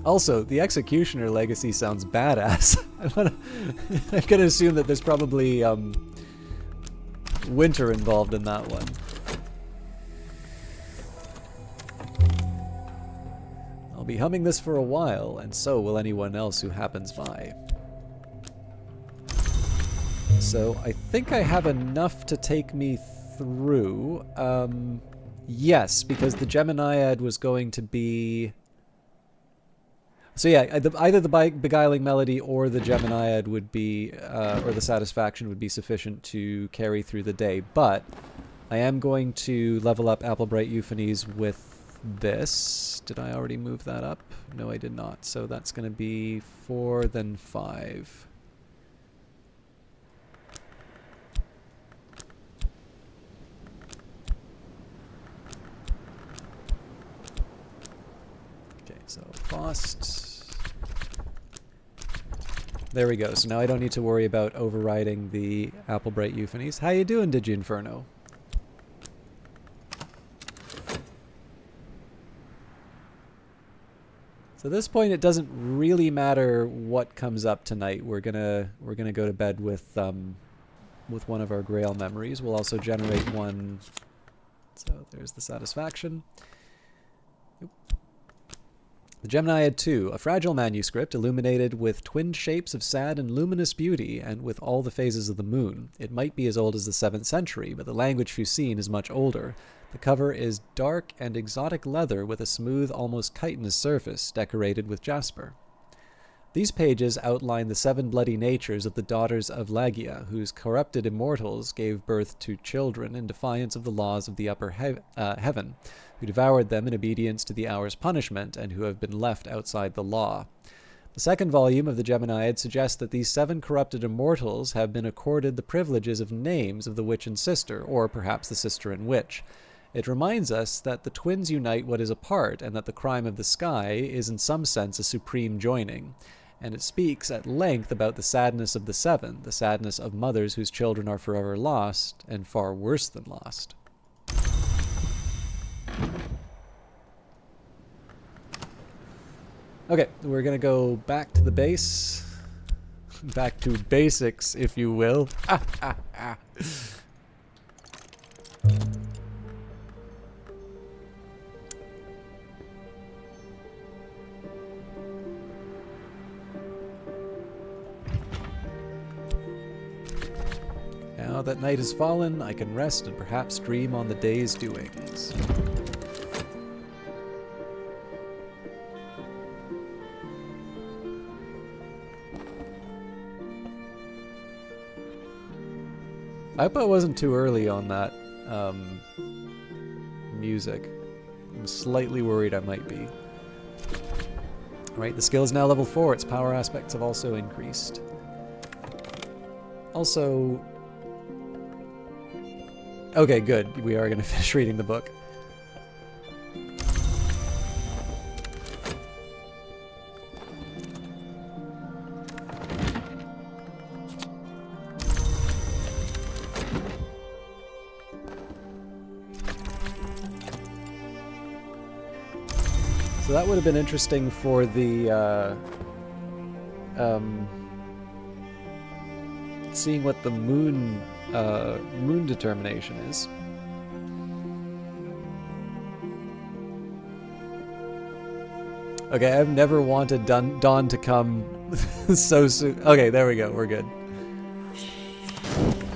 Also, the Executioner legacy sounds badass. I'm gonna assume that there's probably winter involved in that one. I'll be humming this for a while, and so will anyone else who happens by. So I think I have enough to take me through. Yes, because the Geminiad was going to be... So yeah, either the Beguiling Melody or the Geminiad would be, or the Satisfaction would be sufficient to carry through the day. But I am going to level up Applebright Euphonies with this. Did I already move that up? No, I did not. So that's going to be 4, then 5. Okay, so Faust. There we go. So now I don't need to worry about overriding the Applebright Euphonies. How you doing, Diginferno? So at this point, it doesn't really matter what comes up tonight. We're gonna go to bed with one of our Grail memories. We'll also generate one. So there's the Satisfaction. Oop. The Geminiad 2, a fragile manuscript illuminated with twin shapes of sad and luminous beauty and with all the phases of the moon. It might be as old as the 7th century, but the language Fusine is much older. The cover is dark and exotic leather with a smooth, almost chitinous surface, decorated with jasper. These pages outline the 7 bloody natures of the daughters of Lagia, whose corrupted immortals gave birth to children in defiance of the laws of the upper heaven, who devoured them in obedience to the hour's punishment, and who have been left outside the law. The second volume of the Geminiad suggests that these 7 corrupted immortals have been accorded the privileges of names of the witch and sister, or perhaps the sister and witch. It reminds us that the twins unite what is apart, and that the crime of the sky is in some sense a supreme joining. And it speaks at length about the sadness of the 7, the sadness of mothers whose children are forever lost, and far worse than lost. Okay, we're gonna go back to the base. Back to basics, if you will. Now that night has fallen, I can rest and perhaps dream on the day's doings. I hope I wasn't too early on that music. I'm slightly worried I might be. Alright, the skill is now level 4. Its power aspects have also increased. Also... Okay, good. We are going to finish reading the book. So that would have been interesting for the, seeing what the moon determination is. Okay, I've never wanted dawn to come so soon. Okay, there we go, we're good.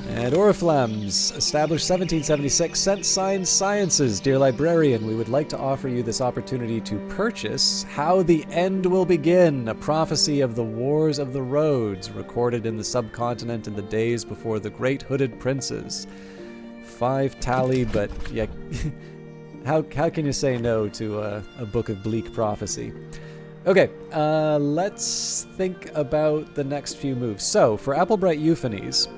And Oriflammes, established 1776, Sense Signs Sciences. Dear librarian, we would like to offer you this opportunity to purchase How the End Will Begin, a prophecy of the Wars of the Roads, recorded in the subcontinent in the days before the Great Hooded Princes. 5 tally, but yeah, how can you say no to a book of bleak prophecy? Okay, let's think about the next few moves. So, for Applebright Euphonies,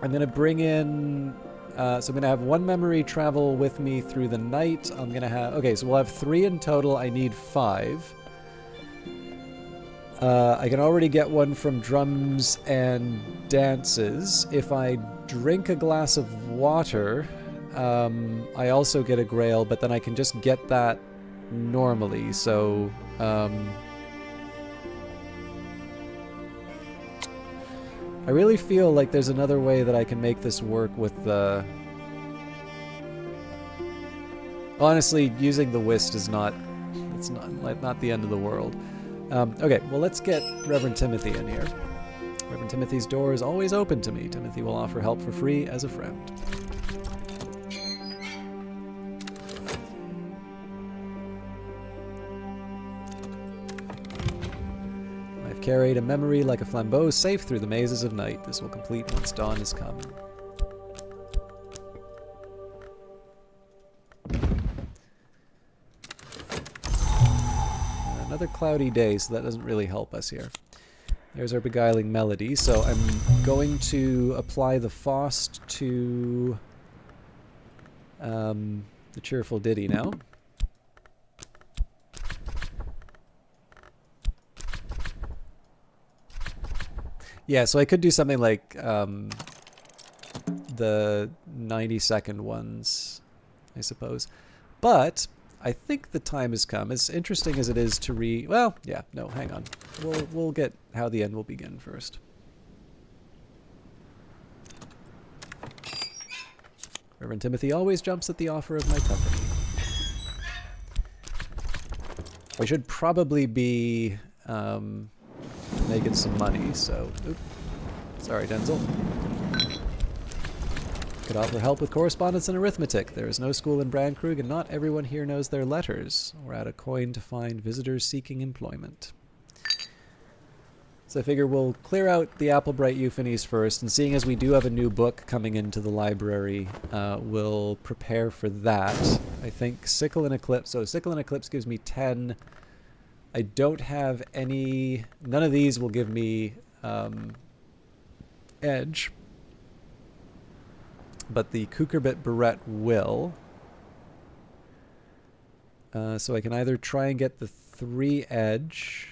I'm going to bring in, so I'm going to have 1 memory travel with me through the night. I'm going to have, okay, so we'll have 3 in total. I need 5. I can already get 1 from Drums and Dances. If I drink a glass of water, I also get a Grail, but then I can just get that normally, so... I really feel like there's another way that I can make this work with the... Honestly, using the Whist is not... It's not the end of the world. Okay, well let's get Reverend Timothy in here. Reverend Timothy's door is always open to me. Timothy will offer help for free as a friend. Carried a memory like a flambeau safe through the mazes of night. This will complete once dawn has come. Another cloudy day, so that doesn't really help us here. There's our beguiling melody. So I'm going to apply the Faust to the cheerful ditty now. Yeah, so I could do something like the 90-second ones, I suppose. But I think the time has come. As interesting as it is to read... Well, yeah, no, hang on. We'll get How the End Will Begin first. Reverend Timothy always jumps at the offer of my company. We should probably be... making some money, so... Oops. Sorry, Denzel. Could offer help with correspondence and arithmetic. There is no school in Brandkrug, and not everyone here knows their letters. Or add a coin to find visitors seeking employment. So I figure we'll clear out the Applebright Euphonies first, and seeing as we do have a new book coming into the library, we'll prepare for that. I think Sickle and Eclipse... So Sickle and Eclipse gives me 10... I don't have any... None of these will give me edge. But the Cucurbit Barrette will. So I can either try and get the 3 edge.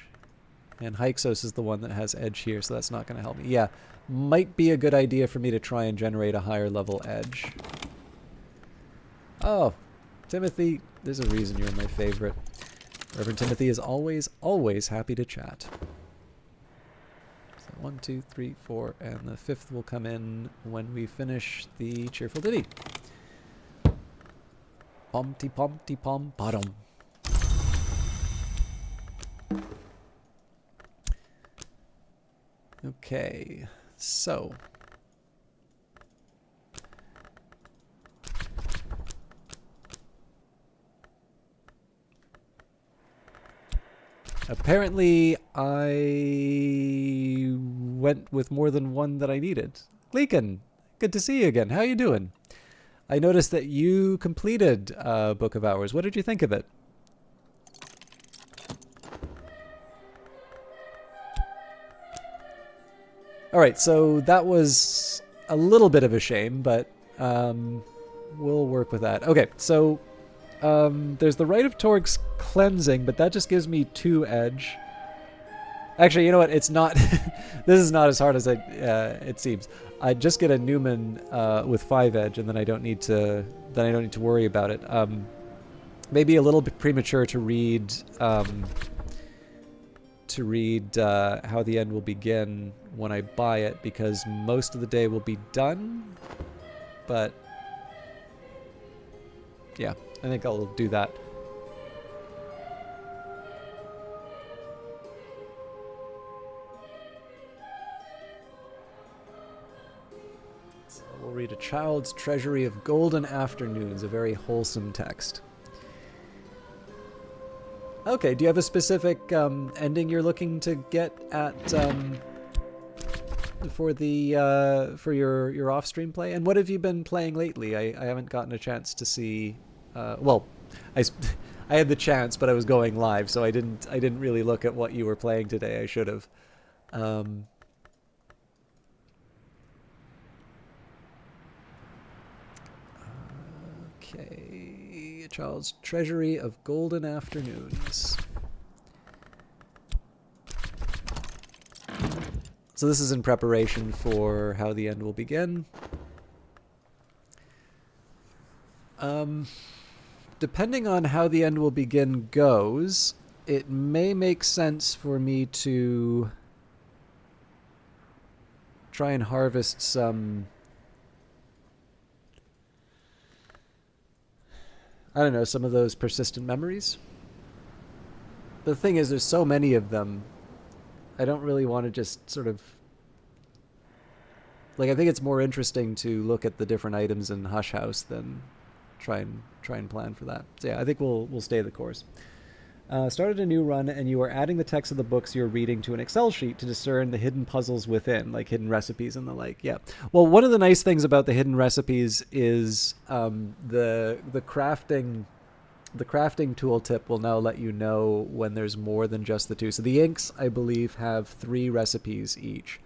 And Hyksos is the one that has edge here, so that's not going to help me. Yeah, might be a good idea for me to try and generate a higher level edge. Oh, Timothy, there's a reason you're my favorite. Reverend Timothy is always, always happy to chat. So 1, 2, 3, 4, and the 5th will come in when we finish the cheerful ditty. Pom-ti-pom-ti-pom bottom. Okay, so... Apparently, I went with more than one that I needed. Gleekin, good to see you again. How you doing? I noticed that you completed Book of Hours. What did you think of it? All right, so that was a little bit of a shame, but we'll work with that. Okay, so there's the Rite of Torg's cleansing, but that just gives me 2 edge. Actually, you know what? It's not. This is not as hard as it seems. I just get a Newman with 5 edge, and then I don't need to. Then I don't need to worry about it. Maybe a little bit premature to read. How the End Will Begin when I buy it, because most of the day will be done. But yeah, I think I'll do that. So we'll read A Child's Treasury of Golden Afternoons, a very wholesome text. Okay, do you have a specific ending you're looking to get at for your off-stream play? And what have you been playing lately? I haven't gotten a chance to see. Well, I had the chance, but I was going live, so I didn't really look at what you were playing today. I should have. Okay, A Child's Treasury of Golden Afternoons. So this is in preparation for How the End Will Begin. Depending on how the End Will Begin goes, it may make sense for me to try and harvest some, I don't know, some of those persistent memories. The thing is, there's so many of them. I don't really want to just sort of... Like, I think it's more interesting to look at the different items in Hush House than try and plan for that. So yeah, I think we'll stay the course. Started a new run, and you are adding the text of the books you're reading to an Excel sheet to discern the hidden puzzles within, like hidden recipes and the like. Yeah. Well, one of the nice things about the hidden recipes is the crafting tooltip will now let you know when there's more than just the 2. So the inks, I believe, have 3 recipes each.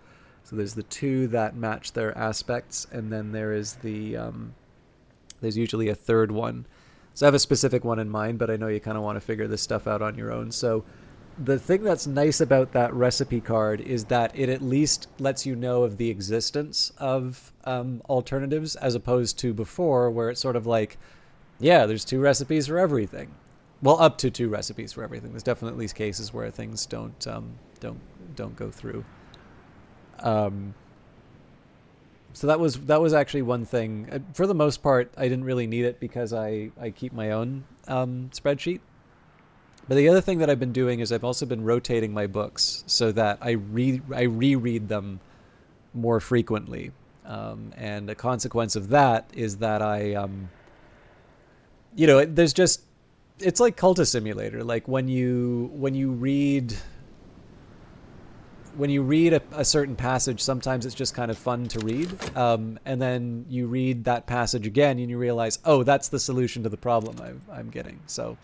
So there's the 2 that match their aspects, and then there is the there's usually a 3rd one. So I have a specific one in mind, but I know you kind of want to figure this stuff out on your own. So the thing that's nice about that recipe card is that it at least lets you know of the existence of alternatives, as opposed to before, where it's sort of like, yeah, there's 2 recipes for everything. Well, up to 2 recipes for everything. There's definitely cases where things don't go through. So that was actually one thing. For the most part, I didn't really need it because I keep my own spreadsheet. But the other thing that I've been doing is I've also been rotating my books so that I reread them more frequently. And a consequence of that is that there's just, it's like Cultist Simulator. Like when you read a certain passage, sometimes it's just kind of fun to read. And then you read that passage again and you realize, oh, that's the solution to the problem I'm getting. So,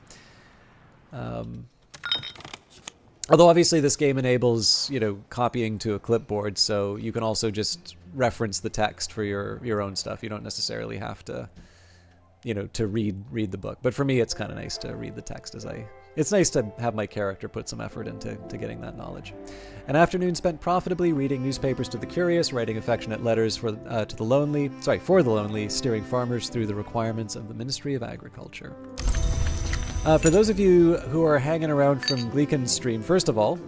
although obviously this game enables, copying to a clipboard, so you can also just reference the text for your own stuff. You don't necessarily have to, to read the book. But for me, it's kind of nice to read the text it's nice to have my character put some effort into getting that knowledge. An afternoon spent profitably reading newspapers to the curious, writing affectionate letters for the lonely, steering farmers through the requirements of the Ministry of Agriculture. For those of you who are hanging around from Gleekan's stream, first of all,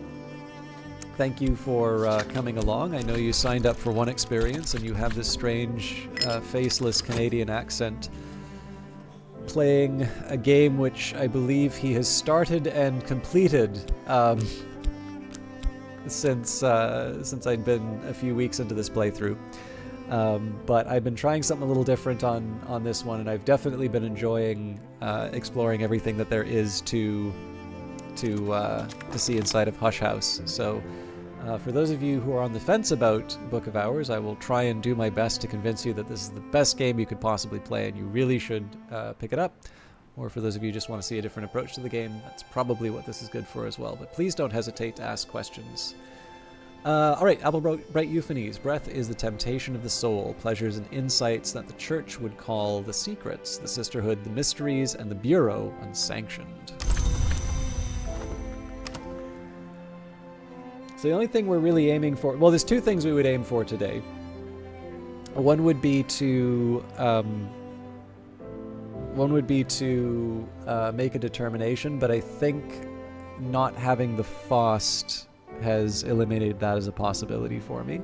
thank you for coming along. I know you signed up for one experience, and you have this strange, faceless Canadian accent playing a game which I believe he has started and completed since I'd been a few weeks into this playthrough. But I've been trying something a little different on this one, and I've definitely been enjoying exploring everything that there is to see inside of Hush House. So for those of you who are on the fence about Book of Hours, I will try and do my best to convince you that this is the best game you could possibly play and you really should pick it up. Or for those of you who just want to see a different approach to the game, that's probably what this is good for as well. But please don't hesitate to ask questions All right, Applebright Euphonies. Breath is the temptation of the soul, pleasures and insights that the church would call the secrets, the sisterhood, the mysteries, and the bureau unsanctioned. So the only thing we're really aiming for, well, there's two things we would aim for today. One would be to make a determination, but I think not having the Faust has eliminated that as a possibility for me.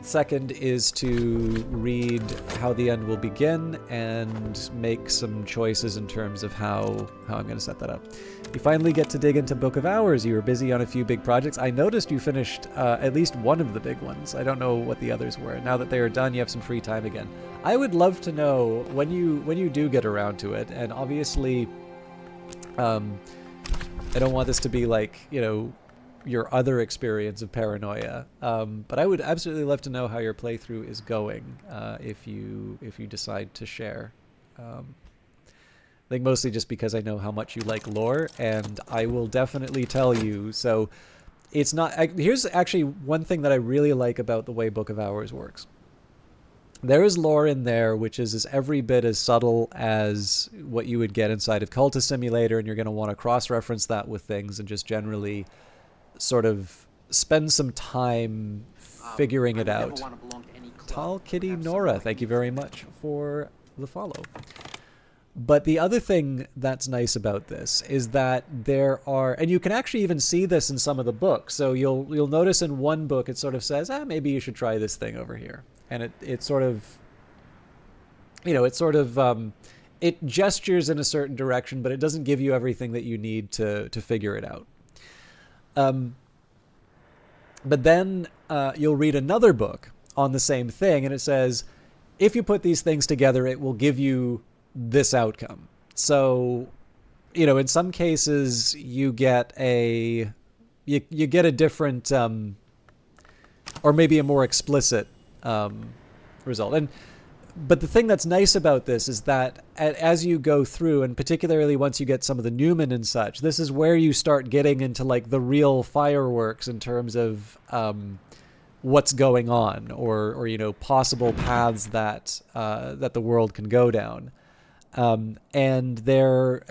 Second is to read How the End Will Begin and make some choices in terms of how I'm going to set that up. You finally get to dig into Book of Hours. You were busy on a few big projects. I noticed you finished at least one of the big ones. I don't know what the others were. Now that they are done, you have some free time again. I would love to know when you do get around to it, and obviously I don't want this to be like, your other experience of Paranoia, but I would absolutely love to know how your playthrough is going if you decide to share. I think mostly just because I know how much you like lore, and I will definitely tell you. So it's not. Here's actually one thing that I really like about the way Book of Hours works. There is lore in there which is every bit as subtle as what you would get inside of Cultist Simulator, and you're going to want to cross-reference that with things and just generally sort of spend some time figuring it out. Tall Kitty Nora, thank you very much for the follow. But the other thing that's nice about this is that there are, and you can actually even see this in some of the books. So you'll notice in one book it sort of says, maybe you should try this thing over here, and it sort of, it gestures in a certain direction, but it doesn't give you everything that you need to figure it out. But then you'll read another book on the same thing, and it says, if you put these things together, it will give you this outcome. So, in some cases you get a different, or maybe a more explicit result. But the thing that's nice about this is that as you go through, and particularly once you get some of the Newman and such, this is where you start getting into like the real fireworks in terms of what's going on, or possible paths that the world can go down. And there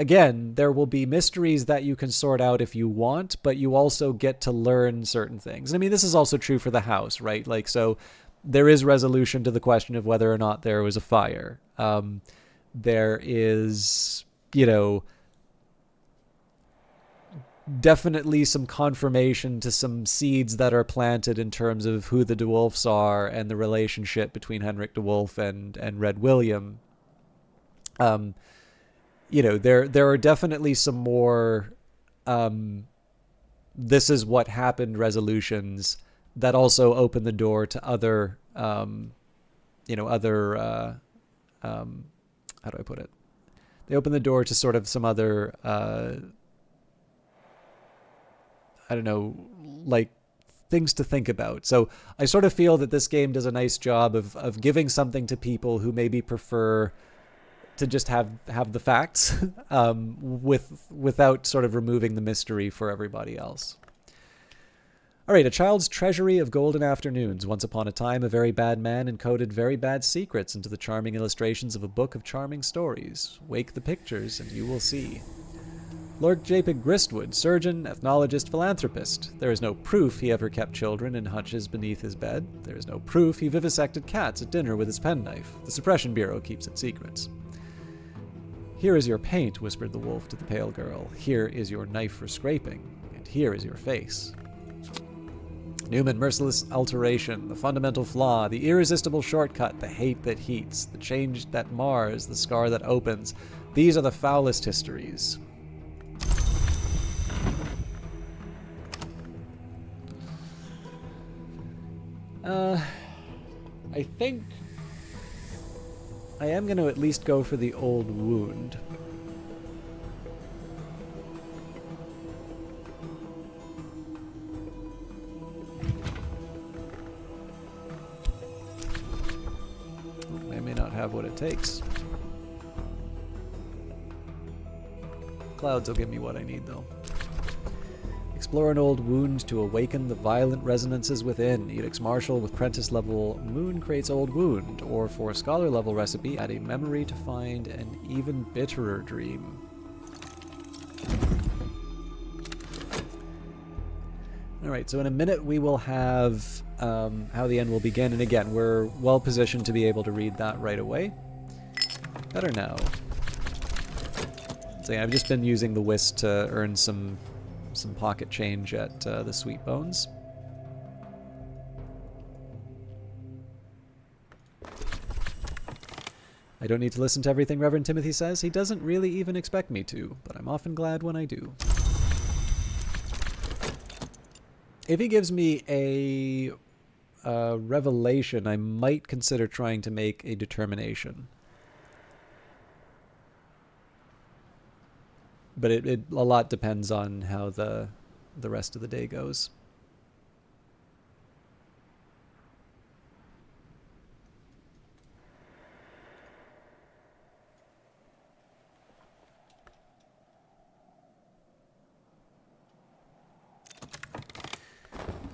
will be mysteries that you can sort out if you want, but you also get to learn certain things. I mean, this is also true for the house, right? Like, so there is resolution to the question of whether or not there was a fire. There is, definitely some confirmation to some seeds that are planted in terms of who the DeWolfs are and the relationship between Henrik DeWolf and Red William. There are definitely some more this is what happened resolutions that also open the door to other, how do I put it? They open the door to sort of some other, like things to think about. So I sort of feel that this game does a nice job of giving something to people who maybe prefer to just have the facts, without sort of removing the mystery for everybody else. All right, a child's treasury of golden afternoons. Once upon a time, a very bad man encoded very bad secrets into the charming illustrations of a book of charming stories. Wake the pictures, and you will see. Lord Jacob Gristwood, surgeon, ethnologist, philanthropist. There is no proof he ever kept children in hutches beneath his bed. There is no proof he vivisected cats at dinner with his penknife. The Suppression Bureau keeps its secrets. Here is your paint, whispered the wolf to the pale girl. Here is your knife for scraping, and here is your face. Newman, merciless alteration, the fundamental flaw, the irresistible shortcut, the hate that heats, the change that mars, the scar that opens. These are the foulest histories. I think I am going to at least go for the old wound. They may not have what it takes. Clouds will give me what I need, though. explore an old wound to awaken the violent resonances within. Edicts Marshall with Prentice level moon creates old wound. Or for scholar level recipe, add a memory to find an even bitterer dream. Alright, so in a minute we will have How the End Will Begin, and again, we're well positioned to be able to read that right away. Better now. So yeah, I've just been using the whist to earn some pocket change at the Sweet Bones. I don't need to listen to everything Reverend Timothy says. He doesn't really even expect me to, but I'm often glad when I do. If he gives me a revelation, I might consider trying to make a determination. But a lot depends on how the rest of the day goes.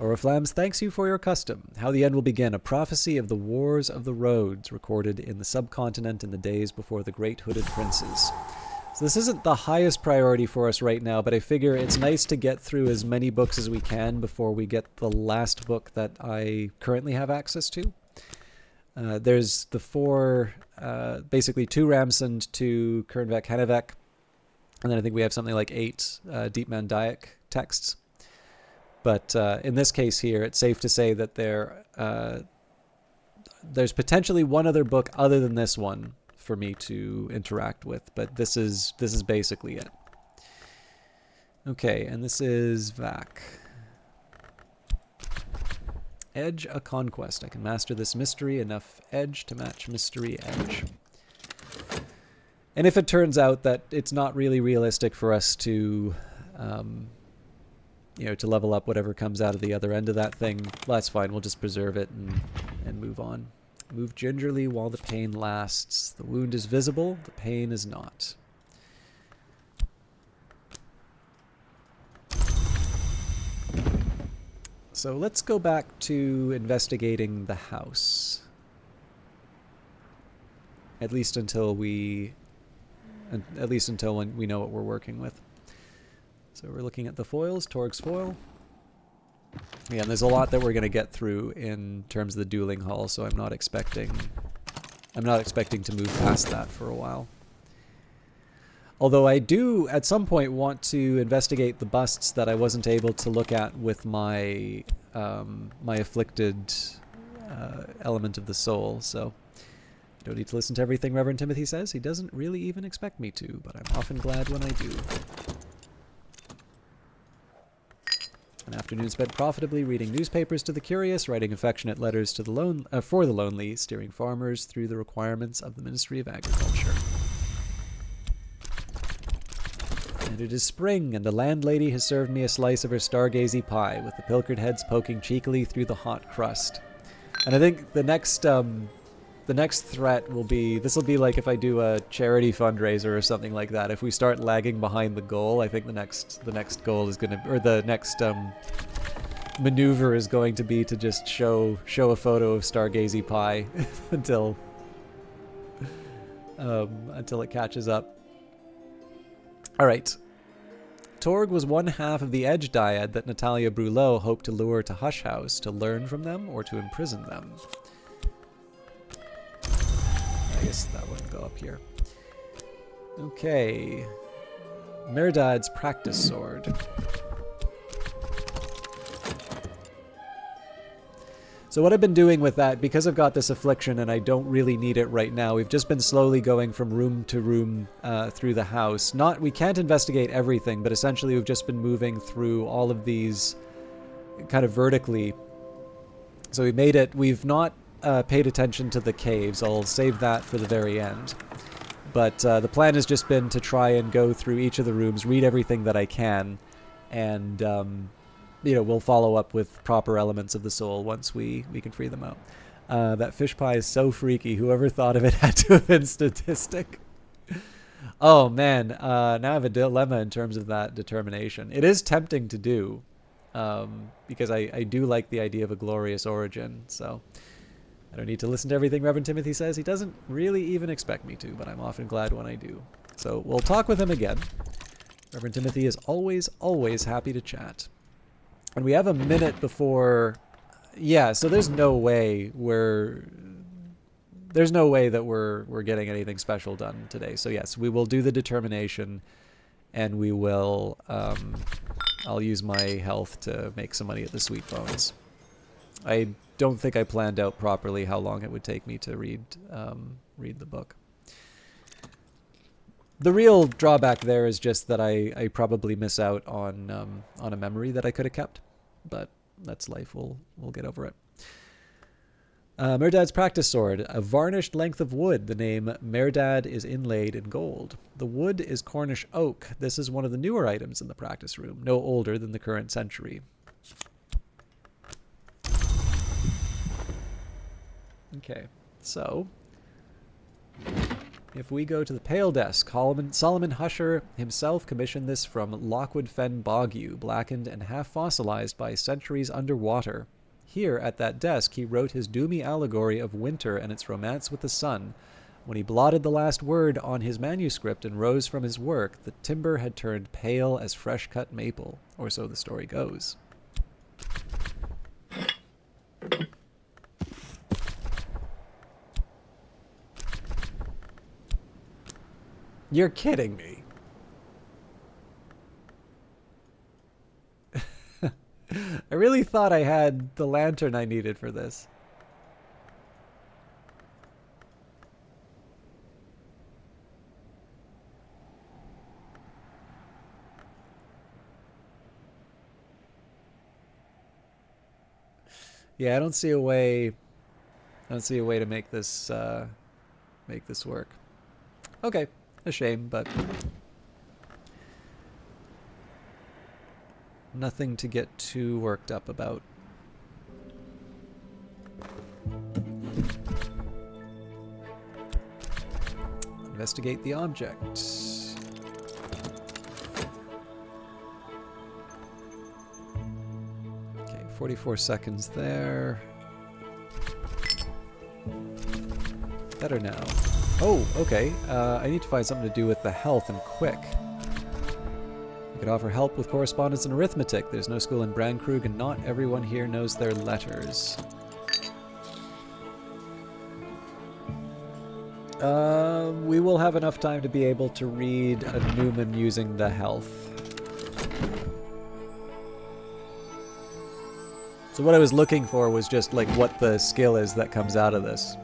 Oriflams thanks you for your custom. How the End Will Begin, a prophecy of the Wars of the Roads, recorded in the subcontinent in the days before the Great Hooded Princes. So this isn't the highest priority for us right now, but I figure it's nice to get through as many books as we can before we get the last book that I currently have access to. There's the four, basically 2 Ramsund, 2 Kernvek Henevek, and then I think we have something like 8 Deep Mandaic texts. But in this case here, it's safe to say that there's potentially one other book other than this one for me to interact with, but this is basically it. Okay, and this is Vac. Edge a conquest. I can master this mystery, enough edge to match mystery edge. And if it turns out that it's not really realistic for us to to level up whatever comes out of the other end of that thing, that's fine. We'll just preserve it and move on. Move gingerly while the pain lasts. The wound is visible, the pain is not. So let's go back to investigating the house. At least until when we know what we're working with. So we're looking at the foils, Torg's foil. Yeah, and there's a lot that we're going to get through in terms of the dueling hall, so I'm not expecting to move past that for a while. Although I do at some point want to investigate the busts that I wasn't able to look at with my my afflicted element of the soul, so I don't need to listen to everything Reverend Timothy says. He doesn't really even expect me to, but I'm often glad when I do. An afternoon spent profitably reading newspapers to the curious, writing affectionate letters to for the lonely, steering farmers through the requirements of the Ministry of Agriculture. And it is spring, and the landlady has served me a slice of her stargazy pie, with the pilchard heads poking cheekily through the hot crust. And I think the next threat will be, this will be like if I do a charity fundraiser or something like that. If we start lagging behind the goal, I think the next goal is going to, or the next maneuver is going to be to just show a photo of stargazy pie until it catches up. All right. Torg was one half of the Edge Dyad that Natalia Brulot hoped to lure to Hush House to learn from them or to imprison them. I guess that wouldn't go up here. Okay. Merdad's practice sword. So what I've been doing with that, because I've got this affliction and I don't really need it right now, we've just been slowly going from room to room through the house. We can't investigate everything, but essentially we've just been moving through all of these kind of vertically. So we've not paid attention to the caves. I'll save that for the very end. But the plan has just been to try and go through each of the rooms, read everything that I can, and we'll follow up with proper elements of the soul once we can free them out. That fish pie is so freaky. Whoever thought of it had to have been statistic. Oh man, now I have a dilemma in terms of that determination. It is tempting to do, because I do like the idea of a glorious origin. So I don't need to listen to everything Reverend Timothy says. He doesn't really even expect me to, but I'm often glad when I do. So we'll talk with him again. Reverend Timothy is always, always happy to chat. And we have a minute before... Yeah, so there's no way that we're getting anything special done today. So yes, we will do the determination, and we will... I'll use my health to make some money at the Sweet Bones. I don't think I planned out properly how long it would take me to read the book. The real drawback there is just that I probably miss out on a memory that I could have kept, but that's life. We'll get over it. Merdad's practice sword, a varnished length of wood. The name Merdad is inlaid in gold. The wood is Cornish oak. This is one of the newer items in the practice room, no older than the current century. Okay, so if we go to the Pale Desk, Solomon Husher himself commissioned this from Lockwood Fen Boggew, blackened and half fossilized by centuries underwater. Here, at that desk, he wrote his doomy allegory of winter and its romance with the sun. When he blotted the last word on his manuscript and rose from his work, the timber had turned pale as fresh-cut maple, or so the story goes. You're kidding me. I really thought I had the lantern I needed for this. Yeah, I don't see a way to make this work. Okay, a shame, but nothing to get too worked up about. Investigate the object. Okay, 44 seconds there. Better now. Oh, okay. I need to find something to do with the health and quick. I could offer help with correspondence and arithmetic. There's no school in Brandkrug, and not everyone here knows their letters. We will have enough time to be able to read a Newman using the health. So what I was looking for was just like what the skill is that comes out of this.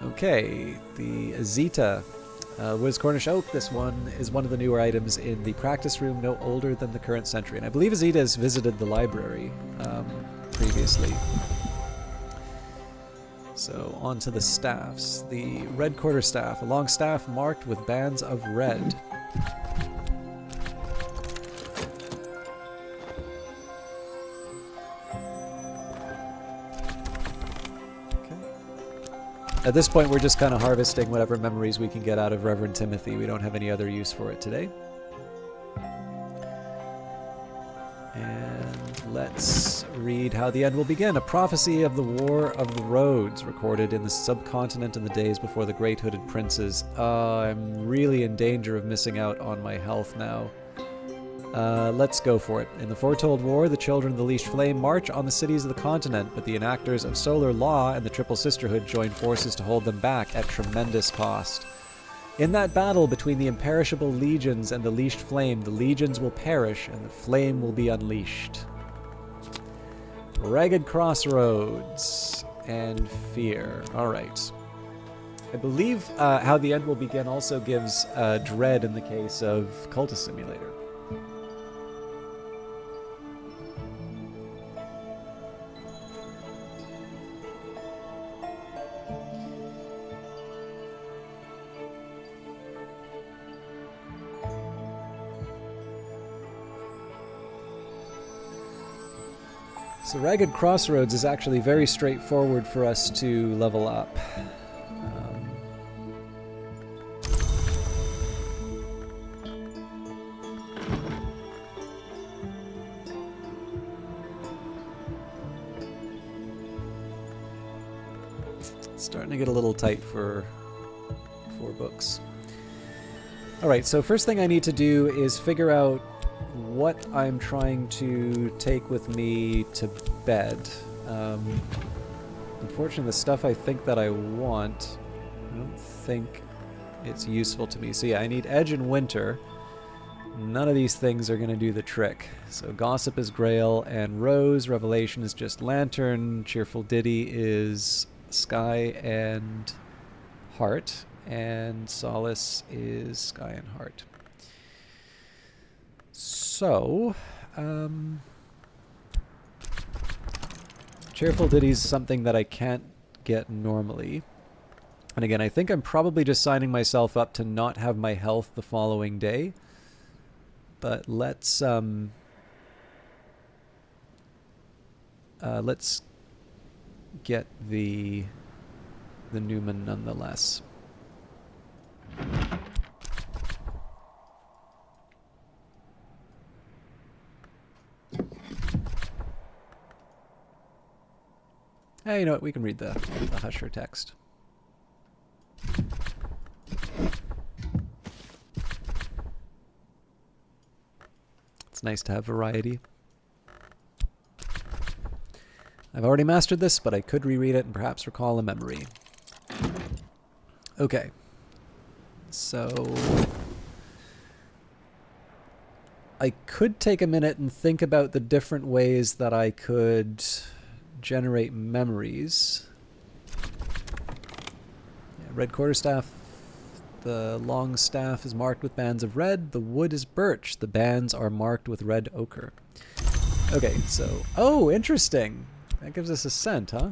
Okay, the Azita. Was Cornish Oak. This one is one of the newer items in the practice room, no older than the current century. And I believe Azita has visited the library previously. So on to the staffs. The red quarterstaff, a long staff marked with bands of red. At this point, we're just kind of harvesting whatever memories we can get out of Reverend Timothy. We don't have any other use for it today. And let's read how the end will begin. A prophecy of the War of the Roads, recorded in the subcontinent in the days before the Great Hooded Princes. I'm really in danger of missing out on my health now. Let's go for it. In the foretold war, the children of the Leashed Flame march on the cities of the continent, but the enactors of Solar Law and the Triple Sisterhood join forces to hold them back at tremendous cost. In that battle between the imperishable legions and the Leashed Flame, the legions will perish and the flame will be unleashed. Ragged Crossroads and Fear. Alright. I believe how the end will begin also gives dread in the case of Cultist Simulator. So Ragged Crossroads is actually very straightforward for us to level up. Starting to get a little tight for 4 books. Alright, so first thing I need to do is figure out what I'm trying to take with me to bed. Unfortunately, the stuff I think that I want, I don't think it's useful to me. So yeah, I need Edge and Winter. None of these things are going to do the trick. So Gossip is Grail, and Rose, Revelation is just Lantern, Cheerful Ditty is Sky and Heart, and Solace is Sky and Heart. So, Cheerful Ditty's something that I can't get normally. And again, I think I'm probably just signing myself up to not have my health the following day. But let's get the Newman nonetheless. Hey, you know what? We can read the Husher text. It's nice to have variety. I've already mastered this, but I could reread it and perhaps recall a memory. Okay. So I could take a minute and think about the different ways that I could generate memories. Yeah, red quarterstaff. The long staff is marked with bands of red. The wood is birch. The bands are marked with red ochre. Okay, so... Oh, interesting. That gives us a scent, huh?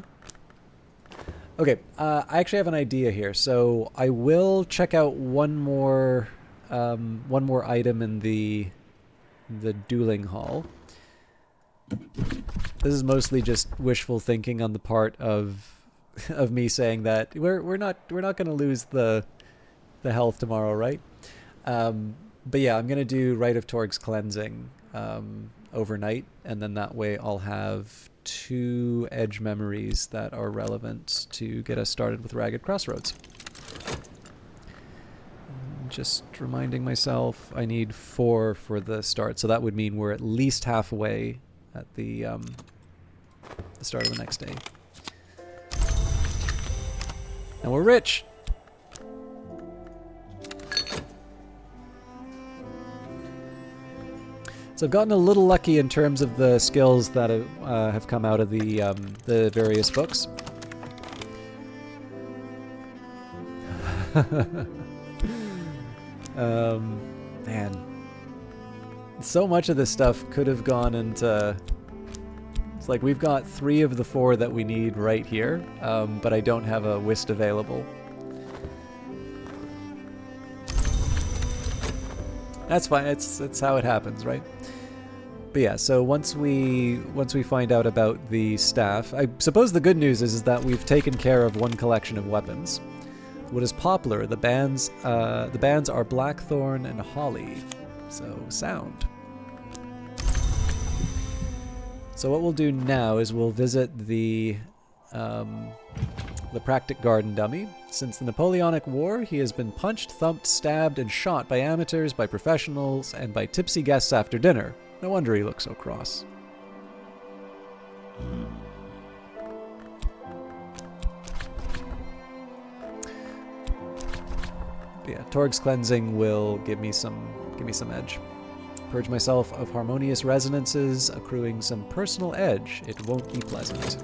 Okay, I actually have an idea here. So I will check out one more item in the dueling hall. This is mostly just wishful thinking on the part of me saying that we're not going to lose the health tomorrow, right? But yeah, I'm gonna do Rite of Torg's Cleansing overnight, and then that way I'll have 2 edge memories that are relevant to get us started with Ragged Crossroads. Just reminding myself I need 4 for the start, so that would mean we're at least halfway at the start of the next day. And we're rich! So I've gotten a little lucky in terms of the skills that have come out of the various books. Man, so much of this stuff could have gone into... It's like we've got 3 of the 4 that we need right here, but I don't have a whist available. That's fine. It's how it happens, right? But yeah, so once we find out about the staff, I suppose the good news is that we've taken care of one collection of weapons. What is Poplar? The bands are Blackthorn and Holly. So sound. So what we'll do now is we'll visit the Practic Garden dummy. Since the Napoleonic War, he has been punched, thumped, stabbed, and shot by amateurs, by professionals, and by tipsy guests after dinner. No wonder he looks so cross. But yeah, Torg's Cleansing will give me some edge. Purge myself of harmonious resonances, accruing some personal edge. It won't be pleasant.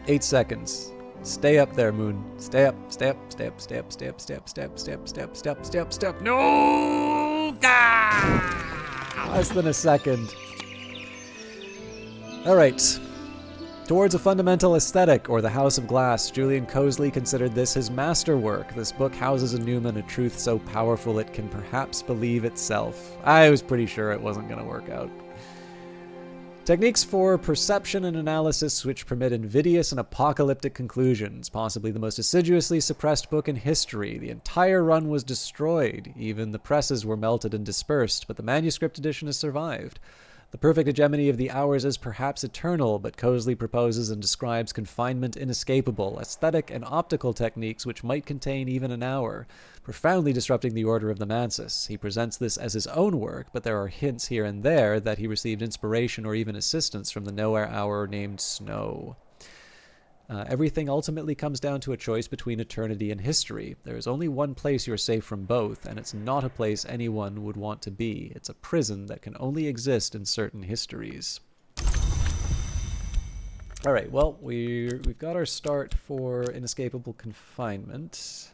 Eight seconds. Stay up there, Moon. Stay up, stay up, stay up, stay up, stay up, stay up, stay up, stay up, stay up, stay up, stay up, stay up. No! Ah! Less than a second. Alright. Towards a fundamental aesthetic, or the House of Glass, Julian Cosley considered this his masterwork. This book houses in Newman a truth so powerful it can perhaps believe itself. I was pretty sure it wasn't going to work out. Techniques for perception and analysis which permit invidious and apocalyptic conclusions. Possibly the most assiduously suppressed book in history. The entire run was destroyed. Even the presses were melted and dispersed, but the manuscript edition has survived. The perfect hegemony of the hours is perhaps eternal, but Cosley proposes and describes confinement inescapable, aesthetic and optical techniques which might contain even an hour, profoundly disrupting the order of the Mansis. He presents this as his own work, but there are hints here and there that he received inspiration or even assistance from the nowhere hour named Snow. Everything ultimately comes down to a choice between eternity and history. There is only one place you're safe from both, and it's not a place anyone would want to be. It's a prison that can only exist in certain histories. All right, well, we've got our start for Inescapable Confinement.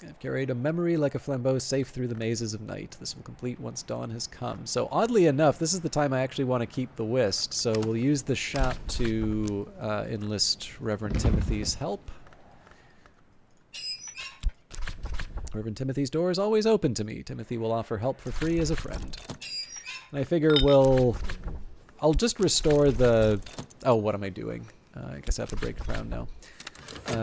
I've carried a memory like a flambeau safe through the mazes of night. This will complete once dawn has come. So oddly enough, this is the time I actually want to keep the whist. So we'll use the shop to enlist Reverend Timothy's help. Reverend Timothy's door is always open to me. Timothy will offer help for free as a friend. And I figure I'll just restore the... Oh, what am I doing? I guess I have to break ground now.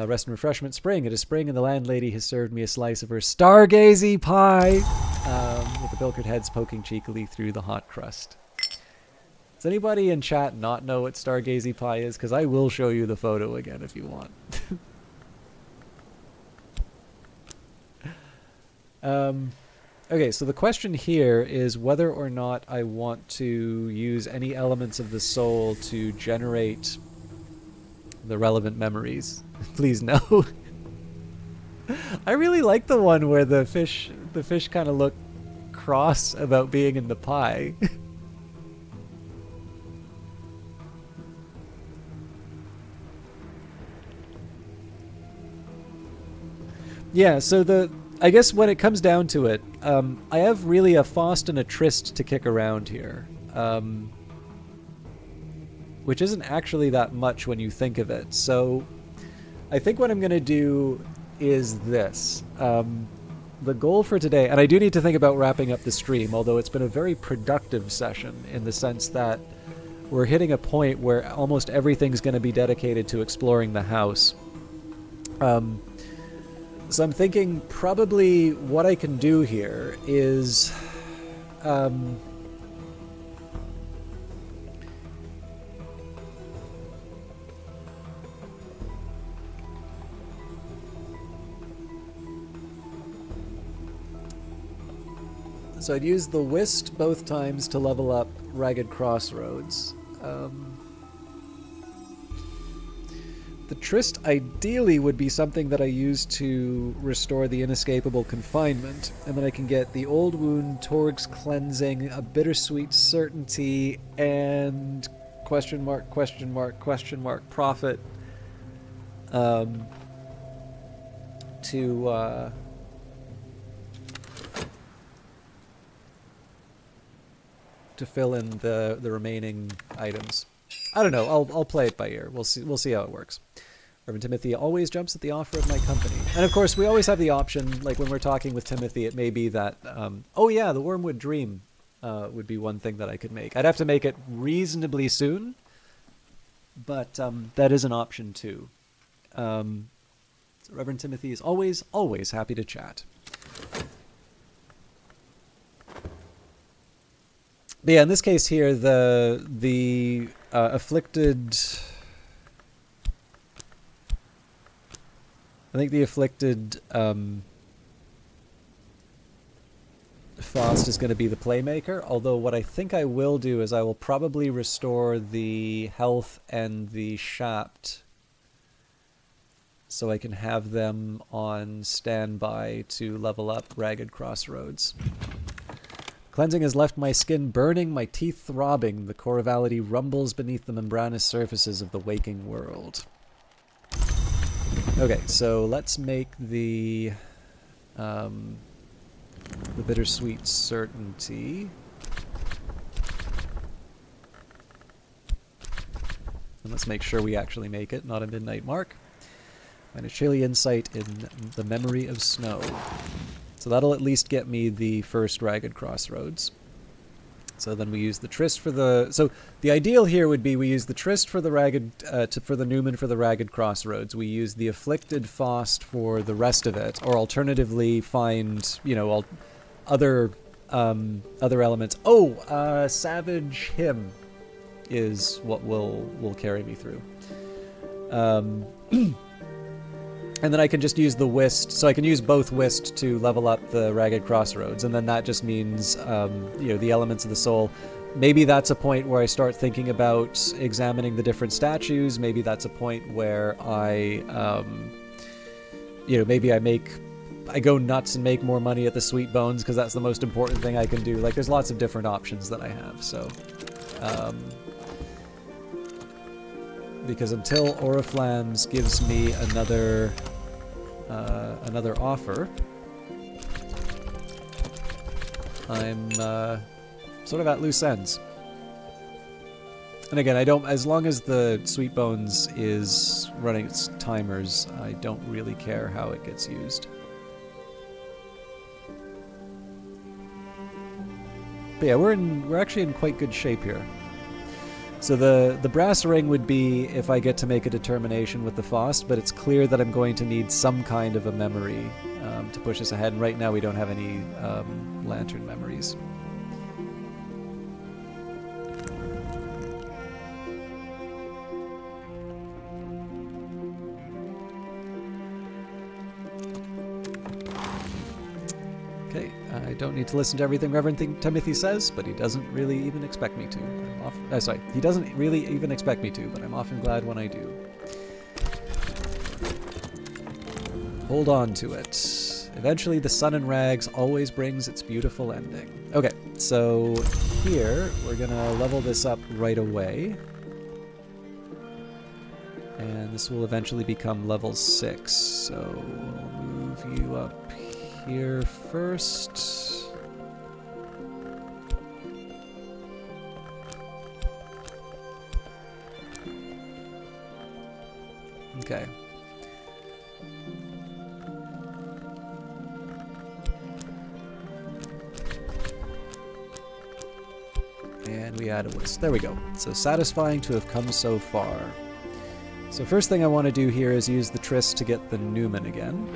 Rest and refreshment spring. It is spring and the landlady has served me a slice of her stargazy pie with the bilkered heads poking cheekily through the hot crust. Does anybody in chat not know what stargazy pie is? Because I will show you the photo again if you want. Okay, so the question here is whether or not I want to use any elements of the soul to generate the relevant memories. Please no. I really like the one where the fish kind of look cross about being in the pie. Yeah, so I guess when it comes down to it, I have really a Faust and a Trist to kick around here. Which isn't actually that much when you think of it. So I think what I'm going to do is this. The goal for today, and I do need to think about wrapping up the stream, although it's been a very productive session in the sense that we're hitting a point where almost everything's going to be dedicated to exploring the house. So I'm thinking probably what I can do here is... So I'd use the whist both times to level up Ragged Crossroads. The Tryst ideally would be something that I use to restore the Inescapable Confinement, and then I can get the Old Wound, Torg's Cleansing, a Bittersweet Certainty, and question mark Prophet to fill in the remaining items. I don't know. I'll play it by ear. We'll see how it works. Reverend Timothy always jumps at the offer of my company. And of course, we always have the option, like when we're talking with Timothy, it may be that, oh yeah, the Wormwood Dream would be one thing that I could make. I'd have to make it reasonably soon, but that is an option too. So Reverend Timothy is always happy to chat. But yeah, in this case here, the afflicted... I think the afflicted Faust is going to be the playmaker, although what I think I will do is I will probably restore the health and the shaft so I can have them on standby to level up Ragged Crossroads. Cleansing has left my skin burning, my teeth throbbing. The corvality rumbles beneath the membranous surfaces of the waking world. Okay, so let's make the Bittersweet Certainty. And let's make sure we actually make it, not a midnight mark. Find a chilly insight in the memory of snow. So that'll at least get me the first Ragged Crossroads. So then we use the Tryst for the... So the ideal here would be we use the Tryst for the Ragged... for the Newman for the Ragged Crossroads. We use the Afflicted Faust for the rest of it. Or alternatively find, you know, other elements. Oh! Savage Hymn is what will carry me through. And then I can just use the Whist, so I can use both Whist to level up the Ragged Crossroads, and then that just means, you know, the elements of the soul. Maybe that's a point where I start thinking about examining the different statues. Maybe that's a point where I, you know, maybe I go nuts and make more money at the Sweet Bones, because that's the most important thing I can do. Like, there's lots of different options that I have, so... because until Oriflammes gives me another offer, I'm sort of at loose ends. And again, I don't, as long as the Sweet Bones is running its timers, I don't really care how it gets used. But yeah, we're actually in quite good shape here. So the brass ring would be if I get to make a determination with the Faust, but it's clear that I'm going to need some kind of a memory to push us ahead. And right now we don't have any lantern memories. Okay, I don't need to listen to everything Reverend Timothy says, but he doesn't really even expect me to. He doesn't really even expect me to, but I'm often glad when I do. Hold on to it. Eventually the sun and rags always brings its beautiful ending. Okay, so here we're gonna level this up right away. And this will eventually become level 6, so we'll move you up here first. Okay. And we add a Whist. There we go. So satisfying to have come so far. So first thing I want to do here is use the Tryst to get the Newman again.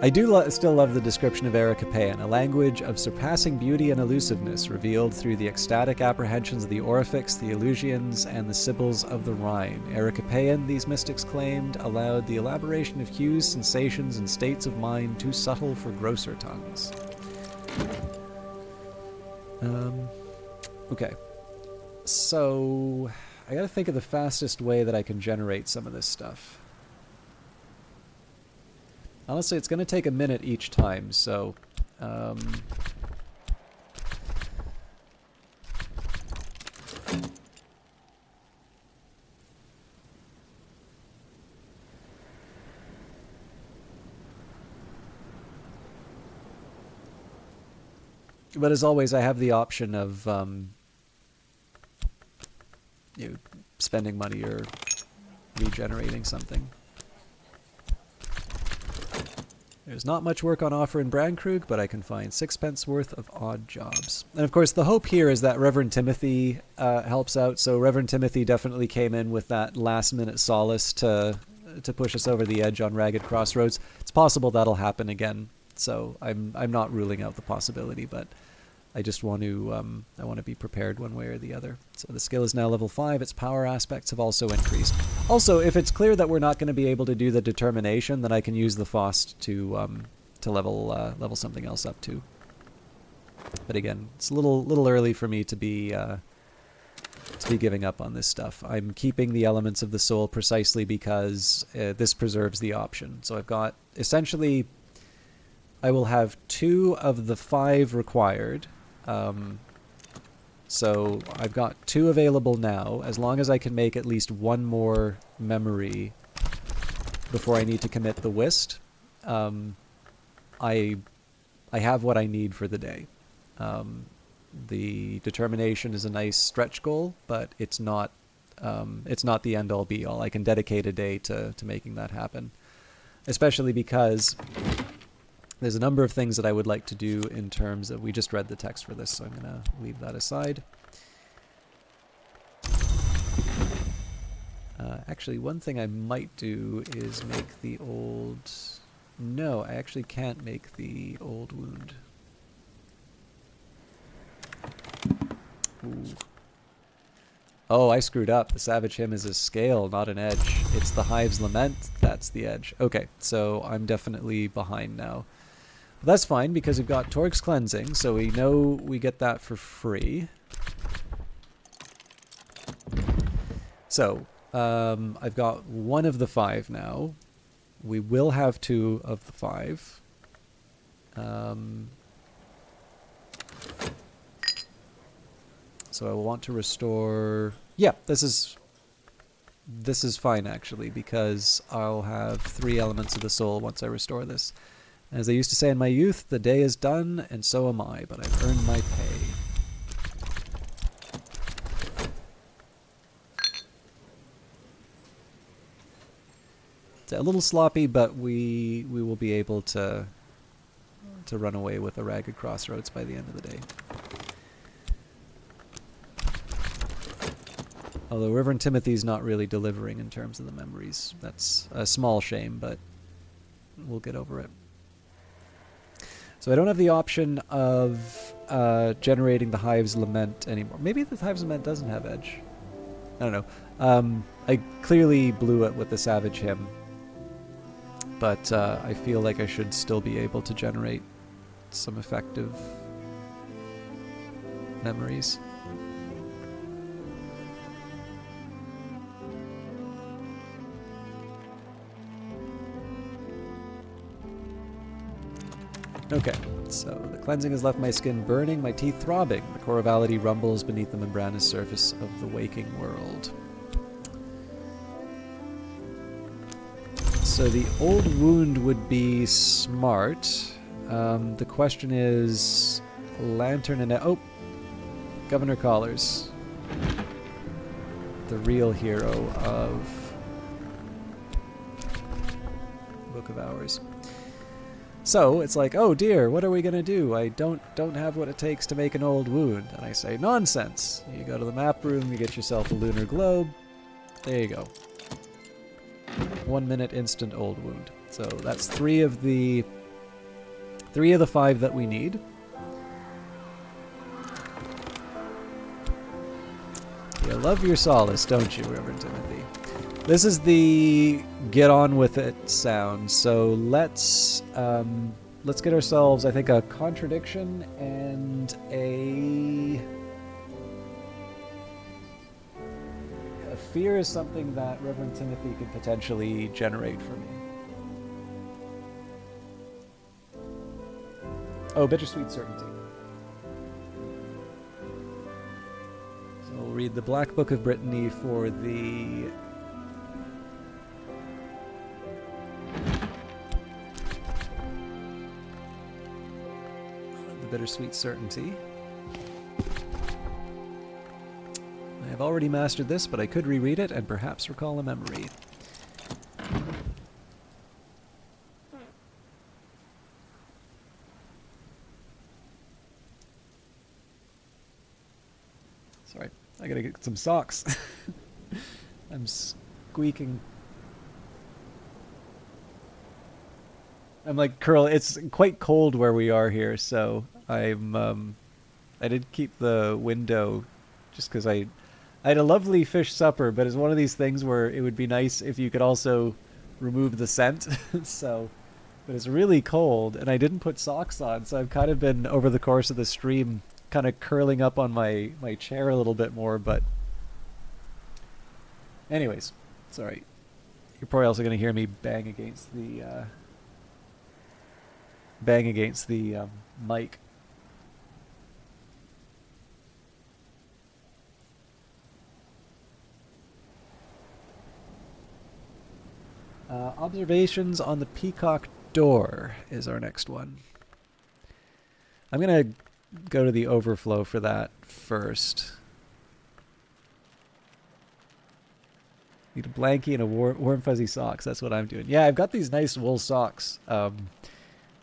I do still love the description of Ericapean, a language of surpassing beauty and elusiveness, revealed through the ecstatic apprehensions of the Orifix, the Eleusinians, and the Sibyls of the Rhine. Ericapean, these mystics claimed, allowed the elaboration of hues, sensations, and states of mind too subtle for grosser tongues. Okay. So, I gotta think of the fastest way that I can generate some of this stuff. Honestly, it's going to take a minute each time, so... But as always, I have the option of you know, spending money or regenerating something. There's not much work on offer in Brandkrug, but I can find 6 worth of odd jobs. And of course, the hope here is that Reverend Timothy helps out. So Reverend Timothy definitely came in with that last-minute solace to push us over the edge on Ragged Crossroads. It's possible that'll happen again. So I'm not ruling out the possibility, but I just want to be prepared one way or the other. So the skill is now level 5. Its power aspects have also increased. Also, if it's clear that we're not going to be able to do the determination, then I can use the Faust to level something else up too. But again, it's a little early for me to be giving up on this stuff. I'm keeping the elements of the soul precisely because this preserves the option. So I've got essentially, I will have 2 of the 5 required. So I've got 2 available now. As long as I can make at least 1 more memory, before I need to commit the whist, I have what I need for the day. The determination is a nice stretch goal, but it's not the end all be all. I can dedicate a day to making that happen, especially because there's a number of things that I would like to do in terms of, we just read the text for this, so I'm going to leave that aside. Actually, one thing I might do is make the old... No, I actually can't make the old wound. Ooh. Oh, I screwed up. The Savage Hymn is a scale, not an edge. It's the Hive's Lament, that's the edge. Okay, so I'm definitely behind now. But that's fine, because we've got Torque's Cleansing, so we know we get that for free. So, I've got 1 of the 5 now. We will have 2 of the 5. So I will want to restore... Yeah, this is fine, actually, because I'll have 3 elements of the soul once I restore this. As they used to say in my youth, the day is done, and so am I, but I've earned my pay. It's a little sloppy, but we will be able to run away with a Ragged Crossroads by the end of the day. Although Reverend Timothy's not really delivering in terms of the memories. That's a small shame, but we'll get over it. So I don't have the option of generating the Hive's Lament anymore. Maybe the Hive's Lament doesn't have edge. I don't know. I clearly blew it with the Savage Hymn. But I feel like I should still be able to generate some effective memories. Okay, so the cleansing has left my skin burning, my teeth throbbing. The chorality rumbles beneath the membranous surface of the waking world. So the old wound would be smart. The question is... Lantern and... Oh! Governor Collars. The real hero of Book of Hours. So it's like, oh dear, what are we gonna do? I don't have what it takes to make an old wound. And I say, nonsense. You go to the map room, you get yourself a lunar globe. There you go. 1 minute instant old wound. So that's 3 of the 5 that we need. You love your solace, don't you, Reverend Timothy? This is the get on with it sound. So let's get ourselves, I think, a contradiction and a fear is something that Reverend Timothy could potentially generate for me. Oh, Bittersweet Certainty. So we'll read the Black Book of Brittany for the Bittersweet Certainty. I have already mastered this, but I could reread it and perhaps recall a memory. Sorry, I gotta get some socks. I'm squeaking. I'm like, Curl, it's quite cold where we are here, so I did keep the window just because I had a lovely fish supper, but it's one of these things where it would be nice if you could also remove the scent. So, but it's really cold, and I didn't put socks on, so I've kind of been, over the course of the stream, kind of curling up on my chair a little bit more, but anyways, sorry. You're probably also going to hear me bang against the mic. Observations on the Peacock Door is our next one. I'm going to go to the overflow for that first. Need a blankie and a warm fuzzy socks. That's what I'm doing. Yeah, I've got these nice wool socks.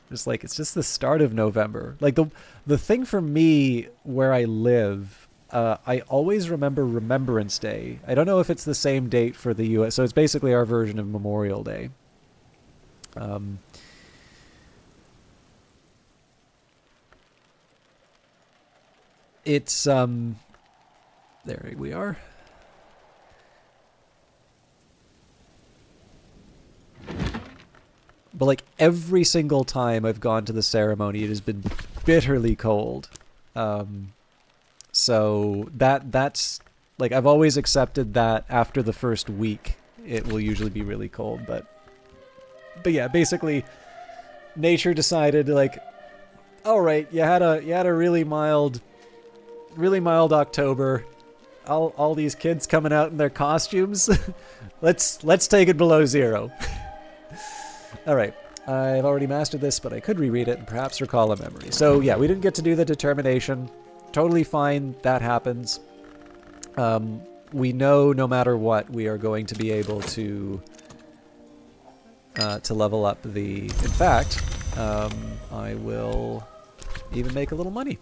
Just like, it's just the start of November. Like the thing for me where I live, I always remember Remembrance Day. I don't know if it's the same date for the US. So it's basically our version of Memorial Day. It's there we are. But like every single time I've gone to the ceremony, it has been bitterly cold. So that's like, I've always accepted that after the first week it will usually be really cold. But yeah, basically nature decided, like, all right, you had a really mild October. All these kids coming out in their costumes. let's take it below zero. All right, I've already mastered this, but I could reread it and perhaps recall a memory. So yeah, we didn't get to do the determination. Totally fine, that happens. We know no matter what, we are going to be able to level up the... In fact, I will even make a little money.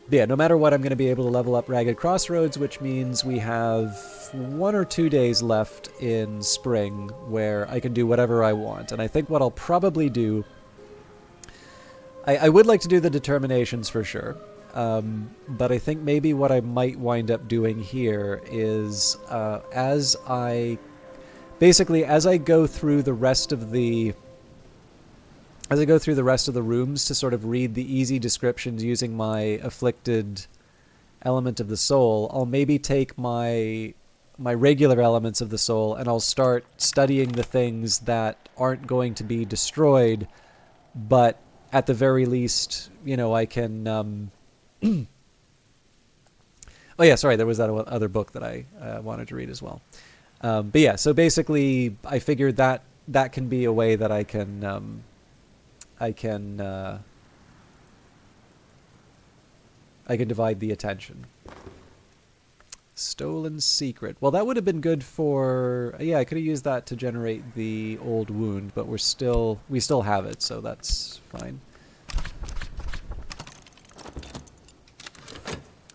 But yeah, no matter what, I'm going to be able to level up Ragged Crossroads, which means we have 1 or 2 days left in spring where I can do whatever I want. And I think what I'll probably do... I would like to do the determinations for sure. But I think maybe what I might wind up doing here is as I go through the rest of the... As I go through the rest of the rooms to sort of read the easy descriptions using my afflicted element of the soul, I'll maybe take my regular elements of the soul and I'll start studying the things that aren't going to be destroyed, but at the very least, you know, I can... Oh yeah, sorry, there was that other book that I wanted to read as well. But yeah, so basically I figured that can be a way that I can divide the attention. Stolen Secret. Well, that would have been good for... Yeah, I could have used that to generate the old wound, but we still have it, so that's fine.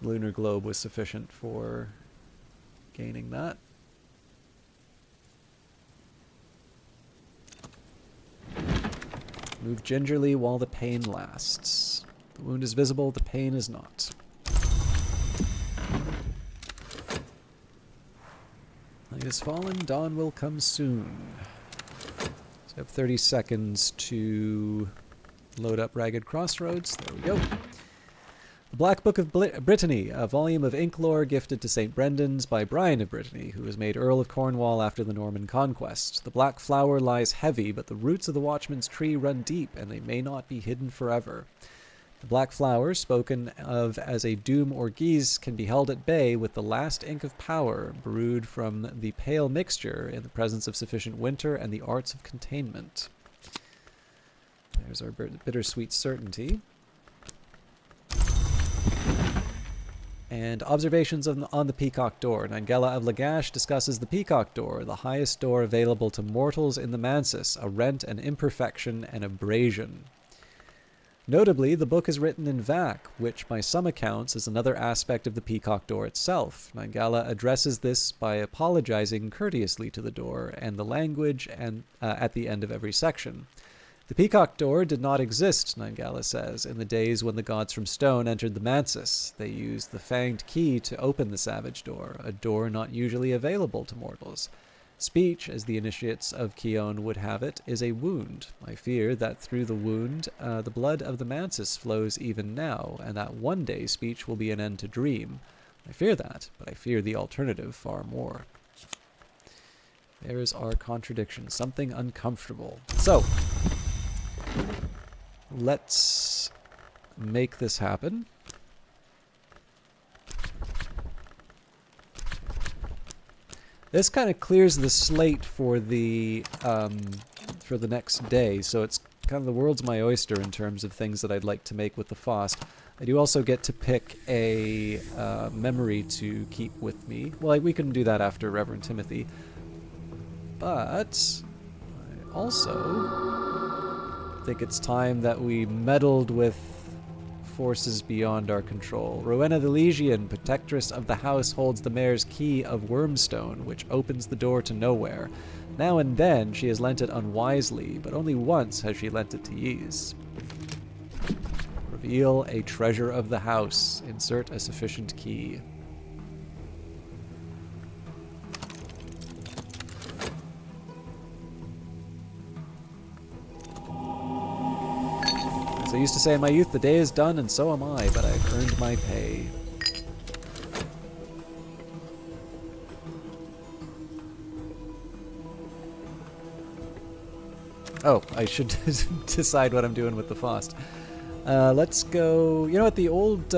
Lunar Globe was sufficient for gaining that. Move gingerly while the pain lasts. The wound is visible, the pain is not. Night has fallen, dawn will come soon. So I have 30 seconds to load up Ragged Crossroads. There we go. The Black Book of Brittany, a volume of ink lore gifted to St. Brendan's by Brian of Brittany, who was made Earl of Cornwall after the Norman Conquest. The black flower lies heavy, but the roots of the watchman's tree run deep, and they may not be hidden forever. The black flower, spoken of as a doom or guise, can be held at bay with the last ink of power, brewed from the pale mixture in the presence of sufficient winter and the arts of containment. There's our bittersweet certainty. And observations on the Peacock Door. Nangela of Lagash discusses the Peacock Door, the highest door available to mortals in the Mansis, a rent, an imperfection, an abrasion. Notably, the book is written in Vac, which by some accounts is another aspect of the Peacock Door itself. Nangela addresses this by apologizing courteously to the door and the language and at the end of every section. The Peacock Door did not exist, Nangala says, in the days when the gods from stone entered the Mansis. They used the fanged key to open the Savage Door, a door not usually available to mortals. Speech, as the initiates of Keon would have it, is a wound. I fear that through the wound, the blood of the Mansis flows even now, and that one day speech will be an end to dream. I fear that, but I fear the alternative far more. There's our contradiction, something uncomfortable. So... let's make this happen. This kind of clears the slate for the next day, so it's kind of the world's my oyster in terms of things that I'd like to make with the Faust. I do also get to pick a memory to keep with me. Well, we can do that after Reverend Timothy. But I also think it's time that we meddled with forces beyond our control. Rowena the Legion, protectress of the house, holds the mayor's key of Wormstone, which opens the door to nowhere. Now and then she has lent it unwisely, but only once has she lent it to Ys. Reveal a treasure of the house. Insert a sufficient key. As I used to say in my youth, the day is done and so am I, but I've earned my pay. Oh, I should decide what I'm doing with the Faust. Let's go... You know what, the old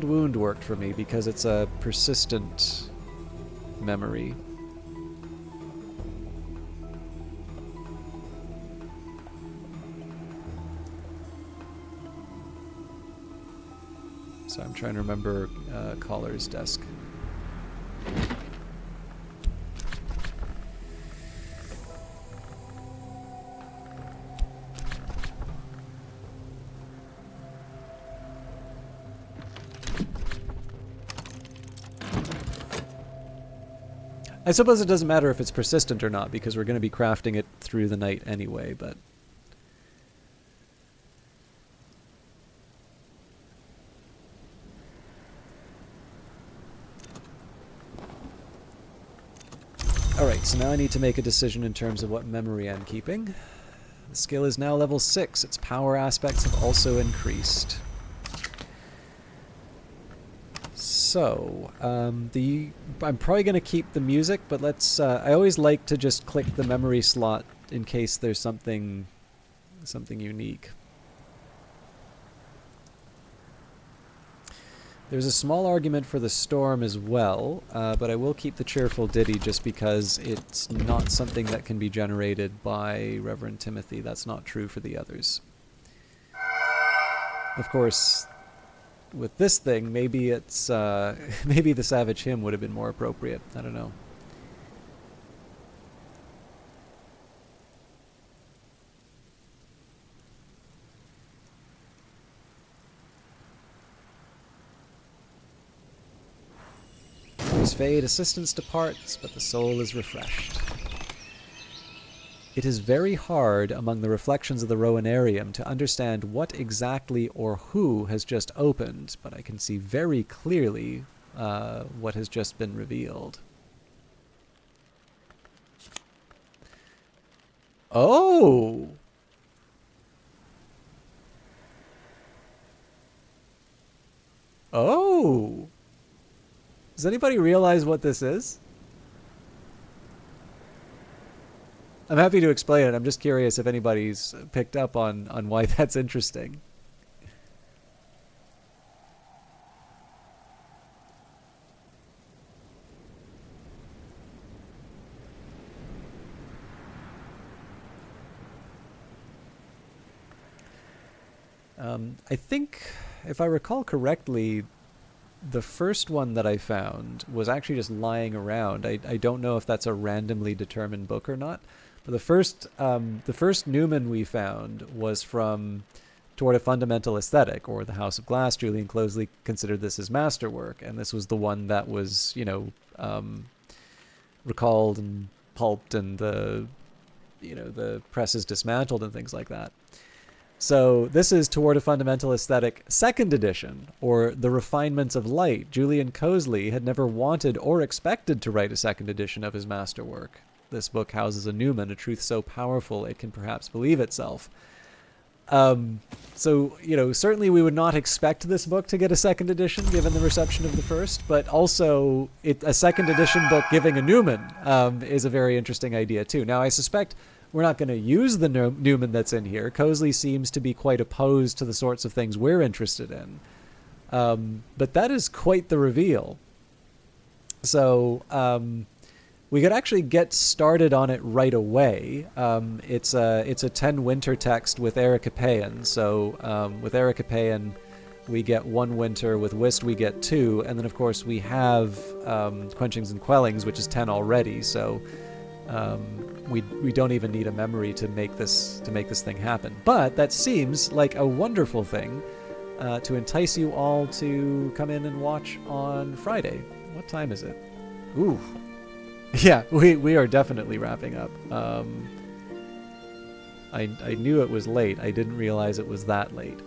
wound worked for me because it's a persistent memory. So I'm trying to remember Collar's desk. I suppose it doesn't matter if it's persistent or not, because we're going to be crafting it through the night anyway, but... Alright, so now I need to make a decision in terms of what memory I'm keeping. The skill is now level 6. Its power aspects have also increased. So, I'm probably going to keep the music, but let's... I always like to just click the memory slot in case there's something unique. There's a small argument for the storm as well, but I will keep the cheerful ditty just because it's not something that can be generated by Reverend Timothy. That's not true for the others. Of course, with this thing, maybe it's maybe the Savage Hymn would have been more appropriate. I don't know. Fade, assistance departs, but the soul is refreshed. It is very hard among the reflections of the Rowanarium to understand what exactly or who has just opened, but I can see very clearly what has just been revealed. Oh! Oh! Does anybody realize what this is? I'm happy to explain it. I'm just curious if anybody's picked up on why that's interesting. I think, if I recall correctly, the first one that I found was actually just lying around. I don't know if that's a randomly determined book or not. But the first Newman we found was from Toward a Fundamental Aesthetic, or The House of Glass. Julian Closeley considered this his masterwork, and this was the one that was, recalled and pulped, and the presses dismantled and things like that. So this is Toward a Fundamental Aesthetic, 2nd edition, or The Refinements of Light. Julian Closeley had never wanted or expected to write a 2nd edition of his masterwork. This book houses a Newman, a truth so powerful it can perhaps believe itself. So, certainly we would not expect this book to get a 2nd edition, given the reception of the first, but also a 2nd edition book giving a Newman is a very interesting idea, too. Now, I suspect we're not going to use the Newman that's in here. Closeley seems to be quite opposed to the sorts of things we're interested in. But that is quite the reveal. So we could actually get started on it right away. It's a 10 winter text with Ericapean. So with Ericapean, we get 1 winter. With Whist, we get 2, and then of course we have Quenchings and Quellings, which is 10 already. So we don't even need a memory to make this thing happen. But that seems like a wonderful thing to entice you all to come in and watch on Friday. What time is it? Ooh. Yeah, we are definitely wrapping up. I knew it was late. I didn't realize it was that late.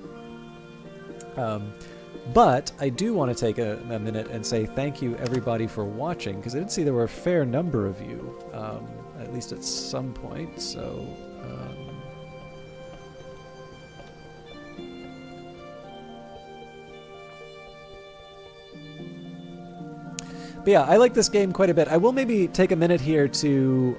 But I do want to take a minute and say thank you everybody for watching, because I did see there were a fair number of you, at least at some point. So but yeah, I like this game quite a bit. I will maybe take a minute here to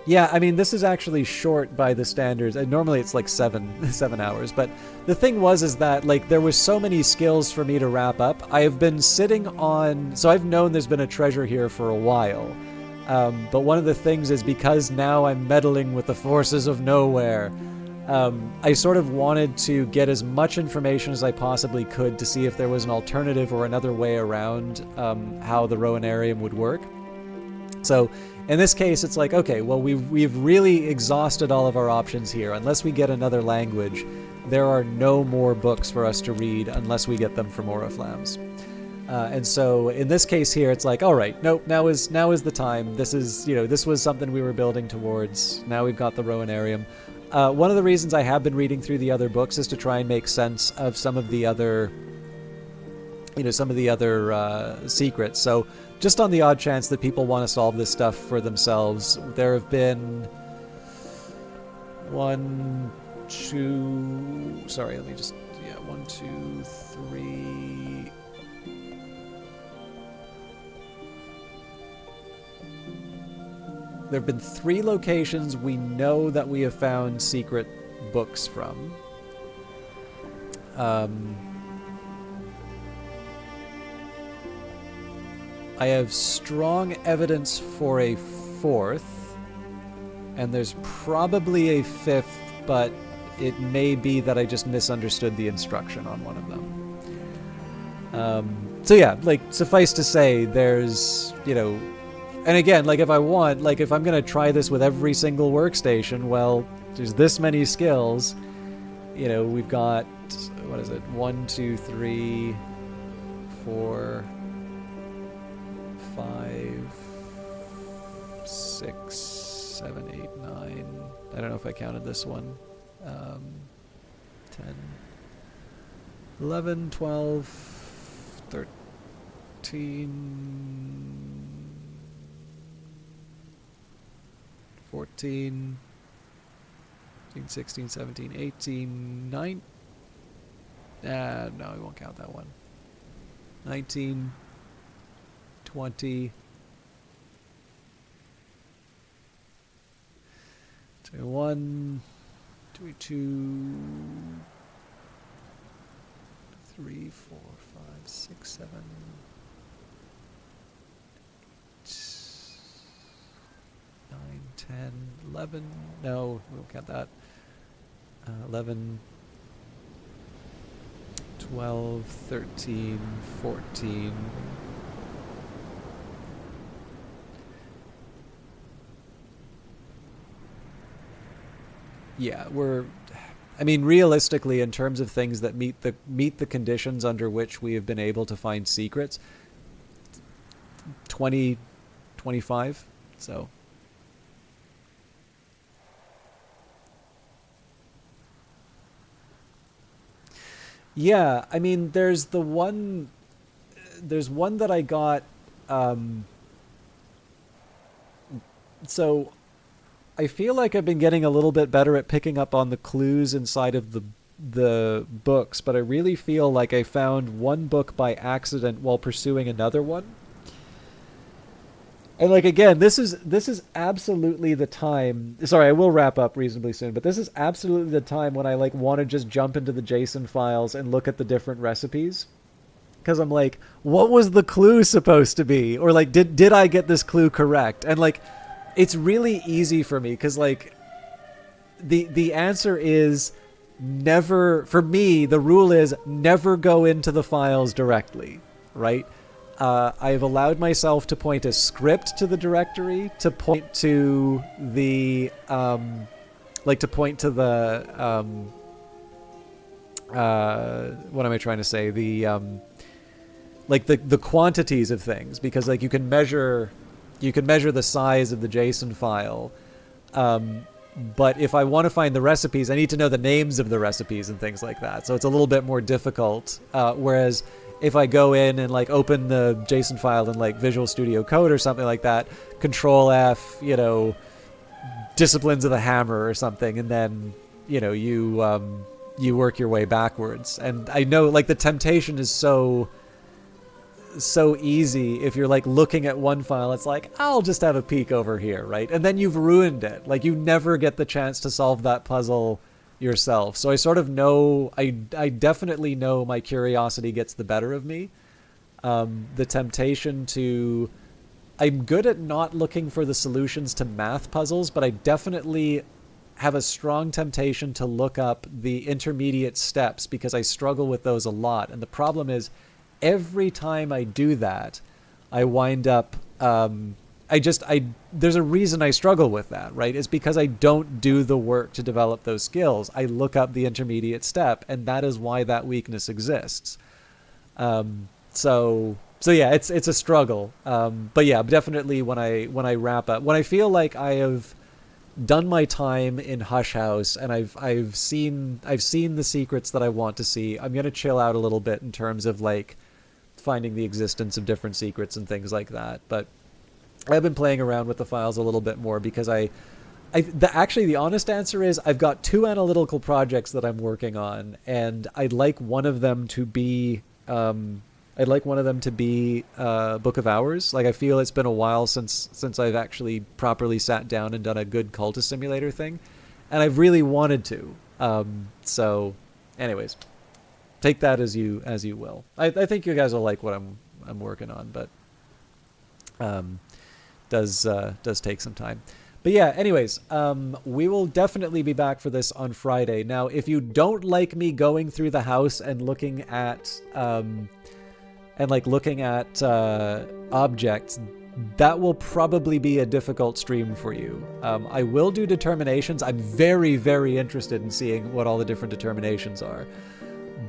yeah, I mean, this is actually short by the standards. Normally it's like 7 hours, but the thing is that like there was so many skills for me to wrap up. I have been sitting on, so I've known there's been a treasure here for a while, but one of the things is because now I'm meddling with the forces of nowhere. I sort of wanted to get as much information as I possibly could to see if there was an alternative or another way around how the Rowanarium would work. So in this case, it's like, okay, well, we've really exhausted all of our options here. Unless we get another language, there are no more books for us to read unless we get them from Oriflammes. And so in this case here, it's like, all right, nope, now is the time. This is, this was something we were building towards. Now we've got the Rowanarium. One of the reasons I have been reading through the other books is to try and make sense of some of the other, secrets. So just on the odd chance that people want to solve this stuff for themselves, there have been 1, 2, 3. There have been 3 locations we know that we have found secret books from. I have strong evidence for a 4th, and there's probably a 5th, but it may be that I just misunderstood the instruction on one of them. So yeah, like, suffice to say, there's, and again, like, if I want, like, if I'm going to try this with every single workstation, well, there's this many skills. We've got, 1, 2, 3, 4, 5, 6, 7, 8, 9. I don't know if I counted this one. 10, 11, 12, 13, 14, 15, 16, 17, 18, 9. No, we won't count that one. 19, 20, 21, 22, 3, 4, 5, 6, 7, 9, 10, 11. No, we won't count that. 11, 12, 13, 14. Yeah, realistically, in terms of things that meet the conditions under which we have been able to find secrets, 20, 25, so. Yeah, there's one that I got, so I feel like I've been getting a little bit better at picking up on the clues inside of the books, but I really feel like I found one book by accident while pursuing another one. And like, again, this is absolutely the time. Sorry, I will wrap up reasonably soon, but this is absolutely the time when I like want to just jump into the JSON files and look at the different recipes. because I'm like, what was the clue supposed to be? Or like, did I get this clue correct? And like, it's really easy for me because like the answer is never. For me, the rule is never go into the files directly, right? I've allowed myself to point a script to the directory, to point to the what am I trying to say? The quantities of things, because like you can measure the size of the JSON file. But if I want to find the recipes, I need to know the names of the recipes and things like that. So it's a little bit more difficult. Whereas if I go in and like open the JSON file in like Visual Studio Code or something like that, Control F, Disciplines of the Hammer or something, and then you work your way backwards. And I know like the temptation is so easy. If you're like looking at one file, it's like, I'll just have a peek over here, right? And then you've ruined it. Like you never get the chance to solve that puzzle yourself. So I sort of know, I definitely know my curiosity gets the better of me. The temptation to, I'm good at not looking for the solutions to math puzzles, but I definitely have a strong temptation to look up the intermediate steps because I struggle with those a lot. And the problem is, every time I do that, I wind up, there's a reason I struggle with that, right? It's because I don't do the work to develop those skills. I look up the intermediate step, and that is why that weakness exists. So yeah, it's a struggle. But yeah, definitely when I wrap up, when I feel like I have done my time in Hush House and I've seen the secrets that I want to see, I'm gonna chill out a little bit in terms of like finding the existence of different secrets and things like that. But I've been playing around with the files a little bit more because actually the honest answer is I've got 2 analytical projects that I'm working on, and I'd like one of them to be Book of Hours. Like I feel it's been a while since I've actually properly sat down and done a good cultist simulator thing, and I've really wanted to. So anyways, take that as you will. I think you guys will like what I'm working on, but does take some time. But yeah, anyways, we will definitely be back for this on Friday. Now, if you don't like me going through the house and looking at objects, that will probably be a difficult stream for you. I will do determinations. I'm very, very interested in seeing what all the different determinations are.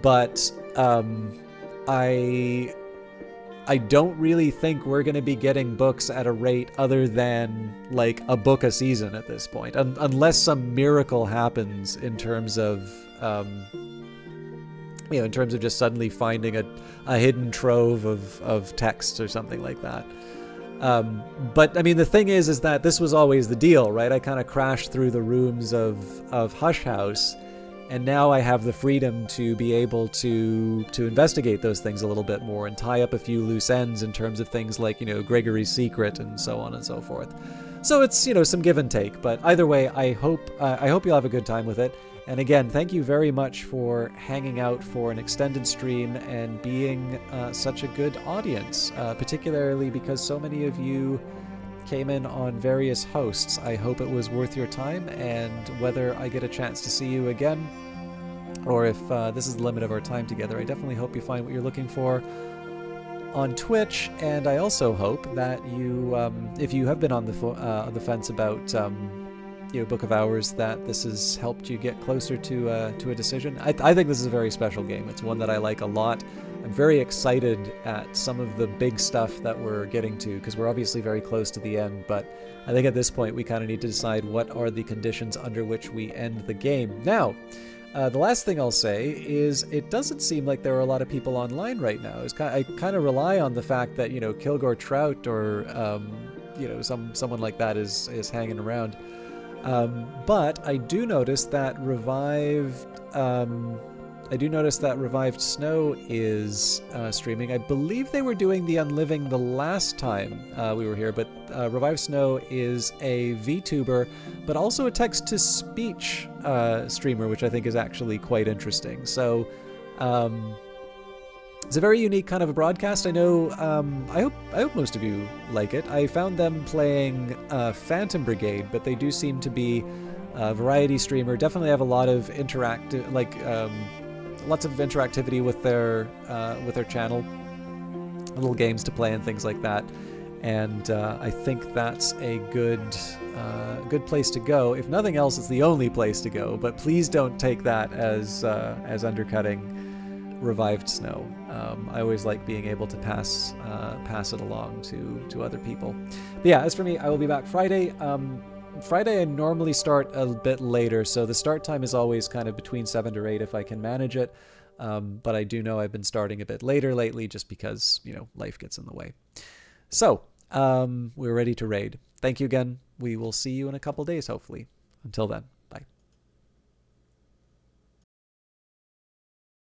But I don't really think we're going to be getting books at a rate other than like a book a season at this point, unless some miracle happens in terms of in terms of just suddenly finding a hidden trove of texts or something like that. But I mean, the thing is that this was always the deal, right? I kind of crashed through the rooms of Hush House, and now I have the freedom to be able to investigate those things a little bit more and tie up a few loose ends in terms of things like, Gregory's Secret and so on and so forth. So it's, some give and take, but either way, I hope you'll have a good time with it. And again, thank you very much for hanging out for an extended stream and being such a good audience, particularly because so many of you came in on various hosts. I hope it was worth your time, and whether I get a chance to see you again, or if this is the limit of our time together, I definitely hope you find what you're looking for on Twitch. And I also hope that you, if you have been on the fence about Book of Hours, that this has helped you get closer to a decision. I think this is a very special game. It's one that I like a lot. I'm very excited at some of the big stuff that we're getting to, because we're obviously very close to the end, but I think at this point we kind of need to decide what are the conditions under which we end the game. Now, the last thing I'll say is it doesn't seem like there are a lot of people online right now. I kind of rely on the fact that, Kilgore Trout or, someone like that is hanging around. But I do notice that Revived Snow is streaming. I believe they were doing the Unliving the last time we were here, but Revived Snow is a VTuber, but also a text-to-speech streamer, which I think is actually quite interesting. So It's a very unique kind of a broadcast. I know. I hope most of you like it. I found them playing Phantom Brigade, but they do seem to be a variety streamer. Definitely have a lot of lots of interactivity with their channel, little games to play and things like that. And I think that's a good place to go. If nothing else, it's the only place to go. But please don't take that as undercutting Revived Snow. I always like being able to pass it along to other people. But yeah, as for me, I will be back Friday. Friday I normally start a bit later, so the start time is always kind of between 7 to 8 if I can manage it. But I do know I've been starting a bit later lately just because, life gets in the way. So, we're ready to raid. Thank you again. We will see you in a couple days, hopefully. Until then.